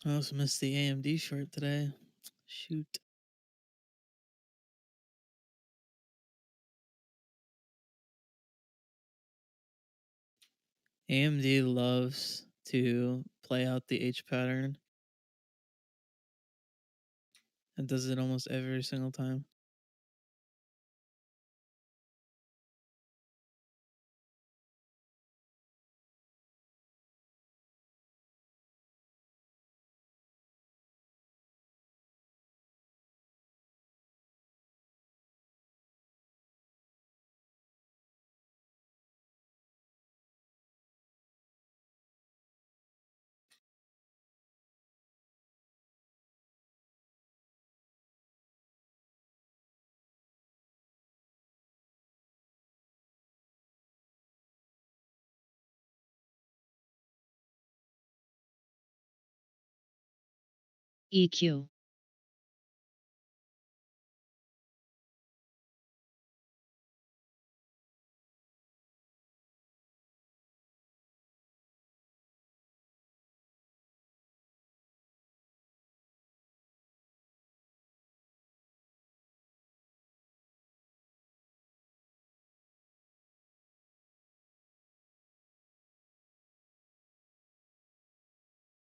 I also missed the AMD short today. Shoot. AMD loves to play out the H pattern. It does it almost every single time. EQ.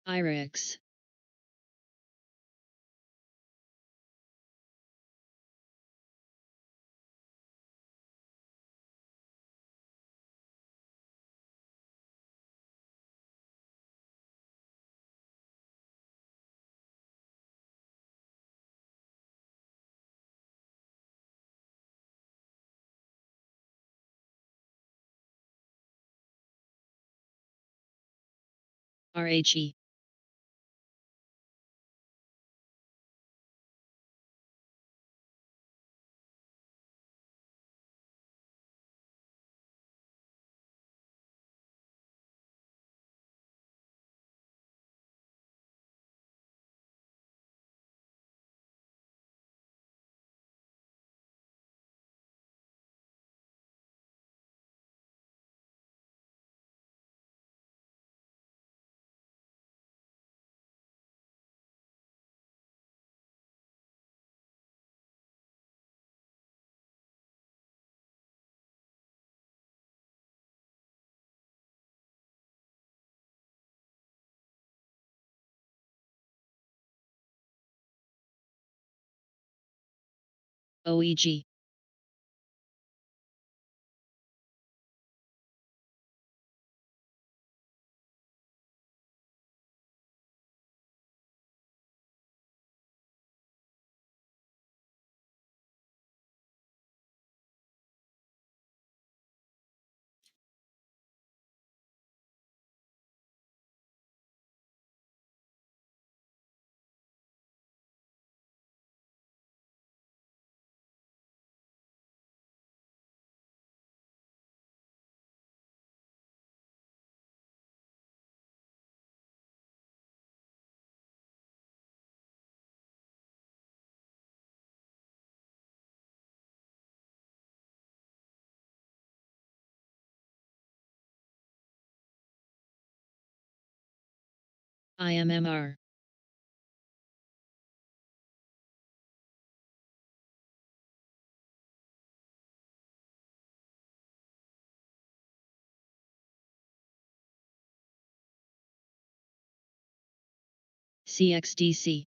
IREX. RHE. OEG. IMMR. CXDC.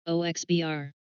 OXBR.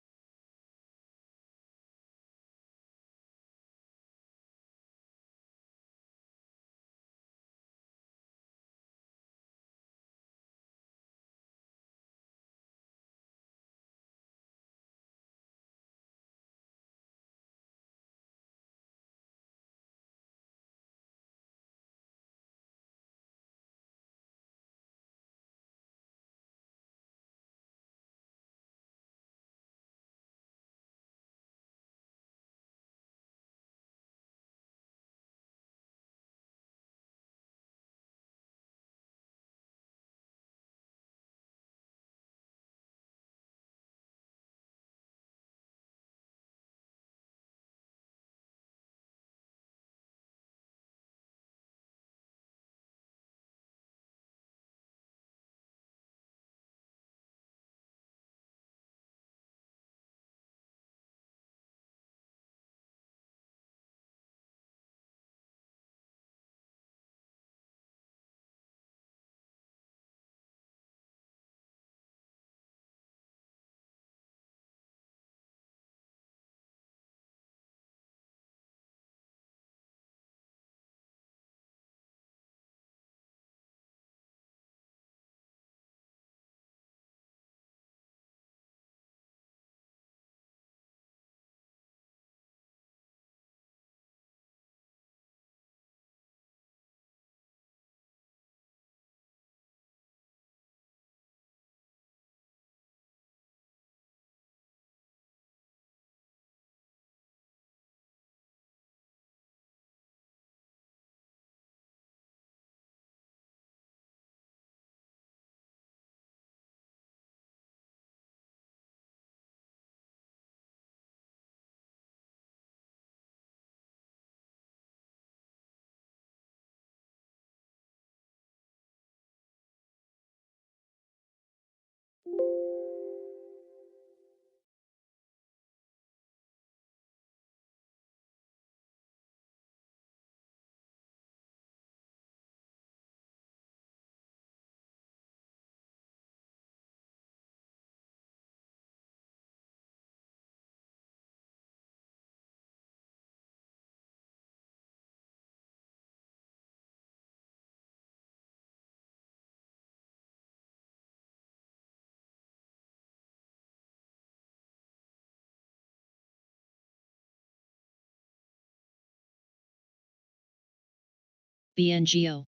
BNGO.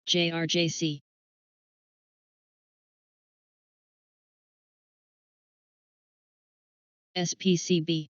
JRJC. SPCB.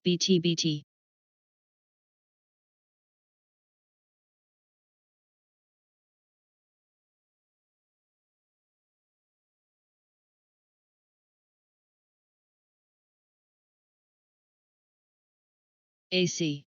BTBT. AC.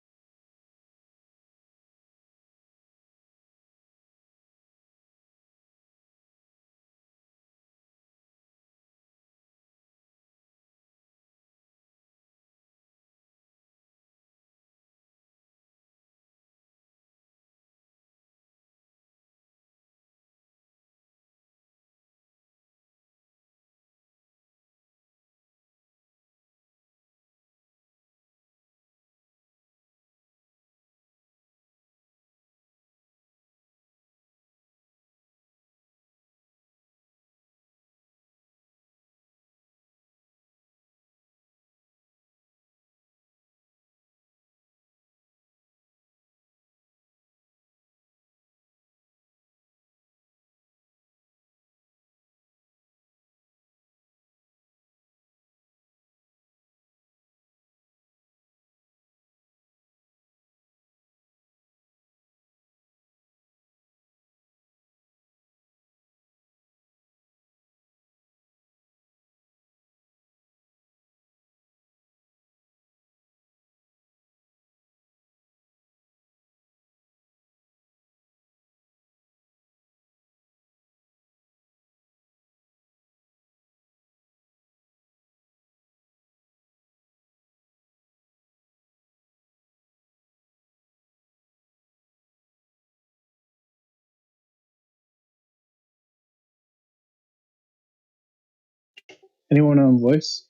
Anyone on voice?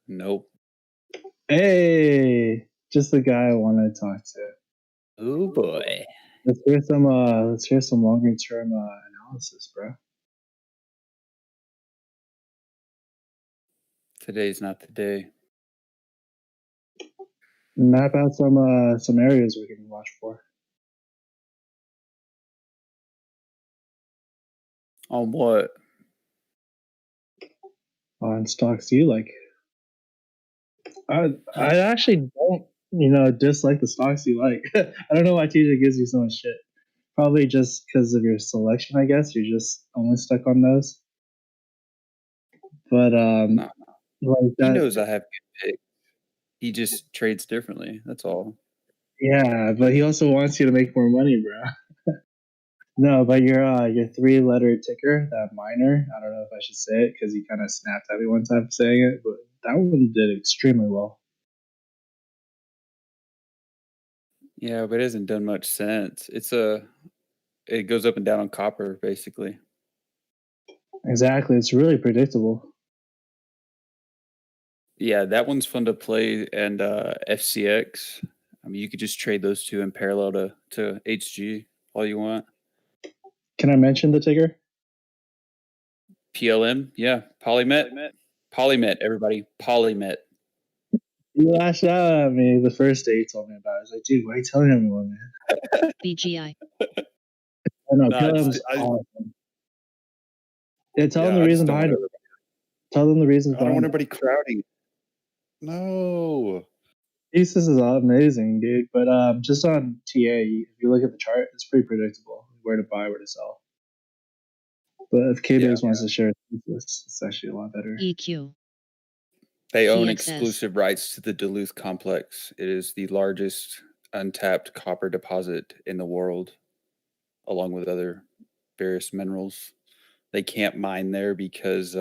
Nope. Hey, just the guy I want to talk to. Oh boy. Let's hear some longer term analysis, bro. Today's not the day. Map out some areas we can watch for. On what? On stocks you like. I actually don't dislike the stocks you like. I don't know why TJ gives you so much shit. Probably just because of your selection, I guess. You're just only stuck on those. But No. like He that. knows I have good picks. He just trades differently. That's all. Yeah, but he also wants you to make more money, bro. No, but your 3-letter ticker, that minor, I don't know if I should say it because he kind of snapped at me one time saying it, but that one did extremely well. Yeah, but it hasn't done much since. It goes up and down on copper, basically. Exactly, it's really predictable. Yeah, that one's fun to play, and FCX. I mean, you could just trade those two in parallel to HG all you want. Can I mention the ticker? PLM, yeah, Polymet, everybody, Polymet. You lashed out at me the first day you told me about it. I was like, dude, why are you telling everyone, man? BGI. I know, No, PLM's awesome. Yeah, tell them Yeah, the I reason just don't behind want it. Tell them the reasons I don't want behind it. everybody crowding. No. Thesis is amazing, dude. But just on TA, if you look at the chart, it's pretty predictable where to buy, where to sell. But if K-Base wants to share thesis, it's actually a lot better. EQ. They own TXS. exclusive rights to the Duluth complex. It is the largest untapped copper deposit in the world, along with other various minerals. They can't mine there because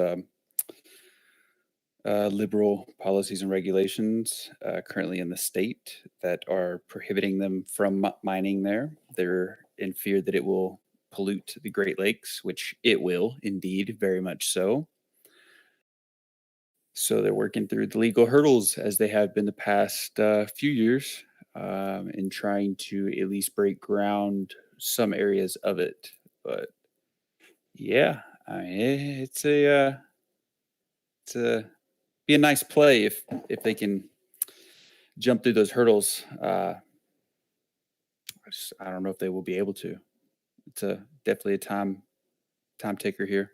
liberal policies and regulations currently in the state that are prohibiting them from mining there. They're in fear that it will pollute the Great Lakes, which it will indeed, very much so. So they're working through the legal hurdles as they have been the past few years in trying to at least break ground some areas of it. But yeah, I mean, it's a be a nice play if they can jump through those hurdles. I don't know if they will be able to. It's definitely a time taker here.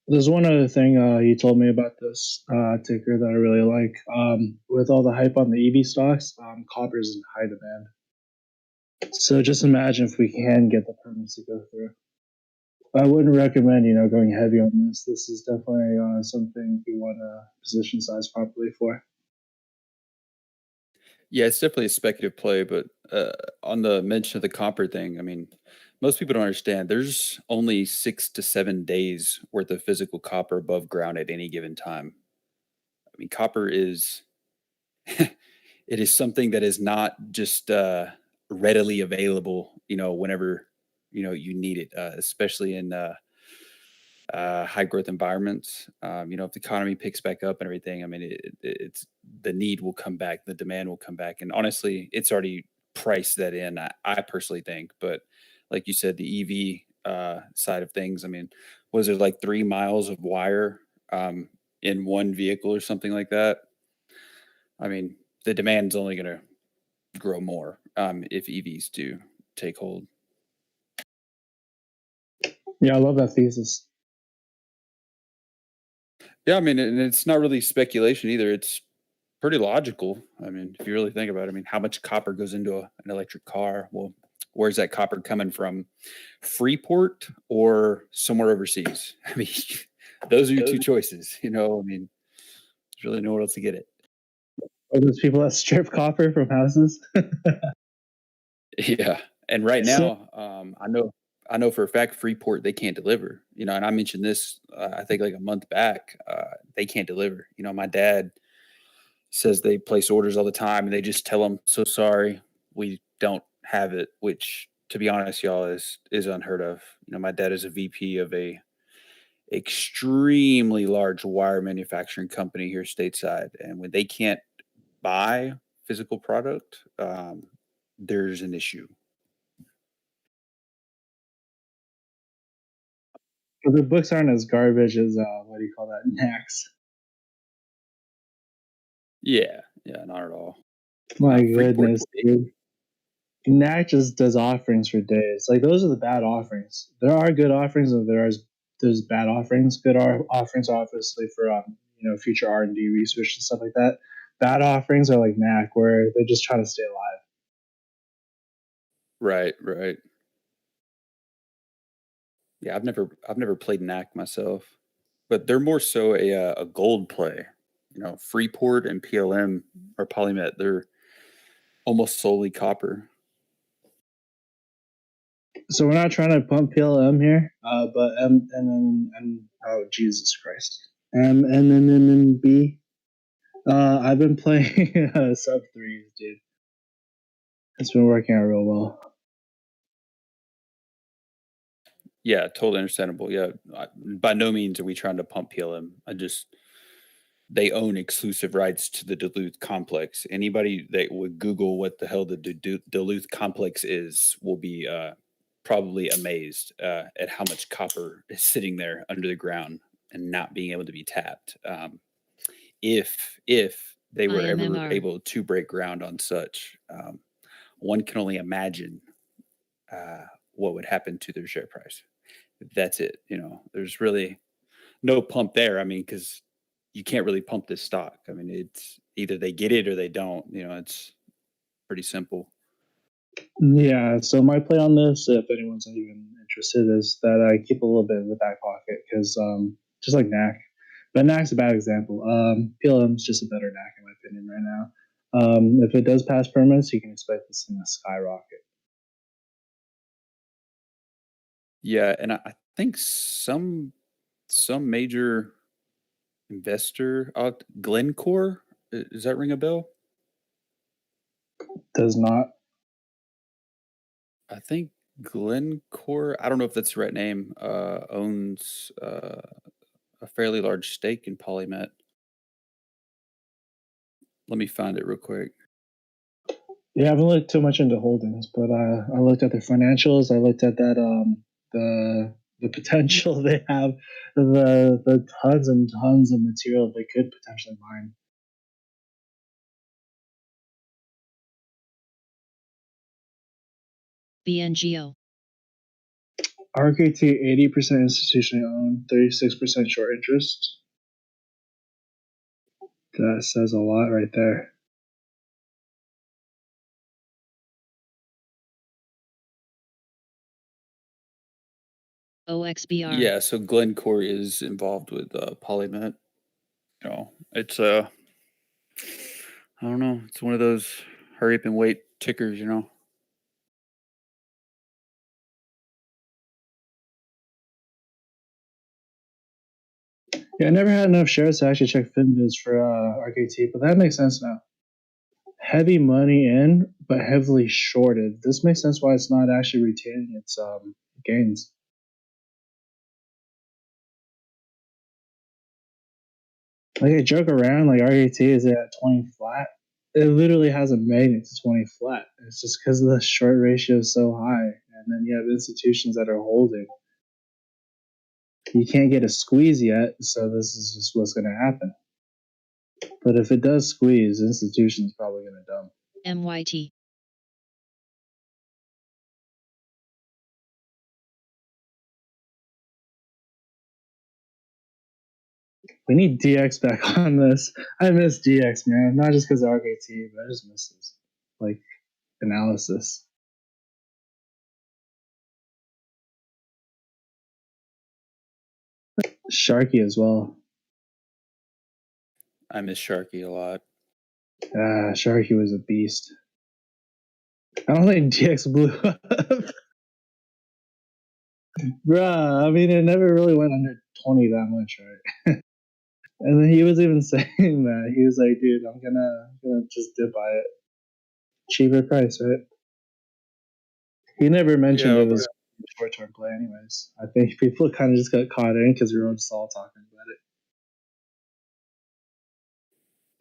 There's one other thing you told me about this ticker that I really like. With all the hype on the EV stocks, copper is in high demand. So just imagine if we can get the permits to go through. I wouldn't recommend, going heavy on this. This is definitely something we want to position size properly for. Yeah, it's definitely a speculative play, but on the mention of the copper thing, I mean, most people don't understand. There's only 6 to 7 days worth of physical copper above ground at any given time. I mean, copper is it is something that is not just readily available, whenever you need it, especially in high growth environments. If the economy picks back up and everything, I mean, it's the need will come back, the demand will come back, and honestly, it's already priced that in. I personally think, but like you said, the EV side of things. I mean, was it like 3 miles of wire in one vehicle or something like that? I mean, the demand's only going to grow more if EVs do take hold. Yeah, I love that thesis. Yeah, I mean, and it's not really speculation either. It's pretty logical. I mean, if you really think about it, I mean, how much copper goes into an electric car? Well, where's that copper coming from? Freeport or somewhere overseas? I mean, those are your two choices. I mean, there's really nowhere else to get it. Are those people that strip copper from houses? Yeah, and right now, I know for a fact Freeport they can't deliver. And I mentioned this I think like a month back. They can't deliver. My dad says they place orders all the time, and they just tell them, "So sorry, we don't have it." Which, to be honest, y'all, is unheard of. My dad is a VP of a extremely large wire manufacturing company here stateside, and when they can't buy physical product, there's an issue. But the books aren't as garbage as what do you call that, Nax. Yeah, not at all. My Freeport goodness, dude. Knack just does offerings for days. Like those are the bad offerings. There are good offerings, and there's bad offerings. Good offerings, obviously, for future R&D research and stuff like that. Bad offerings are like Knack, where they're just trying to stay alive. Right. Yeah, I've never played Knack myself, but they're more so a gold play. Freeport and PLM or Polymet, they're almost solely copper. So we're not trying to pump PLM here, but oh Jesus Christ, MNNB. I've been playing sub 3s, dude. It's been working out real well. Yeah, totally understandable. Yeah, by no means are we trying to pump PLM. They own exclusive rights to the Duluth complex. Anybody that would Google what the hell the Duluth complex is will be probably amazed at how much copper is sitting there under the ground and not being able to be tapped. If they were ever IMMR. able to break ground on such, one can only imagine what would happen to their share price. That's it. There's really no pump there. Because you can't really pump this stock. It's either they get it or they don't. It's pretty simple. Yeah, so my play on this, if anyone's even interested, is that I keep a little bit in the back pocket because just like Knack, but Knack's a bad example. PLM's just a better Knack in my opinion right now. If it does pass permits, you can expect this thing to skyrocket. Yeah, and I think some major investor, Glencore, does that ring a bell? Does not. I think Glencore, I don't know if that's the right name, owns a fairly large stake in Polymet. Let me find it real quick. Yeah, I haven't looked too much into holdings, but I looked at their financials. I looked at that the potential they have, the tons and tons of material they could potentially mine. BNGO. RKT 80% institutionally owned, 36% short interest. That says a lot right there. OXBR. Yeah, so Glencore is involved with Polymet. It's I don't know. It's one of those hurry up and wait tickers. Yeah, I never had enough shares to actually check FinViz for RKT, but that makes sense now. Heavy money in, but heavily shorted. This makes sense why it's not actually retaining its gains. Like I joke around, like RKT is at 20 flat. It literally hasn't made it to 20 flat. It's just because the short ratio is so high, and then you have institutions that are holding. You can't get a squeeze yet, so this is just what's going to happen. But if it does squeeze, institution's probably going to dump. MYT. We need DX back on this. I miss DX, man. Not just because of RKT, but I just miss this analysis. Sharky as well. I miss Sharky a lot. Sharky was a beast. I don't think DX blew up. Bruh, it never really went under 20 that much, right? And then he was even saying that he was like, "Dude, I'm gonna just dip buy it, cheaper price, right?" He never mentioned Yeah, it was a short-term play, anyways. I think people kind of just got caught in because we were just all talking about it.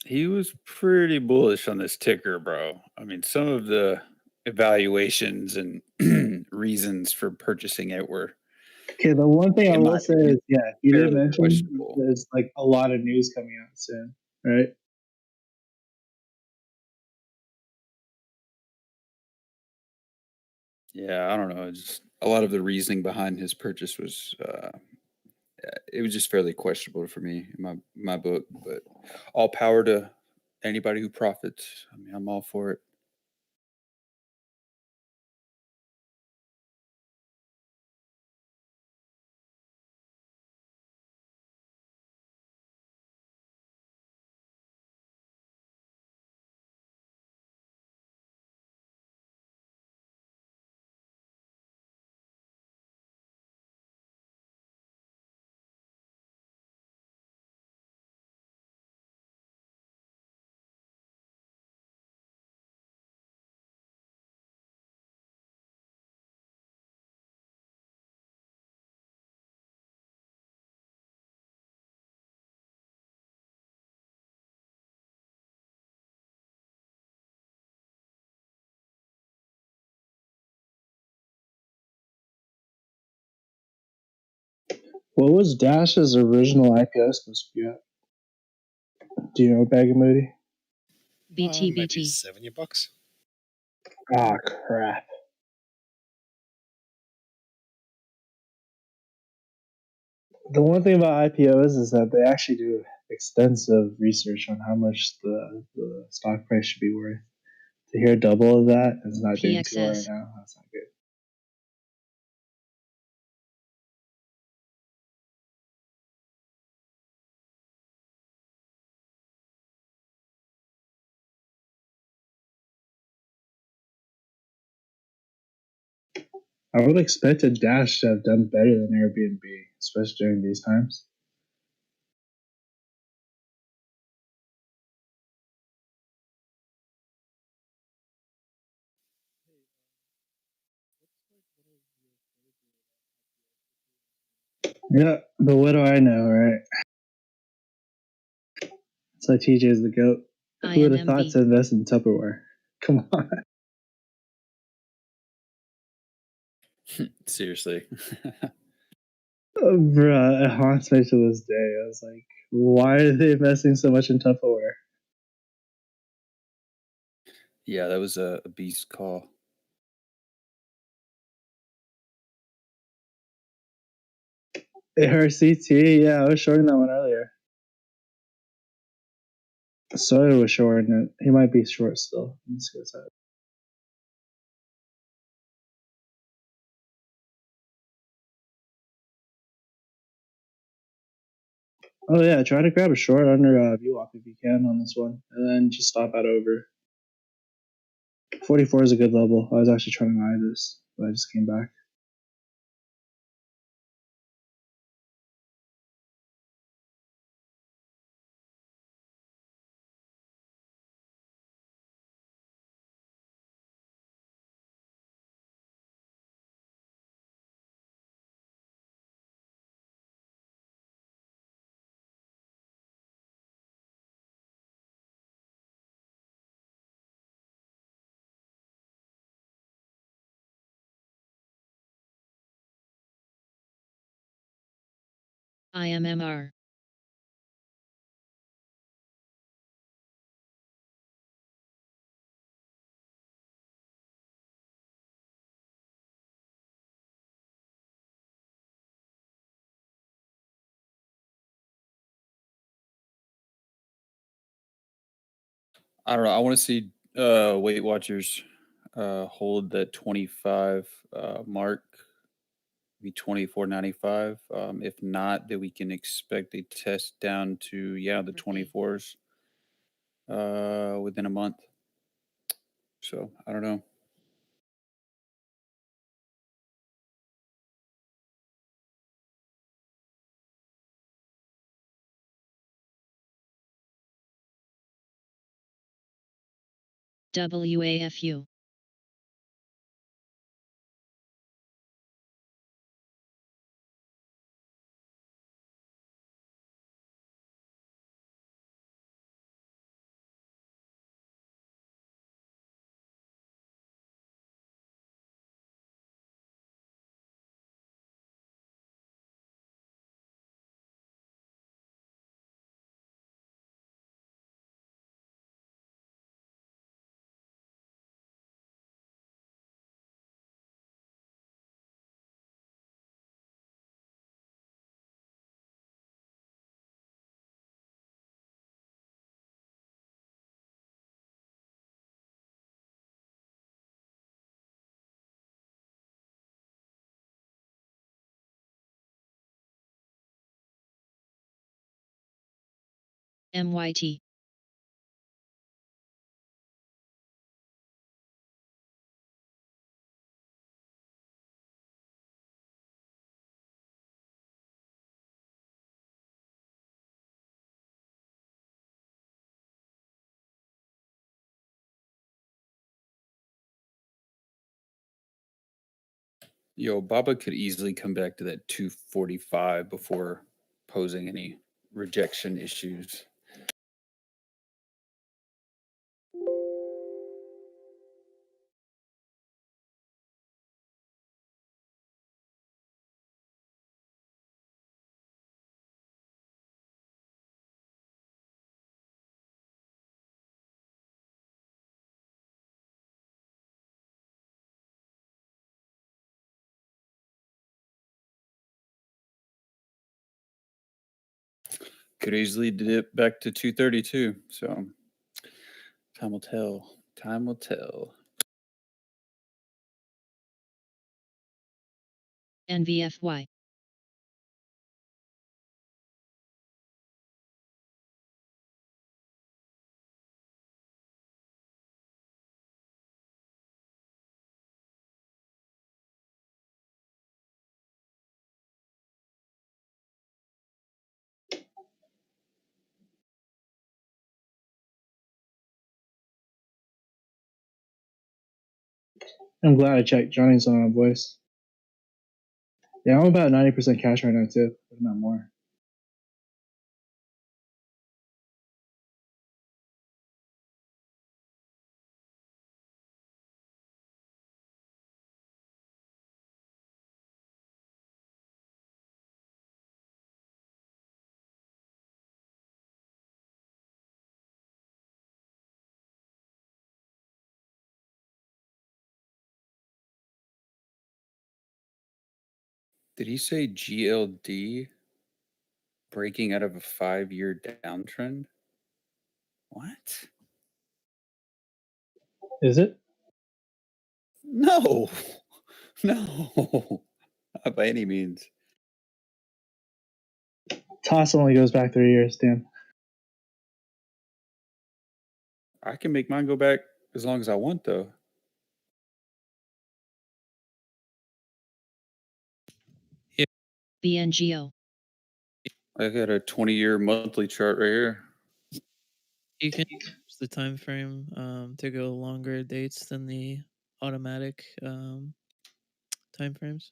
he was pretty bullish on this ticker, bro. I mean, some of the evaluations and reasons for purchasing it were, Okay, the one thing I in my will say opinion, is, yeah, he did fairly mention questionable. there's like a lot of news coming out soon, right? Yeah, I don't know. Just a lot of the reasoning behind his purchase was it was just fairly questionable for me in my book. But all power to anybody who profits. I mean, I'm all for it. What was Dash's original IPO supposed to be at? Do you know, Bag Moody? Maybe $70. Ah, crap. The one thing about IPOs is that they actually do extensive research on how much the stock price should be worth. To hear double of that and it's not doing too well right PXS. now, that's not good. I would expect a Dash to have done better than Airbnb, especially during these times. Yeah, but what do I know, right? It's like TJ's the GOAT. Who would have thought IMMB. to invest in Tupperware? Come on. Seriously. Bruh, it haunts me to this day. I was like, why are they investing so much in Tupperware? Yeah, that was a beast call. ARCT, yeah, I was shorting that one earlier. Sawyer was shorting it. He might be short still. Let me see what's that. Oh yeah, try to grab a short under VWAP if you can on this one, and then just stop at over. 44 is a good level. I was actually trying to eye this, but I just came back. IMMR. I don't know. I want to see Weight Watchers hold that 25 mark, be 24.95. If not, then we can expect a test down to the 24s within a month. So I don't know. WAFU. MYT. Yo, Baba could easily come back to that 245 before posing any rejection issues. Could easily dip back to 232. So time will tell. Time will tell. NVFY. I'm glad I checked. Johnny's on voice. Yeah, I'm about 90% cash right now too, if not more. Did he say GLD breaking out of a 5-year downtrend? What? Is it? No. No. Not by any means. Toss only goes back 3 years, damn. I can make mine go back as long as I want, though. BNGO. I got a 20-year monthly chart right here. You can use the time frame to go longer dates than the automatic time frames.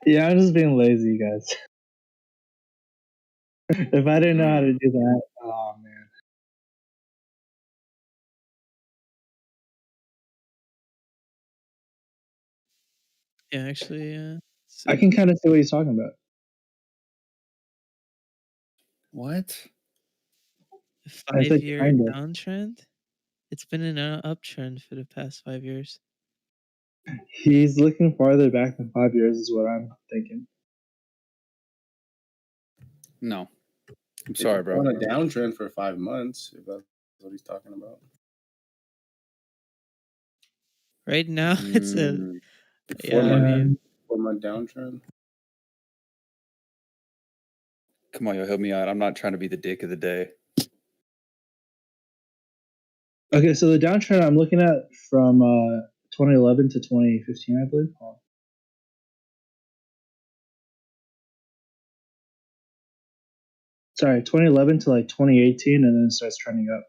Yeah, I'm just being lazy, guys. If I didn't know how to do that, oh man. Yeah, actually, I can kind of see what he's talking about. What? I said 5-year kinda. downtrend? It's been in an uptrend for the past 5 years. He's looking farther back than 5 years, is what I'm thinking. No. I'm sorry, bro. On a downtrend for 5 months, if that's what he's talking about. Right now, it's a yeah. 4-month downtrend. Come on, yo, help me out. I'm not trying to be the dick of the day. Okay, so the downtrend I'm looking at from 2011 to 2015, I believe. Oh. Sorry, 2011 to like 2018, and then it starts trending up.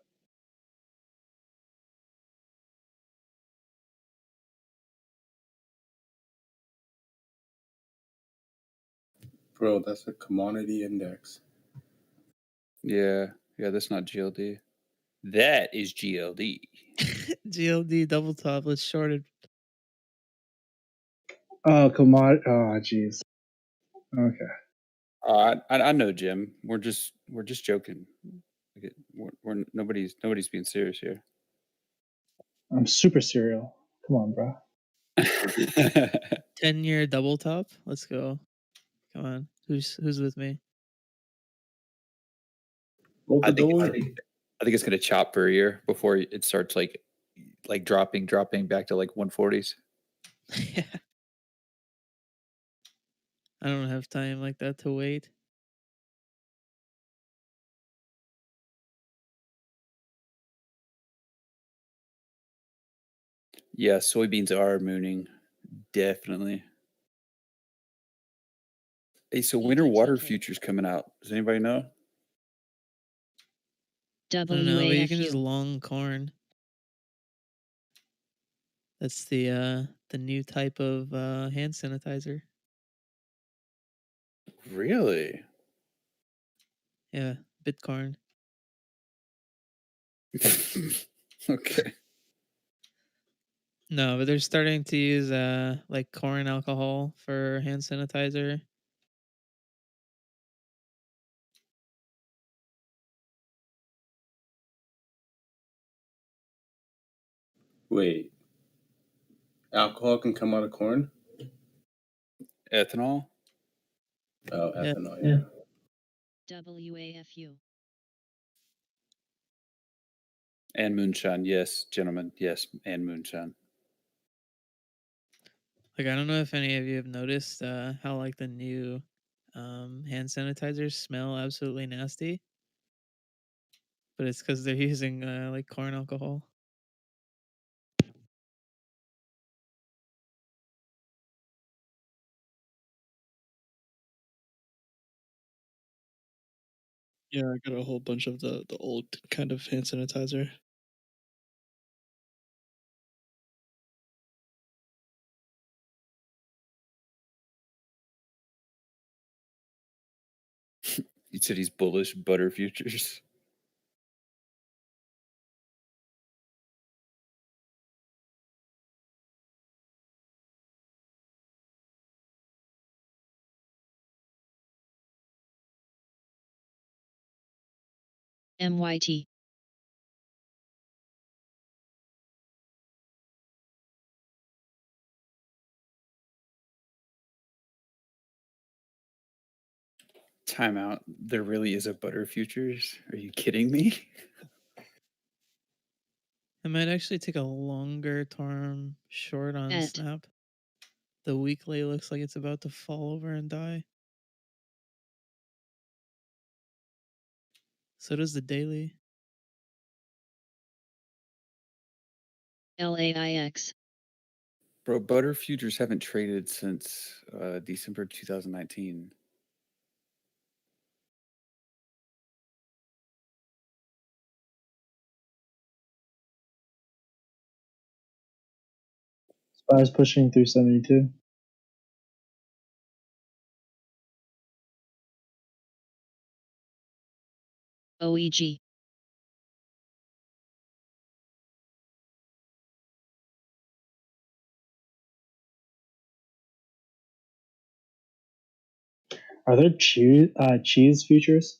Bro, that's a commodity index. Yeah, that's not GLD. That is GLD. GLD double top. Let's short it. Oh, oh, jeez. Okay. I know, Jim. We're just joking. We're nobody's being serious here. I'm super serial. Come on, bro. 10-year double top. Let's go. Come on. Who's with me? I think it's gonna chop for a year before it starts like dropping back to like 140s. Yeah. I don't have time like that to wait. Yeah, soybeans are mooning, definitely. Hey, so winter water futures coming out. Does anybody know? I don't know, but you can just WAFU. long corn. That's the new type of hand sanitizer. Really? Yeah, Bitcorn. Okay. No, but they're starting to use like corn alcohol for hand sanitizer. Wait. Alcohol can come out of corn? Ethanol? Oh, Yeah. ethanol, yeah. WAFU. And moonshine, yes, gentlemen, yes, and moonshine. Like, I don't know if any of you have noticed how like the new hand sanitizers smell absolutely nasty, but it's because they're using like corn alcohol. Yeah, I got a whole bunch of the old kind of hand sanitizer. You said he's bullish butter futures. MYT. Timeout. There really is a butter futures? Are you kidding me? I might actually take a longer term short on Bet. Snap. The weekly looks like it's about to fall over and die. So does the daily. LAIX. Bro, butter futures haven't traded since December 2019. Spy's pushing through 72. OEG. Are there cheese futures?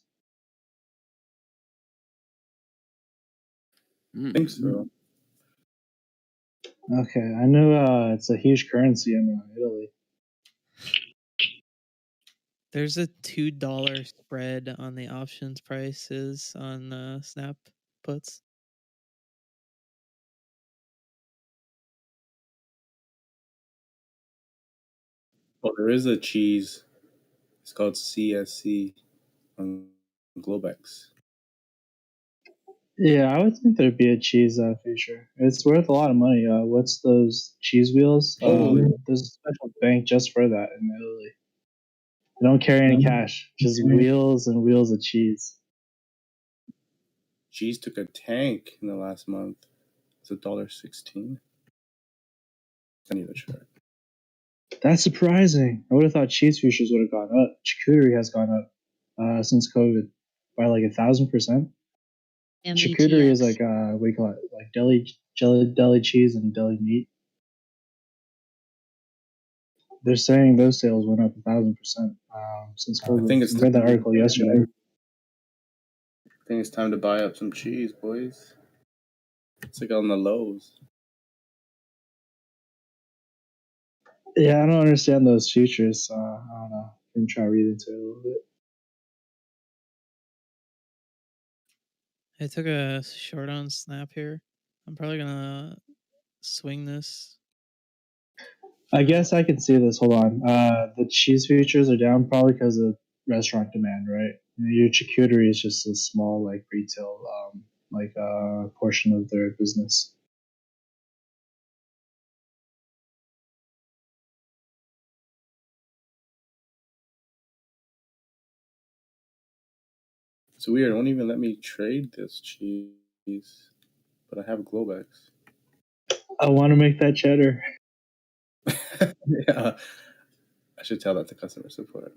I think so. Okay, I know it's a huge currency in Italy. There's a $2 spread on the options prices on Snap puts. Oh, there is a cheese. It's called CSC on Globex. Yeah, I would think there'd be a cheese future. It's worth a lot of money. What's those cheese wheels? There's a special bank just for that in Italy. They don't carry any cash, just wheels and wheels of cheese. Cheese took a tank in the last month. It's $1.16. I need a chart. That's surprising. I would have thought cheese futures would have gone up. Charcuterie has gone up since COVID by like 1,000%. Charcuterie is like what do you call it? Like deli cheese and deli meat. They're saying those sales went up 1,000% since I COVID. think it's I read that time, article yesterday. time to buy up some cheese, boys. It's like on the lows. Yeah, I don't understand those futures. I don't know. Can try reading into it a little bit. I took a short on Snap here. I'm probably gonna swing this. I guess I can see this. Hold on. The cheese futures are down probably because of restaurant demand, right? Your charcuterie is just a small like retail portion of their business. It's weird. It won't even let me trade this cheese, but I have Globex. I want to make that cheddar. Yeah, I should tell that to customer support.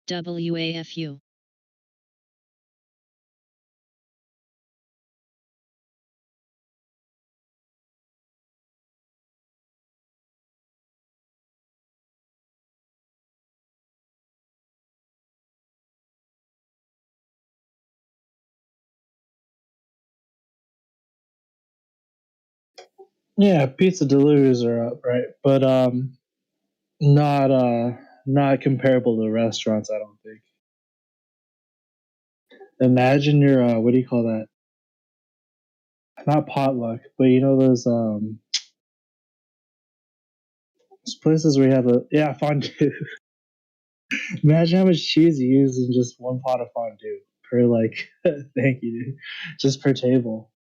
WAFU. Yeah, pizza deliveries are up, right? But not comparable to restaurants, I don't think. Imagine your what do you call that? Not potluck, but you know those places where you have fondue. Imagine how much cheese you use in just one pot of fondue per like thank you, dude. Just per table.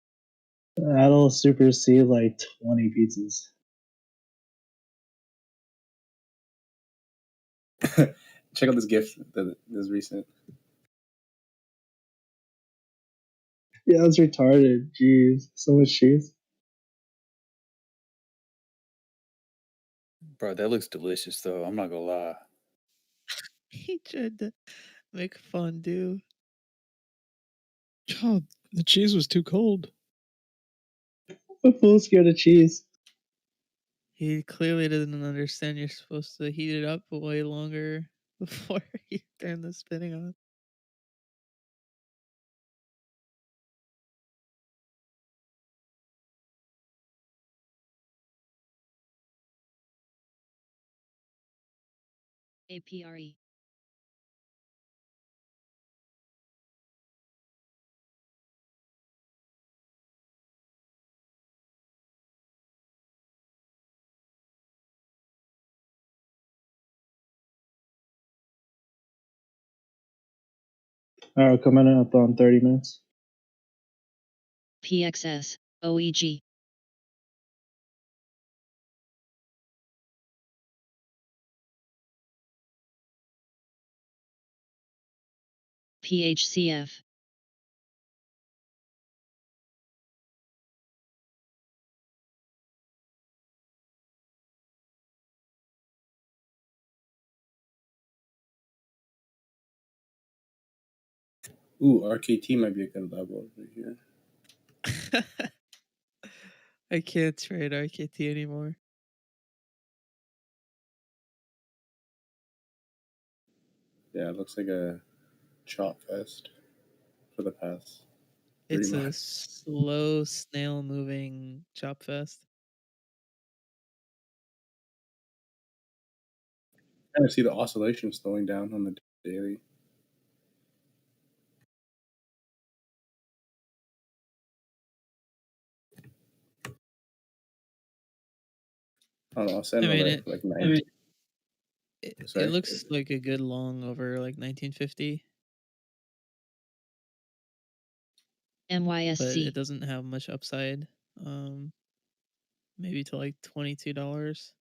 That'll supersede like 20 pizzas. Check out this gift that is recent. Yeah, that's retarded. Jeez, so much cheese. Bro, that looks delicious though. I'm not gonna lie. He tried to make fondue. Oh, the cheese was too cold. I'm full scared of cheese. He clearly doesn't understand you're supposed to heat it up way longer before you turn the spinning on. APRE. Alright, coming up on 30 minutes. PXS. OEG. PHCF. Ooh, RKT might be a good level right here. I can't trade RKT anymore. Yeah, it looks like a chop fest for the past 3 It's a months. slow snail moving chop fest. I kind of see the oscillation slowing down on the daily. don't know, I mean, similar, it, like 90. it Sorry. looks like a good long over like 1950, but MYSC. it doesn't have much upside. Maybe to like $22.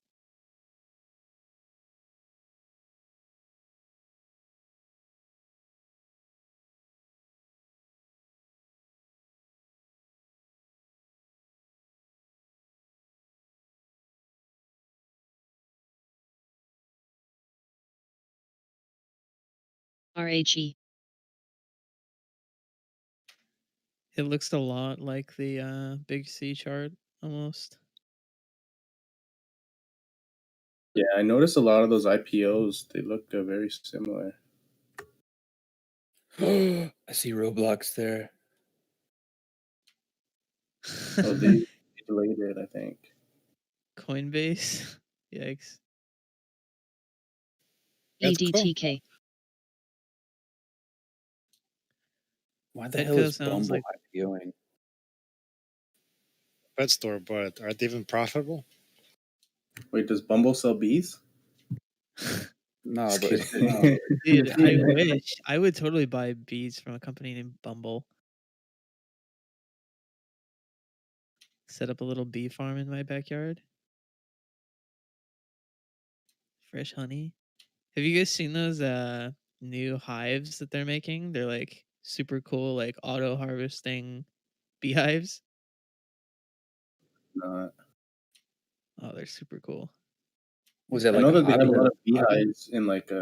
RHE. It looks a lot like the Big C chart almost. Yeah, I noticed a lot of those IPOs. They look very similar. I see Roblox there. Oh, they delayed it, I think. Coinbase. Yikes. That's cool. EDTK. Why the Petco hell is sounds Bumble like IPOing? Pet store, but are they even profitable? Wait, does Bumble sell bees? No, Just but kidding. dude, I wish I would totally buy beads from a company named Bumble. Set up a little bee farm in my backyard. Fresh honey. Have you guys seen those new hives that they're making? They're like super cool, like auto harvesting beehives. Not. Oh, they're super cool. was that I like know a that they have a hobby? lot of beehives in like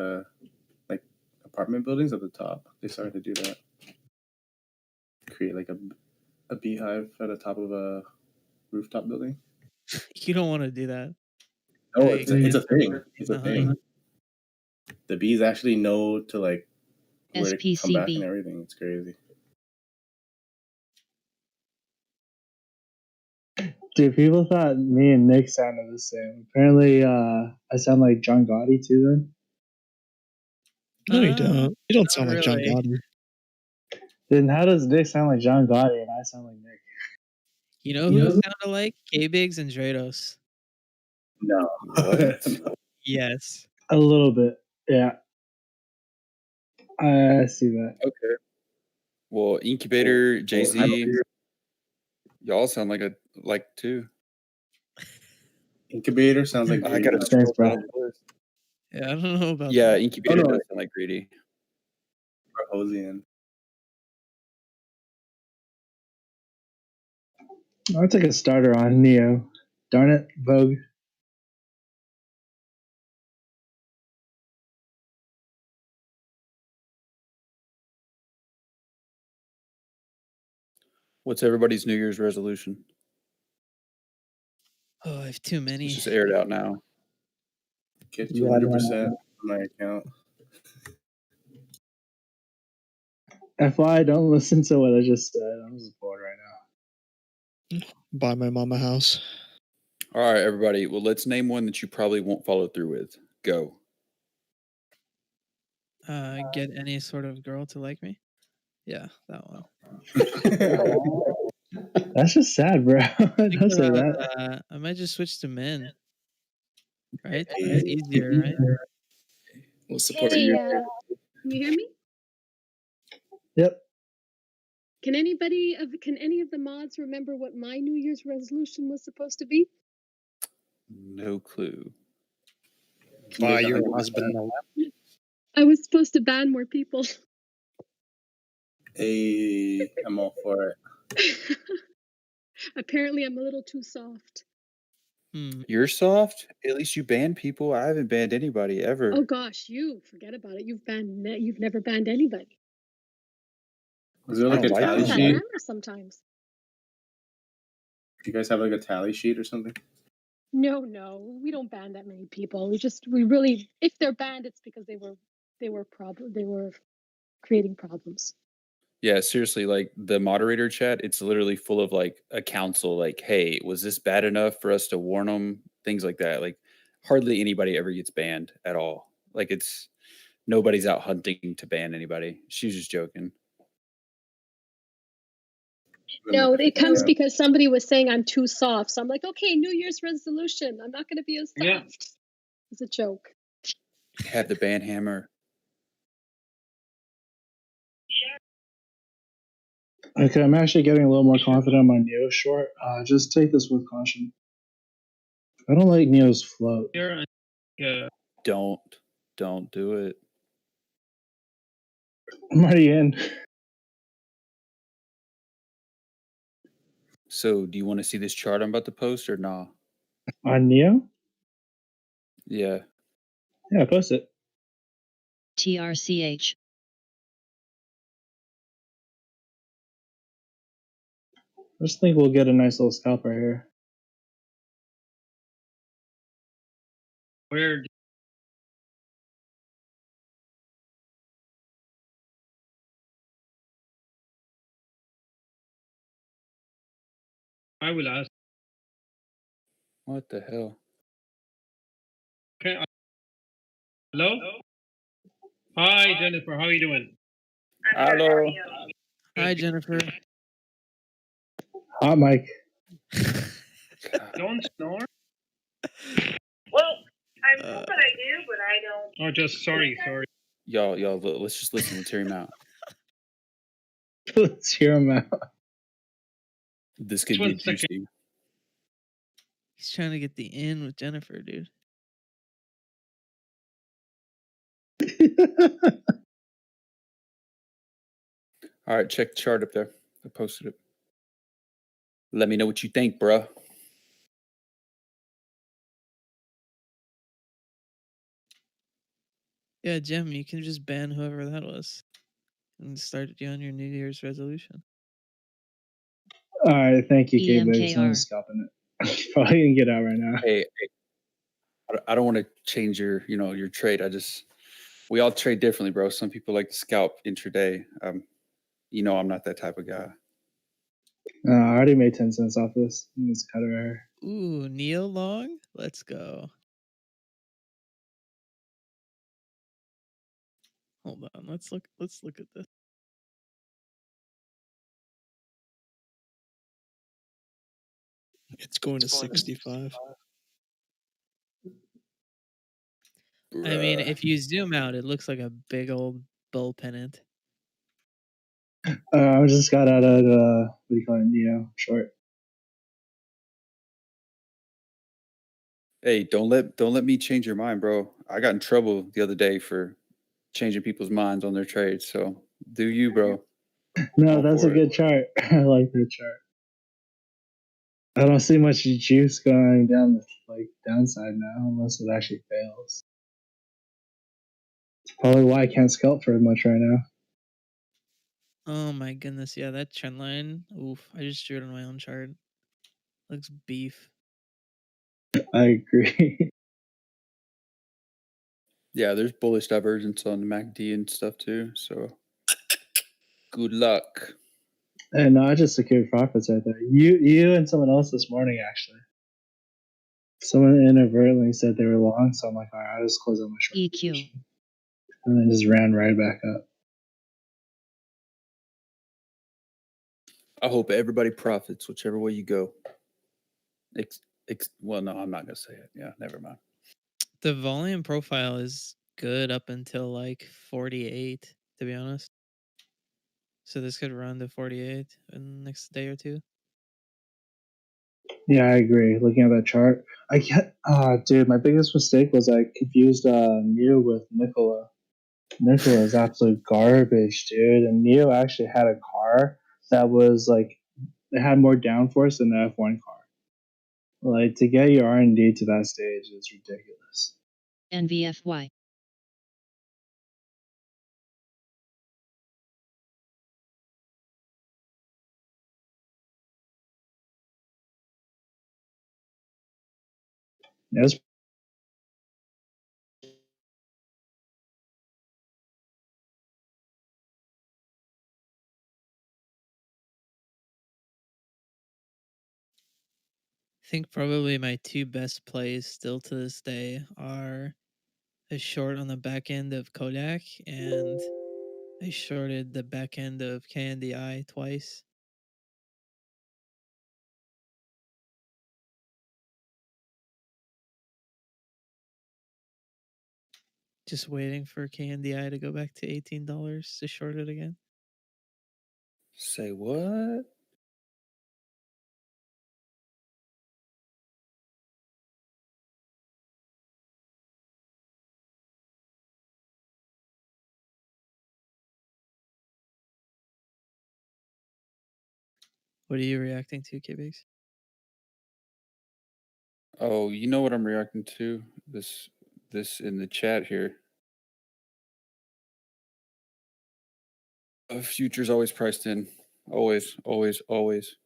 apartment buildings at the top. They started to do that. Create like a beehive at the top of a rooftop building. You don't want to do that. No, Like, it's a thing. in It's a the honey. thing. The bees actually know to like where to come back and SPCB. everything. It's crazy. Dude, people thought me and Nick sounded the same. Apparently, I sound like John Gotti too. Then, No, you don't. You don't sound like John really. Gotti. then how does Nick sound like John Gotti and I sound like Nick? You know who sound alike? K-Biggs and Drados. No. Yes. A little bit, yeah. I see that. Okay. Well, Incubator, Jay Z, y'all sound like too. Incubator sounds like I gotta Greedy. scroll bro. down the list. Yeah, I don't know about Yeah, that. Incubator Oh, no. does sound like Greedy. Or Hosian. I'll take a starter on Neo. Darn it, Vogue. What's everybody's New Year's resolution? Oh, I have too many. Let's just air it out now. Get Yeah, 200% on my account. FY, don't listen to what I just said. I'm just bored right now. Buy my mom a house. All right, everybody. Well, let's name one that you probably won't follow through with. Go. Get any sort of girl to like me. Yeah, that one. That's just sad, bro. Think Don't say about, that. I might just switch to men. Right? It's easier, right? We'll support Hey, you. can you hear me? Yep. Can any of the mods remember what my New Year's resolution was supposed to be? No clue. Buy your husband a laptop. I was supposed to ban more people. Hey, I'm all for it. Apparently, I'm a little too soft. You're soft? At least you ban people. I haven't banned anybody ever. Oh gosh, you forget about it. You've never banned anybody. Is there like a don't like tally That sheet? grammar sometimes. Do you guys have like a tally sheet or something? No, we don't ban that many people. We really, if they're banned, it's because they were creating problems. Yeah, seriously, like the moderator chat, it's literally full of like a council, like, hey, was this bad enough for us to warn them? Things like that. Like, hardly anybody ever gets banned at all. Like, it's nobody's out hunting to ban anybody. She's just joking. No, it comes because somebody was saying I'm too soft. So I'm like, okay, New Year's resolution. I'm not going to be as soft. Yeah. It's a joke. Have the band hammer. Okay, I'm actually getting a little more confident on my Neo short. Just take this with caution. I don't like Neo's float. Don't do it. I'm already in. So, do you want to see this chart I'm about to post or nah? On Neo? Yeah. Yeah, post it. TRCH. I just think we'll get a nice little scalp right here. Where? I will ask. What the hell? Okay. Hello? Hi, Jennifer. How are you doing? Hello. Hi, Jennifer. Hot mic. Don't snore? Well, I'm told that I do, but I don't. Oh, just sorry. Y'all, let's just listen. Let's hear him out. Let's hear him out. This could Just be one second. juicy. He's trying to get the in with Jennifer, dude. All right, check the chart up there. I posted it. Let me know what you think, bruh. Yeah, Jim, you can just ban whoever that was and start you on your New Year's resolution. All right, thank you, Kate. I'm EMKR. just scalping it. Probably gonna get out right now. Hey, I don't want to change your trade. We all trade differently, bro. Some people like to scalp intraday. I'm not that type of guy. I already made 10 cents off this. Let's cut it right here. Ooh, Neo long? Let's go. Hold on. Let's look at this. It's going to 65. I mean, if you zoom out, it looks like a big old bull pennant. I just got out of what do you call it, Neo short. Hey, don't let me change your mind, bro. I got in trouble the other day for changing people's minds on their trades. So do you, bro? No, All that's a for it. good chart. I like that chart. I don't see much juice going down the downside now, unless it actually fails. It's probably why I can't scalp for much right now. Oh my goodness, yeah, that trend line. Oof, I just drew it on my own chart. Looks beef. I agree. Yeah, there's bullish divergence on the MACD and stuff too. So good luck. And no, I just secured profits right there. You and someone else this morning, actually. Someone inadvertently said they were long, so I'm like, all right, I'll just close out my short. EQ. And then just ran right back up. I hope everybody profits whichever way you go. Well, no, I'm not gonna say it. Yeah, never mind. The volume profile is good up until like 48, to be honest. So this could run to 48 in the next day or two. Yeah, I agree. Looking at that chart, dude, my biggest mistake was I confused Neo with Nikola. Nikola is absolute garbage, dude. And Neo actually had a car that was like it had more downforce than the F1 car. Like to get your R&D to that stage is ridiculous. NVFY. That's I think probably my two best plays still to this day are a short on the back end of Kodak and I shorted the back end of KNDI twice. Just waiting for KNDI to go back to $18 to short it again. Say what? What are you reacting to, Kbigs? Oh, you know what I'm reacting to? This in the chat here. Futures always priced in. Always, always, always.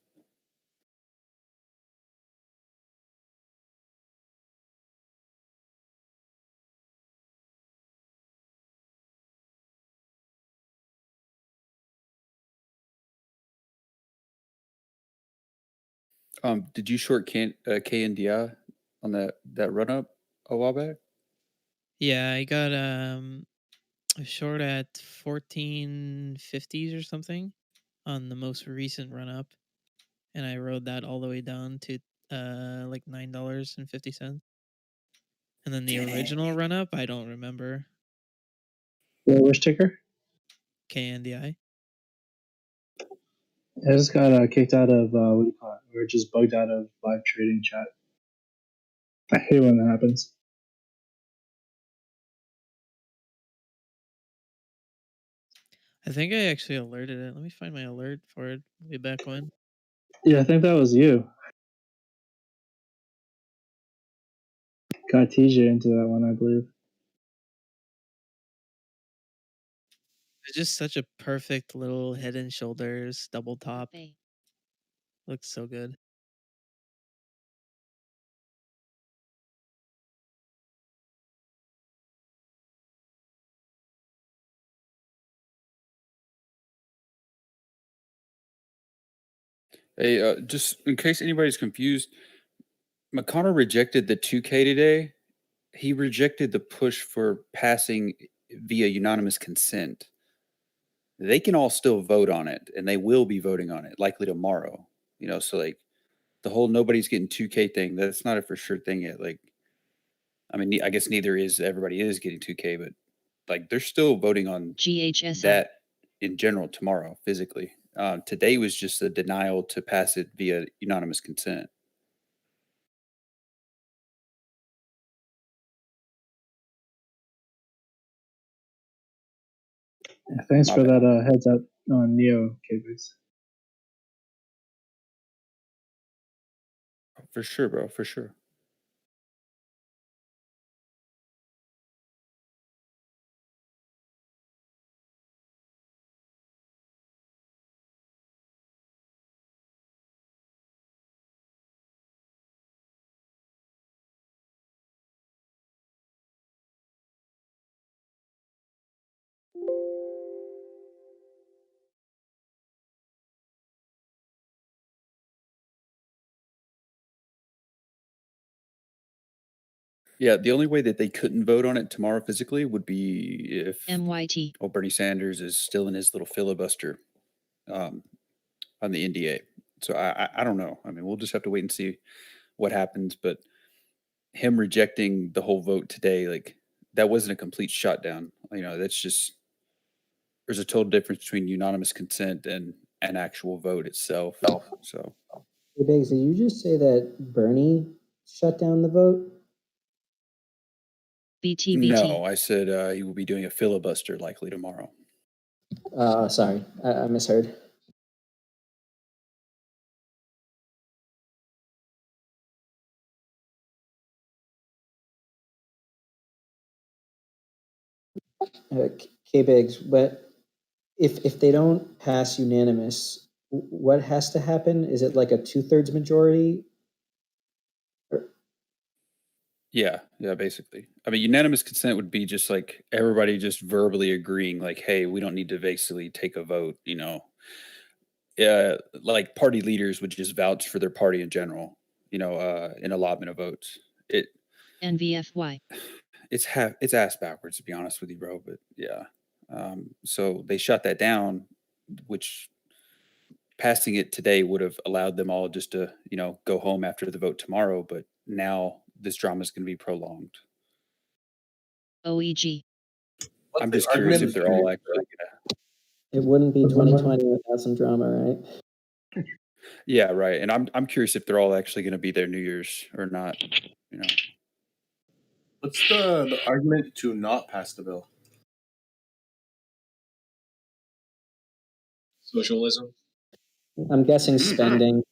Did you short KNDI on that run up a while back? Yeah, I got a short at 1450s or something on the most recent run up, and I rode that all the way down to like $9.50. And then the original run up, I don't remember. Which ticker? KNDI. I just got kicked out of what do you call it? Or just bugged out of live trading chat. I hate when that happens. I think I actually alerted it. Let me find my alert for it way back when. Yeah, I think that was you. Got TJ into that one, I believe. It's just such a perfect little head and shoulders double top. Looks so good. Hey, just in case anybody's confused, McConnell rejected the 2K today. He rejected the push for passing via unanimous consent. They can all still vote on it, and they will be voting on it likely tomorrow. So like the whole nobody's getting 2K thing, that's not a for sure thing yet. Like, I mean, I guess neither is everybody is getting 2K, but like they're still voting on GHSI. that in general tomorrow physically. Today was just a denial to pass it via unanimous consent. Yeah, thanks My for bad. that heads up on Neo, Kbigs. For sure, bro. For sure. Yeah, the only way that they couldn't vote on it tomorrow physically would be if MYT. Bernie Sanders is still in his little filibuster on the NDA. So I don't know. I mean, we'll just have to wait and see what happens. But him rejecting the whole vote today, like that wasn't a complete shutdown. That's just there's a total difference between unanimous consent and an actual vote itself. So Hey, Biggs, did you just say that Bernie shut down the vote? no, I said he will be doing a filibuster likely tomorrow. Sorry, I misheard. K-Biggs, but if they don't pass unanimous, what has to happen? Is it like a 2/3 majority? Yeah, basically. I mean, unanimous consent would be just like everybody just verbally agreeing, like, hey, we don't need to basically take a vote, Yeah, like party leaders would just vouch for their party in general, in allotment of votes. NVFY. It's ass backwards to be honest with you, bro. But yeah. So they shut that down, which passing it today would have allowed them all just to, go home after the vote tomorrow. But now this drama is going to be prolonged. OEG. I'm just curious if they're all actually gonna. It wouldn't be 2020 without some drama, right? Yeah, right. And I'm curious if they're all actually going to be their New Year's or not. You know, What's the argument to not pass the bill? Socialism. I'm guessing spending,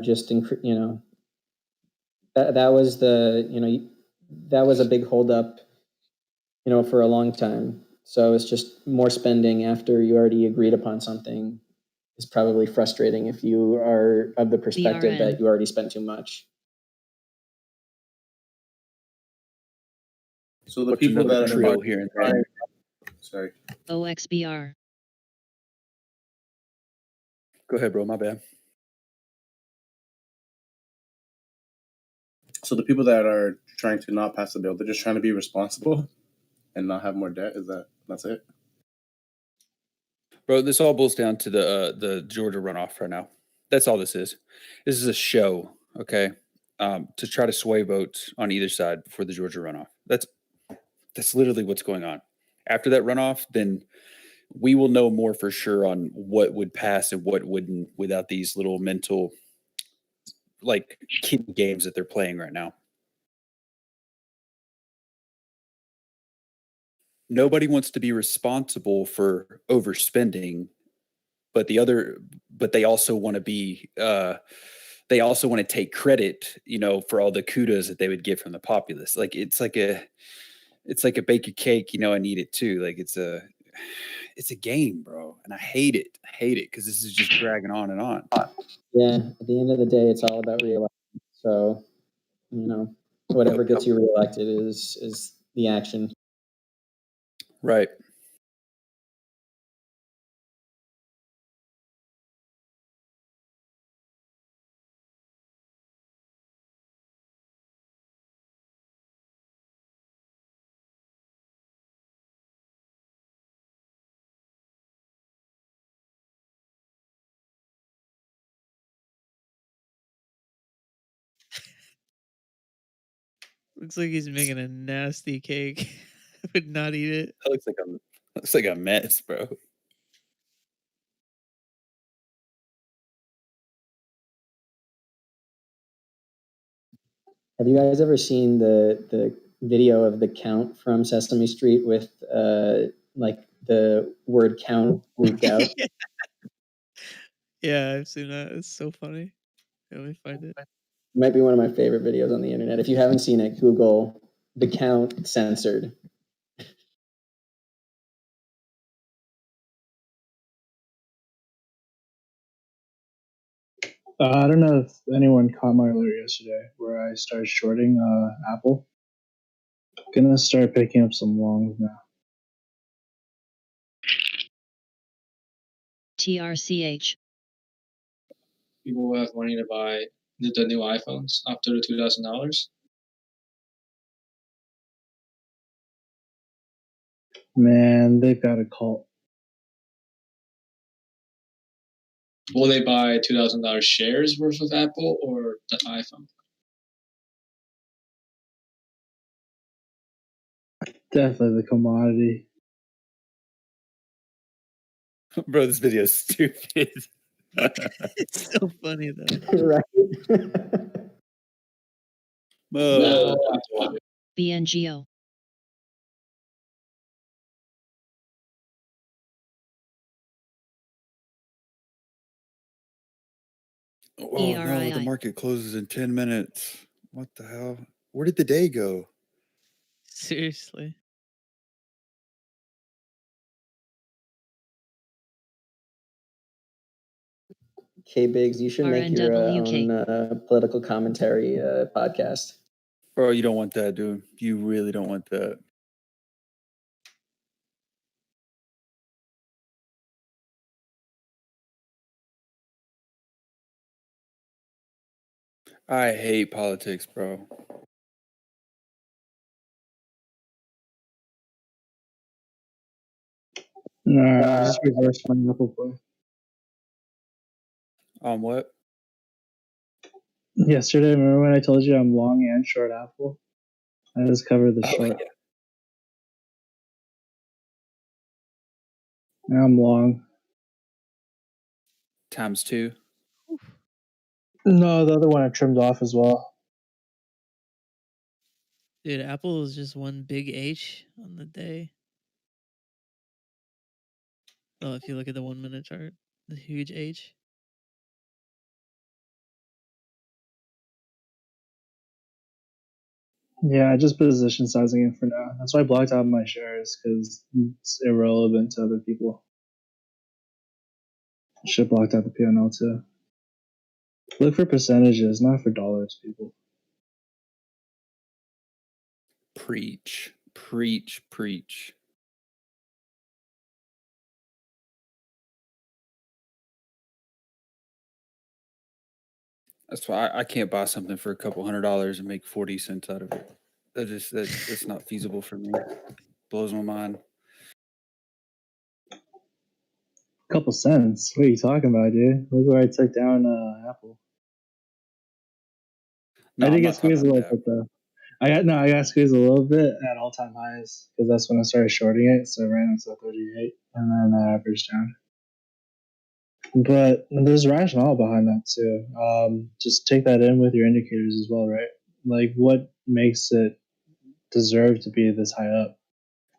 just that was that was a big holdup, for a long time. So it's just more spending after you already agreed upon something is probably frustrating if you are of the perspective that you already spent too much. So the What's people another that trio are here and there? sorry. OXBR. Go ahead, bro. My bad. So the people that are trying to not pass the bill, they're just trying to be responsible and not have more debt. That's it? Bro, this all boils down to the Georgia runoff right now. That's all this is. This is a show, okay, to try to sway votes on either side before the Georgia runoff. That's literally what's going on. After that runoff, then we will know more for sure on what would pass and what wouldn't without these little mental, like, kid games that they're playing right now. Nobody wants to be responsible for overspending, but they also want to be they also want to take credit, for all the kudos that they would get from the populace. Like it's like a bake a cake, and eat it too. Like it's a game, bro, and I hate it. I hate it because this is just dragging on and on. Yeah, at the end of the day, it's all about reelection. So, whatever gets you reelected is the action. Right. Looks like he's making a nasty cake. I would not eat it. That looks like a mess, bro. Have you guys ever seen the video of the count from Sesame Street with like the word count leaked out? Yeah, I've seen that. It's so funny. Let me find it. Might be one of my favorite videos on the internet. If you haven't seen it, Google the count censored. I don't know if anyone caught my alert yesterday where I started shorting Apple. Gonna start picking up some longs now. TRCH. People who have money to buy the new iPhones up to the $2,000. Man, they've got a cult. Will they buy $2,000 shares worth of Apple or the iPhone? Definitely the commodity. Bro, this video is stupid. It's so funny though. Right. BNGO. Oh no, the market closes in 10 minutes. What the hell? Where did the day go? Seriously. K-Biggs, you should make your RNWK. own political commentary podcast. Bro, you don't want that, dude. You really don't want that. I hate politics, bro. No, just reverse my Apple play. On what? Yesterday, remember when I told you I'm long and short Apple? I just covered the short. Yeah. I'm long. Times 2. No, the other one I trimmed off as well. Dude, Apple is just one big H on the day. Oh, if you look at the 1 minute chart, the huge H. Yeah, just position sizing it for now. That's why I blocked out my shares because it's irrelevant to other people. Should blocked out the P&L too. Look for percentages, not for dollars, people. Preach. Preach. Preach. That's why I can't buy something for a couple $100 and make 40 cents out of it. That's not feasible for me. Blows my mind. Couple cents. What are you talking about, dude? Look where I took down Apple. No, I did I'm get not talking squeezed a about little that. bit though. I got squeezed a little bit at all time highs because that's when I started shorting it. So I ran into 38 and then I averaged down. But there's rationale behind that too. Just take that in with your indicators as well, right? Like what makes it deserve to be this high up?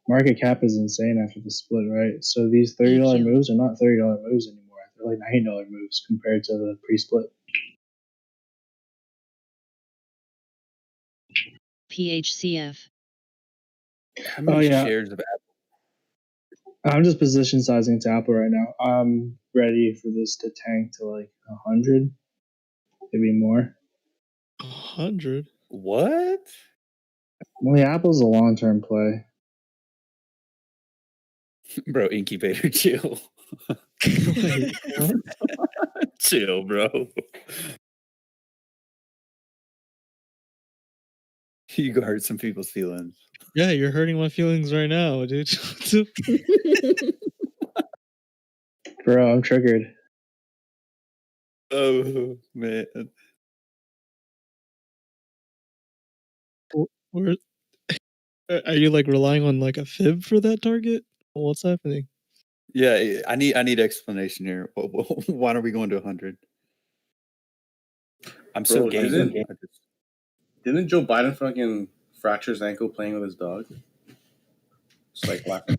Market cap is insane after the split, right? So these $30 moves are not $30 moves anymore. They're like $90 moves compared to the pre-split. PHCF. How many shares of Apple? I'm just position sizing to Apple right now. I'm ready for this to tank to like 100, maybe more. 100? What? Well, yeah, Apple's a long-term play. Bro, incubator, chill. Chill, bro. You go hurt some people's feelings. Yeah, you're hurting my feelings right now, dude. Bro, I'm triggered. Oh, man. Where, are you like relying on like a fib for that target? What's happening? Yeah, I need explanation here. Why are we going to 100? I'm so Bro, gay. Didn't Joe Biden fucking fracture his ankle playing with his dog? It's like laughing.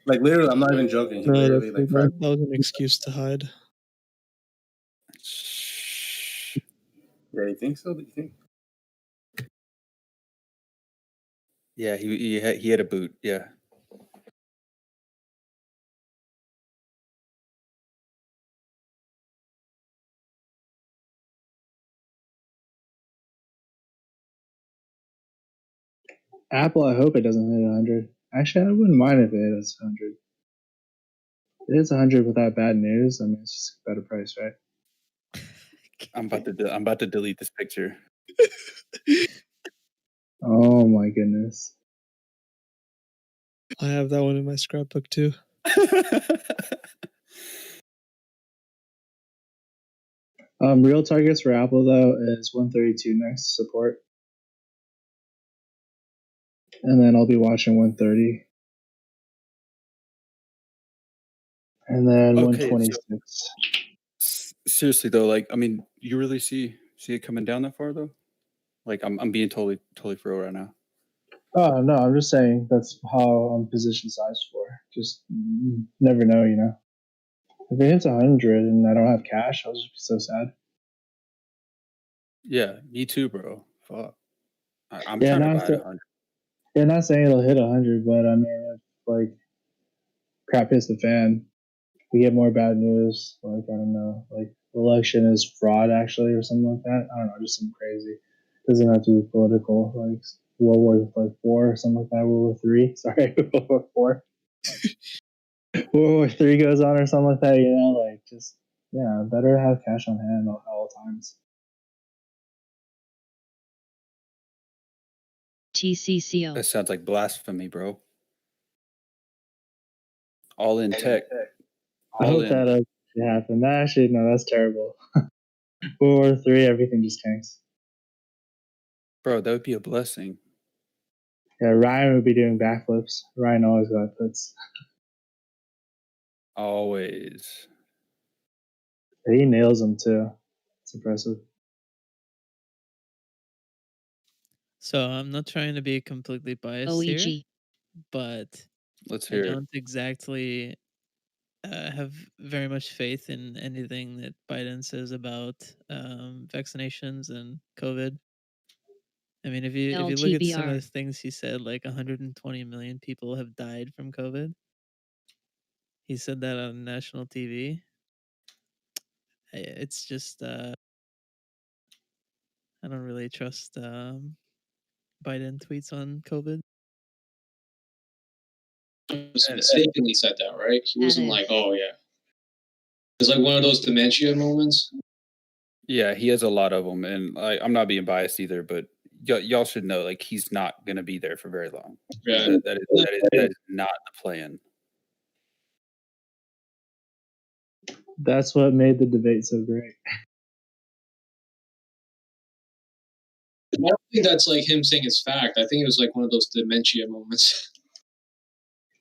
Like literally, I'm not even joking. He No, literally that was an excuse to hide. Yeah, you think so? Do you think? Yeah, he had a boot. Yeah. Apple, I hope it doesn't hit 100. Actually, I wouldn't mind if it hit 100. It hits 100 without bad news. I mean, it's just a better price, right? I'm about to delete this picture. Oh my goodness. I have that one in my scrapbook too. Real targets for Apple though is 132 next support, and then I'll be watching 130, and then Okay, 126. Seriously though, like I mean, you really see it coming down that far though? Like I'm being totally for real right now. Oh no, I'm just saying that's how I'm position sized for. Just never know, you know. If it hits 100 and I don't have cash, I'll just be so sad. Yeah, me too, bro. Fuck. I'm Yeah, trying to not buy sa- at 100. yeah, not saying it'll hit 100, but I mean, if like crap hits the fan, we get more bad news. Like I don't know, like election is fraud actually, or something like that. I don't know, just something crazy. Doesn't have to be political, like World War like 4 or something like that. World War 3. Sorry, World War 4. World War 3 goes on or something like that. You know, like just yeah, better to have cash on hand at all times. TCCO. That sounds like blasphemy, bro. All in tech. I All hope in. that doesn't happen. That actually, no, that's terrible. World War 3, everything just tanks. Bro, that would be a blessing. Yeah, Ryan would be doing backflips. Ryan always got puts. Always. He nails them too. It's impressive. So I'm not trying to be completely biased here, OEG. but Let's I hear it. don't exactly have very much faith in anything that Biden says about vaccinations and COVID. I mean, if you look at some of the LTBR. things he said, like 120 million people have died from COVID. He said that on national TV. It's just I don't really trust Biden tweets on COVID. He mistakenly said that, right? He wasn't That like, is. oh yeah. It's like one of those dementia moments. Yeah, he has a lot of them, and I'm not being biased either, but y'all should know, like, he's not going to be there for very long. Yeah. That is not the plan. That's what made the debate so great. I don't think that's like him saying it's fact. I think it was like one of those dementia moments.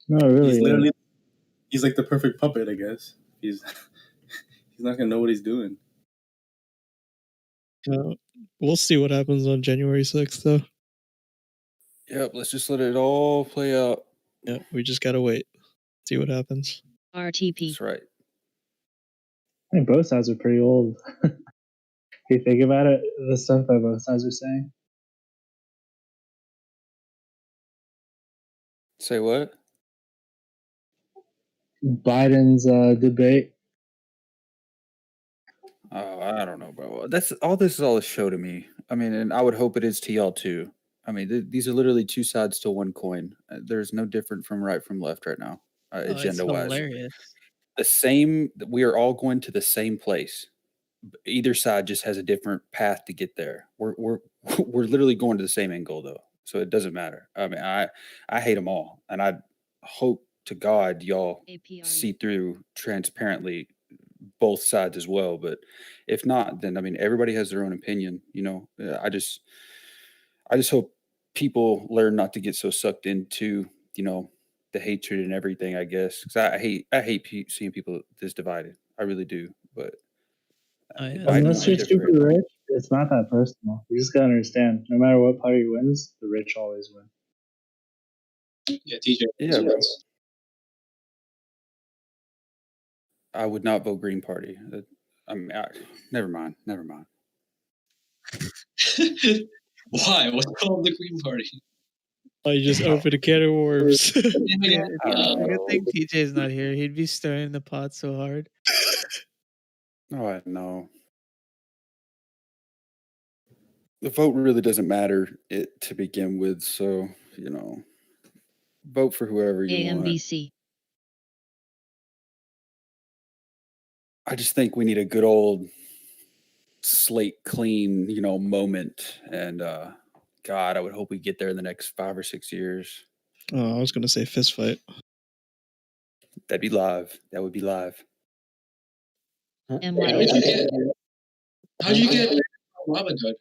No, really. He's literally, he's like the perfect puppet, I guess. He's not gonna know what he's doing. We'll see what happens on January 6th, though. Yep, let's just let it all play out. Yeah, we just gotta wait, see what happens. RTP. That's right. I think both sides are pretty old. If you think about it, the stuff that both sides are saying. Say what? Biden's debate. Oh, I don't know, bro. That's all. This is all a show to me. I mean, and I would hope it is to y'all too. I mean, these are literally two sides to one coin. There's no different from right from left right now, It's agenda-wise. hilarious. The same. We are all going to the same place. Either side just has a different path to get there. We're we're literally going to the same end goal though, so it doesn't matter. I mean, I hate them all, and I hope to God y'all see through transparently both sides as well. But if not, then I mean, everybody has their own opinion. You know, I just hope people learn not to get so sucked into the hatred and everything. I guess because I hate seeing people this divided. I really do, but. Unless you're super rich, it's not that personal. You just gotta understand, no matter what party wins, the rich always win. Yeah, TJ. Yeah, bro. I would not vote Green Party. I mean, never mind. Why? What's called the Green Party? Oh, you just opened a can of worms. Good thing TJ's not here. He'd be stirring the pot so hard. Oh, I know. The vote really doesn't matter to begin with, so vote for whoever you want. AMBC. I just think we need a good old slate clean, moment, and God, I would hope we get there in the next 5 or 6 years. Oh, I was gonna say fist fight. That'd be live. That would be live. How'd you get Robin Hood?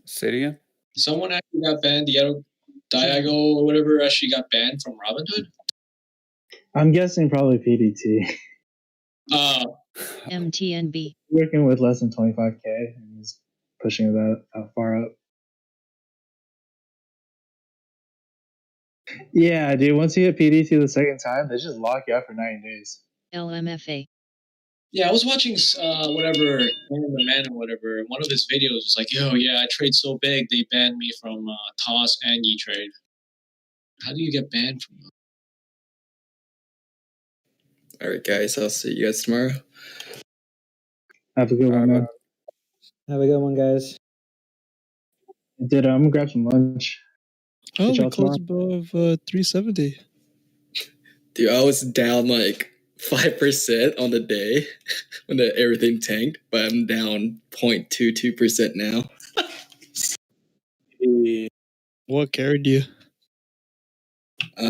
Say it again? Someone actually got banned. Diago or whatever actually got banned from Robin Hood? I'm guessing probably PDT. MTNB. Working with less than 25K and he's pushing that far up. Yeah, dude. Once you hit PDT the second time, they just lock you up for 90 days. LMFA. Yeah, I was watching whatever the Man or whatever, and one of his videos was like, "Yo, yeah, I trade so big they banned me from Toss and E-Trade." How do you get banned from them? All right, guys. I'll see you guys tomorrow. Have a good one, man. Have a good one, guys. Dude, I'm gonna grab some lunch. Oh, Catch we y'all closed above 370. Dude, I was down like 5% on the day when everything tanked, but I'm down 0.22% now. What carried you? I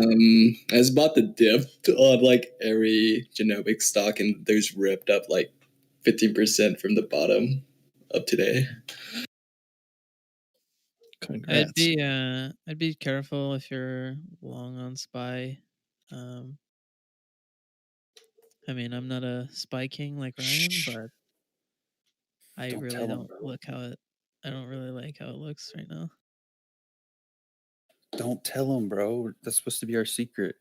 was about to dip on like every genomic stock, and there's ripped up like 15% from the bottom of today. Congrats. I'd be careful if you're long on SPY. I mean, I'm not a spy king like Ryan, but I Don't really tell him, don't bro. look how it. I don't really like how it looks right now. Don't tell him, bro. That's supposed to be our secret.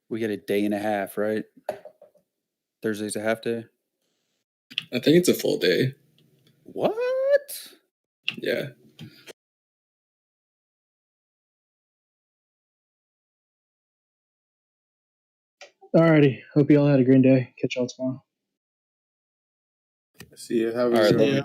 We get a day and a half, right? Thursday's a half day. I think it's a full day. What? Yeah. Alrighty. Hope you all had a great day. Catch y'all tomorrow. See you. Have a All good right, one. love you.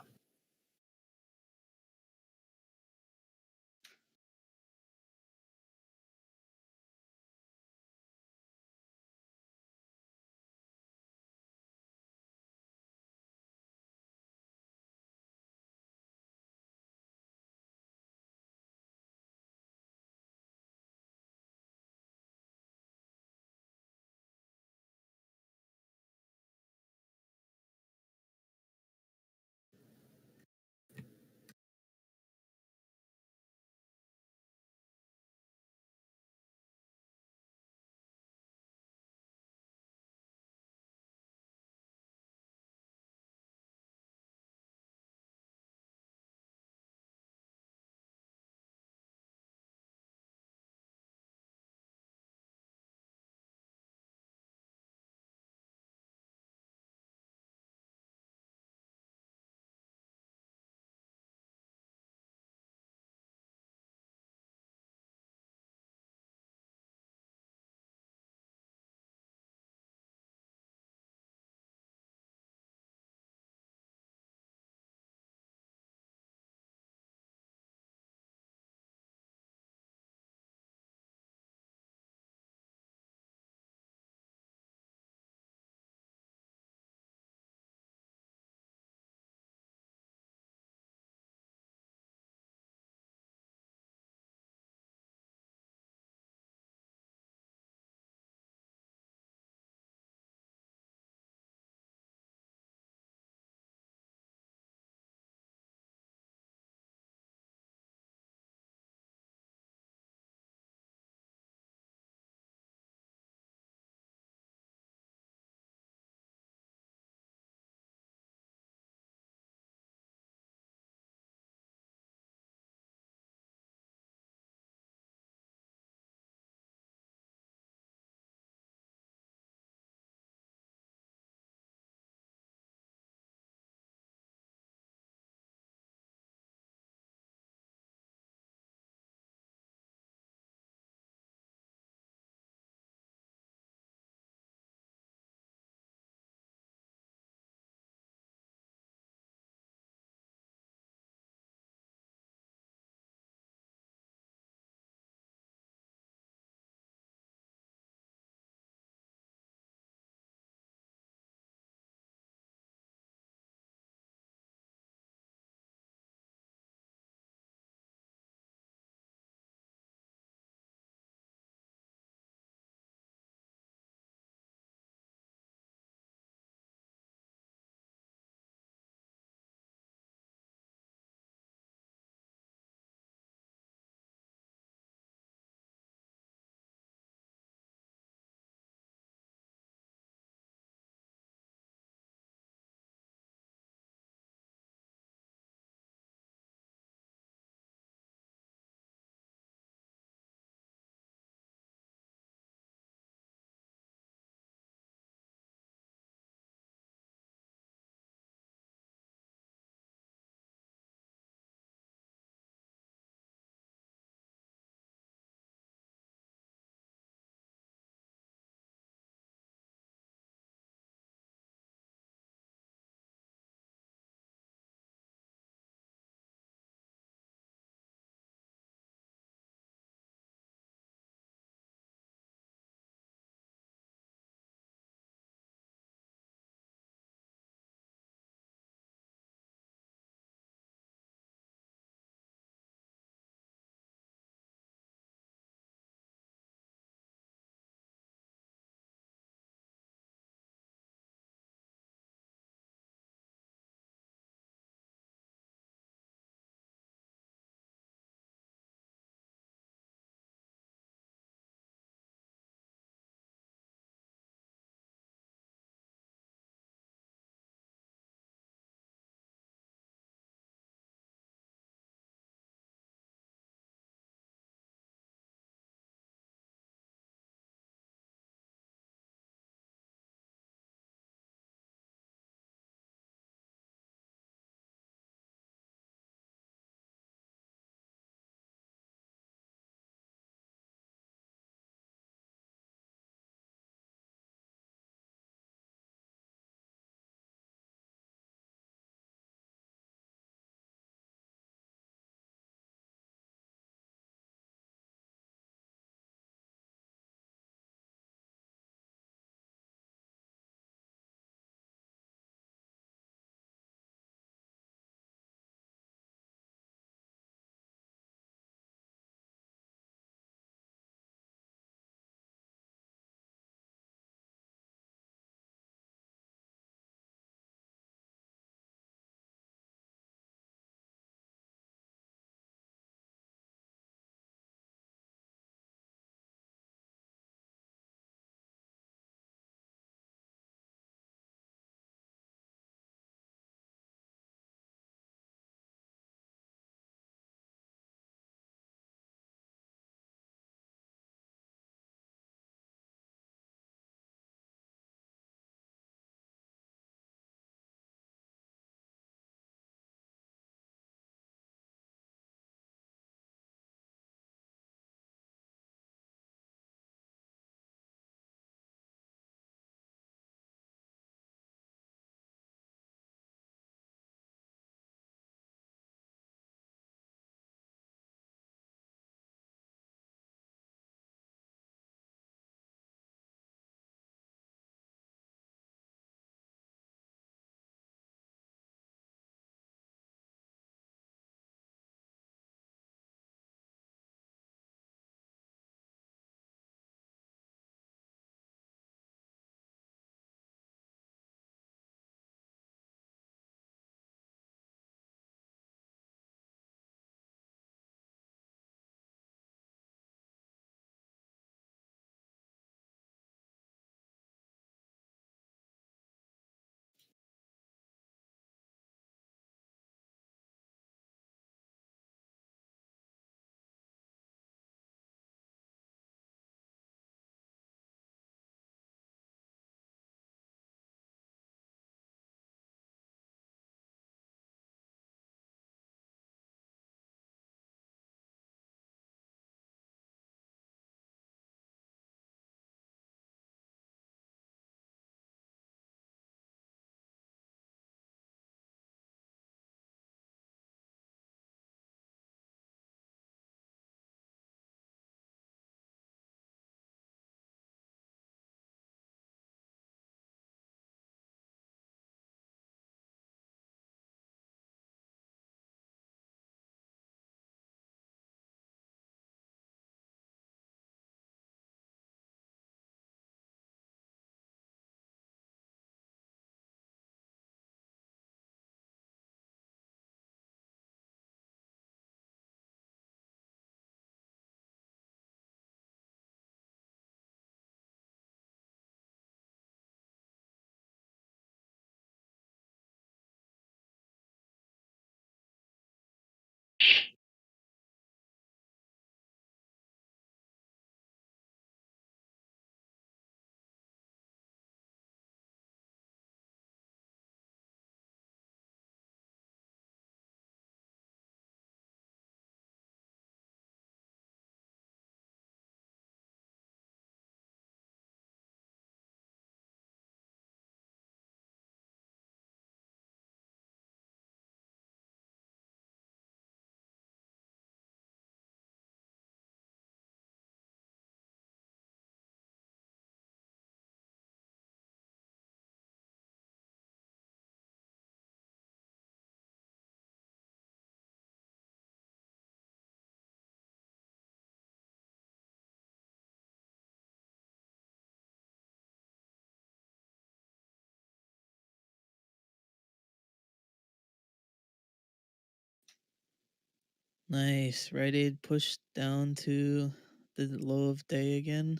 Nice. Rite Aid pushed down to the low of day again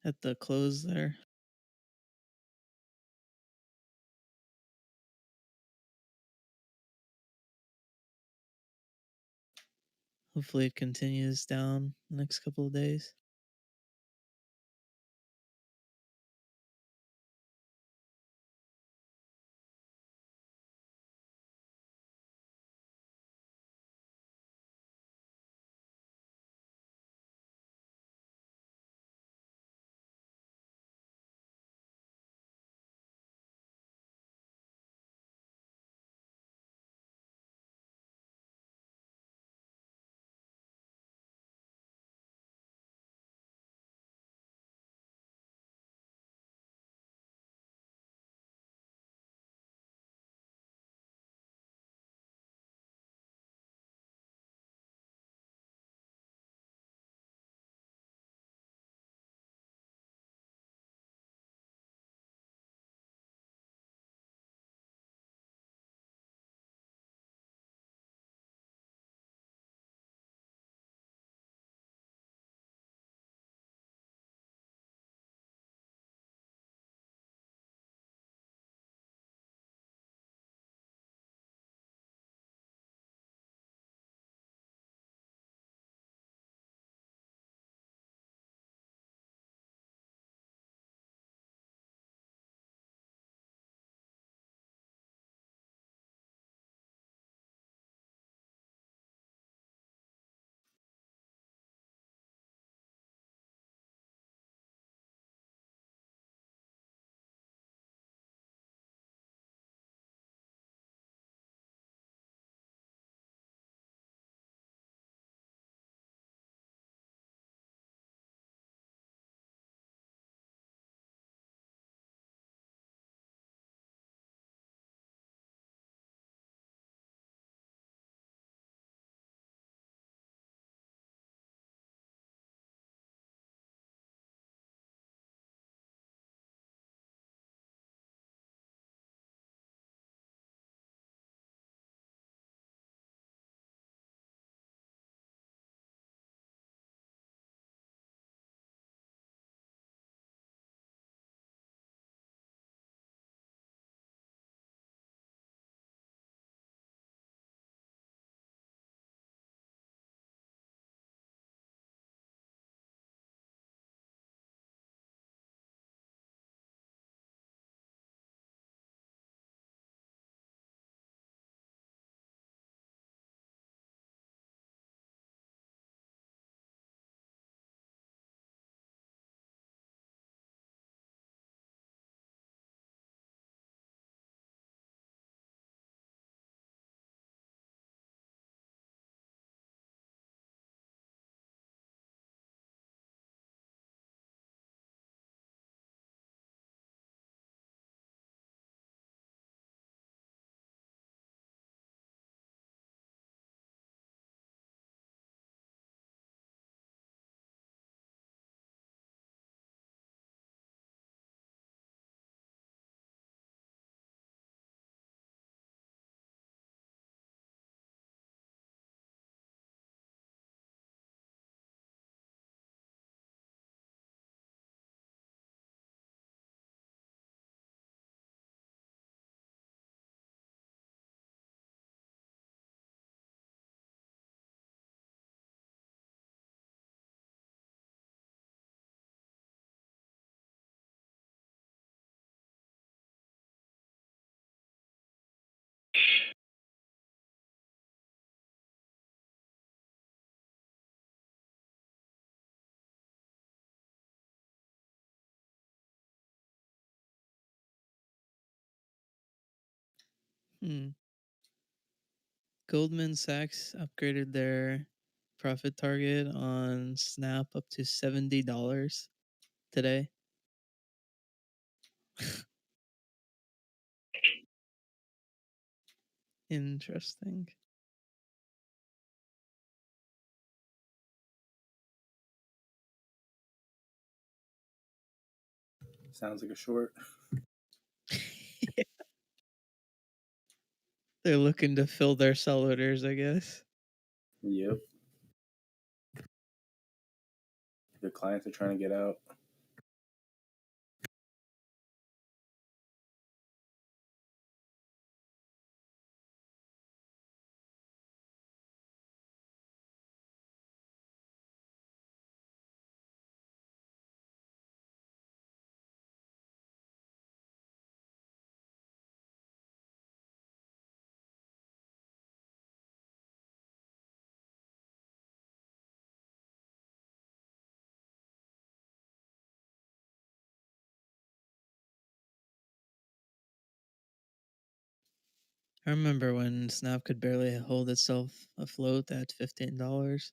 at the close there. Hopefully it continues down the next couple of days. Goldman Sachs upgraded their profit target on Snap up to $70 today. Interesting. Sounds like a short. They're looking to fill their sell orders, I guess. Yep. The clients are trying to get out. I remember when Snap could barely hold itself afloat at $15.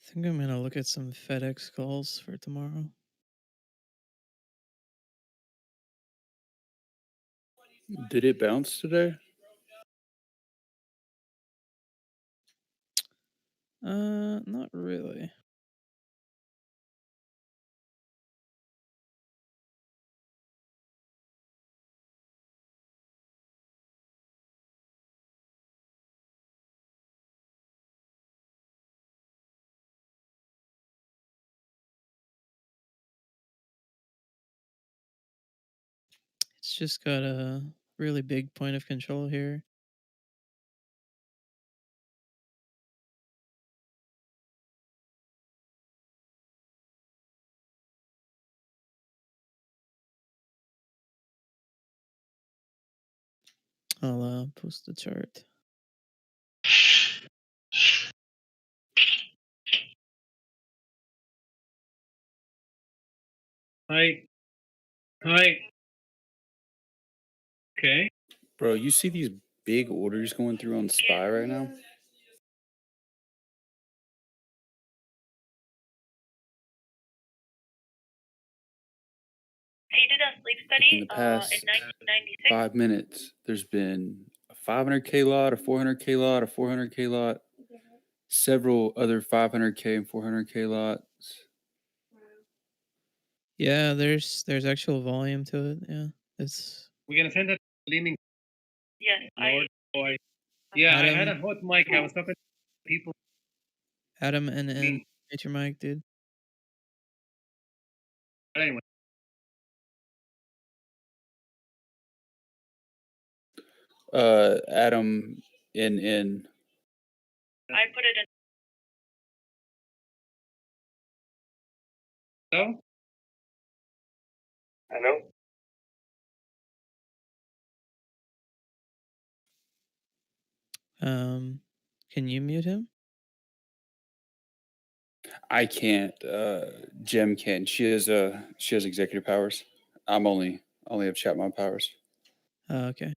think I'm gonna look at some FedEx calls for tomorrow. Did it bounce today? Not really. It's just got a really big point of control here. I'll post the chart. Hi. Hi. Okay. Bro, you see these big orders going through on SPY right now? He did a sleep In study the past in 1996. 5 minutes, there's been a 500K lot, a 400K lot, a 400K lot, several other 500K and 400K lots. Yeah, there's actual volume to it. Yeah, it's We're gonna send that leaning. Yes, Lord, boy. Yeah, I had a Adam. hot mic. I was talking to people. Adam and hit your mic, dude. But anyway. Adam in. I put it in. Hello? Hello? Can you mute him? I can't. Jem can. She has executive powers. I'm only have chat mod powers. Okay.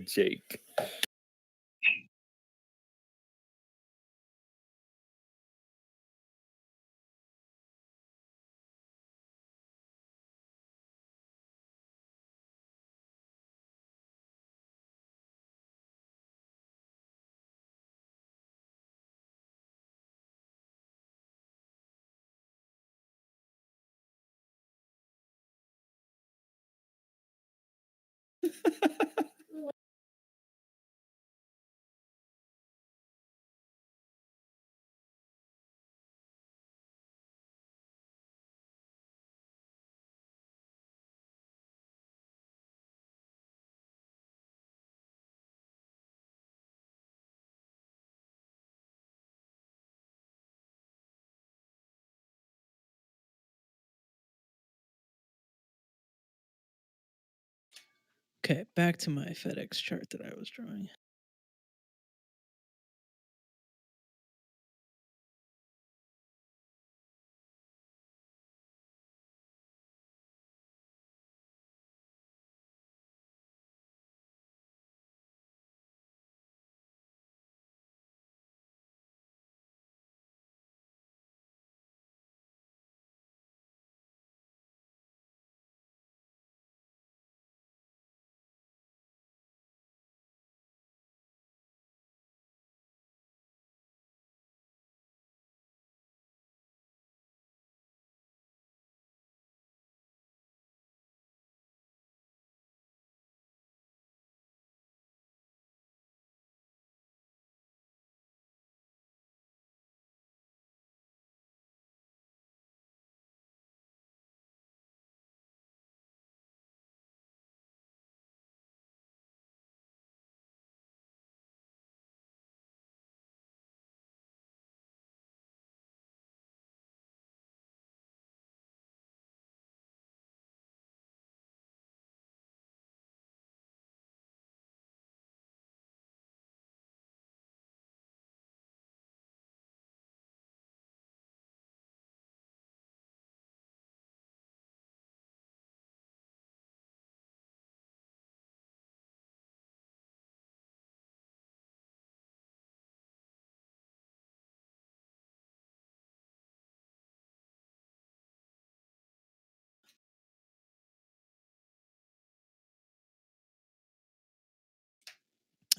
Jake. Okay, back to my FedEx chart that I was drawing.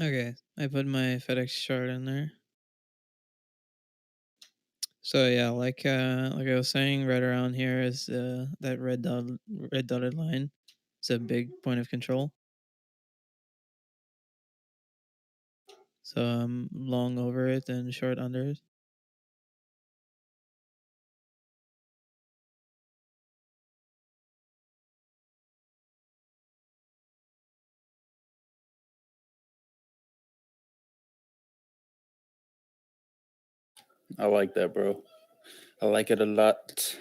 Okay, I put my FedEx chart in there. So yeah, like I was saying, right around here is that red dotted line. It's a big point of control. So I'm long over it and short under it. I like that, bro. I like it a lot.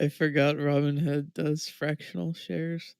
I forgot Robinhood does fractional shares.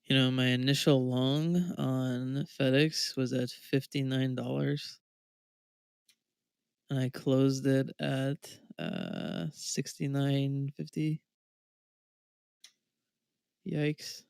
You know, my initial long on FedEx was at $59, and I closed it at 69.50. Yikes.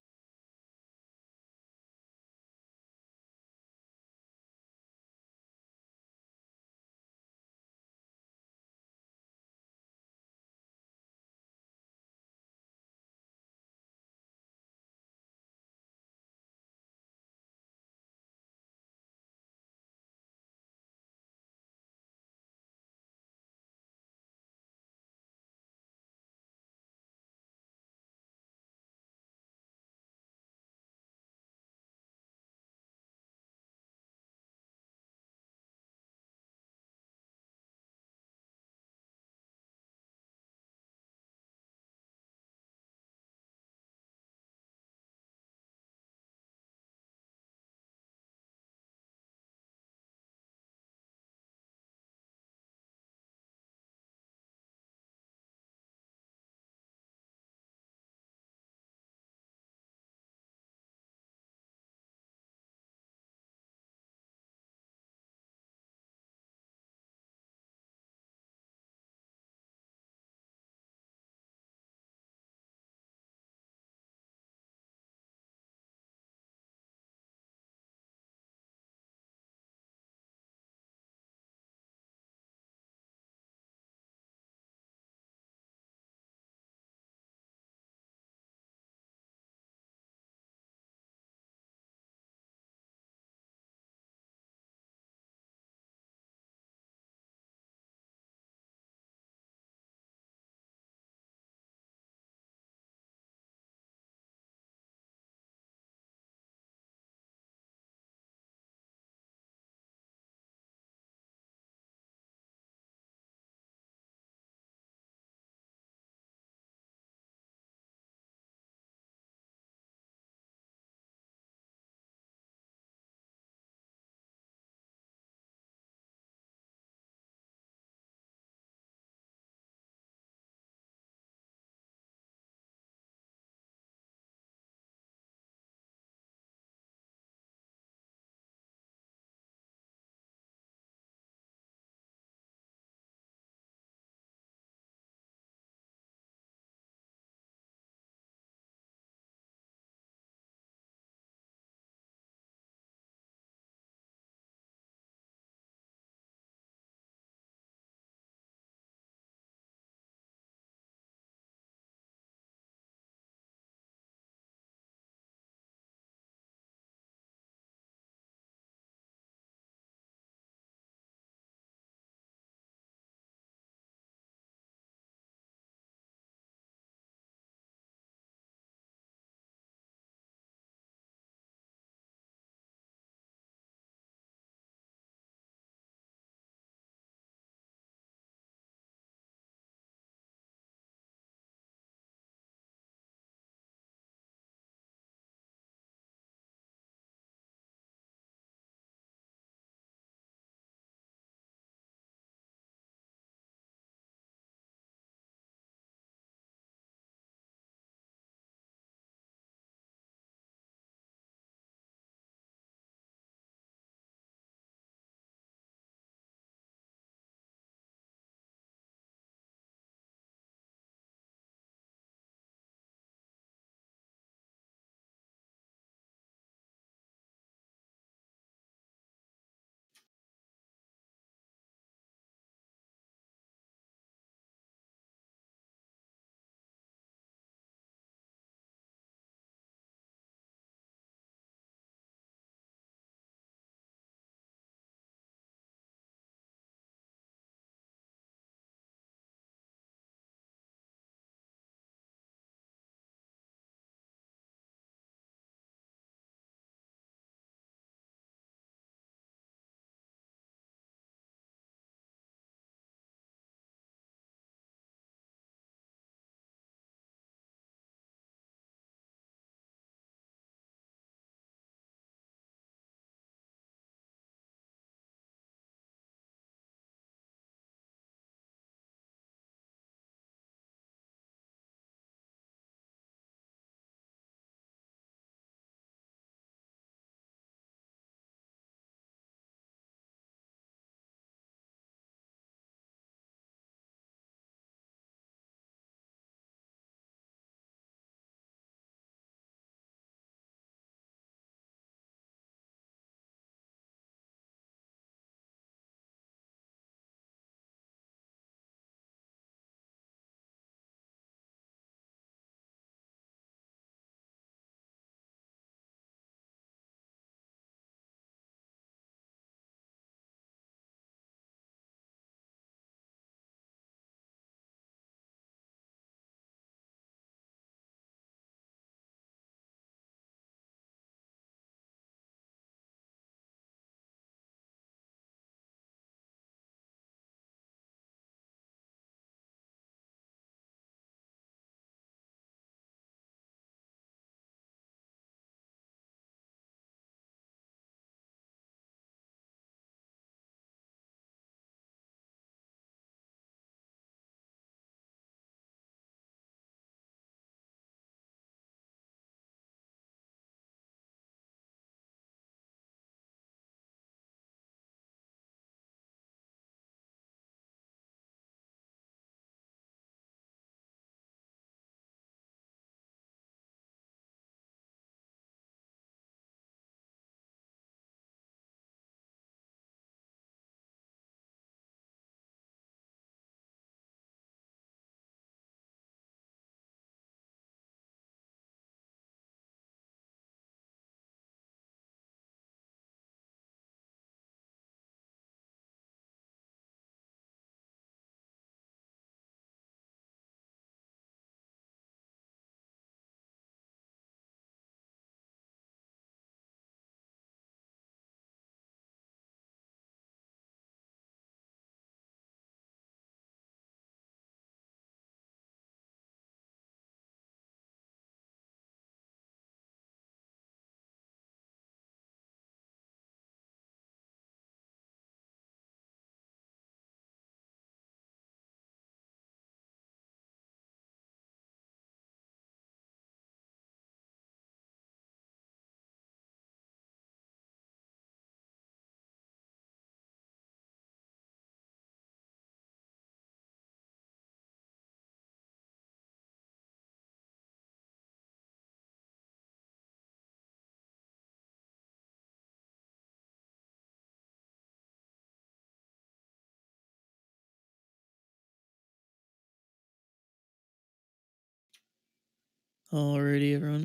Alrighty, everyone.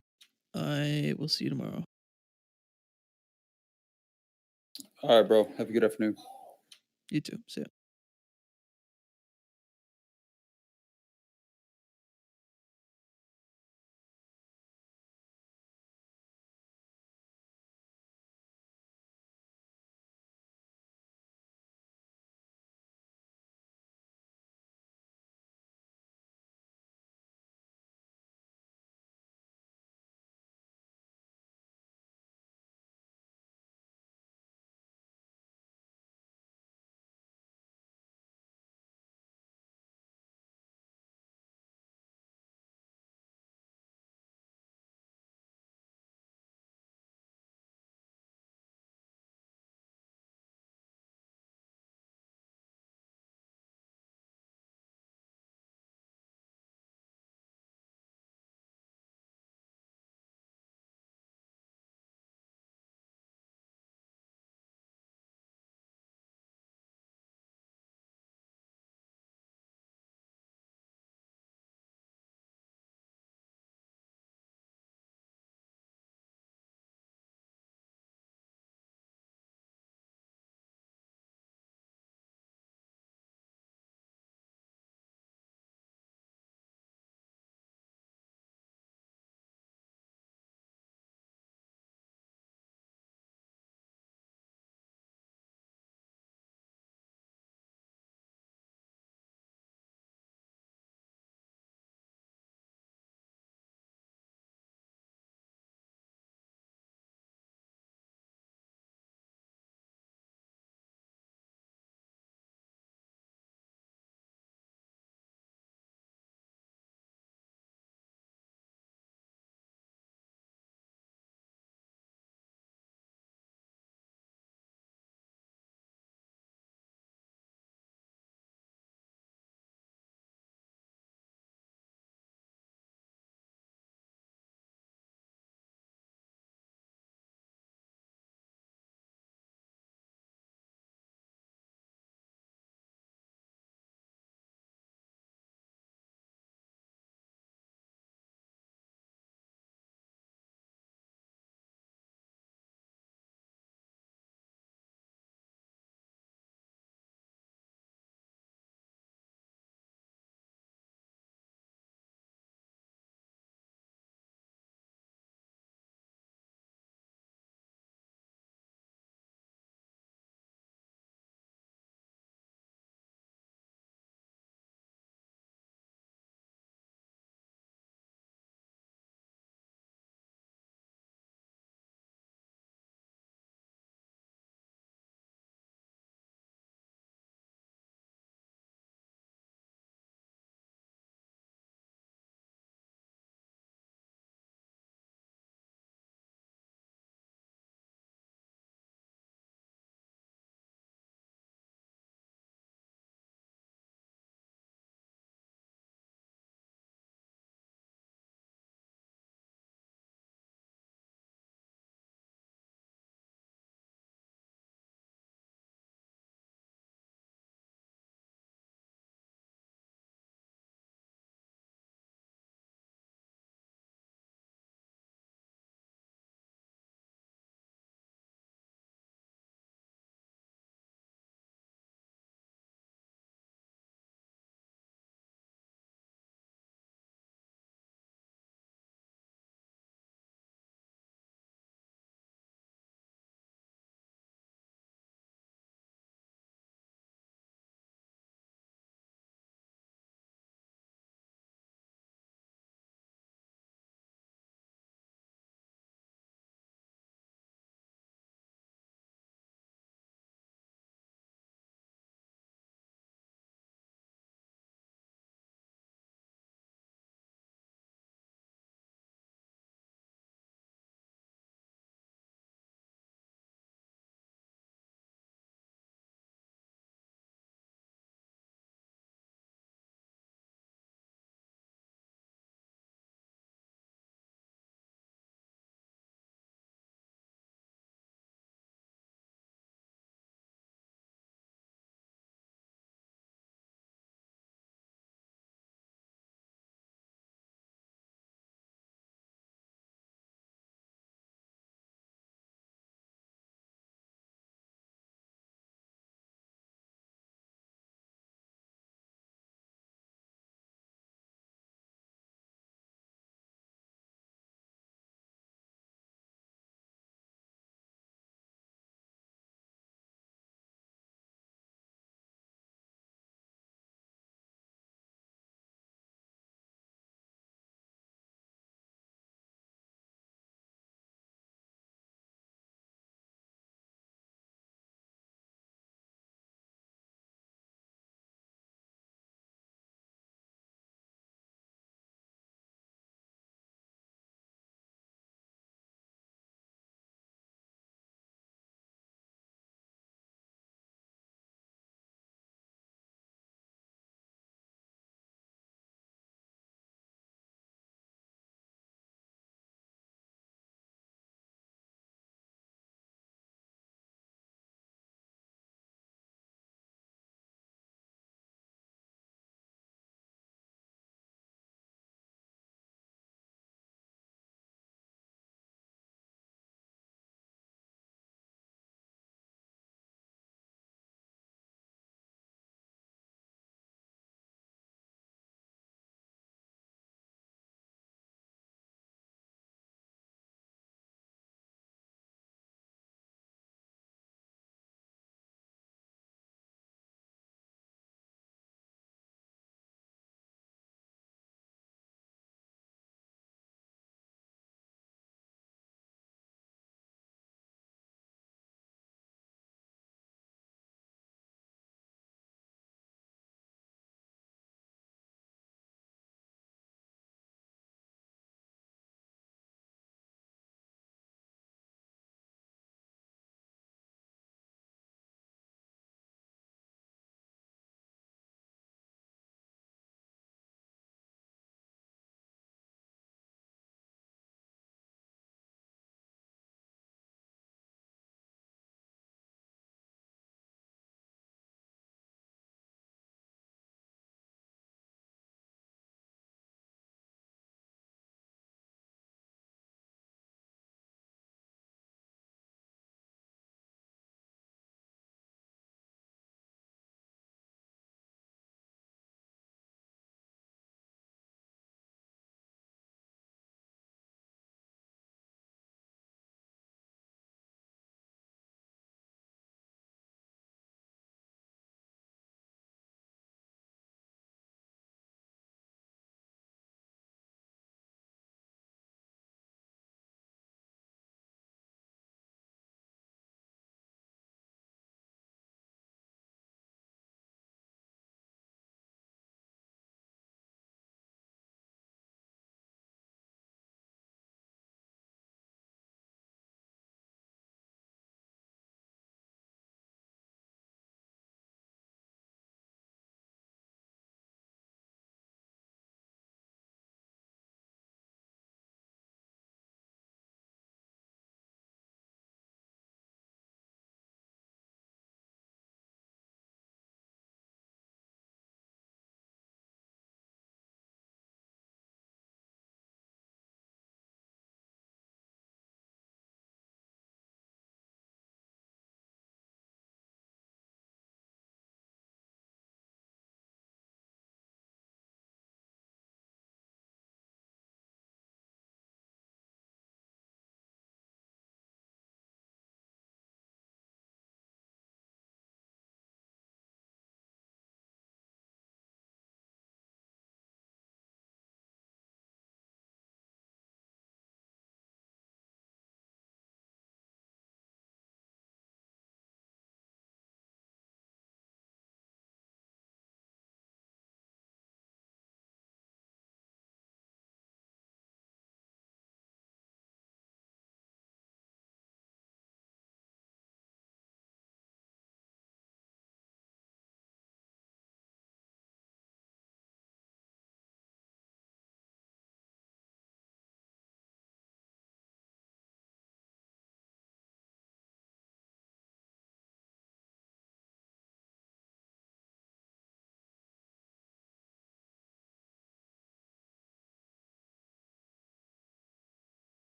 I will see you tomorrow. All right, bro. Have a good afternoon. You too. See ya.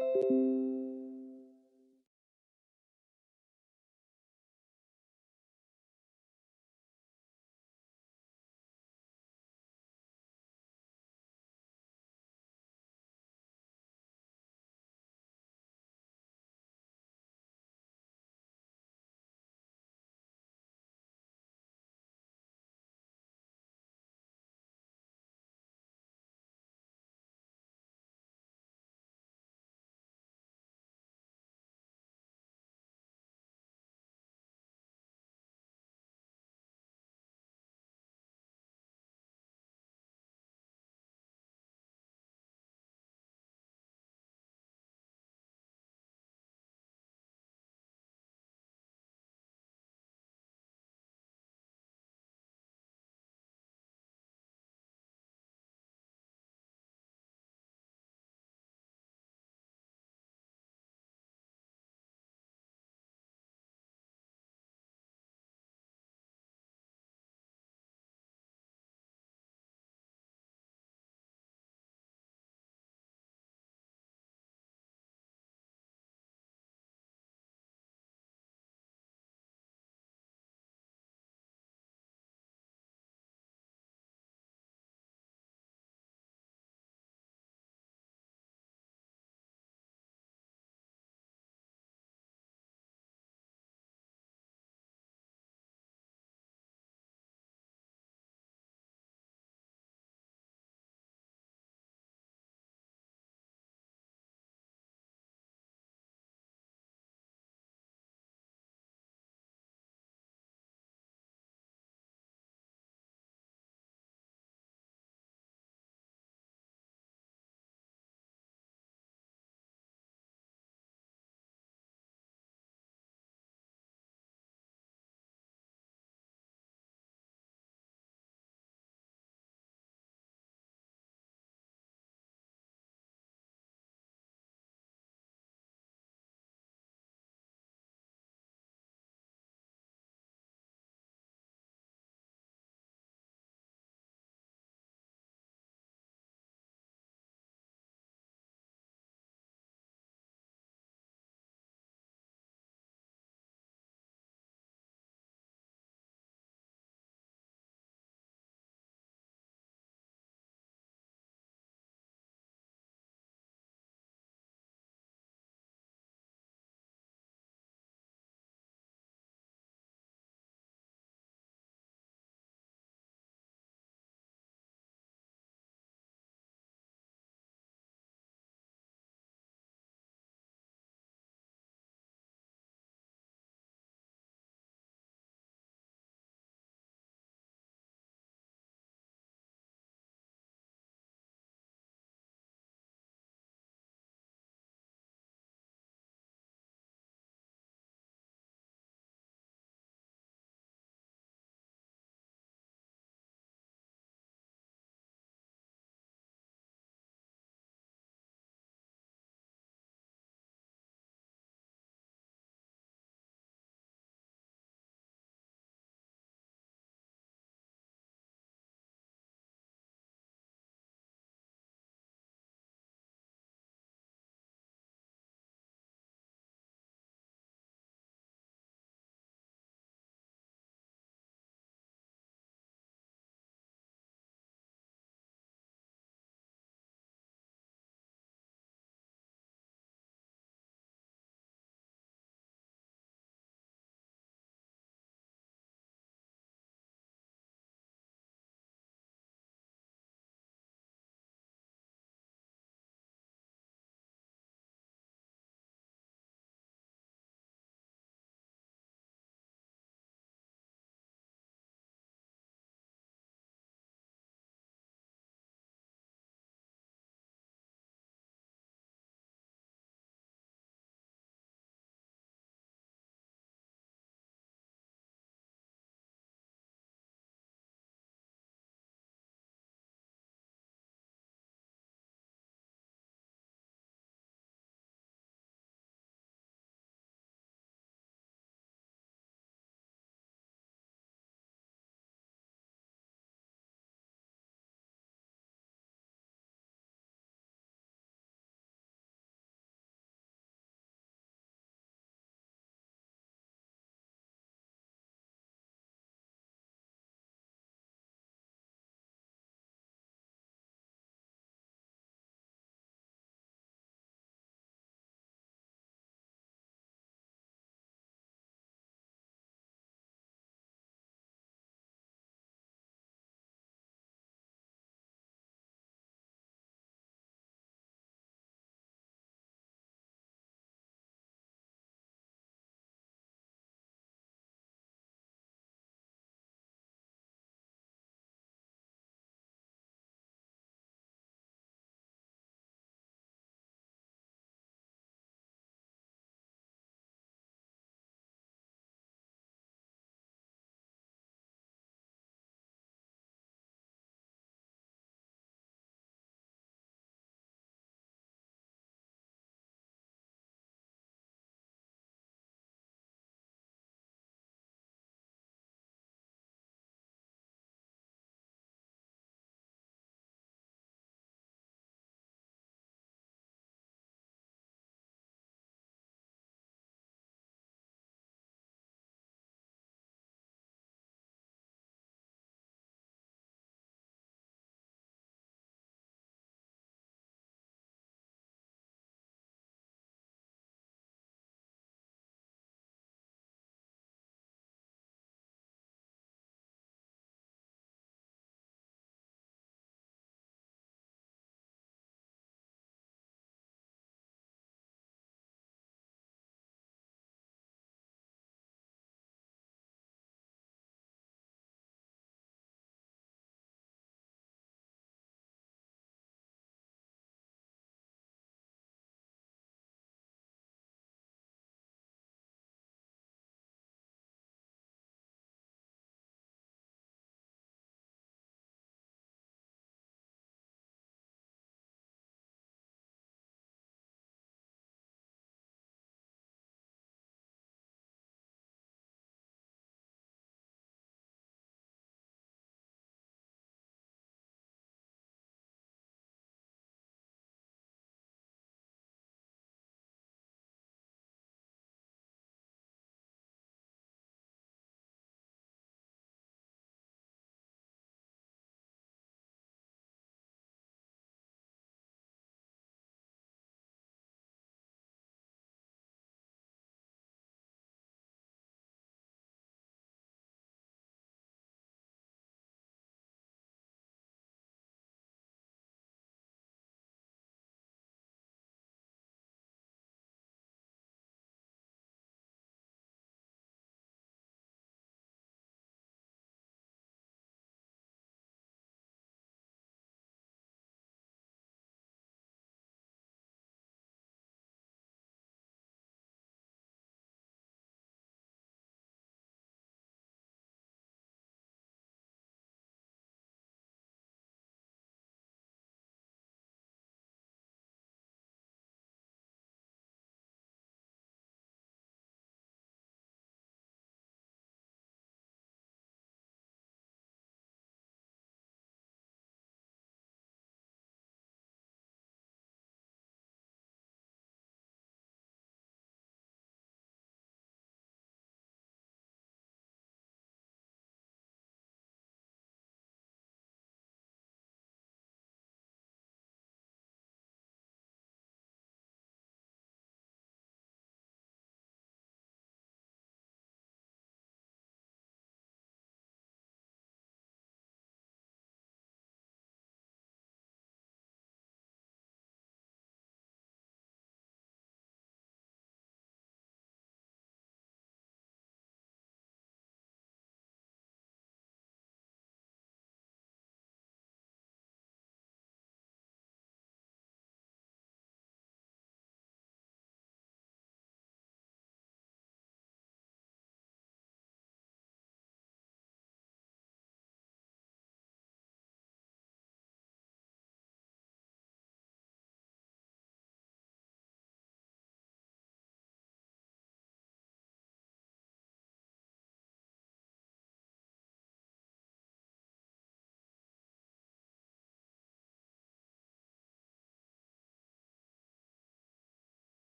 Bye.